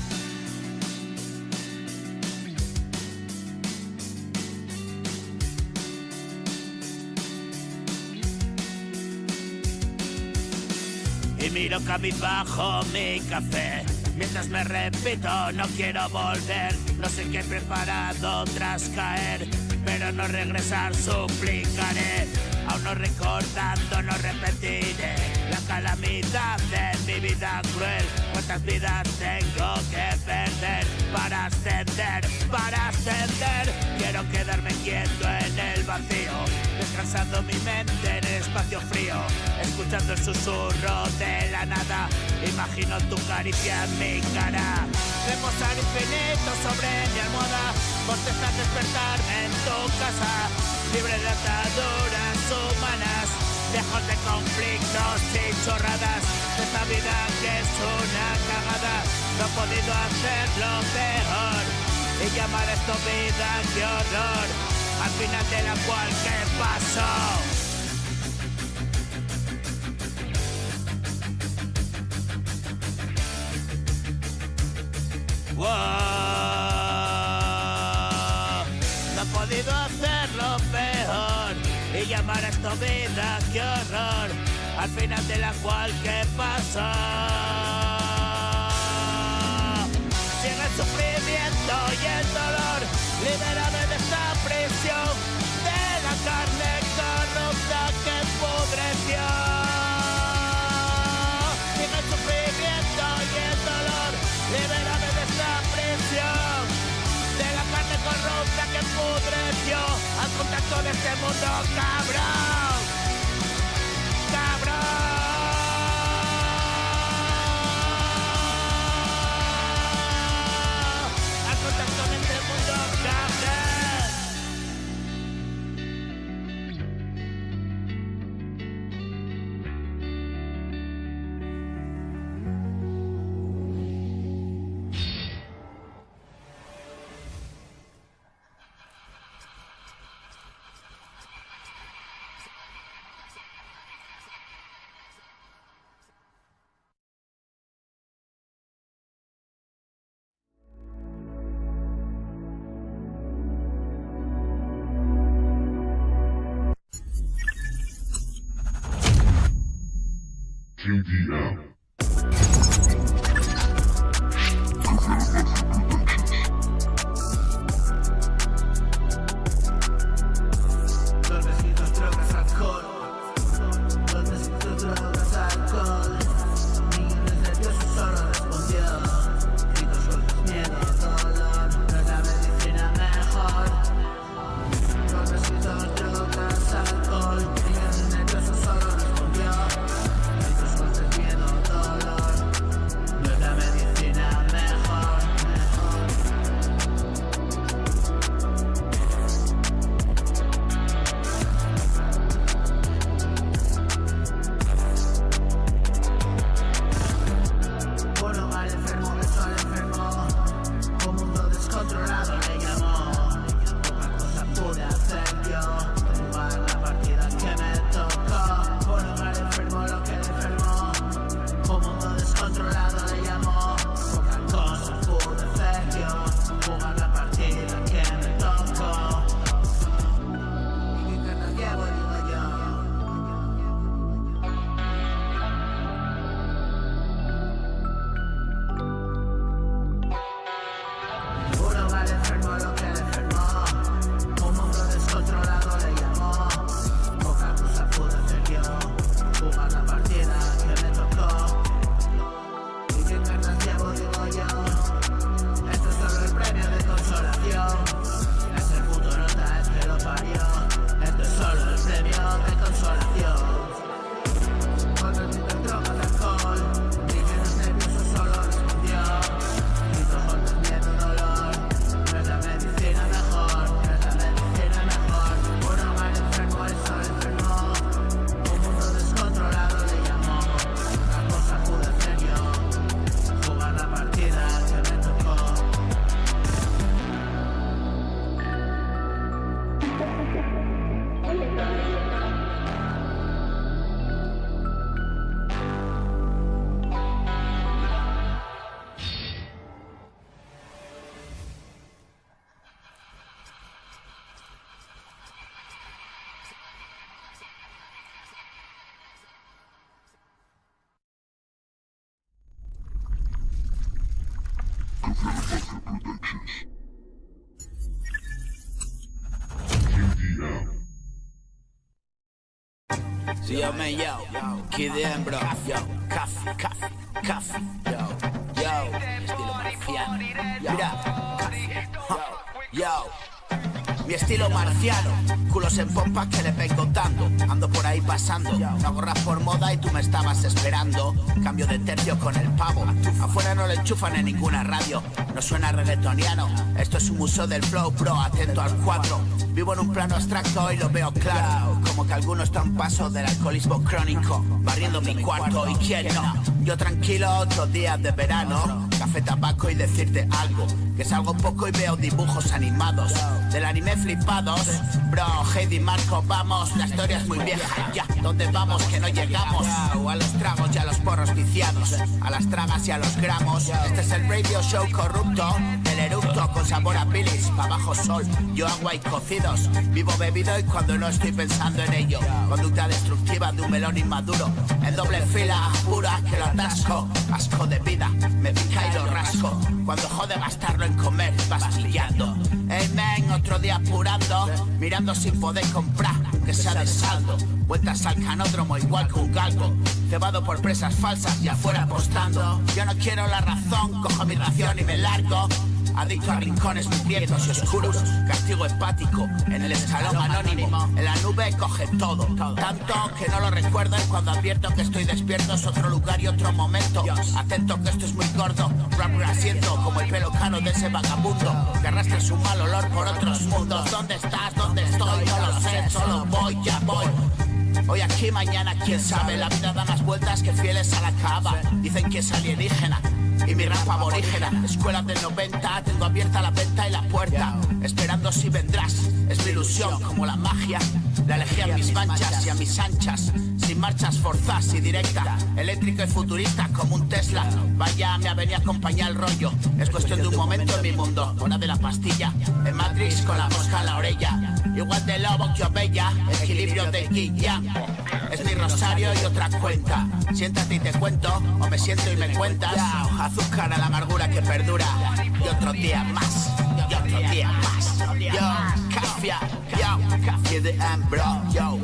Y miro cabizbajo mi café. Mientras me repito, no quiero volver. No sé qué he preparado tras caer, pero no regresar suplicaré. Aún no recordando, no repetiré la calamidad de mi vida cruel. ¿Cuántas vidas tengo que perder para ascender? Para ascender, quiero quedarme quieto en el vacío, descansando mi mente en el espacio frío, escuchando el susurro de la nada. Imagino tu caricia en mi cara, reposar infinito sobre mi almohada, bostezar, despertarme en tu casa, libre de ataduras humanas, lejos de conflictos y chorradas. Esta vida que es una cagada, no he podido hacerlo peor y llamar esto vida, qué horror, al final de la cual ¿qué pasó? Wow. No he podido hacerlo peor y llamar a esto vida, qué horror, al final de la cual ¿qué pasa? Sigue el sufrimiento y el dolor, libérame de esta prisión, de la carne corrupta que pudreció. Sigue el sufrimiento y el dolor, libérame de esta prisión, de la carne corrupta que pudreció, al contacto de este mundo cabrón, cabrón. Al contacto de este mundo cabrón. JDM. Golpecitos, drogas, alcohol. Golpecitos, drogas, alcohol. Niños nerviosos solo respondió. Gritos, golpes, miedo, dolor. No es la medicina mejor. Golpecitos, drogas, alcohol. Niños nerviosos solo respondió. Gritos, golpes, miedo, dolor. No es la medicina mejor. Un hogar enfermo, beso al enfermo. Un mundo descontrolado le llamó. Poca cosa pude hacer yo. Jugar la partida que me tocó. Un hogar enfermo, lo que le enfermó. Un mundo descontrolado le llamó. Poca cosa pude hacer yo. Jugar la partida que me tocó. ¿Y qué cartas llevo? Digo yo. Un hogar enfermo, lo que le enfermó. Un mundo descontrolado le llamó. Poca cosa pude hacer yo. Jugar la partida que me tocó. ¿Y qué cartas llevo? Digo yo. Esto es solo el premio de consolación. Es el puto nota, es que lo parió. Esto es solo el premio de consolación. Golpecitos, drogas, alcohol. Niños nerviosos solo respondió. Gritos, golpes, miedo, dolor. No es la medicina mejor. No es la medicina mejor. Un hogar enfermo, eso le enfermó. Un mundo descontrolado le llamó. Poca cosa pude hacer yo. Jugar la partida que me tocó. Yo me yo, Kid bro, yo, coffee, yo, estilo marciano, mira, yo, mi estilo marciano, culos en pompas que le vengo dando, ando por ahí pasando, no hago rap por moda y tú me estabas esperando, cambio de tercio con el pavo, afuera no le enchufan en ninguna radio, no suena reggaetoniano, esto es un museo del flow, bro, atento al cuadro. Vivo en un plano abstracto y lo veo claro. Como que algunos están paso del alcoholismo crónico, barriendo mi cuarto y quién no. Yo tranquilo, otros días de verano, café, tabaco y decirte algo. Que salgo poco y veo dibujos animados. Del anime flipados. Bro, Heidi Marco, vamos. La historia es muy vieja, ya. ¿Dónde vamos que no llegamos? A los tragos y a los porros viciados. A las tragas y a los gramos. Este es el radio show corrupto. El eructo con sabor a bilis. Pa' bajo sol, yo agua y cocidos. Vivo bebido y cuando no estoy pensando en ello. Conducta destructiva de un melón inmaduro. En doble fila, pura que lo atasco. Asco de vida, me pica y lo rasco. Cuando jode gastarlo en comer, vas liando. Hey man, otro día apurando. Mirando sin poder comprar, que sea de saldo. Vueltas al canódromo igual que un galgo. Cebado por presas falsas y afuera apostando. Yo no quiero la razón, cojo mi ración y me largo. Adicto a rincones mugrientos y oscuros. Castigo hepático en el escalón anónimo. En la nube coge todo. Tanto que no lo recuerdo y cuando advierto que estoy despierto es otro lugar y otro momento. Atento que esto es muy gordo. Rap asiento como el pelo cano de ese vagabundo que arrastra su mal olor por otros mundos. ¿Dónde estás? ¿Dónde estoy? No lo sé, solo voy, ya voy. Hoy aquí, mañana quién sabe. La vida da más vueltas que fieles a la cava. Dicen que es alienígena y mi rap aborígena. Escuelas del 90, tengo abierta la venta y la puerta. Esperando si vendrás, es mi ilusión como la magia. La elegí a mis manchas y a mis anchas. Sin marchas forzadas y directa. Eléctrico y futurista como un Tesla. Vaya, me ha venido a acompañar el rollo. Es cuestión de un momento en mi mundo. Hora de la pastilla. En Matrix con la mosca en la orella. Igual de lobo que ovella. Equilibrio de guía. Es mi rosario y otra cuenta. Siéntate y te cuento, o me siento y me cuentas. Azúcar a la amargura que perdura. Y otro día más, y otro día más. Yo, Cafia, yo, Cafia de bro, yo.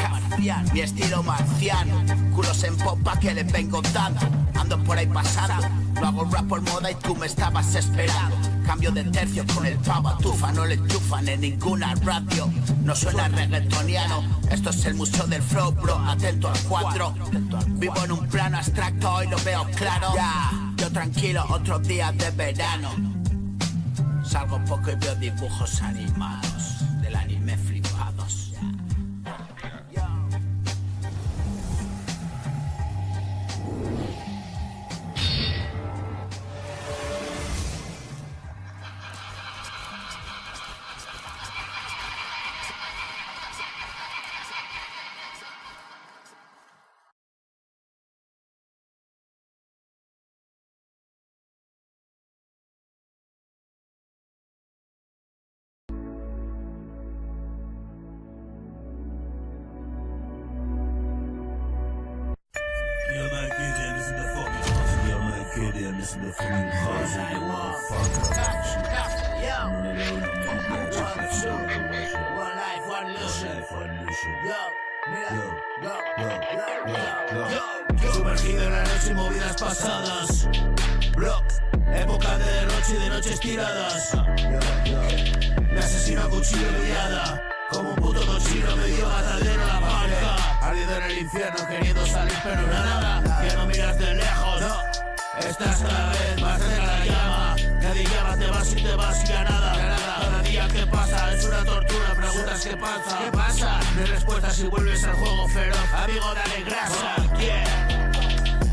Cafia, mi estilo marciano. Culos en popa que le vengo dando. Ando por ahí pasando. No hago rap por moda y tú me estabas esperando. Cambio de tercio con el pavo atufa. No le enchufan en ninguna radio. No suena reggaetoniano. Esto es el museo del flow, bro. Atento al 4. Vivo en un plano abstracto, hoy lo veo claro. Yo tranquilo, otro día de verano. Salgo poco y veo dibujos animados. Del anime flipados. Listen to fucking cause of your motherfucker. One life, one illusion. Yo, sumergido en la noche y movidas pasadas. Block, época de derroche y de noches tiradas. Me asesino a cuchillo liada. Como un puto cochino me dio matadero la panza. Ardiendo en el infierno queriendo salir pero nada. Que no miras de lejos. Estás cada vez más cerca de la llama. Nadie llama, te vas y te vas y ya nada. Cada día que pasa es una tortura. Preguntas qué pasa. ¿Qué pasa? No hay respuestas si vuelves al juego feroz. Amigo, dale grasa.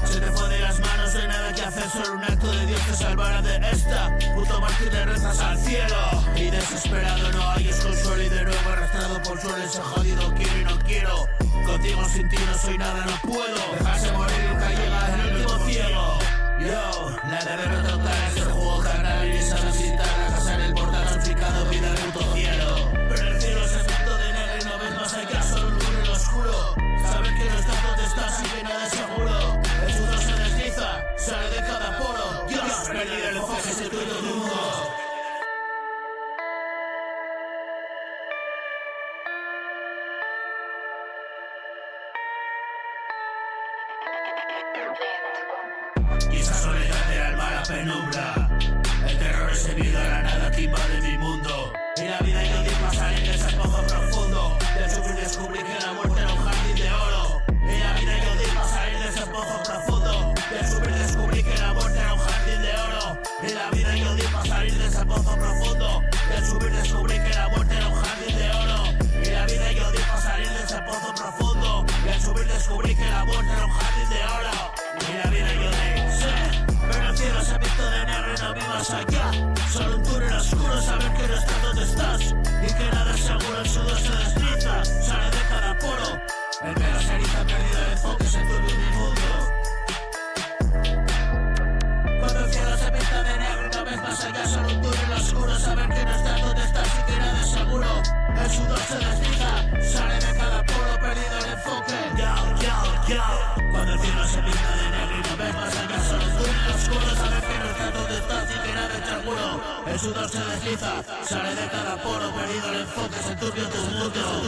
Se te fue de las manos, no hay nada que hacer. Solo un acto de Dios te salvará de esta. Puto mártir te rezas al cielo. Y desesperado no hay consuelo. Y de nuevo arrastrado por suelo ese jodido quiero y no quiero. Contigo sin ti no soy nada, no puedo. Dejarse morir nunca llega el último ciego. Yo, la derrota total es el juego carnal y esa visita a la casa en el portal salpicado vida de puto cielo. Pero el cielo es efecto de negro y no ves más allá, solo un túnel oscuro. Saber que no estás donde estás y que nada es seguro. El futuro se desliza, sale de cada poro. Dios, perdido el enfoque, es el tuyo del mundo. Y esa soledad del alma la penumbra. El terror es debido a la nada que invade mi mundo. Y la vida yo di pasar en ese pozo profundo. Del sufrir descubrí que la muerte era un jardín de oro. Y la vida yo di pasar en ese pozo profundo. Del sufrir descubrí que la muerte era un jardín de oro. Y la vida yo di pasar en ese pozo profundo. Del sufrir descubrí que la muerte era un jardín de oro. Y la vida yo di pasar en ese pozo profundo. Del subir descubrí que la muerte era un jardín de oro. Y la vida yo di, pero el cielo se ha visto de negro y no sudor se desliza, sale de cada poro, perdido el enfoque, se turbio tu mundo.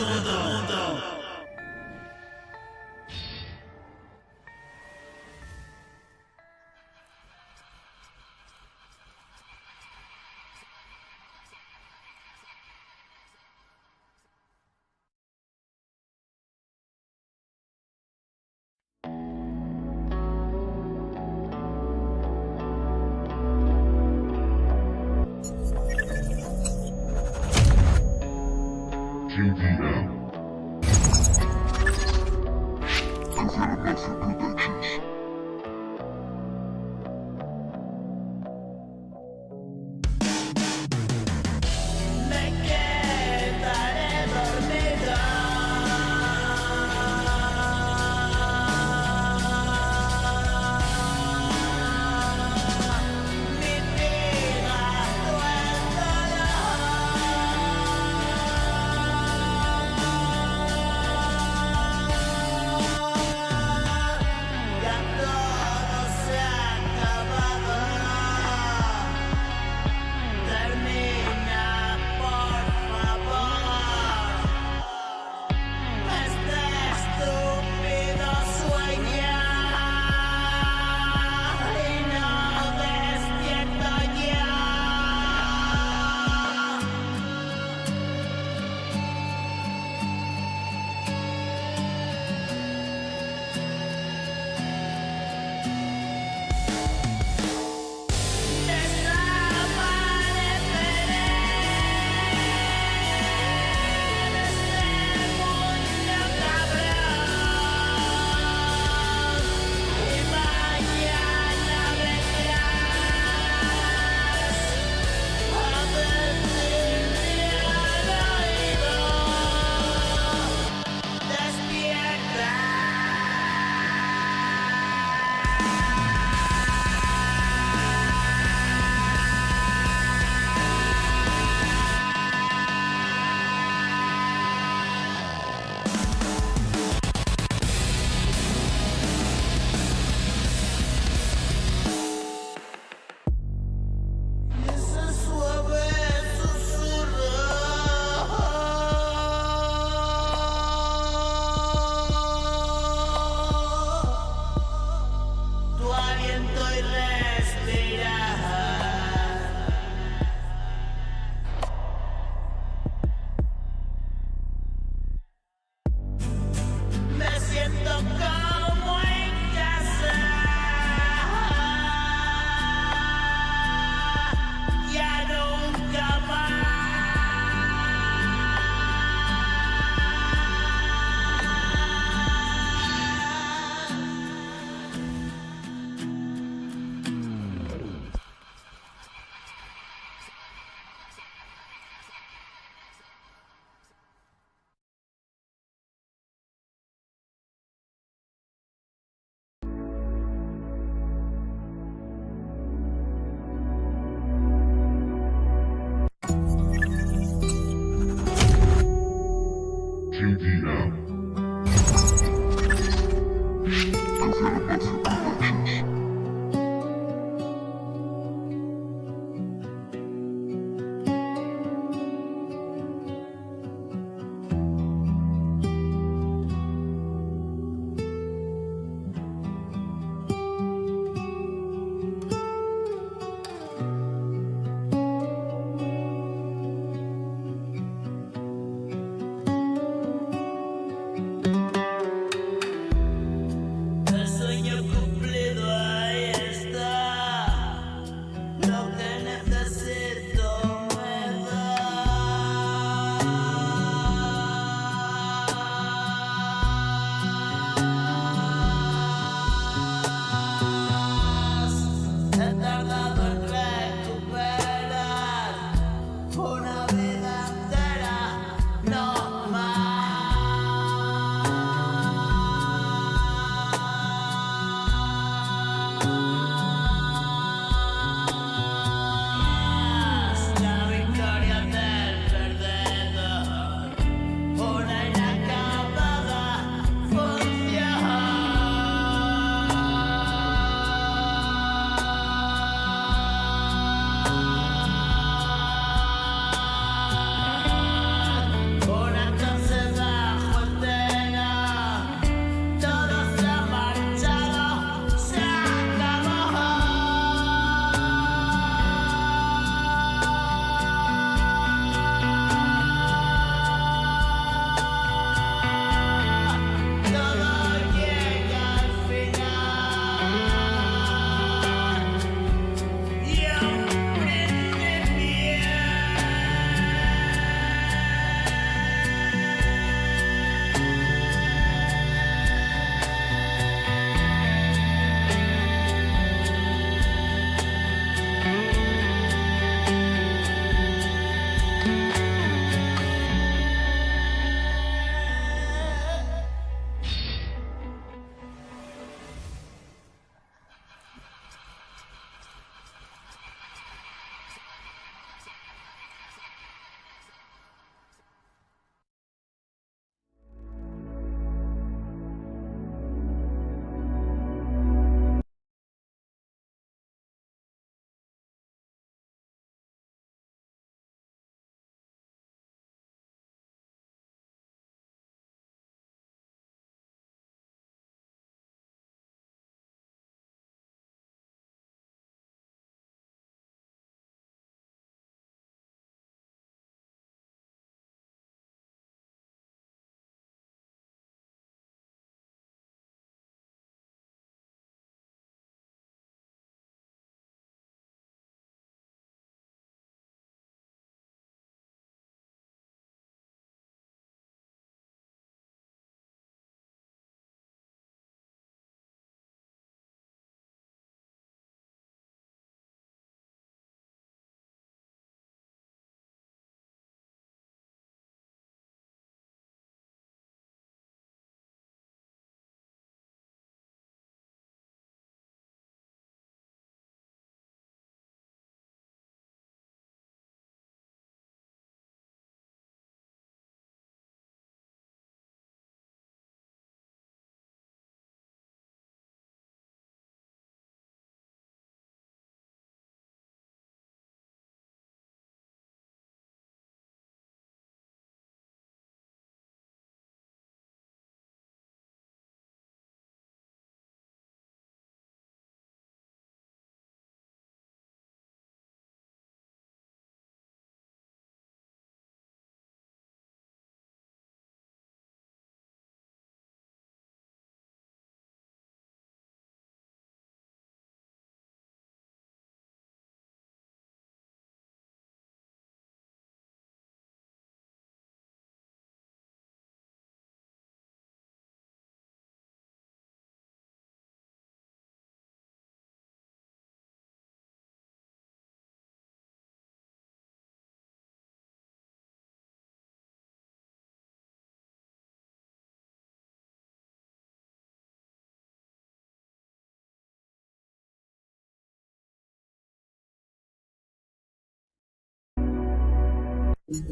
Soy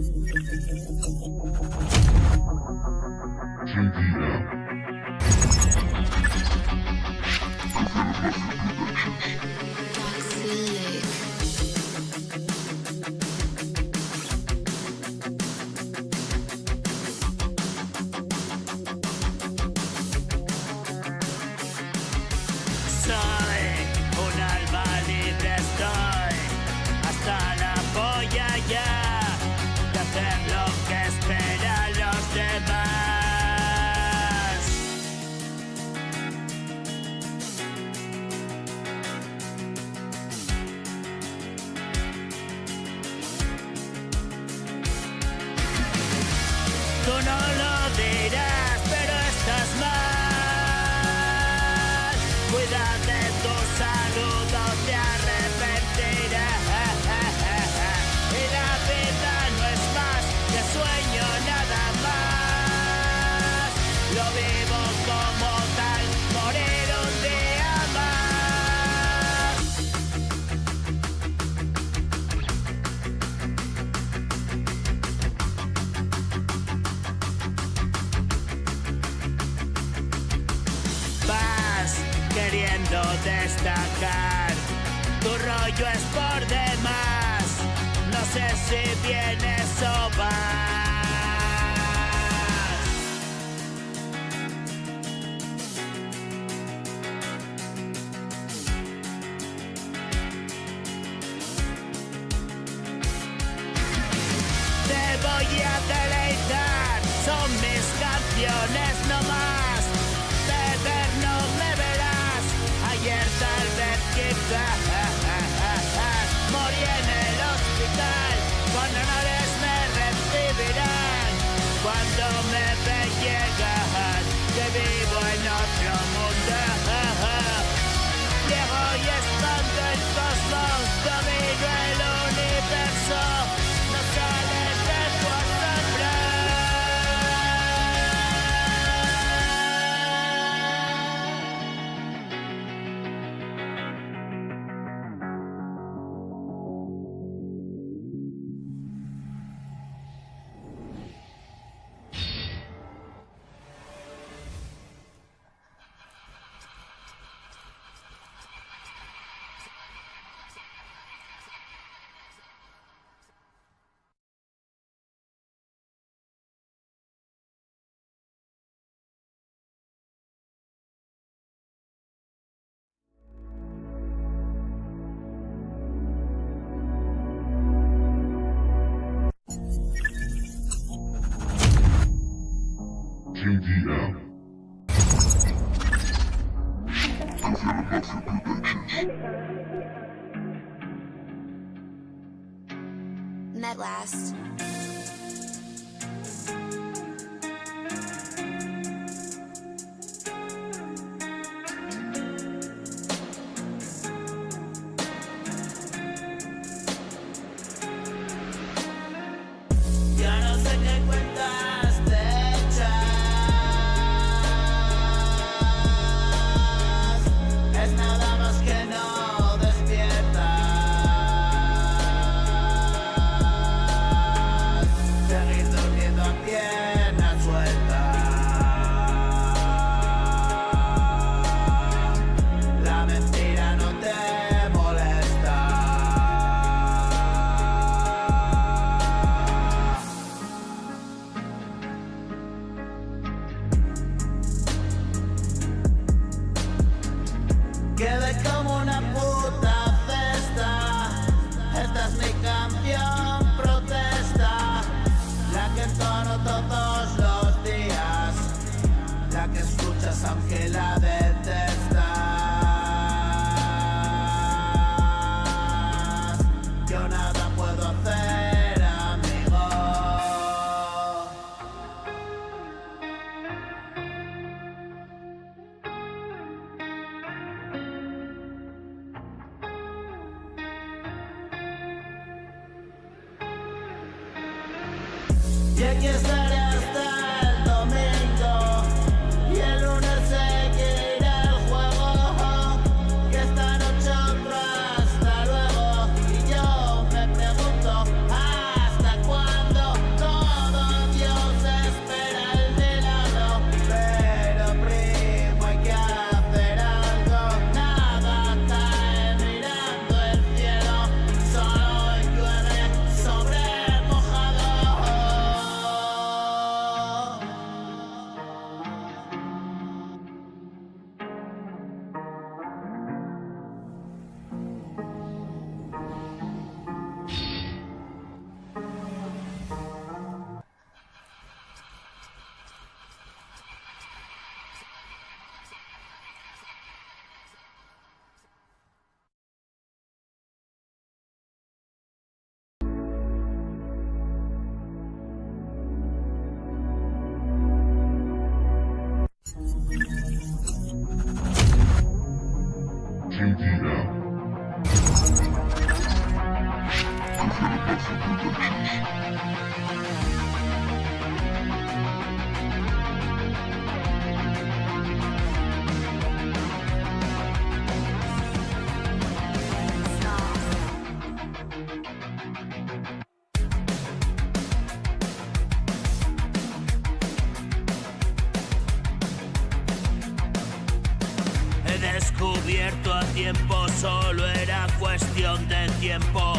un alma libre, estoy hasta la polla ya de hacer lo que esperan los demás. Tú no lo dirás, pero estás mal. Cuida de tu salud o te arrepentirás. Y la vida no es más que sueño nada más. Lo vivo como tal, morir un día más. Vas queriendo destacar, tu rollo es por demás. No sé si vienes o vas. Te voy a deleitar, son mis canciones no más. Beber no me verás, ayer tal vez quizás morí en el hospital, con honores me recibirán cuando me ven llegar, que vivo en otro mundo. Llego y expando el cosmos, domino el universo, no sales de tu asombro. JDM. Mafia Productions. Medlast. Ya no sé qué cuentas te echas. Es nada más que no despiertas. Seguir durmiendo a pierna suelta. La mentira no te molesta. Quedé como una puta cesta. Esta es mi canción protesta, la que entono todos los días, la que escuchas aunque la detestas. Yo nada puedo hacer, amigo. Y aquí estaré hasta el domingo, y el lunes seguirá el juego, y esta noche otro hasta luego. Y yo me pregunto hasta cuándo. He descubierto a tiempo, solo era cuestión de tiempo.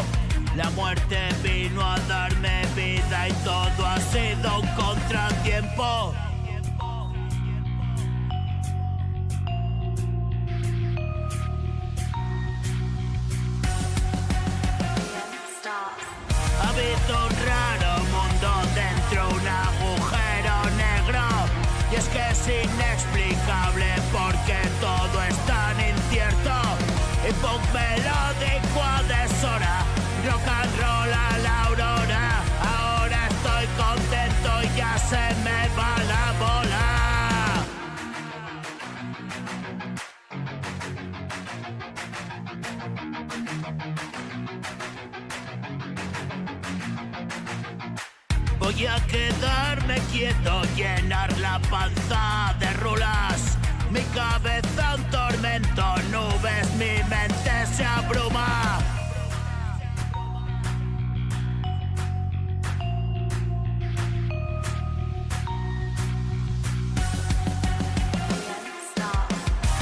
La muerte vino a darme vida y todo ha sido un contratiempo. Habito un raro mundo dentro un agujero negro. Y es que es inexplicable porque todo es tan incierto. Y punk melódico a deshora, rock and roll a la aurora. Ahora estoy contento y ya se me va la bola. Voy a quedarme quieto, llenar la panza de rulas. Mi cabeza un tormento, nubes, mi mente se abruma.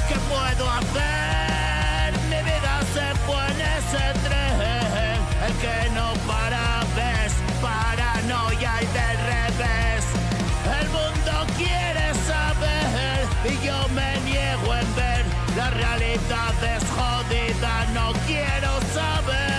¿Qué puedo hacer? Mi vida se fue en ese tren. El que no para ves, paranoia y del revés. El mundo quiere saber y yo me niego en ver. La realidad es jodida, no quiero saber.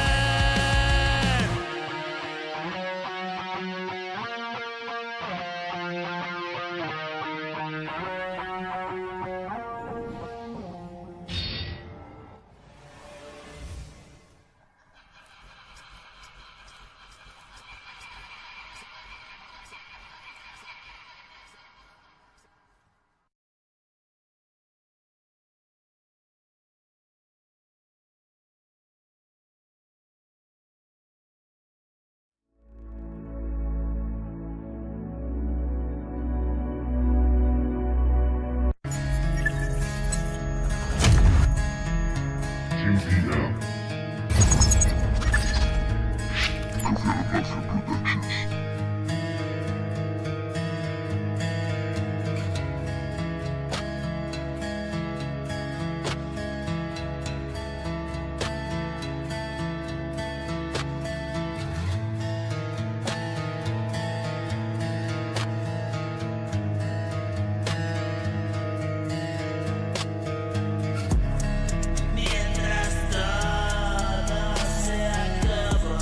Mientras todo se acaba,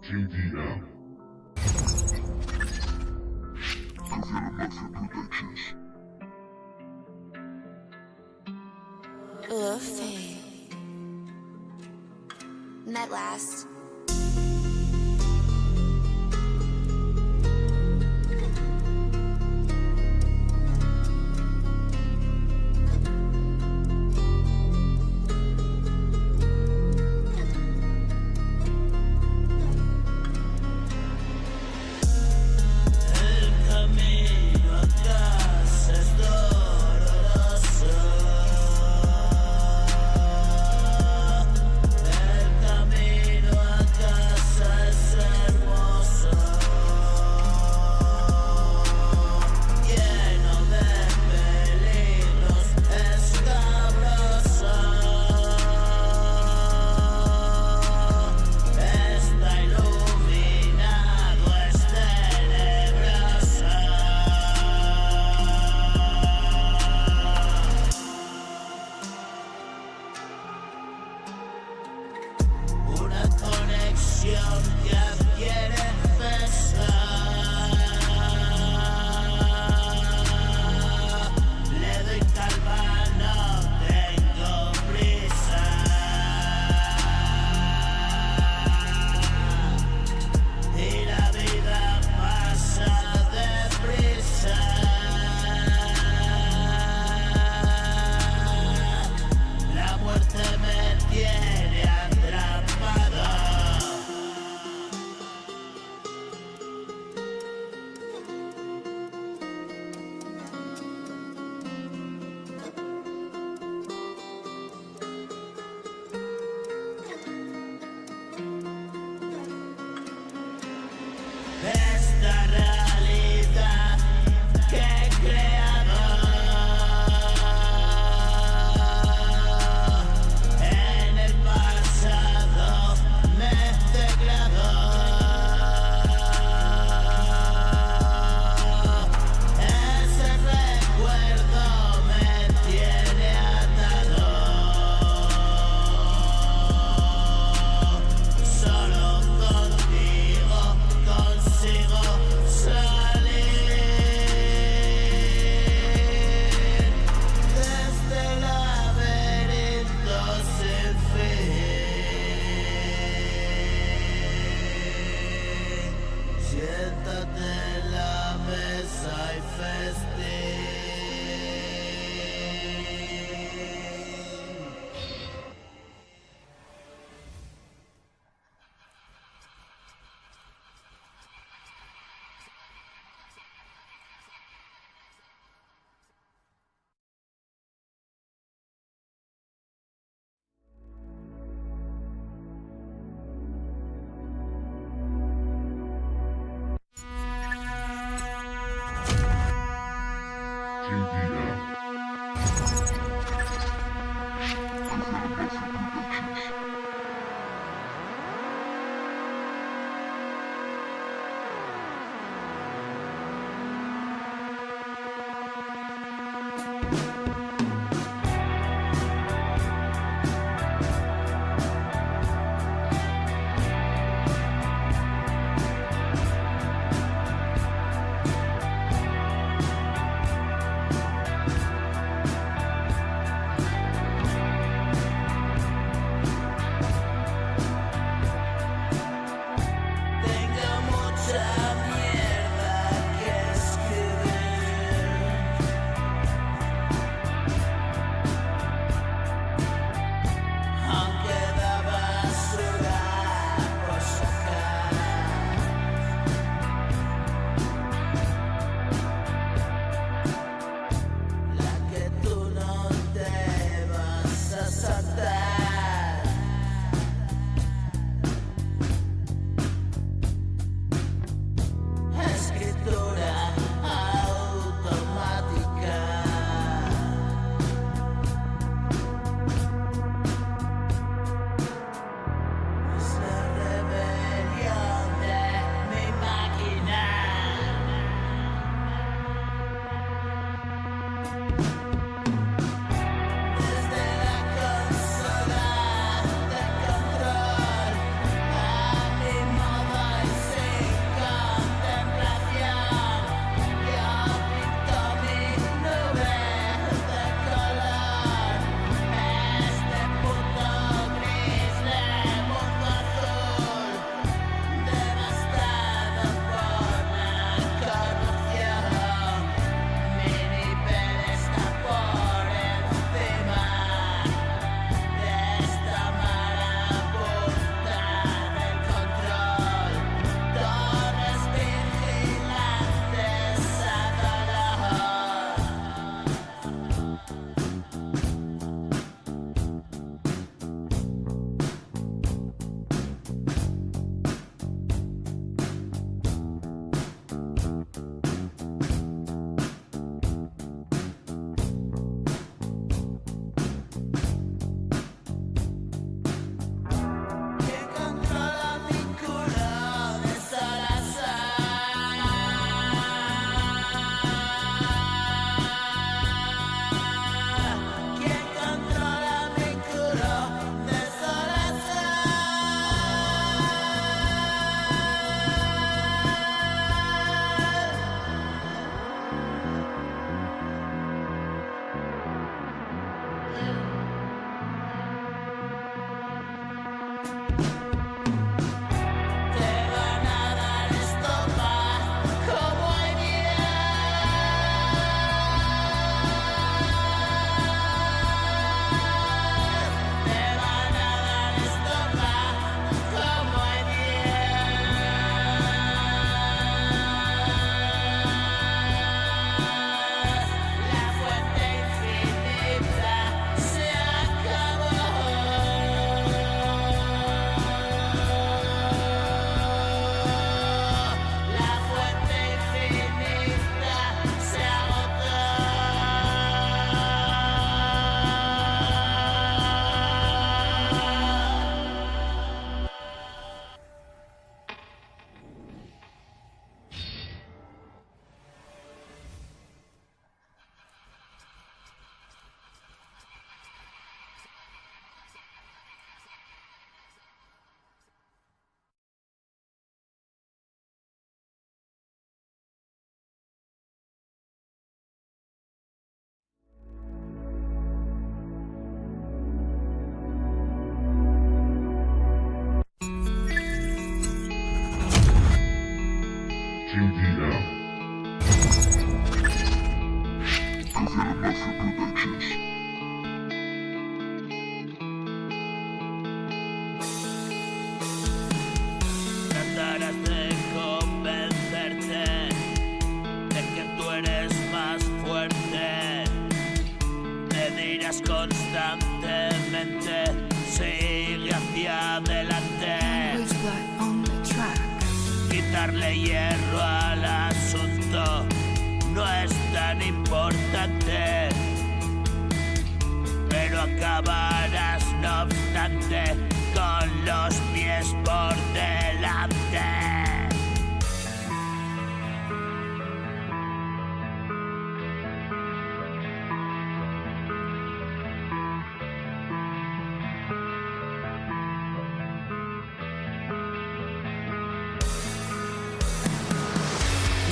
JDM. Productions. Luffy. Met last. Esta realidad que he creado en el pasado me degradó. Ese recuerdo me tiene atado. Solo contigo consigo salir de este laberinto sin fin. Siéntate en la mesa y festín. Tengo mucha mierda que escribir, aunque da basura por sacar. La que tú no te vas a saltar. Escritura automática. Es la rebelión de mi máquina. Desde la consola Tratarás de convencerte de que tú eres más fuerte. Te dirás constantemente, sigue hacia adelante. Quitarle hierro al asunto no es tan importante, pero acabarás no obstante con los pies por delante.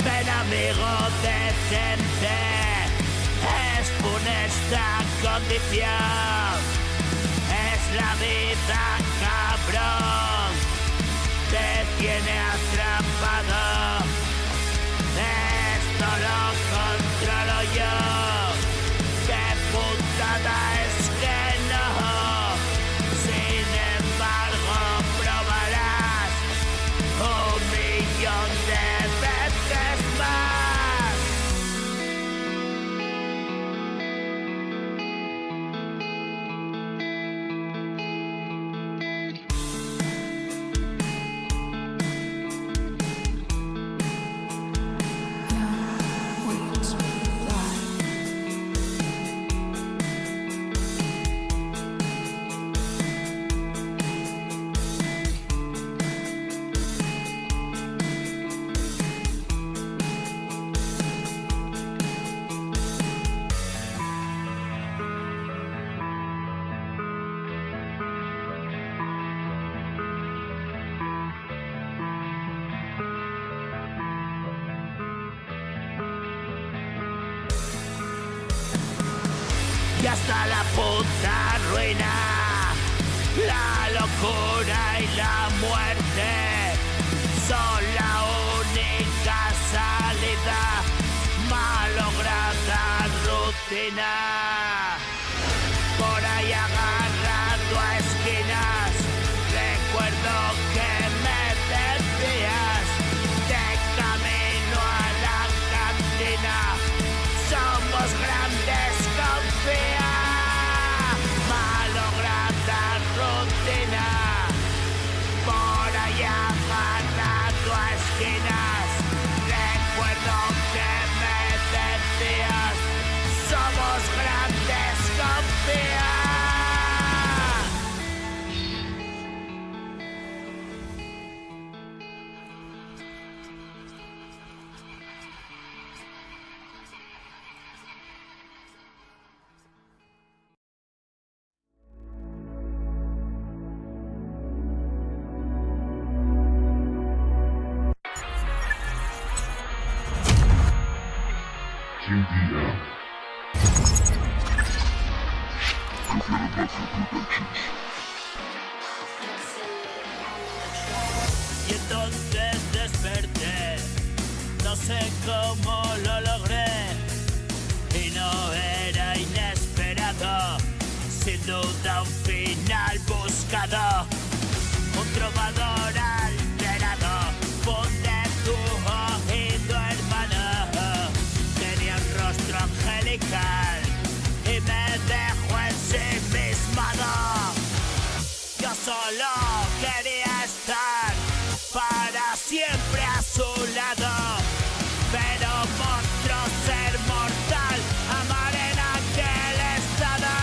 Ven amigo decente, es funesta condición, es la vida cabrón, te tiene atrapado, esto lo controlo yo, qué putada es que no, sin embargo probarás 1.000.000 de veces más. Y hasta la puta ruina, la locura y la muerte son la única salida, malograda rutina. Por ahí agarrado a esquinas, recuerdo que me decías, de camino a la cantina, somos grandes, confía. Malograda rutina, por ahí agarrado a esquinas, recuerdo que me decías, somos grandes, confía. Y entonces desperté, no sé cómo lo logré, y no era inesperado, sin duda un final buscado, un trovador alterado, funde tu oído hermano, tenía un rostro angelical y me dejó ensimismado. Yo solo quería estar para siempre a su lado, pero monstruo ser mortal, amar en aquel estado,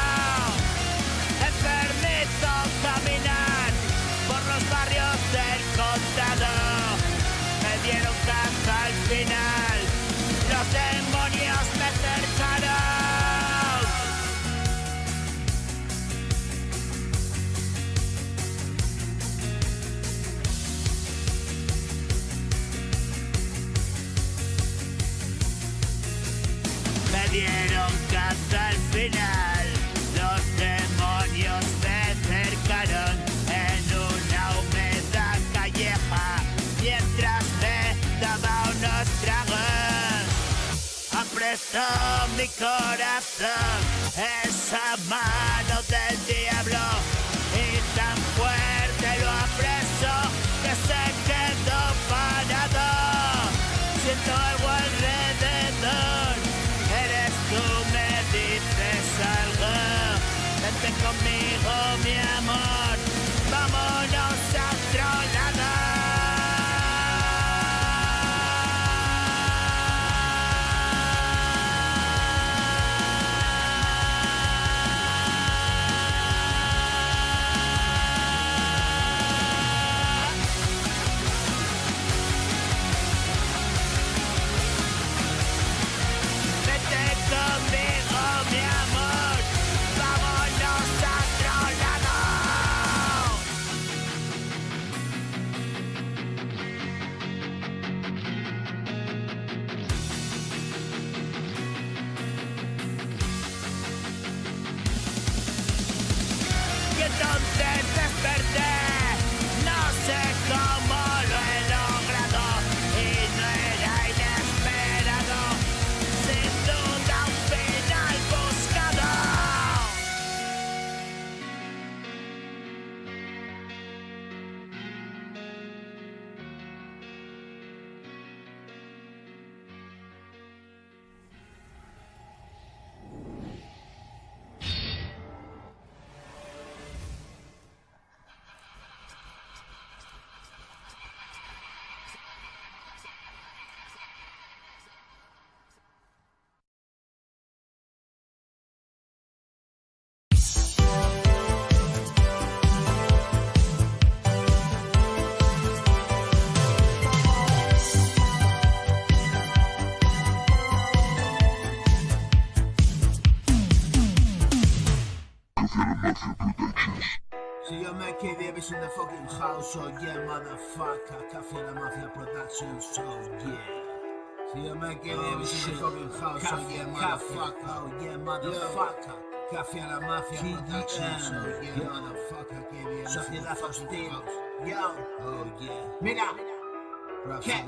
enfermito caminar por los barrios del condado, me dieron caza al final, los demonios me cercaron. Me dieron caza al final, los demonios me cercaron en una húmeda calleja, mientras me daba unos tragos. preso mi corazón, esa mano del diablo, y tan fuerte lo apreso que se quedó parado. Siento algo alrededor, eres tú, me dices algo. Vente conmigo, mi amor, vámonos a otro lado. Entonces desperté, no sé cómo lo he logrado y no era inesperado, sin duda un final buscado. See you make Davis in the fucking house, oh yeah, motherfucker. Café La Mafia Productions, oh yeah. See you make Davis in the fucking house, oh yeah, motherfucker. Oh yeah, motherfucker. Café La Mafia Productions, oh yeah, motherfucker. Sociedad Hostil, yo, oh yeah. Mira. ¿Qué?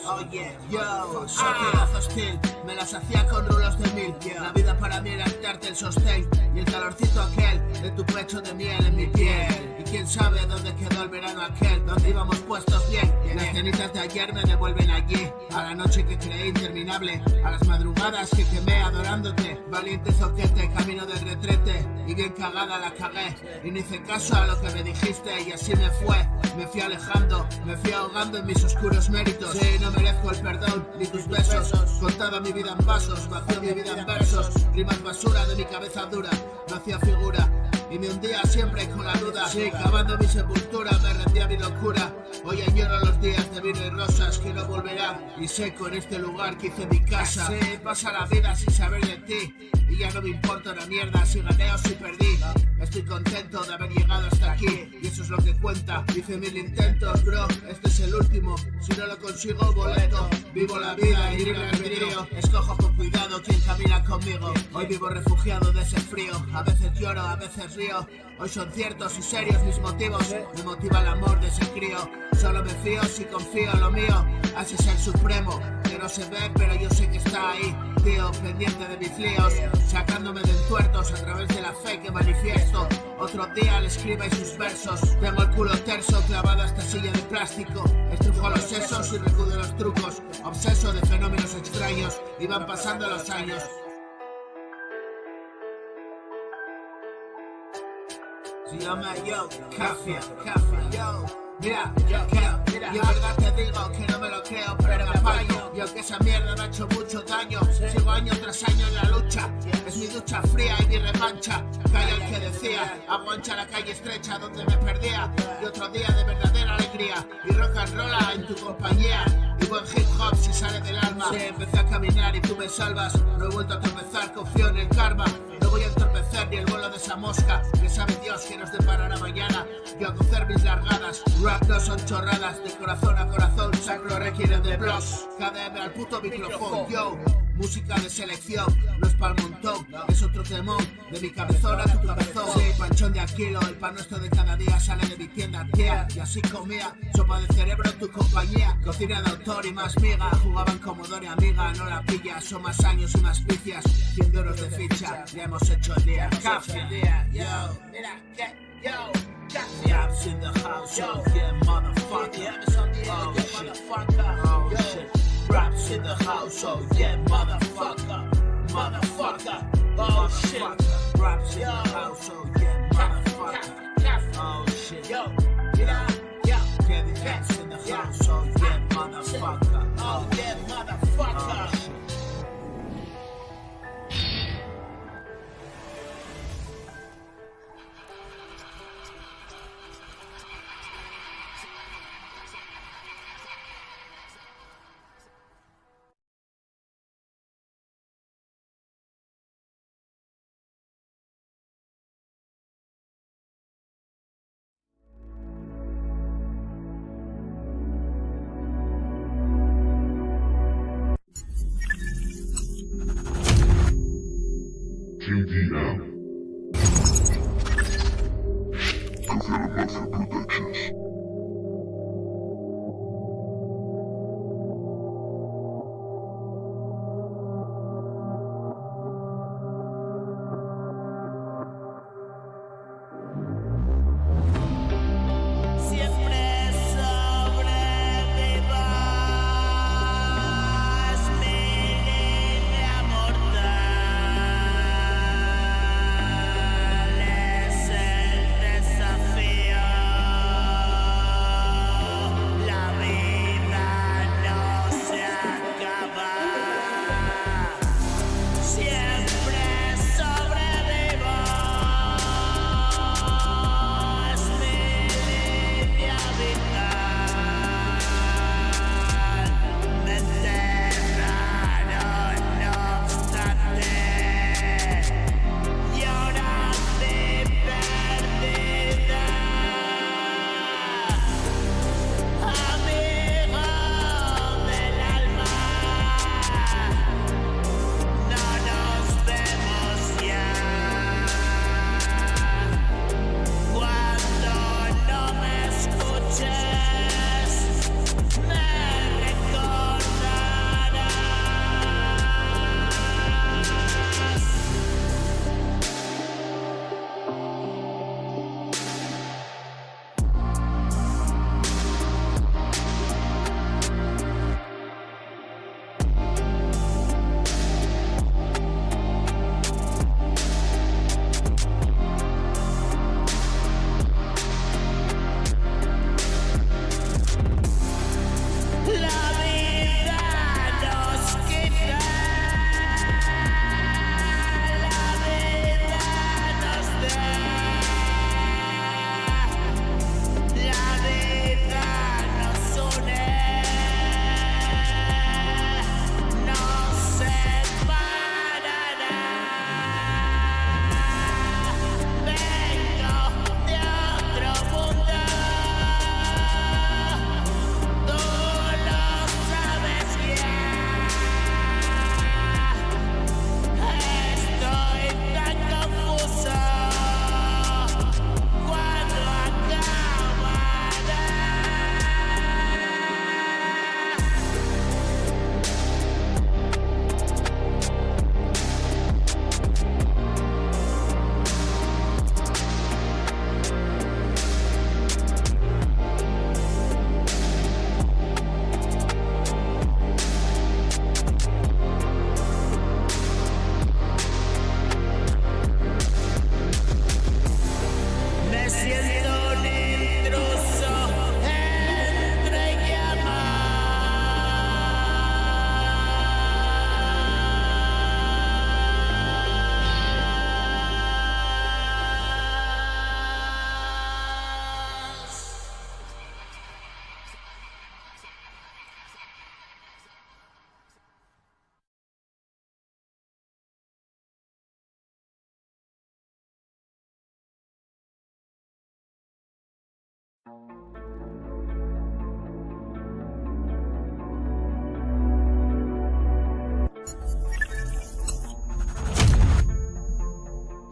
Oh yeah, yo, sociedad hostil, me las hacía con rulos de mil. La vida para mí era el tártel sostén y el calorcito aquel de tu pecho de miel en mi piel. Y quién sabe dónde quedó el verano aquel, donde íbamos puestos bien. Las cenitas de ayer me devuelven allí, a la noche que creí interminable, a las madrugadas que quemé adorándote. Valiente zoquete, camino del retrete, y bien cagada la cagué. Y no hice caso a lo que me dijiste y así me fue. Me fui alejando, me fui ahogando en mis oscuros méritos. Sí, no merezco el perdón ni tus besos. Contaba mi vida en vasos, vacío mi vida en versos. Rimas basura de mi cabeza dura, no hacía figura y me hundía siempre con la duda. Sí, cavando mi sepultura me rendía mi locura. Hoy añoro los días de vino y rosas que no volverán, y seco en este lugar que hice mi casa. Sí, pasa la vida sin saber de ti y ya no me importa una mierda si gané o si perdí. Estoy contento de haber llegado hasta aquí y eso es lo que cuenta. Hice 1000 intentos, bro, este es el último. Si no lo consigo, boleto. Vivo la vida y libre albedrío. Escojo con cuidado quién camina conmigo. Hoy vivo refugiado de ese frío. A veces lloro, a veces río. Hoy son ciertos y serios mis motivos. Me motiva el amor de ese crío. Solo me fío si confío en lo mío. Así es el supremo, que no se ve pero yo sé que está ahí. Tío, pendiente de mis líos, sacándome de entuertos a través de la fe que manifiesto. Otro día le escriba y sus versos. Tengo el culo terso clavado a esta silla de plástico. Estrujo los sesos y recudo los trucos. Obseso de fenómenos extraños y van pasando los años. Se llama yo, Cafia, yo. Mira, yo en verdad te digo que no me lo creo, pero me apaño. Y aunque esa mierda me ha hecho mucho daño, sigo año tras año en la lucha. Es mi ducha fría y mi revancha. Calla el que decía, hago ancha la calle estrecha donde me perdía. Y otro día de verdadera alegría y rock and roll en tu compañía. Y buen hip hop si sale del alma. Sí, empecé a caminar y tú me salvas. No he vuelto a tropezar, confío en el karma. No voy a entorpecer ni el vuelo de esa mosca que sabe Dios que nos deparará mañana. Yo a cocer mis largadas. Rap no son chorradas, de corazón a corazón. Sacro requiere de blogs. KDM al puto micrófono, yo. música de selección, no es pa'l montón, es otro temón, de mi cabezón a tu cabezón. Sí, panchón de Aquilo, el pan nuestro de cada día sale de mi tienda tía. Y así comía, sopa de cerebro tu compañía, cocina de autor y más miga. Jugaban Commodore amiga, no la pillas, son más años y más picias. 100 euros de ficha, ya hemos hecho el día. Café, yo, mira, yo. Raps in the house, yo, yeah, motherfucker. Oh shit, oh shit. Raps in the house, oh yeah, motherfucker, motherfucker. Oh shit. Raps in the house, oh yeah, motherfucker. Oh shit. Yo, Kevin Raps in the house, oh yeah, motherfucker. Oh yeah, motherfucker. Oh, shit. JDM. Caviar Mafia Productions.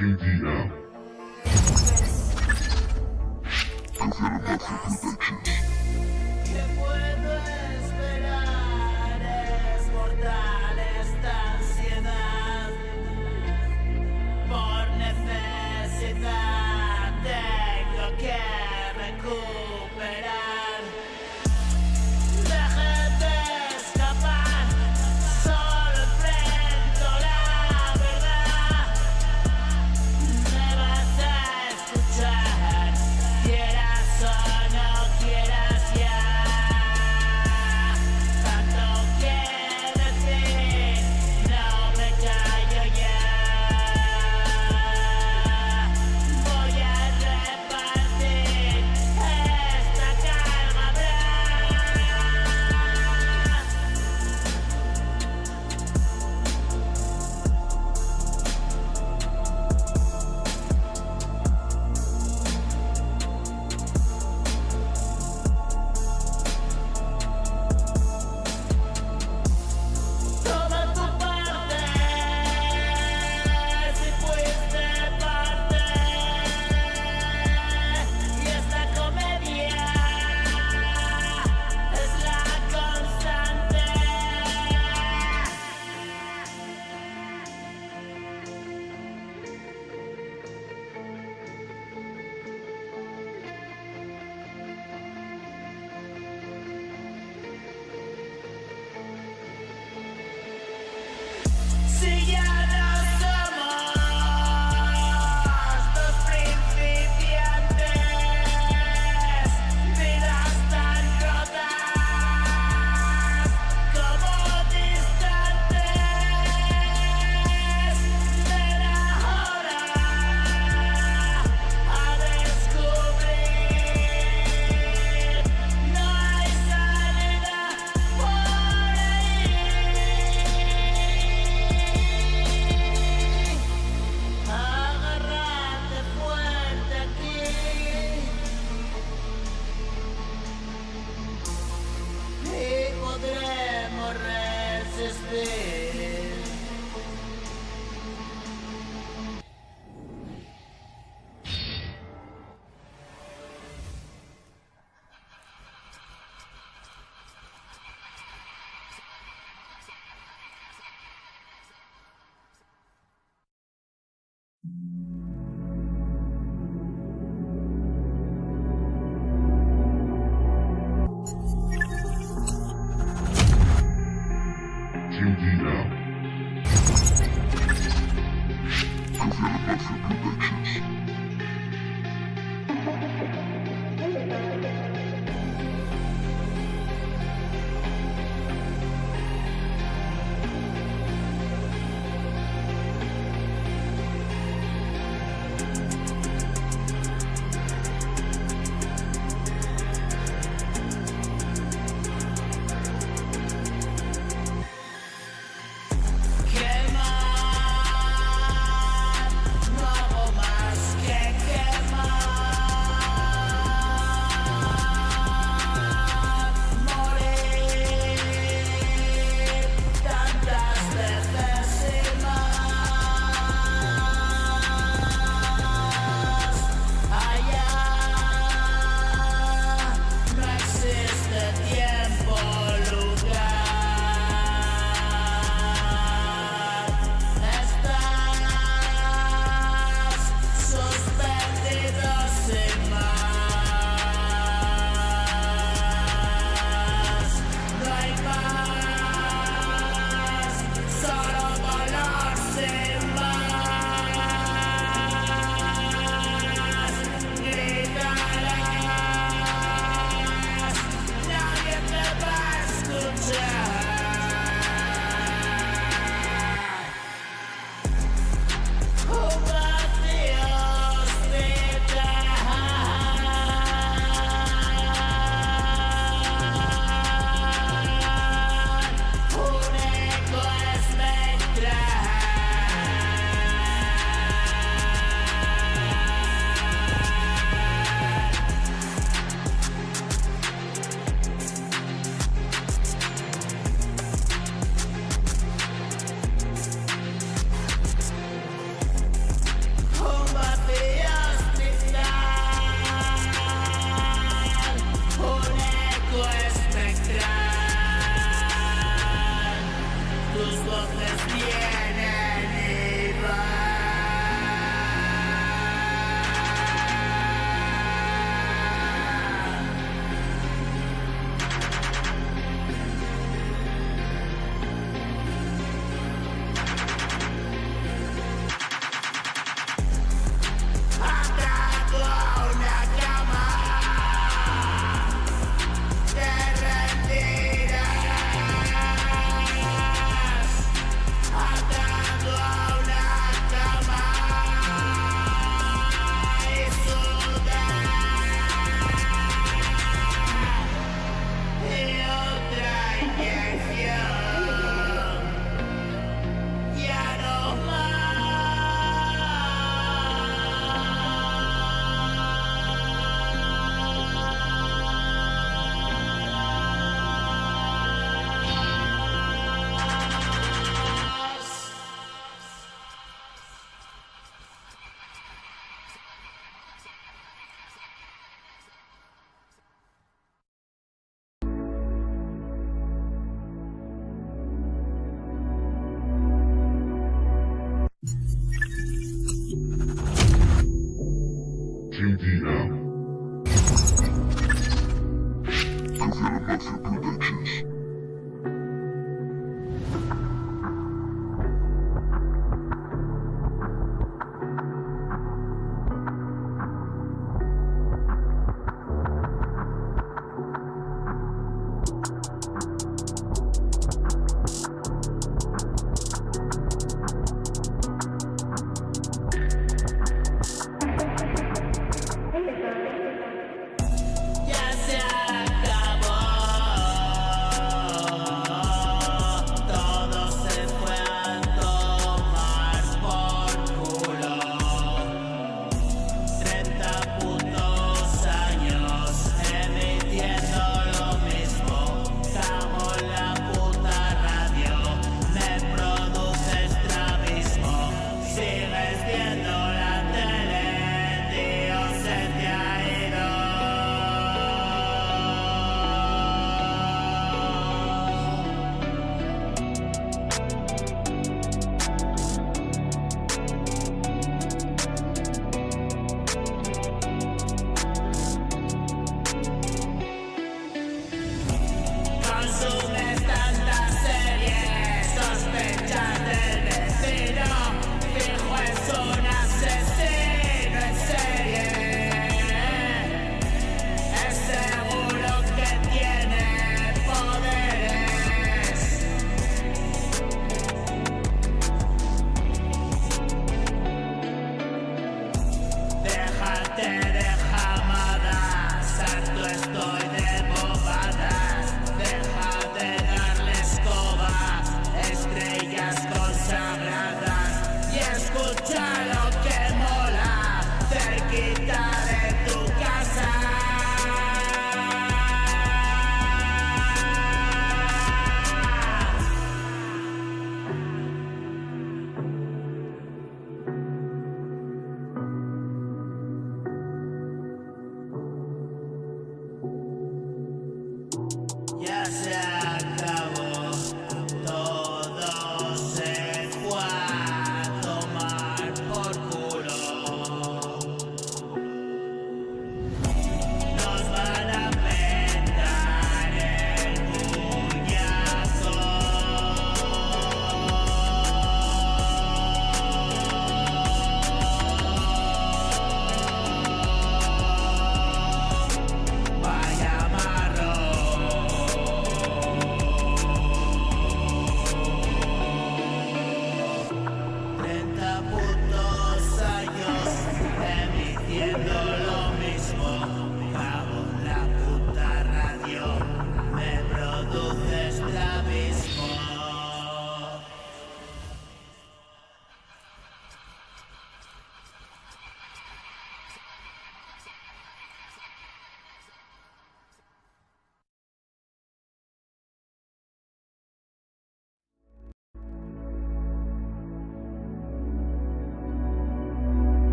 JDM. ¿Qué puedo esperar? Es mortal esta ansiedad. Por necesidad tengo que recuperar. Deje de escapar, solo enfrento la verdad. Me vas a escuchar, quieras o no quieras ya. Tanto que decir, no me callo ya. Voy a repartir esta calma Toma tu parte, si fuiste parte, y esta comedia es la constante. Si ya no somos dos principiantes, vidas tan rotas como distantes, ven ahora a descubrir, no hay salida por ahí.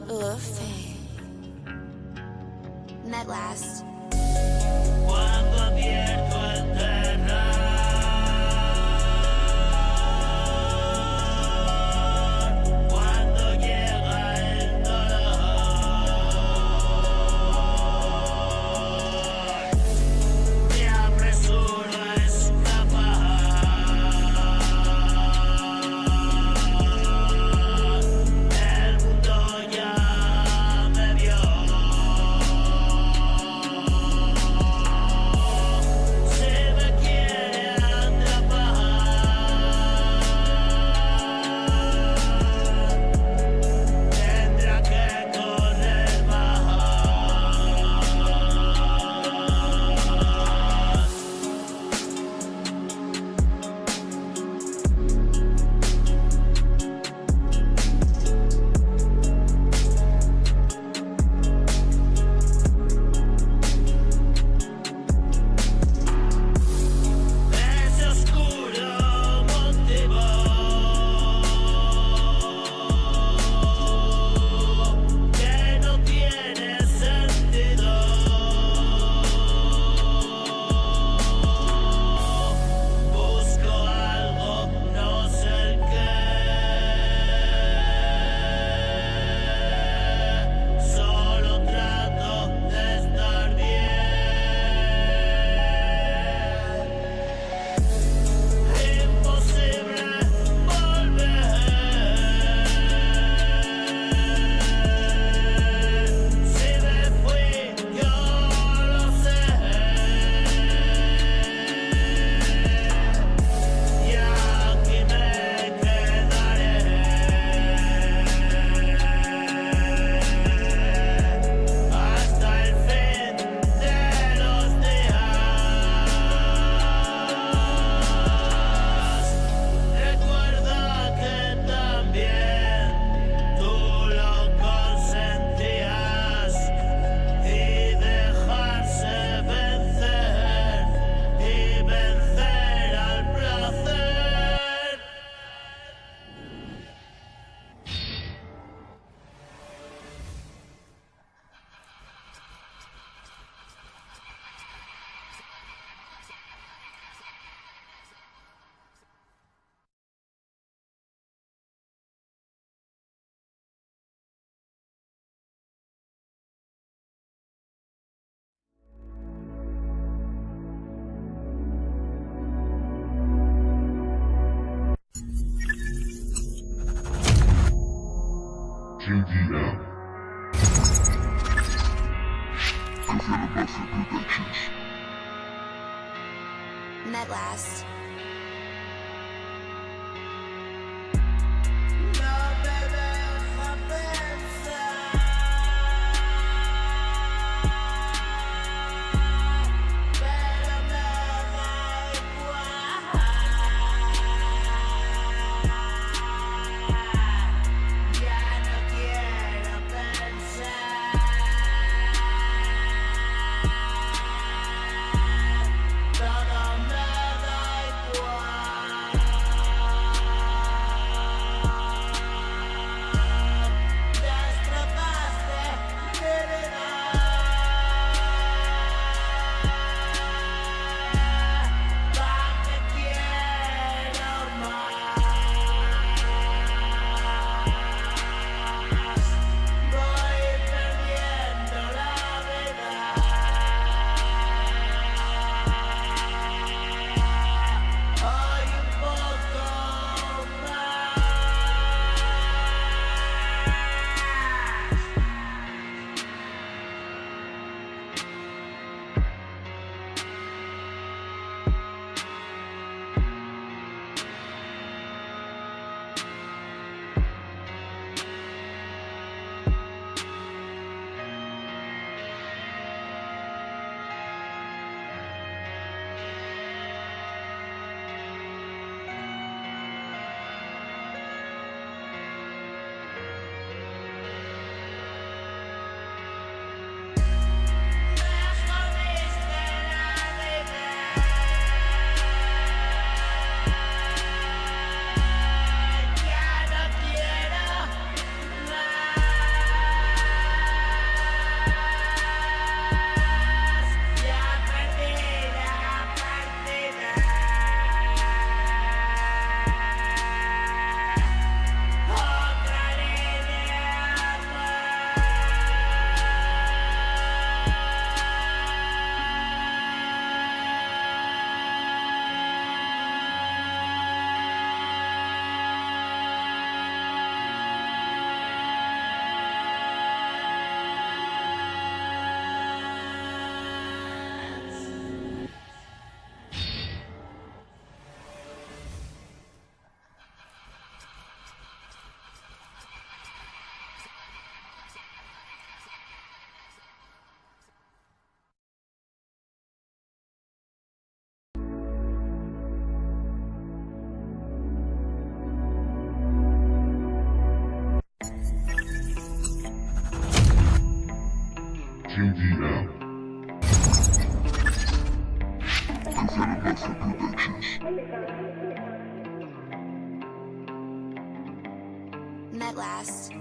Luffy. Net last. Cuando abierto el terror, cuando llega el dolor, me apresuro a escapar. El mundo ya me vio. Se me quiere atrapar, tendrá que correr más. Ese oscuro motivo que no tiene sentido. Busco algo, no sé el qué. Solo trato de estar bien. Imposible volver. Si me fui, yo lo sé. Y aquí me quedaré hasta el fin de los días. Recuerda que también tú lo consentías y dejarse vencer y vencer al placer. Net last. No me deja pensar, pero me da igual. Ya no quiero pensar, todo me da igual. Destrozaste mi vida, ¿para qué quiero más? Voy perdiendo la vida, hoy un poco más. Metlast.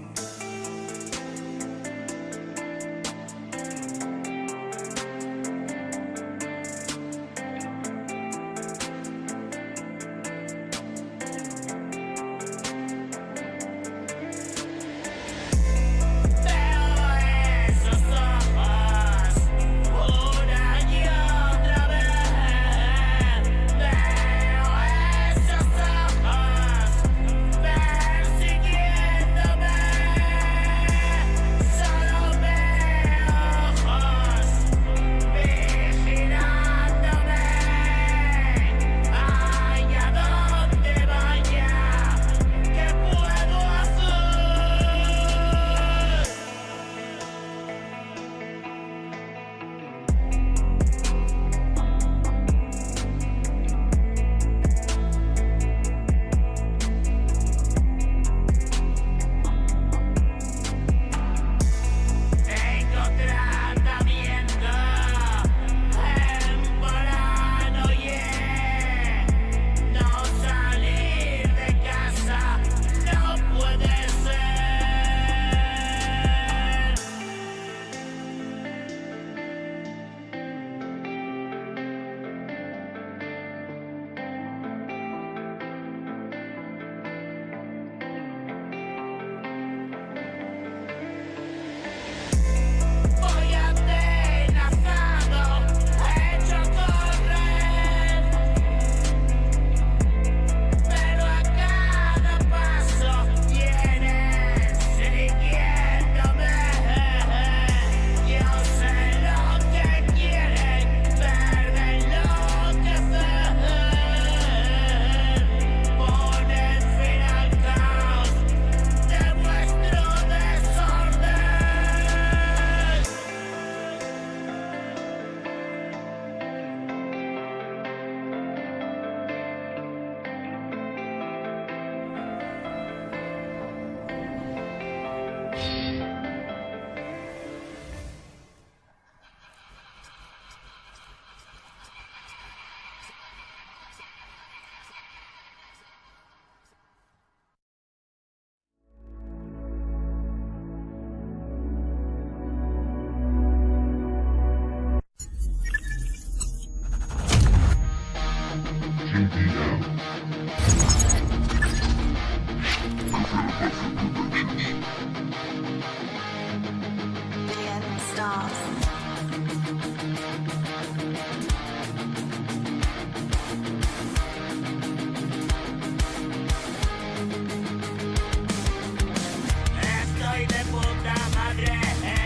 Estoy de puta madre,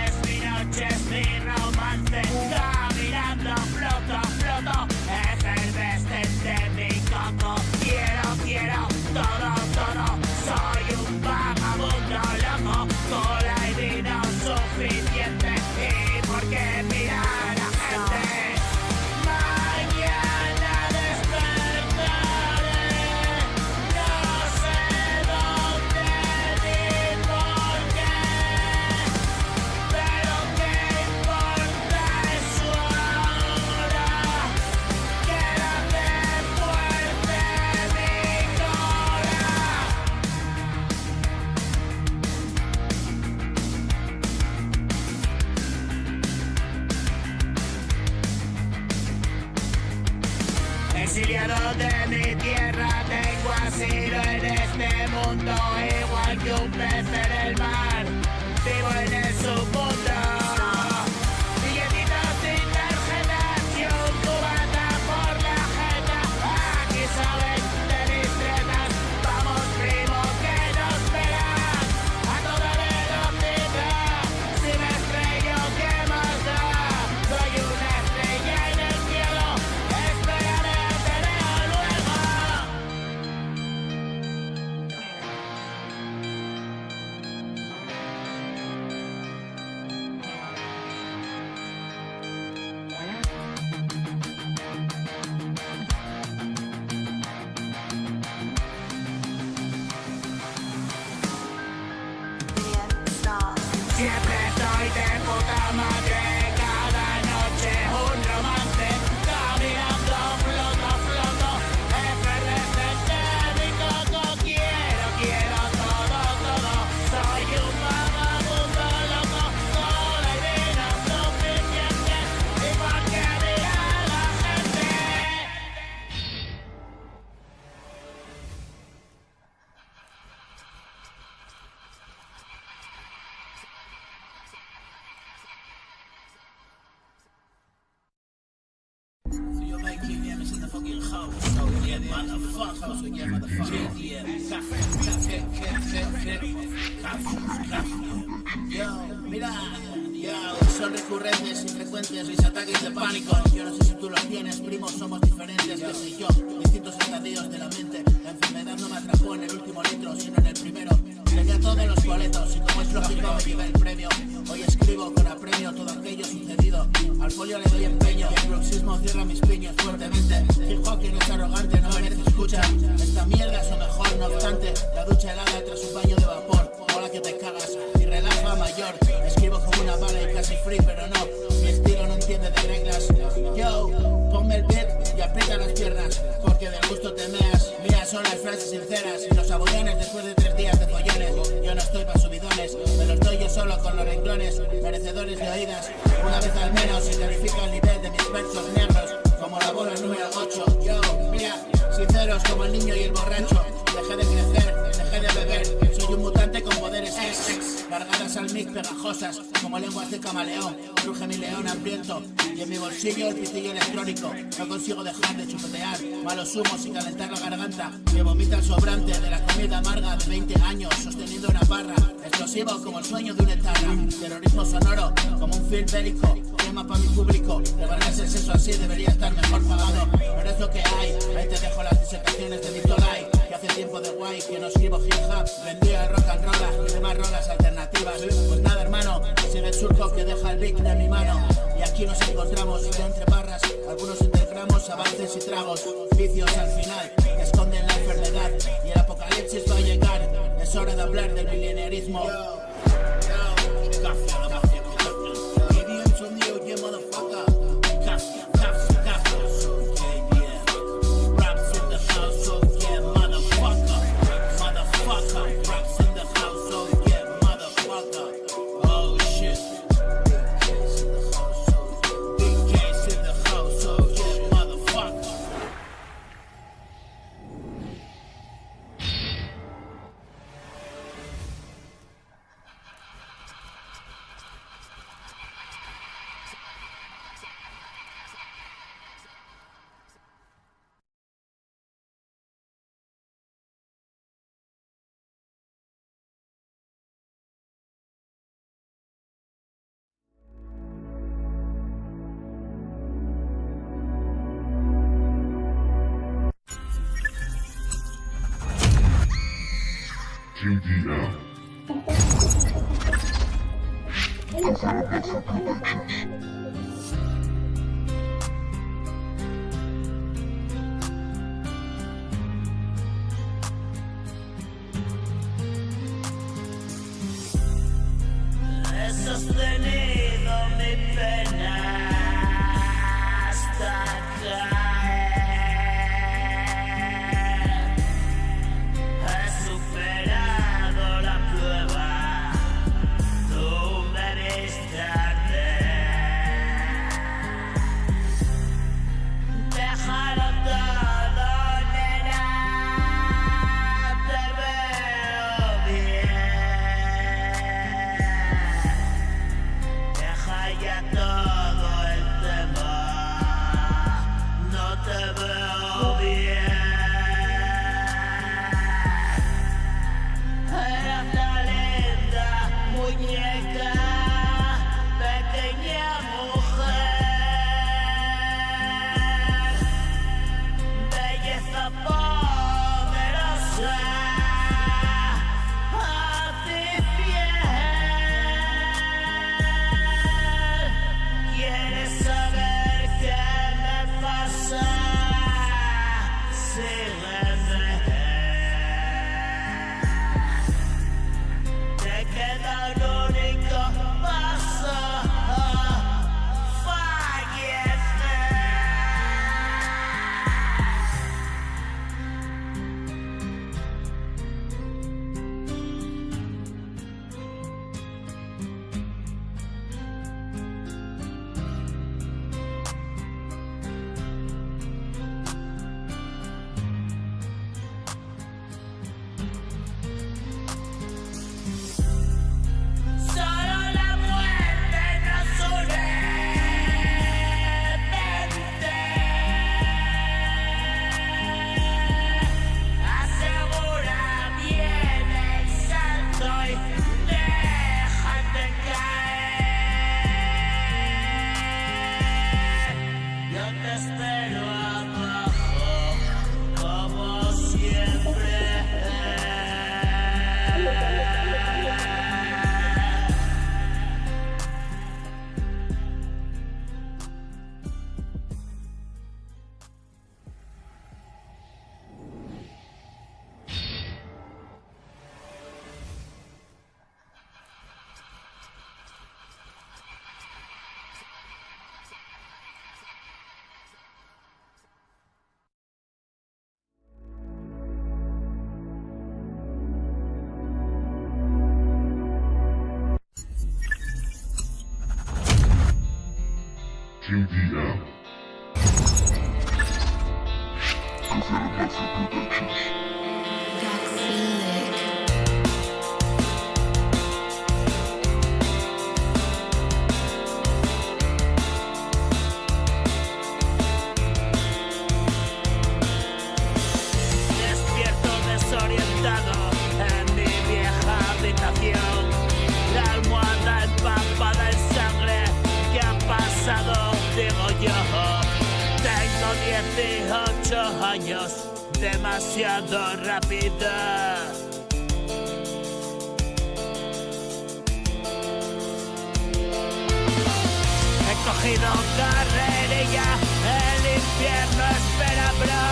es mi noche, es mi romance. Caminando, floto, es el veste de mi coco. Quiero todo, soy un vagabundo loco. Cola y vino suficiente, ¿y por qué mirar a la gente? Mañana despertaré, no sé dónde ni por qué, pero qué importa eso ahora. Quédate fuerte, mi cola. Exiliado de mi tierra, tengo asilo en este mundo, igual que un pez en el mar, vivo en el submundo. Billetitos sin tarjetas y un cubata por la jeta, aquí saben de mis tretas, vamos primo que nos verán a toda velocidad. Si me estrello, ¿qué más da? Soy una estrella en el cielo, esperaré, te veo luego. Siempre estoy de puta madre. yeah, motherfucker. So yeah, motherfucker. Yeah, yo, mira, yo, son recurrentes y frecuentes mis ataques de pánico. Yo no sé si tú los tienes, primos, somos diferentes, qué sé yo. Distintos estadios de la mente. La enfermedad no me atrapó en el último litro, sino en el primero. Tenía todos los boletos y como es lógico me llevé el premio. Hoy escribo con apremio todo aquello sucedido. Al folio le doy empeño y el bruxismo cierra mis piños fuertemente. Fijo que no es arrogante, no merece escucha. Esta mierda es lo mejor, no obstante. La ducha helada tras un baño de vapor. Mola que te cagas y relaja mayor. Escribo como una bala y casi free, pero no. Mi estilo no entiende de reglas. Yo, ponme el beat y aprieta las piernas, porque del gusto te meas. Mira, son las frases sinceras y los saboreones después de 3 días de follones. Yo no estoy pa' subidones, me los doy yo solo con los renglones, merecedores de oídas. Una vez al menos se califica el nivel de mis versos negros, como la bola número 8. Yo, mira, sinceros como el niño y el borracho. Dejé de crecer, dejé de beber. Soy un mutante con poderes ex, cargadas al mic pegajosas, como lenguas de camaleón. Ruge mi león hambriento, y en mi bolsillo el pitillo electrónico. No consigo dejar de chupetear malos humos y calentar la garganta. Me vomita el sobrante de la comida amarga de 20 años, sosteniendo una barra. Explosivo como el sueño de un etarra. Terrorismo sonoro, como un film bélico. Tema para mi público, de verdad el sexo así debería estar mejor pagado. Pero es lo que hay, ahí te dejo las disertaciones de Nictolai. Que hace tiempo de guay que no escribo hip hop. Vendía el rock and roll y demás rolas alternativas. Pues nada hermano, sigue el surco que deja el beat de mi mano. Y aquí nos encontramos, y entre barras, algunos integramos avances y tragos. Vicios al final, que esconden la enfermedad. Y el apocalipsis va a llegar, es hora de hablar del milenarismo. He sostenido mi pena hasta caer. He superado la prueba, tú me viste arder. Déjalo todo, nena, te veo bien. Deja ya todo QDM. Confirm Mafia Productions. Despierto desorientado en mi vieja habitación, la almohada empapada en sangre. ¿Qué ha pasado? Digo yo. Tengo 18 años, demasiado rápido. He cogido carrerilla, el infierno espera, bro.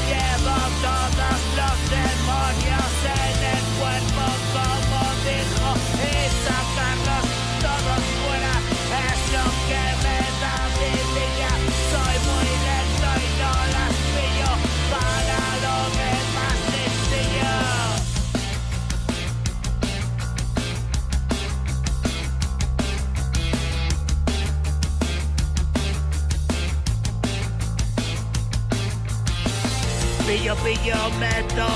Llevo todos los demonios en el cuerpo, como dijo, y sacarlos todos fuera es lo que me da vidilla. Soy muy lento y no las pillo, para lo demás sencillo. Pillo, meto,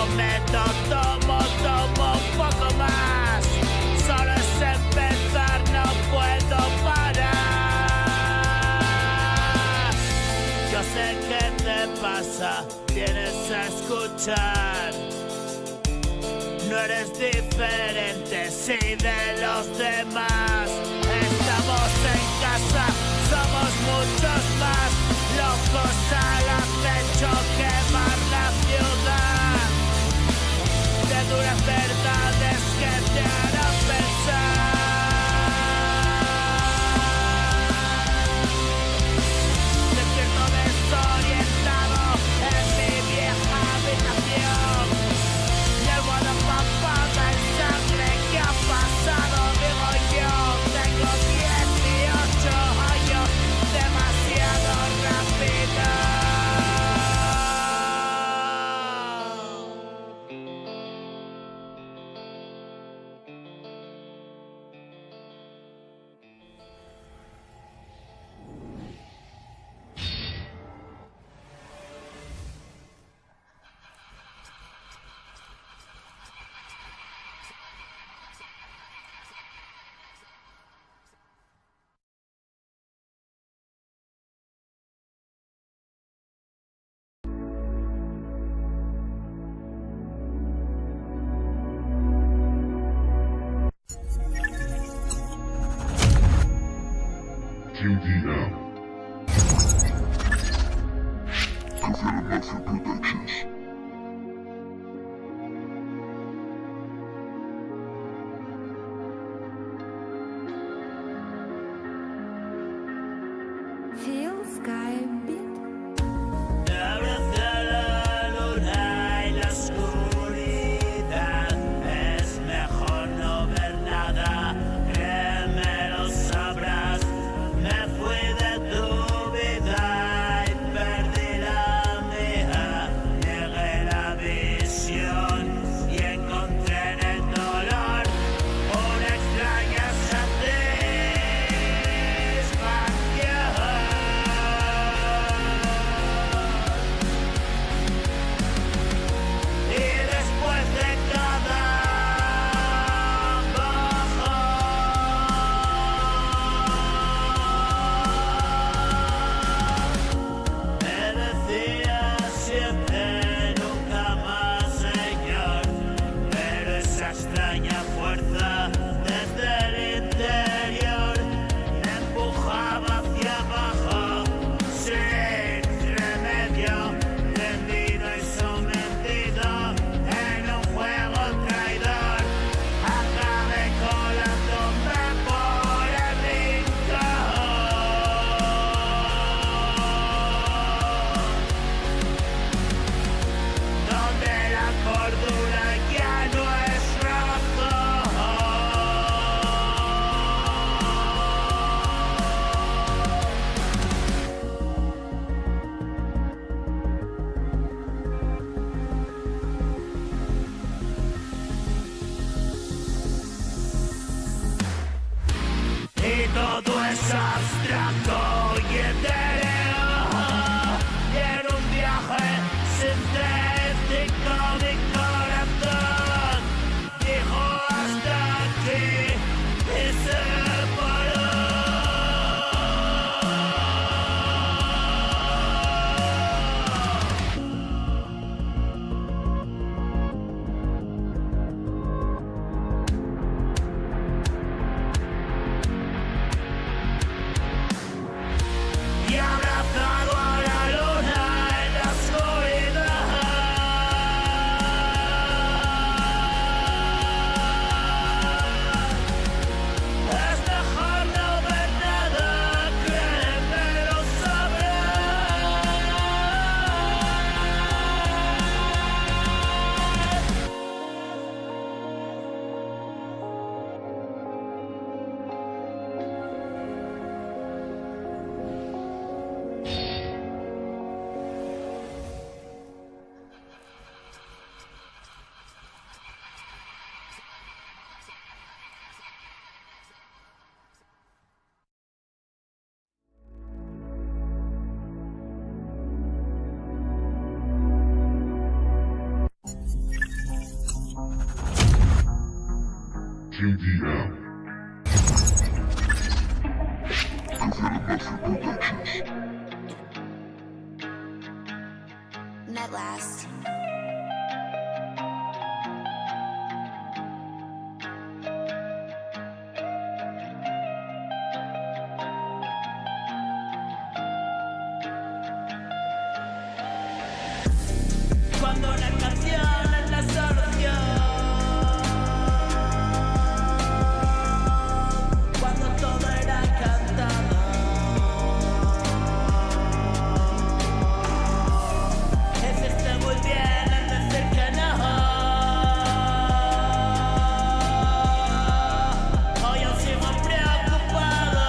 tomo un poco más. Solo es empezar, no puedo parar. Yo sé qué te pasa, tienes a escuchar. No eres diferente, sí, de los demás. Estamos en casa, somos muchos más. Locos al acecho, quemar la ciudad. De duras verdades que te harán pensar. Despierto desorientado en mi vieja habitación. Y almohada empapada en sangre. ¿Qué ha pasado? Digo yo. Tengo 18 años, demasiado rápido. QDM. Confirm Mafia Productions. Feel Sky Beat. Abraza la luna y la oscuridad. Es mejor no ver nada, créeme, lo sabrás. Me fui de tu vida y perdí la mía. Negué la visión y encontré en el dolor una extraña satisfacción. Y después de cada bajón, me decía siempre nunca más, Señor. Pero esa extraña fuerza desde el interior me empujaba hacia abajo sin remedio, tendido y sometido en un juego traidor. Acabé colándome por el rincón, donde la cordura ya no es razón. Y todo es abstracto y Net last. Cuando una canción es la solución, cuando todo era cantado, hiciste muy bien en decir que no. Hoy aún sigo preocupado.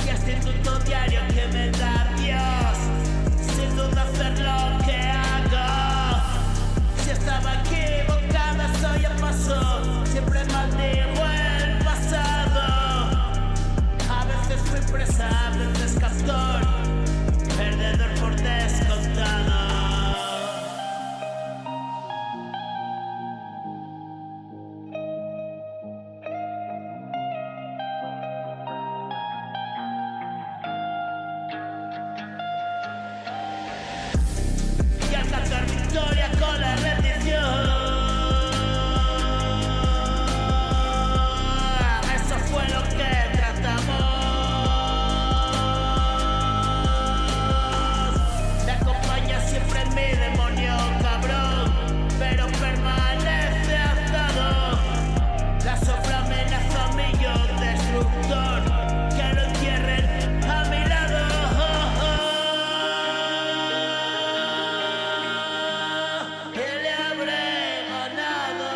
Y este instituto diario que me da Dios, sin duda hacer lo que hago. Si estaba equivocada soy el paso, siempre maldigo el pasado. A veces fui presa, a veces captor, perdedor por descontado. Y alcanzar victoria con la rendición, eso fue lo que tratamos. Me acompaña siempre mi demonio cabrón, pero permanece atado. La sombra amenaza a mi yo destructor, que lo entierren a mi lado. Y le habré ganado.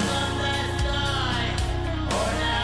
Donde estoy, una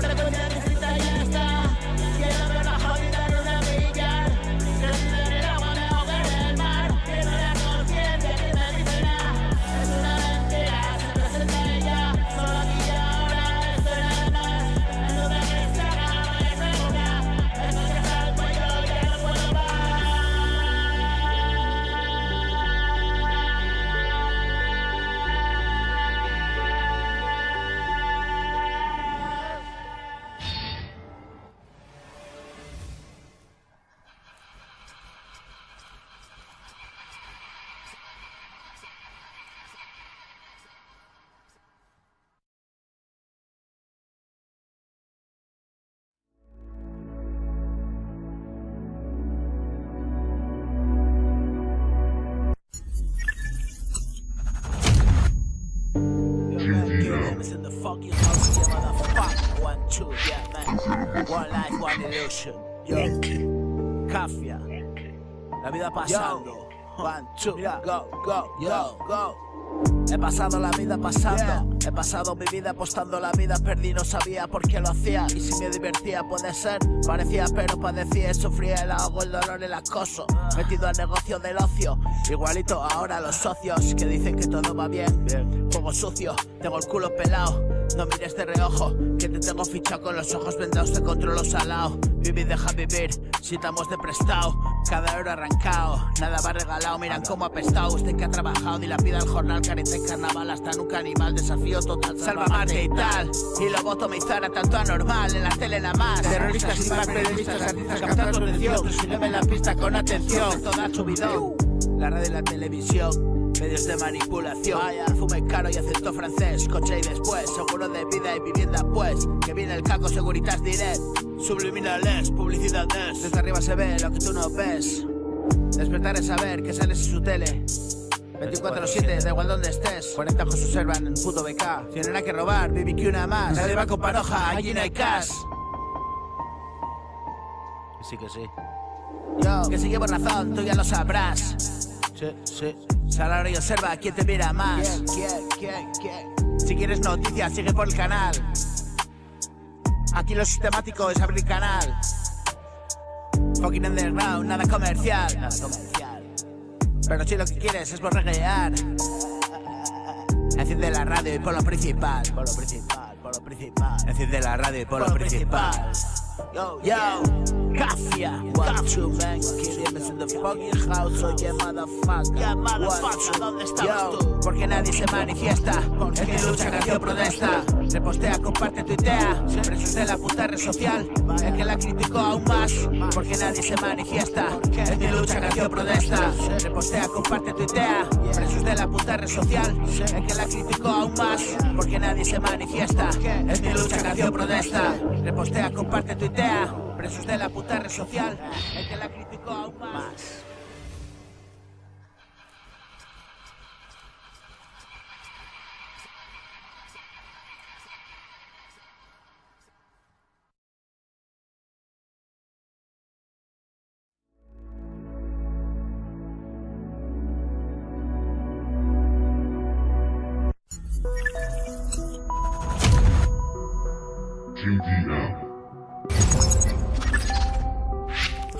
frecuencia distinta ya está. Quiero ver bajo mi luna brillar. Crecido en el agua, me ahogo en el mar. Quiero la conciencia que me dice nada. Es una mentira, se presenta ella. Solo aquí y ahora, esto es nada más. En duda que se haga, no hay pregunta. Esto que está al cuello, ya no puedo más. In the fucking house, yeah, motherfucker. 1, 2, yeah, man. One life, one illusion. Yo, Cafia. La vida pasando. 1, 2, go, go, go, go. He pasado la vida pasando, he pasado mi vida apostando la vida, perdí, no sabía por qué lo hacía. Y si me divertía puede ser, parecía pero padecía, sufría el ahogo, el dolor, el acoso. Metido al negocio del ocio, igualito ahora los socios que dicen que todo va bien. Juego sucio, tengo el culo pelado, no mires de reojo, que te tengo fichado con los ojos vendados, te controlo salado. Vivir, deja vivir, si estamos de prestado, cada euro arrancado, nada va regalado, miran cómo apestado. Usted que ha trabajado, dilapida el jornal, careta en carnaval, hasta nunca animal, desafío total, salva Marte y tal. Y lo botomizar a tanto anormal, en la tele nada más. Terroristas y más periodistas, artistas captando tu atención. Sígueme en la pista con atención, toda subidón. La radio y la televisión, medios de manipulación. Vaya, fume caro y acento francés, coche y después, seguro de vida y vivienda pues. Que viene el caco, Securitas Direct. Subliminales, publicidades. Desde arriba se ve lo que tú no ves. Despertar es saber que sales en su tele. 24/7, da igual donde estés. 40 ojos observan en puto BK. Tienen a que robar, BBQ una más. Nadie va con paroja, allí no hay cash. Que sí. Yo, que si llevo razón, tú ya lo sabrás. Sí. Salario y observa quién te mira más. ¿Quién? Si quieres noticias, sigue por el canal. Aquí lo sistemático es abrir canal. Fucking underground, nada comercial. Pero si lo que quieres es borreguear, enciende la radio y por lo principal. Enciende la radio y por lo principal. Yo, Cafia. 1, 2, man. Kiddies in the fucking house. Oye, motherfucker. Yeah, motherfucker, ¿dónde estabas tú? Porque nadie se manifiesta. Es mi lucha, canción, protesta. Repostea, comparte, tuitea. Presos de la puta red social. El que la criticó aún más. Porque nadie se manifiesta. Es mi lucha, canción, protesta. Repostea, comparte, tuitea. Presos de la puta red social. El que la criticó aún más. Porque nadie se manifiesta. Es mi lucha, canción, protesta. Repostea, comparte, tuitea. Presos de la puta red social, el que la criticó aún más. JDM.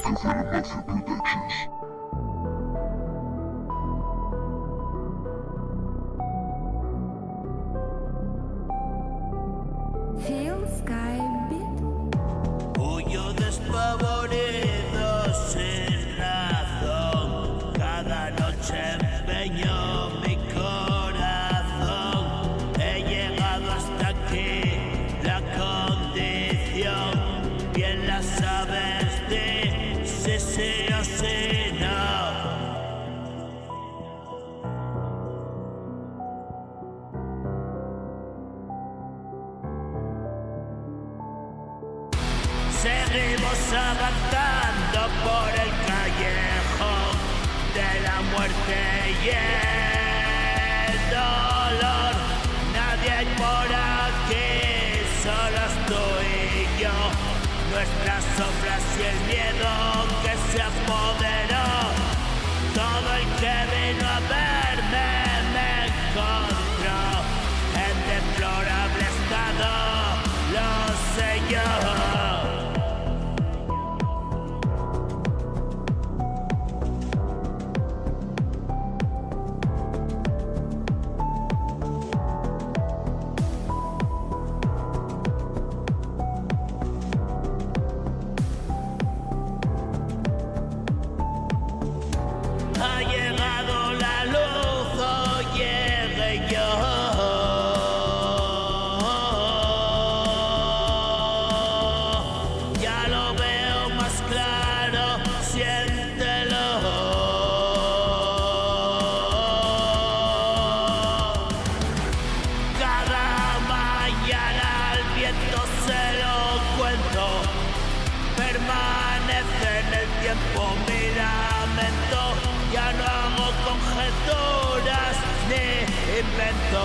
Mafia Productions. Feel Sky Beat. Huyo despavorido sin razón. Cada noche empeño mi corazón. He llegado hasta aquí, la condición. Bien la sabes de sí o sí no. Seguimos avanzando por el callejón de la muerte y el dolor. Nadie hay por aquí, solos tú y yo. Nuestras sombras y el miedo que se apoderó. Todo el que vino a verme me encontró en deplorable estado. Lo sé tiempo mi lamento. Ya no hago conjeturas ni invento,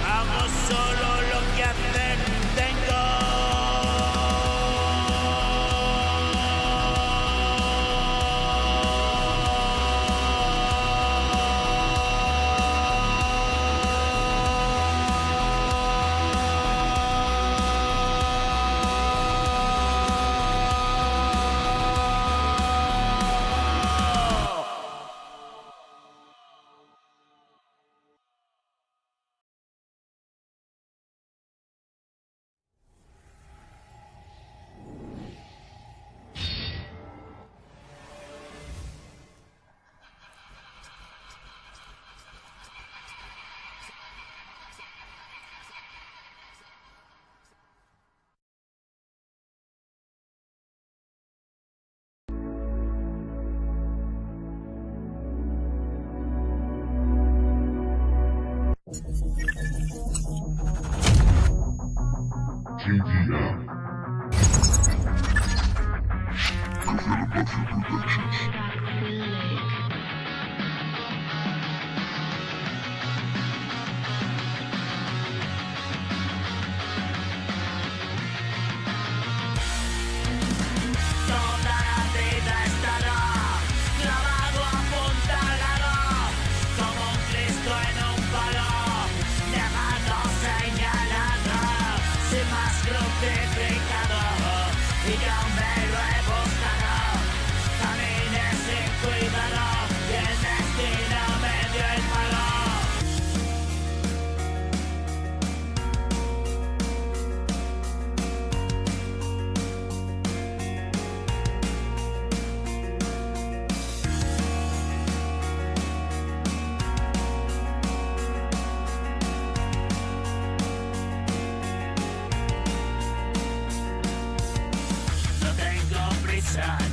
hago solo lo que hacer tengo.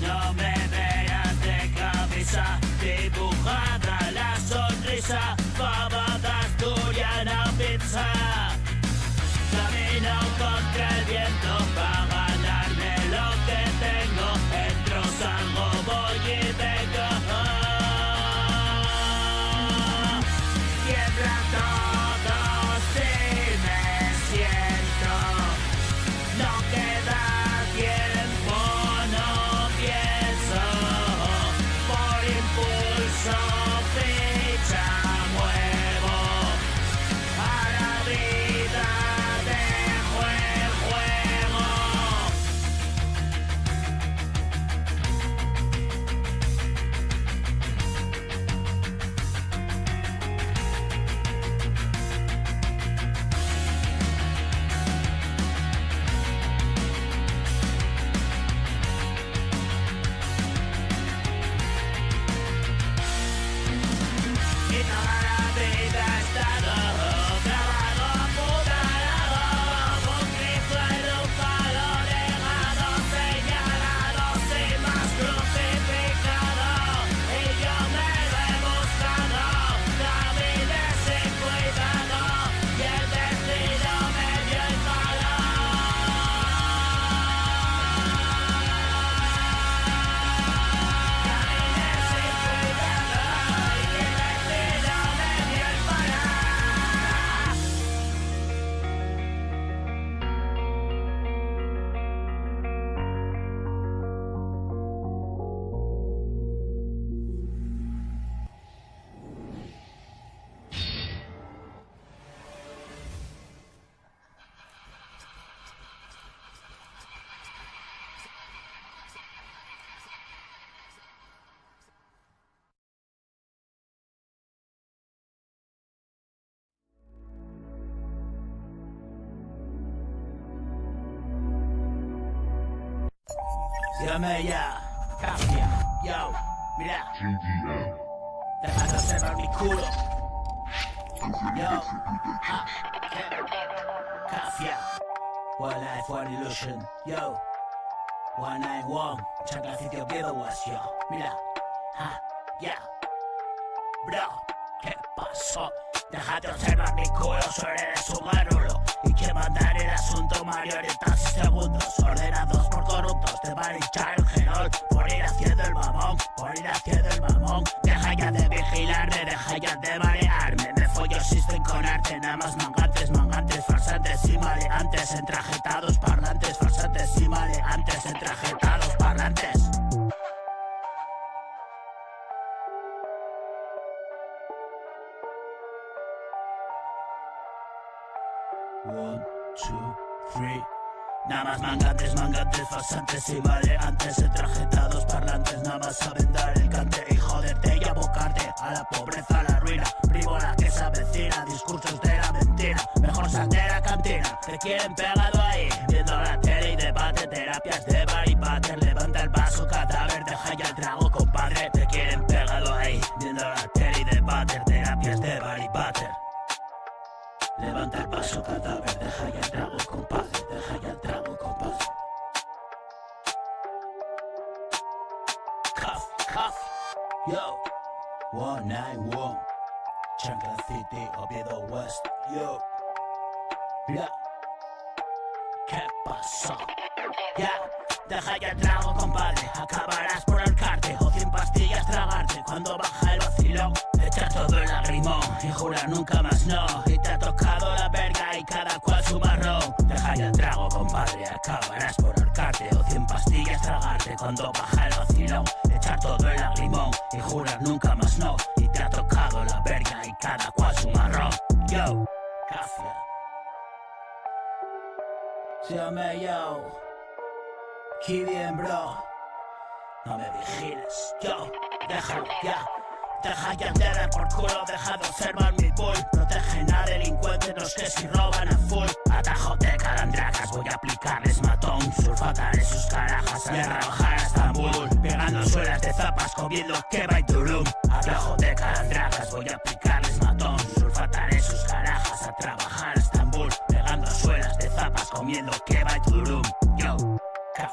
No me veas de cabeza, dibujada la sonrisa, fabada asturiana pizza. Camino contra el viento para ganarme lo que tengo. Entro, salgo, voy y vengo. Tiembla todo si me siento. No queda tiempo, no pienso. Por impulso, ficha, muevo. A la vida dejo el juego. Y toda la vida he estado clavado, apuñalado, con Cristo en un palo, negado, señalado, sin más crucificado. Y yo me lo he buscado, caminé sin cuidado, y el destino me dio el palo. Caminé sin cuidado, y el destino me dio el palo. Llame ya, Cafia, yo, mira, dejando observar mi culo. Yo, Cafia, one life, one illusion, yo, 191, Chancacito Oviedo was yo, mira, bro, ¿qué pasó? Déjate observar mi culo, suele eres un garulo. Y que mandar el asunto marionetas y segundos ordenados por corruptos te van a hinchar el gerol por ir haciendo el mamón, por ir haciendo el mamón. Deja ya de vigilarme, deja ya de marearme. Me follo existen con arte, nada más mangantes, mangantes, farsantes y maleantes, entrajetados parlantes, farsantes y maleantes, entrajetados parlantes. One, two, three. Nada más mangantes, mangantes, farsantes y maleantes, entrajetados parlantes, nada más saben dar el cante y joderte y abocarte a la pobreza, a la ruina, frívola que se avecina, discursos de la mentira, mejor sal de la cantina, te quieren pegado ahí, viendo la tele y debate, terapias de bar y pater, levanta el vaso cadáver, deja ya el trago compadre, te quieren pegado ahí, viendo la tele y debate, terapias de bar y pater. Levanta el paso cadáver, deja ya el trago compadre, deja ya el trago compadre. Cuff, cuff, yo. 191, Chancla City, Oviedo West, yo. Mira, ¿qué pasó? Ya, deja ya el trago compadre, acabarás por ahorcarte o 100 pastillas tragarte cuando baja el vacilón. Echar todo el lagrimón y jurar nunca más no. Y te ha tocado la verga y cada cual su marrón. Deja ya el trago, compadre, acabarás por ahorcarte o 100 pastillas tragarte cuando baja el vacilón. Echar todo el lagrimón y jurar nunca más no. Y te ha tocado la verga y cada cual su marrón. Yo, Cafia. Llame yo. Qué bien, bro. No me vigiles, yo. Déjalo ya. Deja ya de dar por culo, deja de observar mi bull. Protegen a delincuentes los que si roban a full. Atajo de calandracas, voy a aplicarles matón. Sulfataré sus carajas a trabajar a Estambul. Pegando suelas de zapas, comiendo kebab y durum. Atajo de calandracas, voy a aplicarles matón. Sulfataré sus carajas a trabajar a Estambul. Pegando suelas de zapas, comiendo kebab y durum. Yo, Caf.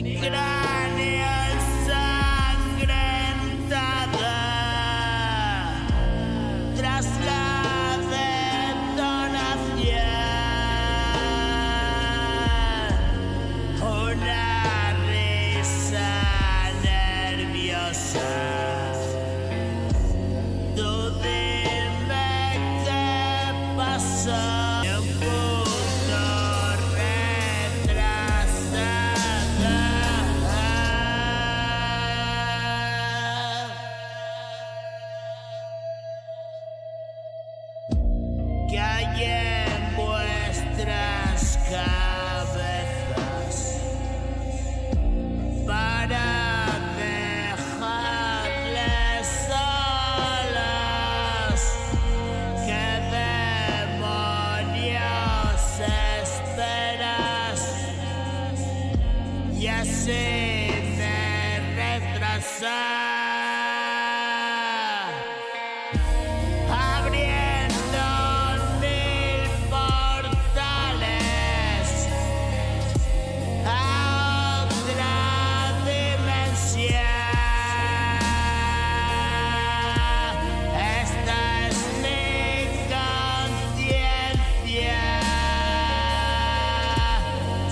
cráneo ensangrentada tras la detonación, una risa nerviosa. Tú dime qué pasó. Un punto ¿qué hay en vuestras cabezas para dejarles solos? ¿Qué demonios esperas? Y así me retrasas. Abriendo mil portales a otra dimensión. Esta es mi conciencia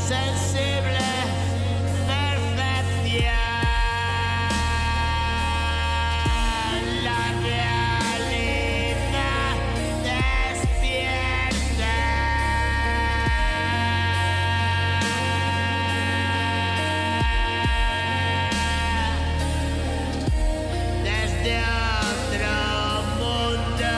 sensible, perfección. La realidad despierta. Desde otro mundo.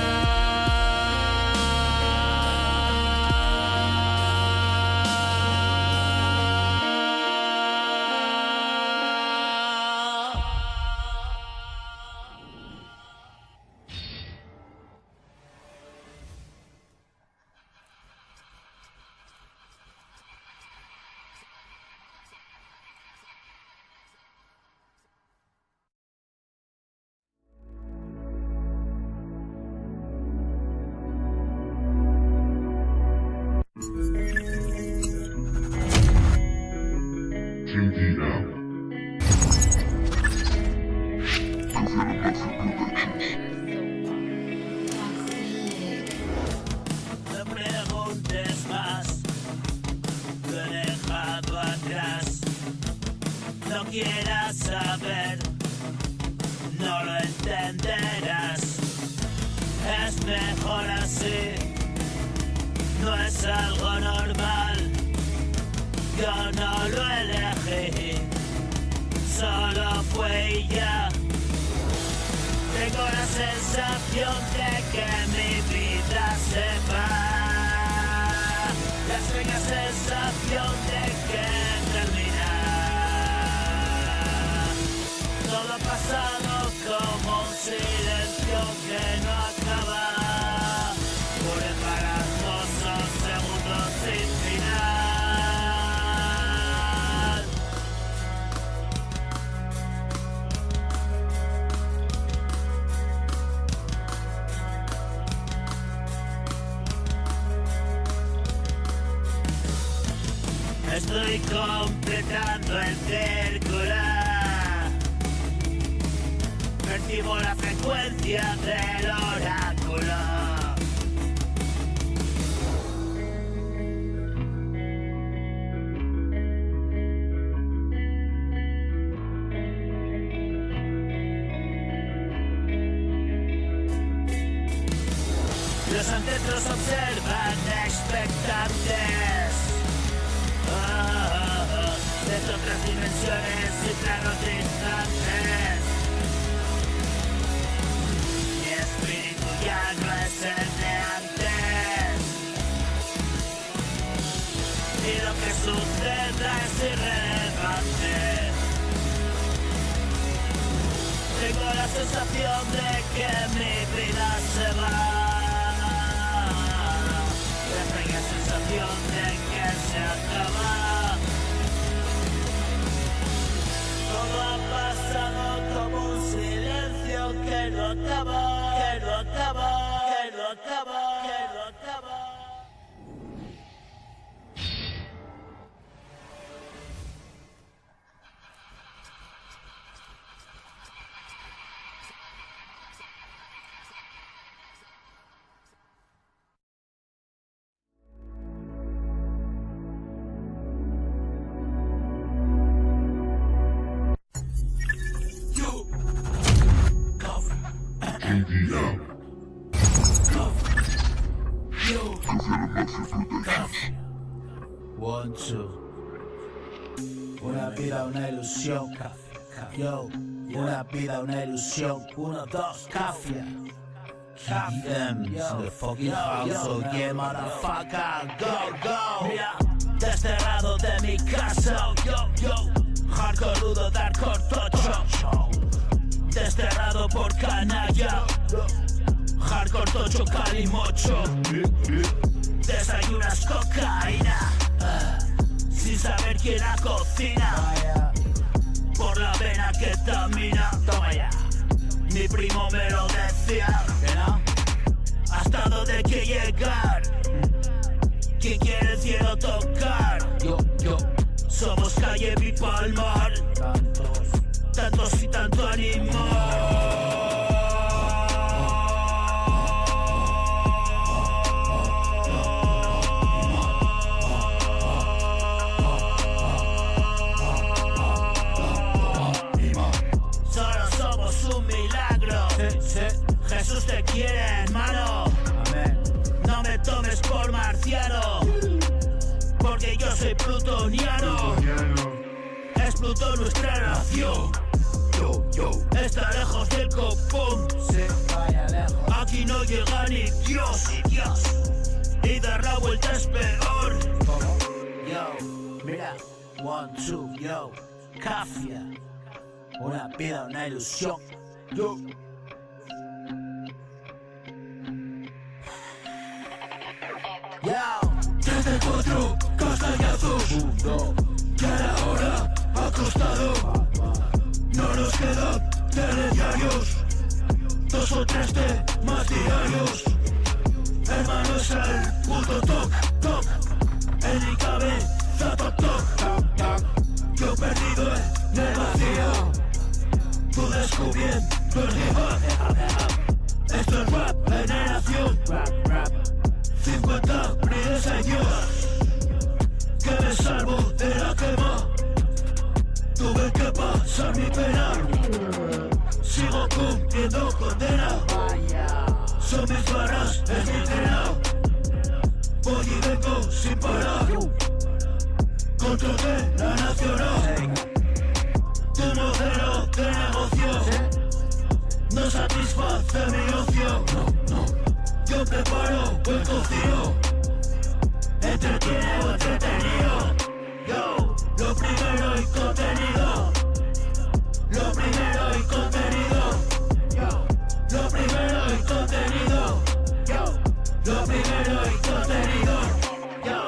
No preguntes más, lo he dejado atrás. No quieras saber, no lo entenderás. Es mejor así, no es algo normal. Yo no lo elegí, solo fue y ya. Tengo la sensación de que mi vida se va. La extraña sensación de que termina. Todo ha pasado como un silencio que no acaba. Por embarazosos segundos sin final. Estoy completando el círculo. Percibo la frecuencia del oráculo. Los ancestros observan expectantes. Desde otras dimensiones y planos distantes. Mi espíritu ya no es el de antes. Y lo que suceda es irrelevante. Tengo la sensación de que mi vida se va. La extraña sensación de que se acaba. Todo ha pasado como un silencio que no acaba, que no acaba, que no acaba, que no acaba. One, two. Una vida, una ilusión. Yo, una vida, una ilusión. 1, 2, Cafia. KM's in the fucking house, so yeah, motherfucker, go. Mira, desterrado de mi casa, yo. Hardcore rudo, darkcore tocho. Desterrado por canalla. Hardcore tocho, calimocho. Desayunas cocaína sin saber quién la cocina. Por la vena ketamina. Toma ya. Mi primo me lo decía. ¿Que no? ¿Hasta dónde hay que llegar? ¿Quién quiere el cielo tocar? Yo. Somos calle Bipalmar. Tantos y tanto animal. Jesús te quiere, hermano. Amén. No me tomes por marciano, porque yo soy plutoniano. Es Plutón nuestra nación. Yo. Está lejos del copón. Se vaya lejos. Aquí no llega ni Dios. Y dar la vuelta es peor. Yo, mira. 1, 2, yo. Cafia. Una vida, una ilusión. Yo. Yo. 34 castallazos. Ya era hora, acostado. No nos quedan telediarios. 2 o 3 más diarios. Hermano, es el puto toc. En mi cabeza toc. Yo perdido en el vacío. Tú descubriendo el hip hop. Esto es rap, generación. 50 brides en Dios, que me salvo de la quema. Tuve que pasar mi pena. Sigo cumpliendo condena. Son mis barras, es mi trena. Voy y vengo sin parar. Control de la nacional. Tu modelo de negocio no satisface mi ocio. Yo preparo buen cocido. Entretiene o entretenido. Yo, lo primero y contenido. Lo primero y contenido. Yo, lo primero y contenido. Yo, lo primero y contenido. Yo.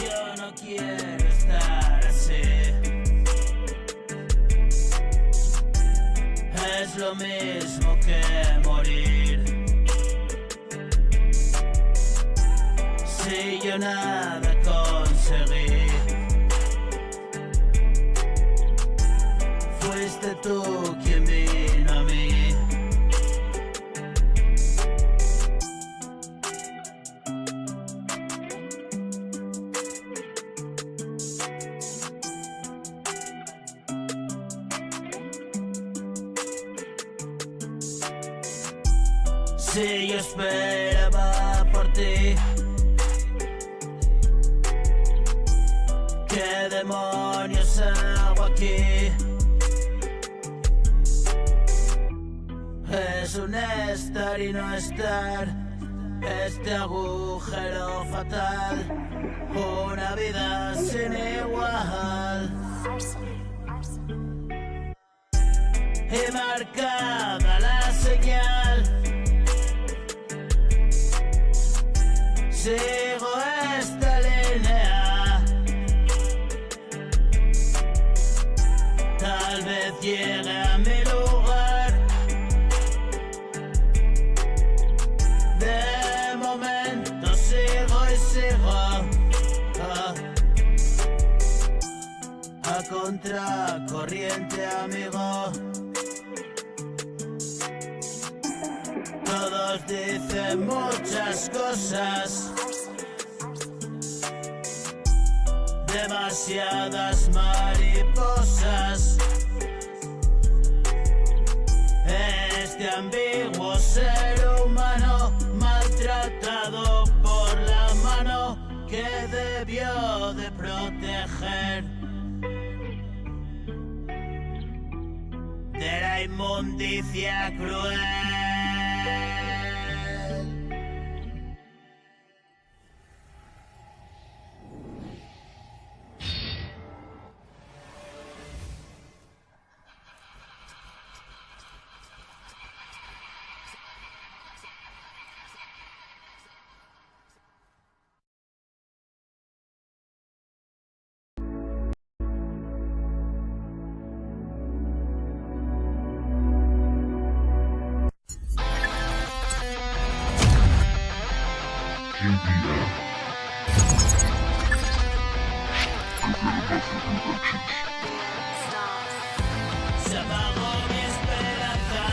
Yo no quiero estar así. Es lo mismo que morir. Si yo nada conseguí, fuiste tú quien vino a mí. Si yo esperaba por ti, ¿qué demonios hago aquí? Es un estar y no estar, este agujero fatal, una vida sin igual. Y marcada la señal, sigo esta línea, tal vez llegue a mi lugar. De momento sigo y sigo a contracorriente, amigo. Todos dicen muchas cosas, demasiadas mariposas. Este ambiguo ser humano, maltratado por la mano que debió de proteger de la inmundicia cruel. Se apagó mi esperanza,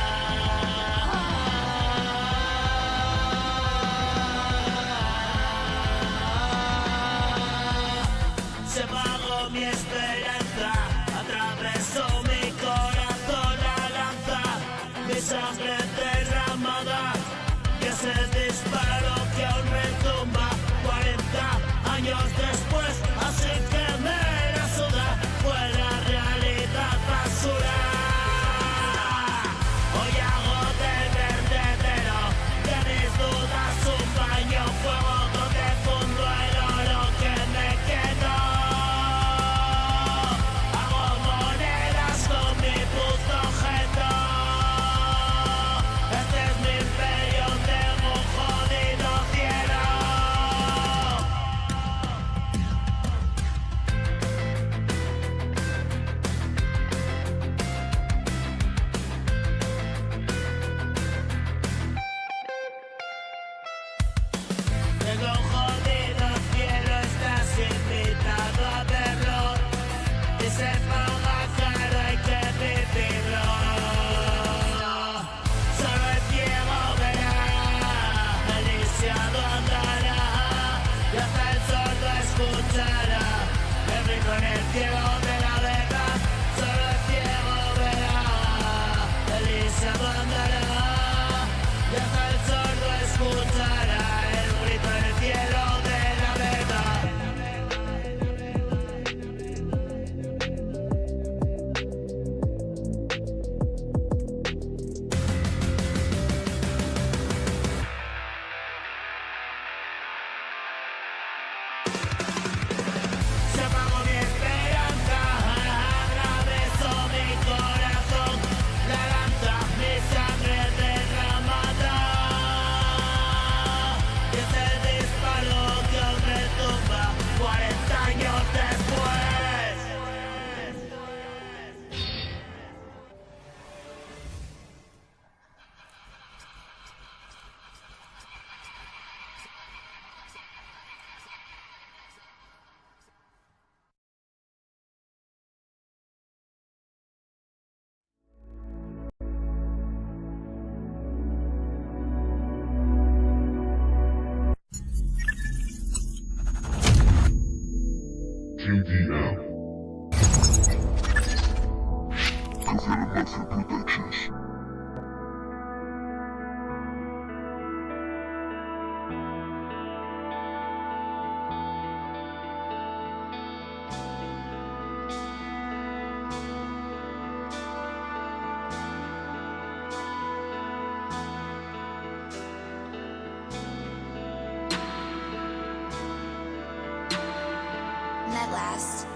se apagó mi esperanza, atravesó mi corazón la lanza, mi sangre derramada, que se disparó, que aún retumba 40 años después, así que me la suda, fue la realidad basura. Hoy hago del vertedero de mis dudas un baño fuego donde fundo el oro que me quedó. Hago monedas con mi puto objeto. Este es mi imperio de un jodido cielo. Tengo un jodido cielo, estás invitado a verlo. Y se paga caro, hay que vivirlo. Solo el ciego verá, el lisiado andará, y hasta el sordo escuchará el grito en el cielo de la verdad. Solo el ciego verá, el lisiado andará, y hasta el sordo escuchará el grito en el cielo de la verdad. Se apagó mi esperanza, atravesó mi corazón, la lanza, mi sangre derramada. Y ese disparo que aún retumba 40 años después. JDM. Covera Mafia Productions. Net last.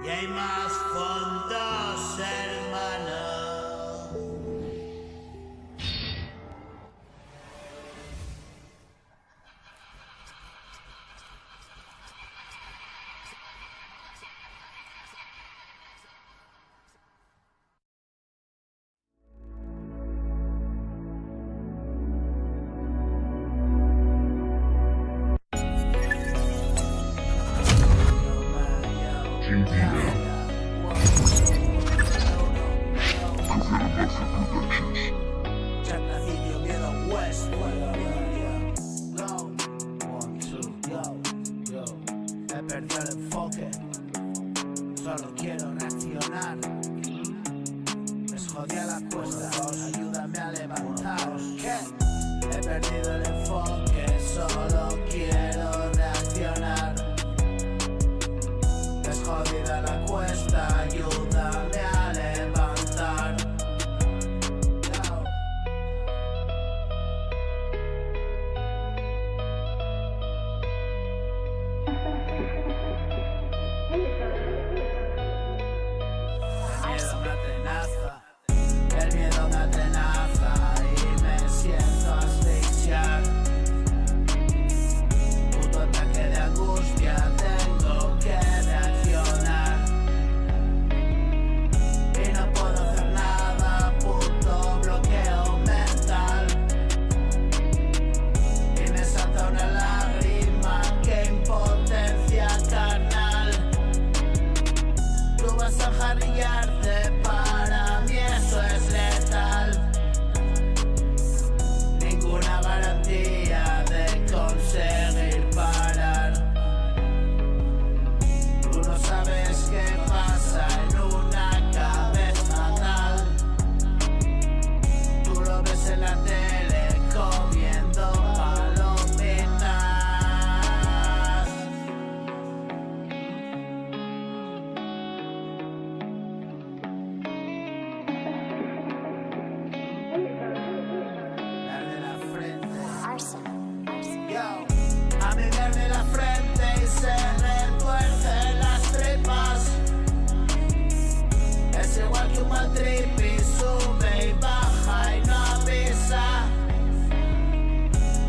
y hay más fondos, hermano. He perdido el enfoque, solo quiero reaccionar. Les jodía la cuesta, ayúdame a levantar. ¿Qué? He perdido el enfoque, solo quiero reaccionar. Les jodida la cuesta, ayúdame a levantar. El miedo me atenaza y me siento asfixiar. Puto ataque de angustia, tengo que reaccionar. Y no puedo hacer nada, puto bloqueo mental. Y me salta una lágrima, que impotencia carnal. Tú vas a jarrillarte, para mí eso es letal. Ninguna garantía de conseguir parar. Tú no sabes qué pasa en una cabeza tal. Tú lo ves en la tele comiendo palomitas. A mí verme la frente y se retuercen las tripas. Es igual que un mal trip y sube y baja y no avisa.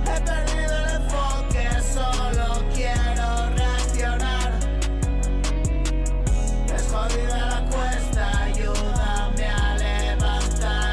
He perdido el enfoque, solo quiero reaccionar. Es jodida la cuesta, ayúdame a levantar.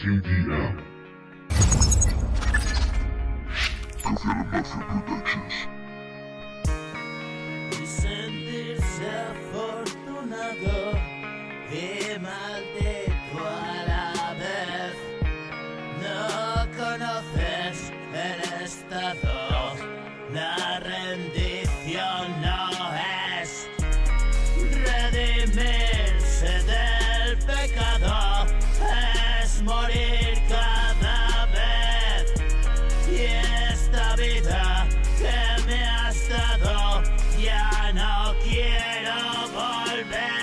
QDM. Consider Mafia Productions. Y sentirse afortunado y maldito a la vez. No conoces el estado